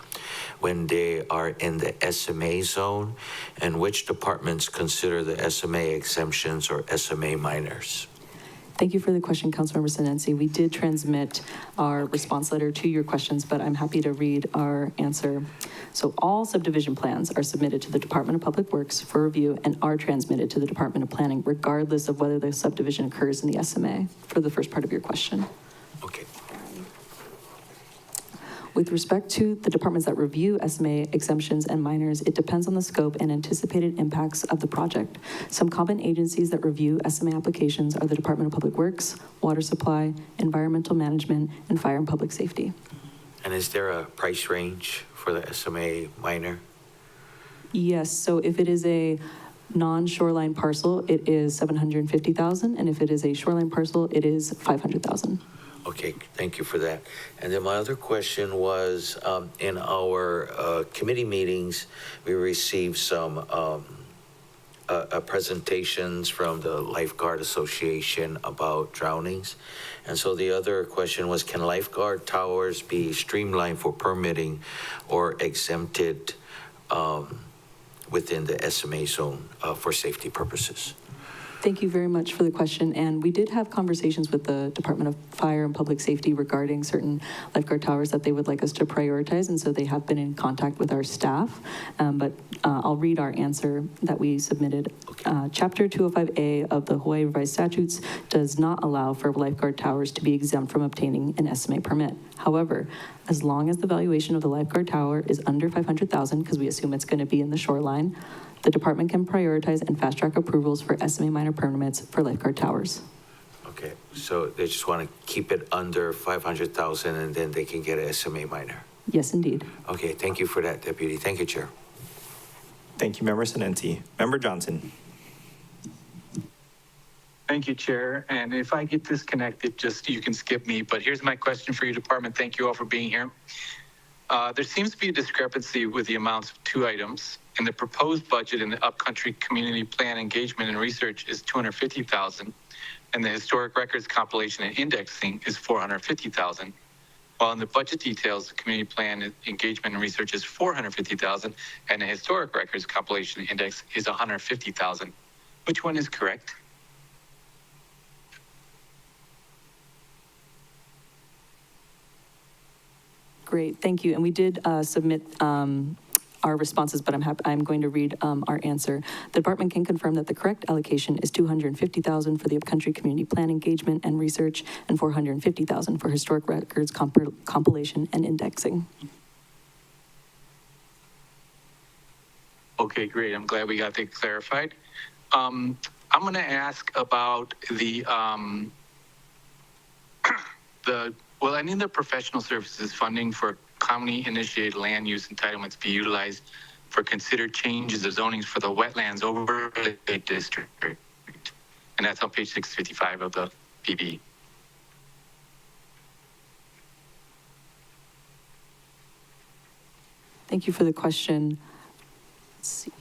when they are in the SMA zone? And which departments consider the SMA exemptions or SMA minors? Thank you for the question, Councilmember Senensi. We did transmit our response letter to your questions, but I'm happy to read our answer. So all subdivision plans are submitted to the Department of Public Works for review and are transmitted to the Department of Planning, regardless of whether the subdivision occurs in the SMA, for the first part of your question. Okay. With respect to the departments that review SMA exemptions and minors, it depends on the scope and anticipated impacts of the project. Some common agencies that review SMA applications are the Department of Public Works, Water Supply, Environmental Management, and Fire and Public Safety. And is there a price range for the SMA minor? Yes, so if it is a non-shoreline parcel, it is $750,000, and if it is a shoreline parcel, it is $500,000. Okay, thank you for that. And then my other question was, in our committee meetings, we received some presentations from the Lifeguard Association about drownings. And so the other question was, can lifeguard towers be streamlined for permitting or exempted within the SMA zone for safety purposes? Thank you very much for the question. And we did have conversations with the Department of Fire and Public Safety regarding certain lifeguard towers that they would like us to prioritize. And so they have been in contact with our staff. But I'll read our answer that we submitted. Chapter 205A of the Hawaii Revised Statutes does not allow for lifeguard towers to be exempt from obtaining an SMA permit. However, as long as the valuation of the lifeguard tower is under $500,000, because we assume it's going to be in the shoreline, The department can prioritize and fast-track approvals for SMA minor permits for lifeguard towers. Okay, so they just want to keep it under 500,000 and then they can get a SMA minor. Yes, indeed. Okay, thank you for that, Deputy. Thank you, Chair. Thank you, Member Sinenti. Member Johnson. Thank you, Chair. And if I get disconnected, just you can skip me. But here's my question for your department. Thank you all for being here. There seems to be a discrepancy with the amounts of two items. And the proposed budget in the Upcountry Community Plan Engagement and Research is $250,000, and the Historic Records Compilation and Indexing is $450,000. While in the budget details, the Community Plan Engagement and Research is $450,000, and the Historic Records Compilation and Index is $150,000. Which one is correct? Great, thank you. And we did submit our responses, but I'm going to read our answer. The department can confirm that the correct allocation is $250,000 for the Upcountry Community Plan Engagement and Research and $450,000 for Historic Records Compilation and Indexing. Okay, great. I'm glad we got that clarified. I'm going to ask about will any of the professional services funding for county-initiated land use entitlements be utilized for considered changes of zonings for the wetlands overlay district? And that's on page 655 of the PB. Thank you for the question. Let's see.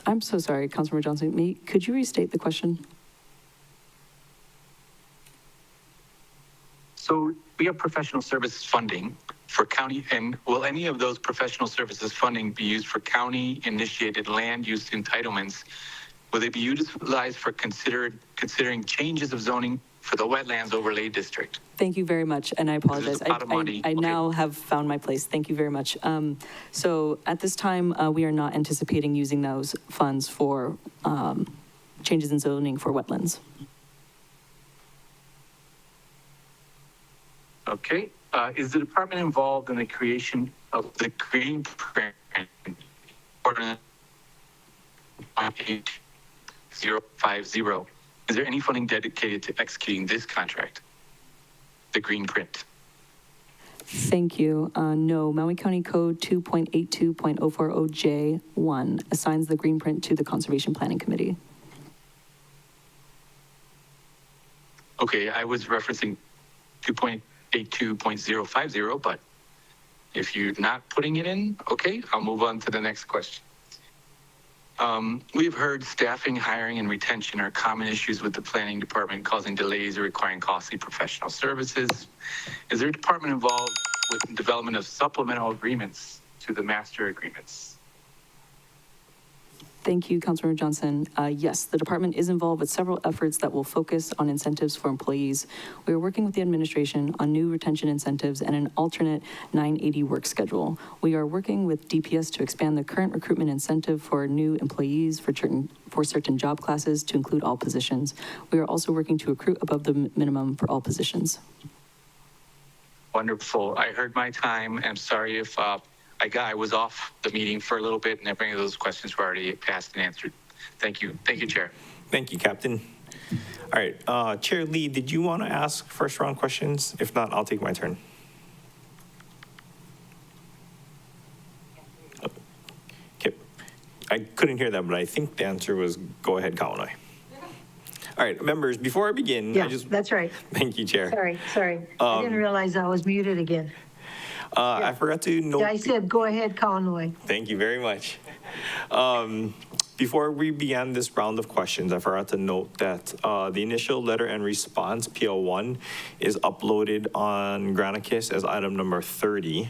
I'm so sorry, Councilmember Johnson. Could you restate the question? So we have professional services funding for county, and will any of those professional services funding be used for county-initiated land use entitlements? Will they be utilized for considering changes of zoning for the wetlands overlay district? Thank you very much, and I apologize. I now have found my place. Thank you very much. So at this time, we are not anticipating using those funds for changes in zoning for wetlands. Okay. Is the department involved in the creation of the green print ordinance 8050? Is there any funding dedicated to executing this contract, the green print? Thank you. No, Maui County Code 2.82.040J1 assigns the green print to the Conservation Planning Committee. Okay, I was referencing 2.82.050, but if you're not putting it in, okay, I'll move on to the next question. We've heard staffing, hiring, and retention are common issues with the planning department, causing delays or requiring costly professional services. Is their department involved with the development of supplemental agreements to the master agreements? Thank you, Councilmember Johnson. Yes, the department is involved with several efforts that will focus on incentives for employees. We are working with the administration on new retention incentives and an alternate 980 work schedule. We are working with DPS to expand the current recruitment incentive for new employees for certain job classes to include all positions. We are also working to recruit above the minimum for all positions. Wonderful. I heard my time. I'm sorry if I was off the meeting for a little bit, and every of those questions were already asked and answered. Thank you. Thank you, Chair. Thank you, Captain. All right, Chair Lee, did you want to ask first round questions? If not, I'll take my turn. Okay, I couldn't hear that, but I think the answer was go ahead, Kaunai. All right, members, before I begin, Yeah, that's right. Thank you, Chair. Sorry. I didn't realize I was muted again. I forgot to note. I said, go ahead, Conway. Thank you very much. Before we began this round of questions, I forgot to note that the initial letter and response, PL1, is uploaded on Granicus as item number 30.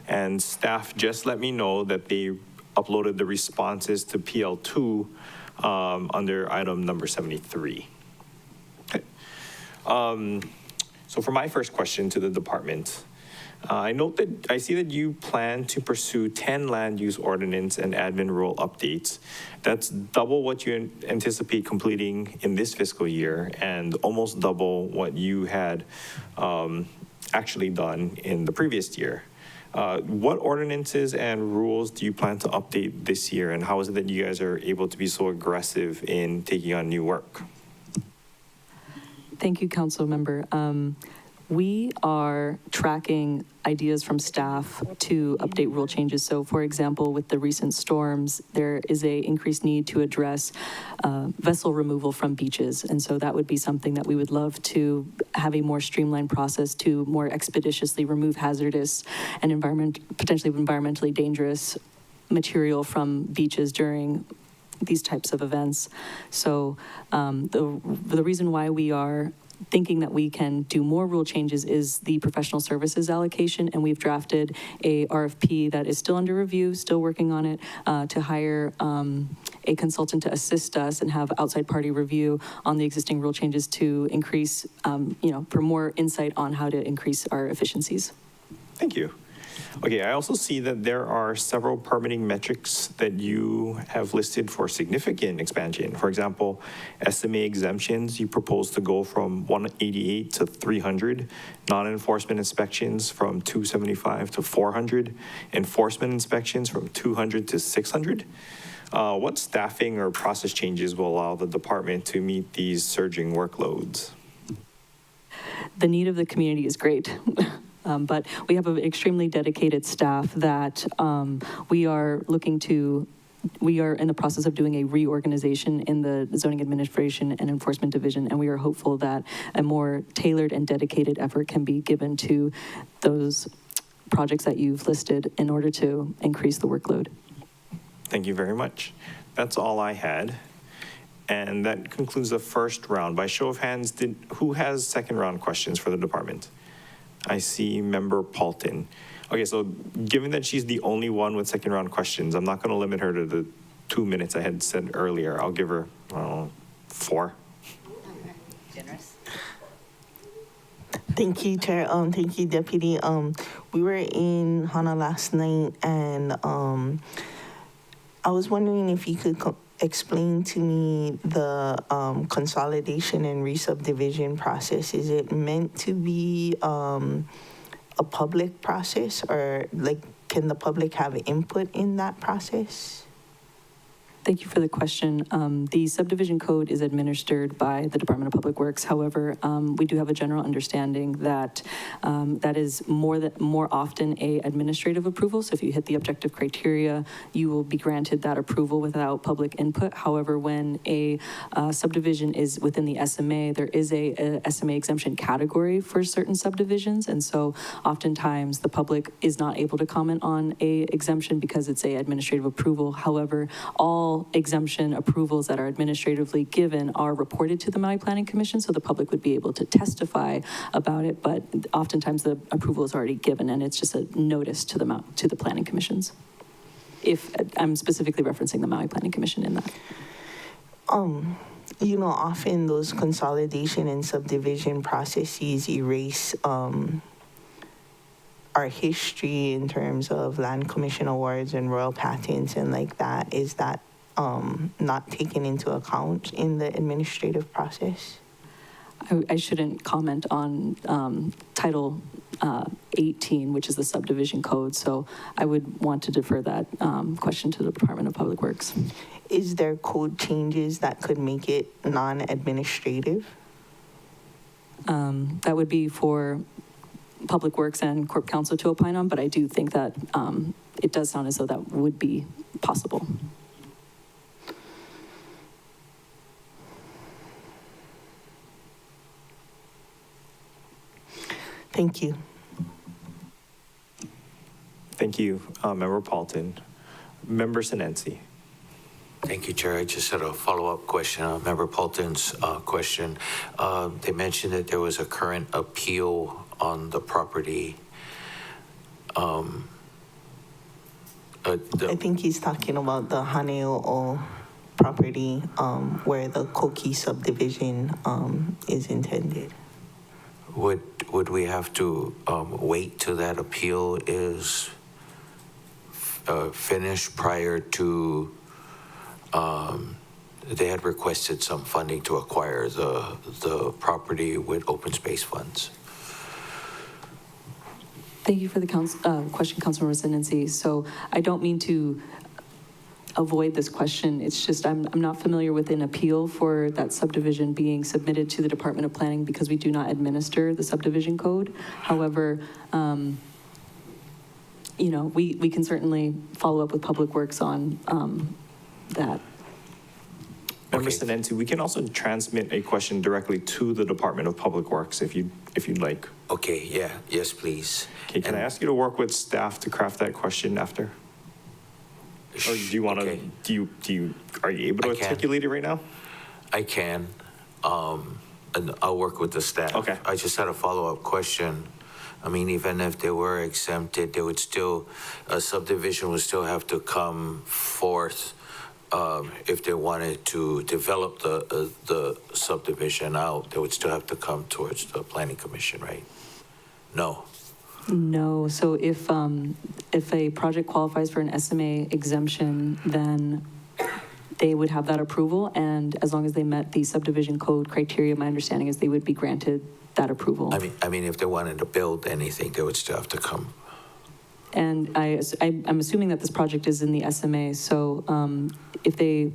And staff just let me know that they uploaded the responses to PL2 under item number 73. Okay. So for my first question to the department, I see that you plan to pursue 10 land use ordinance and admin rule updates. That's double what you anticipate completing in this fiscal year and almost double what you had actually done in the previous year. What ordinances and rules do you plan to update this year, and how is it that you guys are able to be so aggressive in taking on new work? Thank you, Council Member. We are tracking ideas from staff to update rule changes. So for example, with the recent storms, there is a increased need to address vessel removal from beaches. And so that would be something that we would love to have a more streamlined process to more expeditiously remove hazardous and potentially environmentally dangerous material from beaches during these types of events. So the reason why we are thinking that we can do more rule changes is the professional services allocation, and we've drafted a RFP that is still under review, still working on it, to hire a consultant to assist us and have outside party review on the existing rule changes to increase, for more insight on how to increase our efficiencies. Thank you. Okay, I also see that there are several permitting metrics that you have listed for significant expansion. For example, SMA exemptions, you propose to go from 188 to 300, non-enforcement inspections from 275 to 400, enforcement inspections from 200 to 600. What staffing or process changes will allow the department to meet these surging workloads? The need of the community is great. But we have an extremely dedicated staff that we are in the process of doing a reorganization in the Zoning Administration and Enforcement Division, and we are hopeful that a more tailored and dedicated effort can be given to those projects that you've listed in order to increase the workload. Thank you very much. That's all I had. And that concludes the first round. By show of hands, who has second round questions for the department? I see Member Paulton. Okay, so given that she's the only one with second round questions, I'm not going to limit her to the 2 minutes I had said earlier. I'll give her 4. Generous. Thank you, Chair. Thank you, Deputy. We were in Hana last night, and I was wondering if you could explain to me the consolidation and re-subdivision process. Is it meant to be a public process, or can the public have input in that process? Thank you for the question. The subdivision code is administered by the Department of Public Works. However, we do have a general understanding that that is more often a administrative approval. So if you hit the objective criteria, you will be granted that approval without public input. However, when a subdivision is within the SMA, there is a SMA exemption category for certain subdivisions. And so oftentimes the public is not able to comment on a exemption because it's a administrative approval. However, all exemption approvals that are administratively given are reported to the Maui Planning Commission, so the public would be able to testify about it, but oftentimes the approval is already given and it's just a notice to the Planning Commissions. If I'm specifically referencing the Maui Planning Commission in that. Often those consolidation and subdivision processes erase our history in terms of land commission awards and royal patents and like that. Is that not taken into account in the administrative process? I shouldn't comment on Title 18, which is the subdivision code, so I would want to defer that question to the Department of Public Works. Is there code changes that could make it non-administrative? That would be for Public Works and Corp Counsel to opine on, but I do think that it does sound as though that would be possible. Thank you. Thank you, Member Paulton. Member Sinensi. Thank you, Chair. I just had a follow-up question on Member Paulton's question. They mentioned that there was a current appeal on the property. I think he's talking about the Haneo'o property where the Koki subdivision is intended. would we have to wait till that appeal is finished prior to, they had requested some funding to acquire the property with open space funds? Thank you for the question, Councilmember Senency. So I don't mean to avoid this question. It's just I'm not familiar with an appeal for that subdivision being submitted to the Department of Planning because we do not administer the subdivision code. However, you know, we can certainly follow up with Public Works on that. Member Senency, we can also transmit a question directly to the Department of Public Works if you'd like. Okay, yeah, yes, please. Okay, can I ask you to work with staff to craft that question after? Or do you want to, are you able to articulate it right now? I can, and I'll work with the staff. Okay. I just had a follow-up question. I mean, even if they were exempted, they would still, a subdivision would still have to come forth if they wanted to develop the subdivision out, they would still have to come towards the Planning Commission, right? No. No. So if a project qualifies for an SMA exemption, then they would have that approval, and as long as they met the subdivision code criteria, my understanding is they would be granted that approval. I mean, if they wanted to build anything, they would still have to come. And I'm assuming that this project is in the SMA, so if they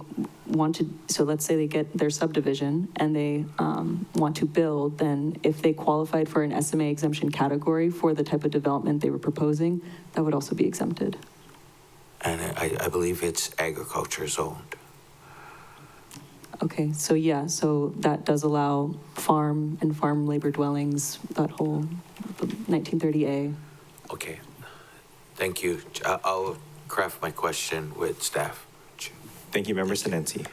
want to, so let's say they get their subdivision and they want to build, then if they qualified for an SMA exemption category for the type of development they were proposing, that would also be exempted. And I believe it's agriculture zoned. Okay, so yeah, so that does allow farm and farm labor dwellings, that whole 1930A. Okay. Thank you. I'll craft my question with staff. Thank you, Member Senency.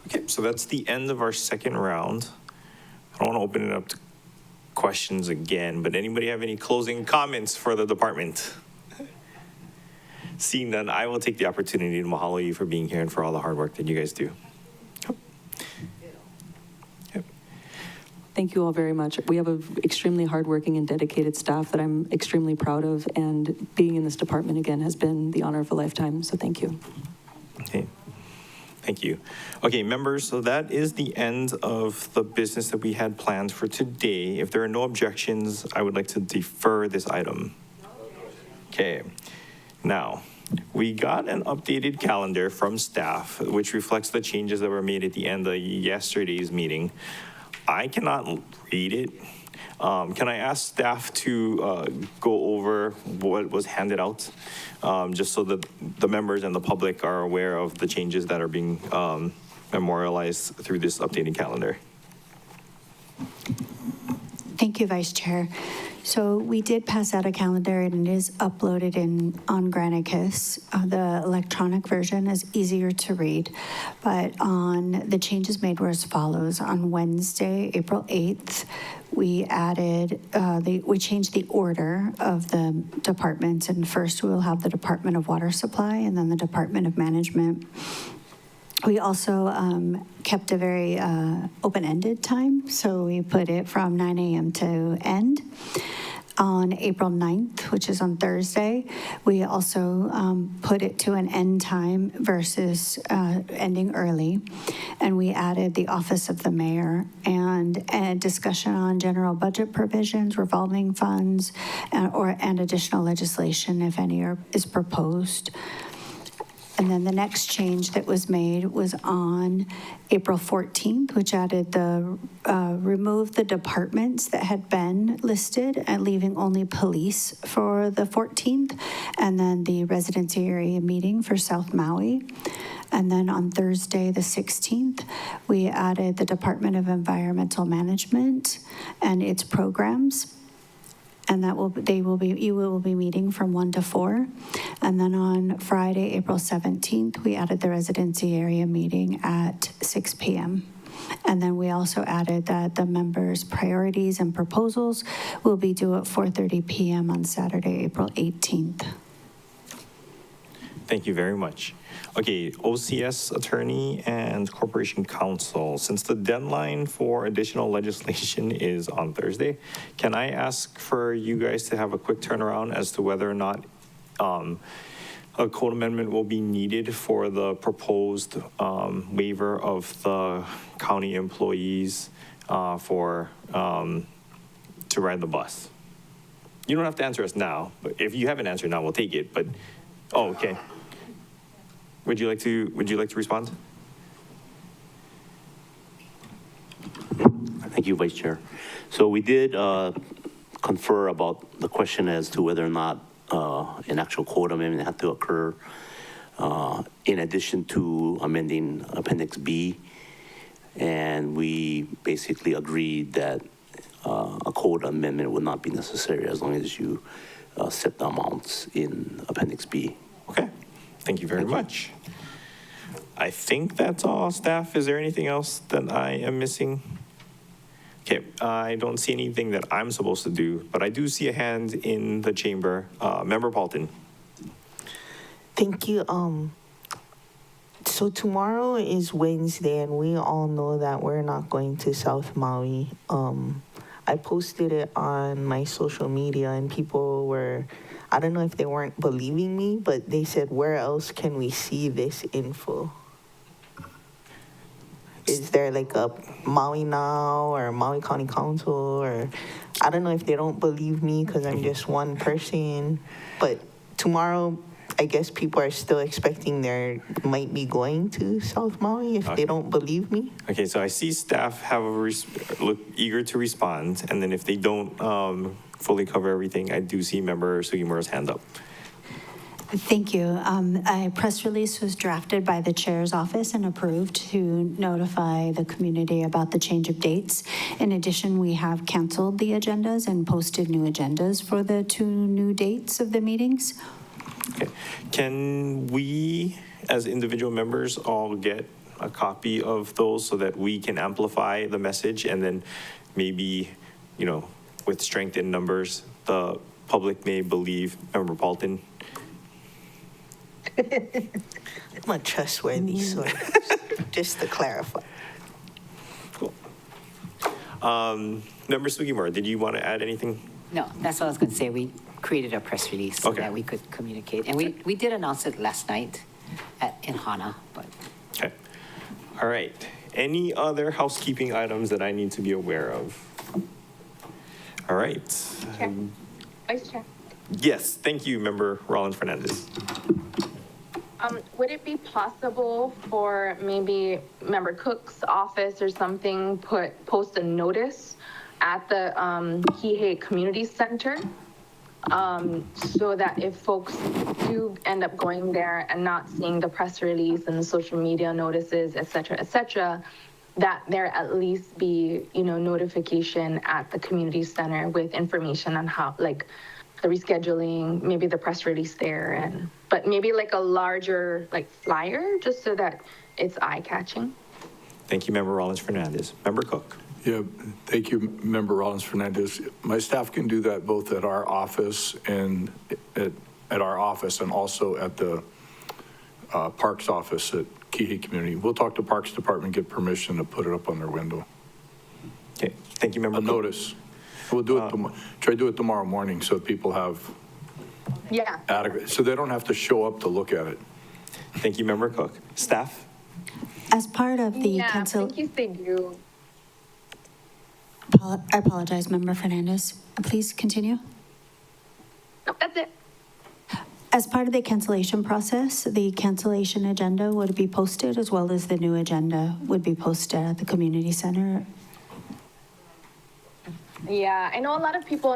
Okay, so that's the end of our second round. I don't want to open it up to questions again, but anybody have any closing comments for the department? Seeing none, I will take the opportunity to mahalo you for being here and for all the hard work that you guys do. Thank you all very much. We have an extremely hardworking and dedicated staff that I'm extremely proud of, and being in this department again has been the honor of a lifetime, so thank you. Okay, thank you. Okay, members, so that is the end of the business that we had planned for today. If there are no objections, I would like to defer this item. Okay, now, we got an updated calendar from staff, which reflects the changes that were made at the end of yesterday's meeting. I cannot read it. Can I ask staff to go over what was handed out, just so that the members and the public are aware of the changes that are being memorialized through this updated calendar? Thank you, Vice Chair. So we did pass out a calendar, and it is uploaded on Granicus. The electronic version is easier to read, but the changes made were as follows. On Wednesday, April 8th, we added, we changed the order of the departments, and first we will have the Department of Water Supply and then the Department of Management. We also kept a very open-ended time, so we put it from 9 a.m. to end. On April 9th, which is on Thursday, we also put it to an end time versus ending early. And we added the Office of the Mayor and a discussion on general budget provisions, revolving funds, and additional legislation, if any is proposed. And then the next change that was made was on April 14th, which added removed the departments that had been listed and leaving only police for the 14th, and then the residency area meeting for South Maui. And then on Thursday, the 16th, we added the Department of Environmental Management and its programs. And you will be meeting from 1 to 4. And then on Friday, April 17th, we added the residency area meeting at 6 p.m. And then we also added that the members' priorities and proposals will be due at 4:30 p.m. on Saturday, April 18th. Thank you very much. Okay, OCS attorney and corporation counsel. Since the deadline for additional legislation is on Thursday, can I ask for you guys to have a quick turnaround as to whether or not a code amendment will be needed for the proposed waiver of the county employees to ride the bus? You don't have to answer us now, but if you have an answer now, we'll take it, but, oh, okay. Would you like to respond? Thank you, Vice Chair. So we did confer about the question as to whether or not an actual code amendment had to occur in addition to amending Appendix B. And we basically agreed that a code amendment would not be necessary as long as you set the amounts in Appendix B. Okay, thank you very much. I think that's all, staff. Is there anything else that I am missing? Okay, I don't see anything that I'm supposed to do, but I do see a hand in the chamber. Member Paulton. Thank you. So tomorrow is Wednesday, and we all know that we're not going to South Maui. I posted it on my social media, and people were, I don't know if they weren't believing me, but they said, where else can we see this info? Is there like a Maui Now or Maui County Council, or I don't know if they don't believe me because I'm just one person, but tomorrow, I guess people are still expecting they might be going to South Maui if they don't believe me. Okay, so I see staff have look eager to respond, and then if they don't fully cover everything, I do see Member Sugimura's hand up. Thank you. A press release was drafted by the chair's office and approved to notify the community about the change of dates. In addition, we have canceled the agendas and posted new agendas for the 2 new dates of the meetings. Okay, can we, as individual members, all get a copy of those so that we can amplify the message, and then maybe, you know, with strength in numbers, the public may believe Member Paulton? I'm a trustworthy source, just to clarify. Cool. Member Sugimura, did you want to add anything? No, that's what I was going to say. We created a press release so that we could communicate. And we did announce it last night in Hana, but. Okay. All right. Any other housekeeping items that I need to be aware of? All right. Chair. Vice Chair. Yes, thank you, Member Rollins Fernandez. Would it be possible for maybe Member Cook's office or something post a notice at the Kihei Community Center, so that if folks do end up going there and not seeing the press release and the social media notices, et cetera, that there at least be, you know, notification at the community center with information on how, like, the rescheduling, maybe the press release there, but maybe like a larger like flyer, just so that it's eye-catching. Thank you, Member Rollins Fernandez. Member Cook. Yeah, thank you, Member Rollins Fernandez. My staff can do that both at our office and at our office, and also at the Parks office at Kihei Community. We'll talk to Parks Department, get permission to put it up on their window. Okay, thank you, Member Cook. Notice. We'll do it try to do it tomorrow morning so people have adequate, so they don't have to show up to look at it. Thank you, Member Cook. Staff? As part of the thank you, they do. I apologize, Member Fernandez. Please continue. No, that's it. As part of the cancellation process, the cancellation agenda would be posted, as well as the new agenda would be posted at the community center. Yeah, I know a lot of people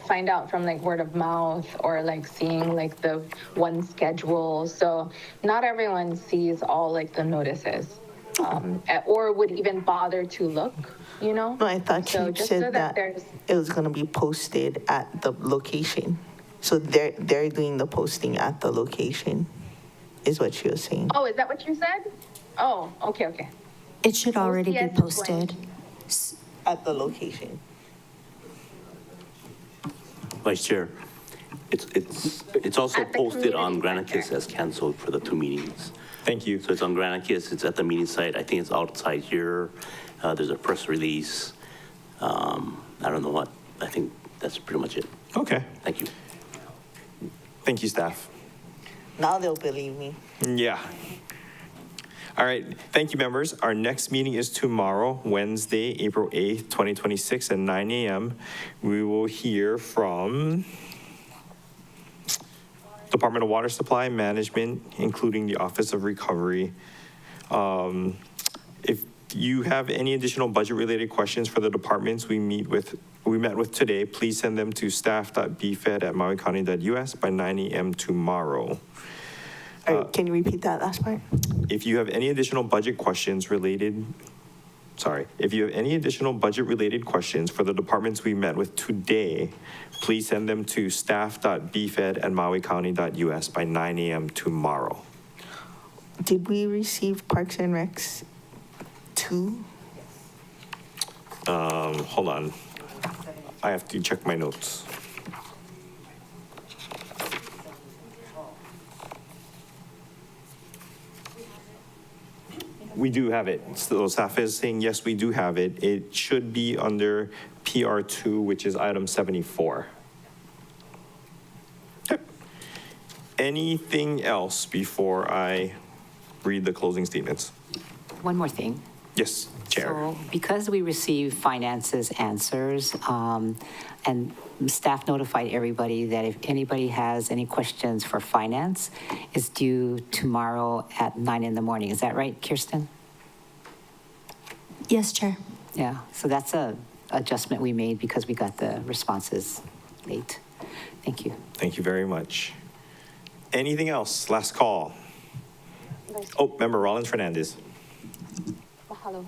find out from like word of mouth or like seeing like the one schedule. So not everyone sees all like the notices, or would even bother to look, you know? No, I thought you said that it was going to be posted at the location. So they're doing the posting at the location, is what she was saying. Oh, is that what you said? Oh, okay. It should already be posted. At the location. Vice Chair, It's also At the posted on community Granicus center. as canceled for the 2 meetings. Thank you. So it's on Granicus, it's at the meeting site. I think it's outside here. There's a press release. I don't know what. I think that's pretty much it. Okay. Thank you. Thank you, staff. Now they'll believe me. Yeah. All right. Thank you, members. Our next meeting is tomorrow, Wednesday, April 8th, 2026 at 9 a.m. We will hear from Department of Water Supply Management, including the Office of Recovery. If you have any additional budget-related questions for the departments we met with today, please send them to staff.bfed@mauicounty.us by 9 a.m. tomorrow. Can you repeat that last part? If you have any additional budget questions related, if you have any additional budget-related questions for the departments we met with today, please send them to staff.bfed@mauicounty.us by 9 a.m. tomorrow. Did we receive Parks and Recs 2? Hold on. I have to check my notes. We do have it. So staff is saying, yes, we do have it. It should be under PR2, which is item 74. Okay. Anything else before I read the closing statements? One more thing. Yes, Chair. So because we received finances answers, and staff notified everybody that if anybody has any questions for finance, it's due tomorrow at 9 in the morning. Is that right, Kirsten? Yes, Chair. Yeah, so that's a adjustment we made because we got the responses late. Thank you. Thank you very much. Anything else? Last call. Oh, Member Rollins Fernandez. Mahalo.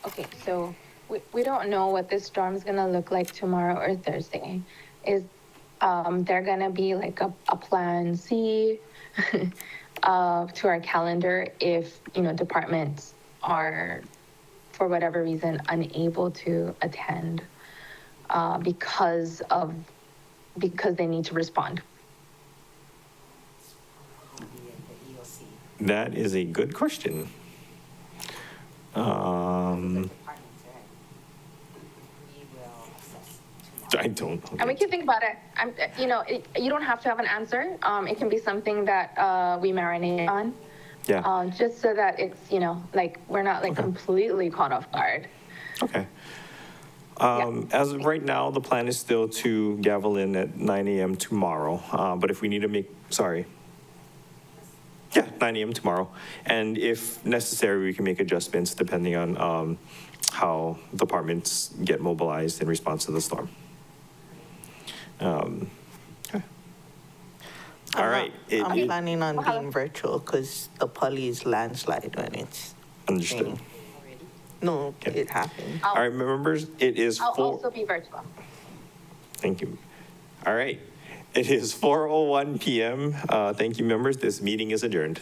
Okay, so we don't know what this storm's gonna look like tomorrow or Thursday. Is there gonna be like a plan C to our calendar if, departments are, for whatever reason, unable to attend because they need to respond? That is a good question. I don't. And we can think about it. You don't have to have an answer. It can be something that we marinate on. Yeah. Just so that it's, we're not completely caught off guard. Okay. As of right now, the plan is still to gavel in at 9 a.m. tomorrow. But if we need to 9 a.m. tomorrow. And if necessary, we can make adjustments depending on how departments get mobilized in response to the storm. Okay. All right. I'm planning on being virtual because the Pali is landslide when it's Understood. raining. No, it happened. All right, members, it is I'll also be virtual. Thank you. All right. It is 4:01 p.m. Thank you, members. This meeting is adjourned.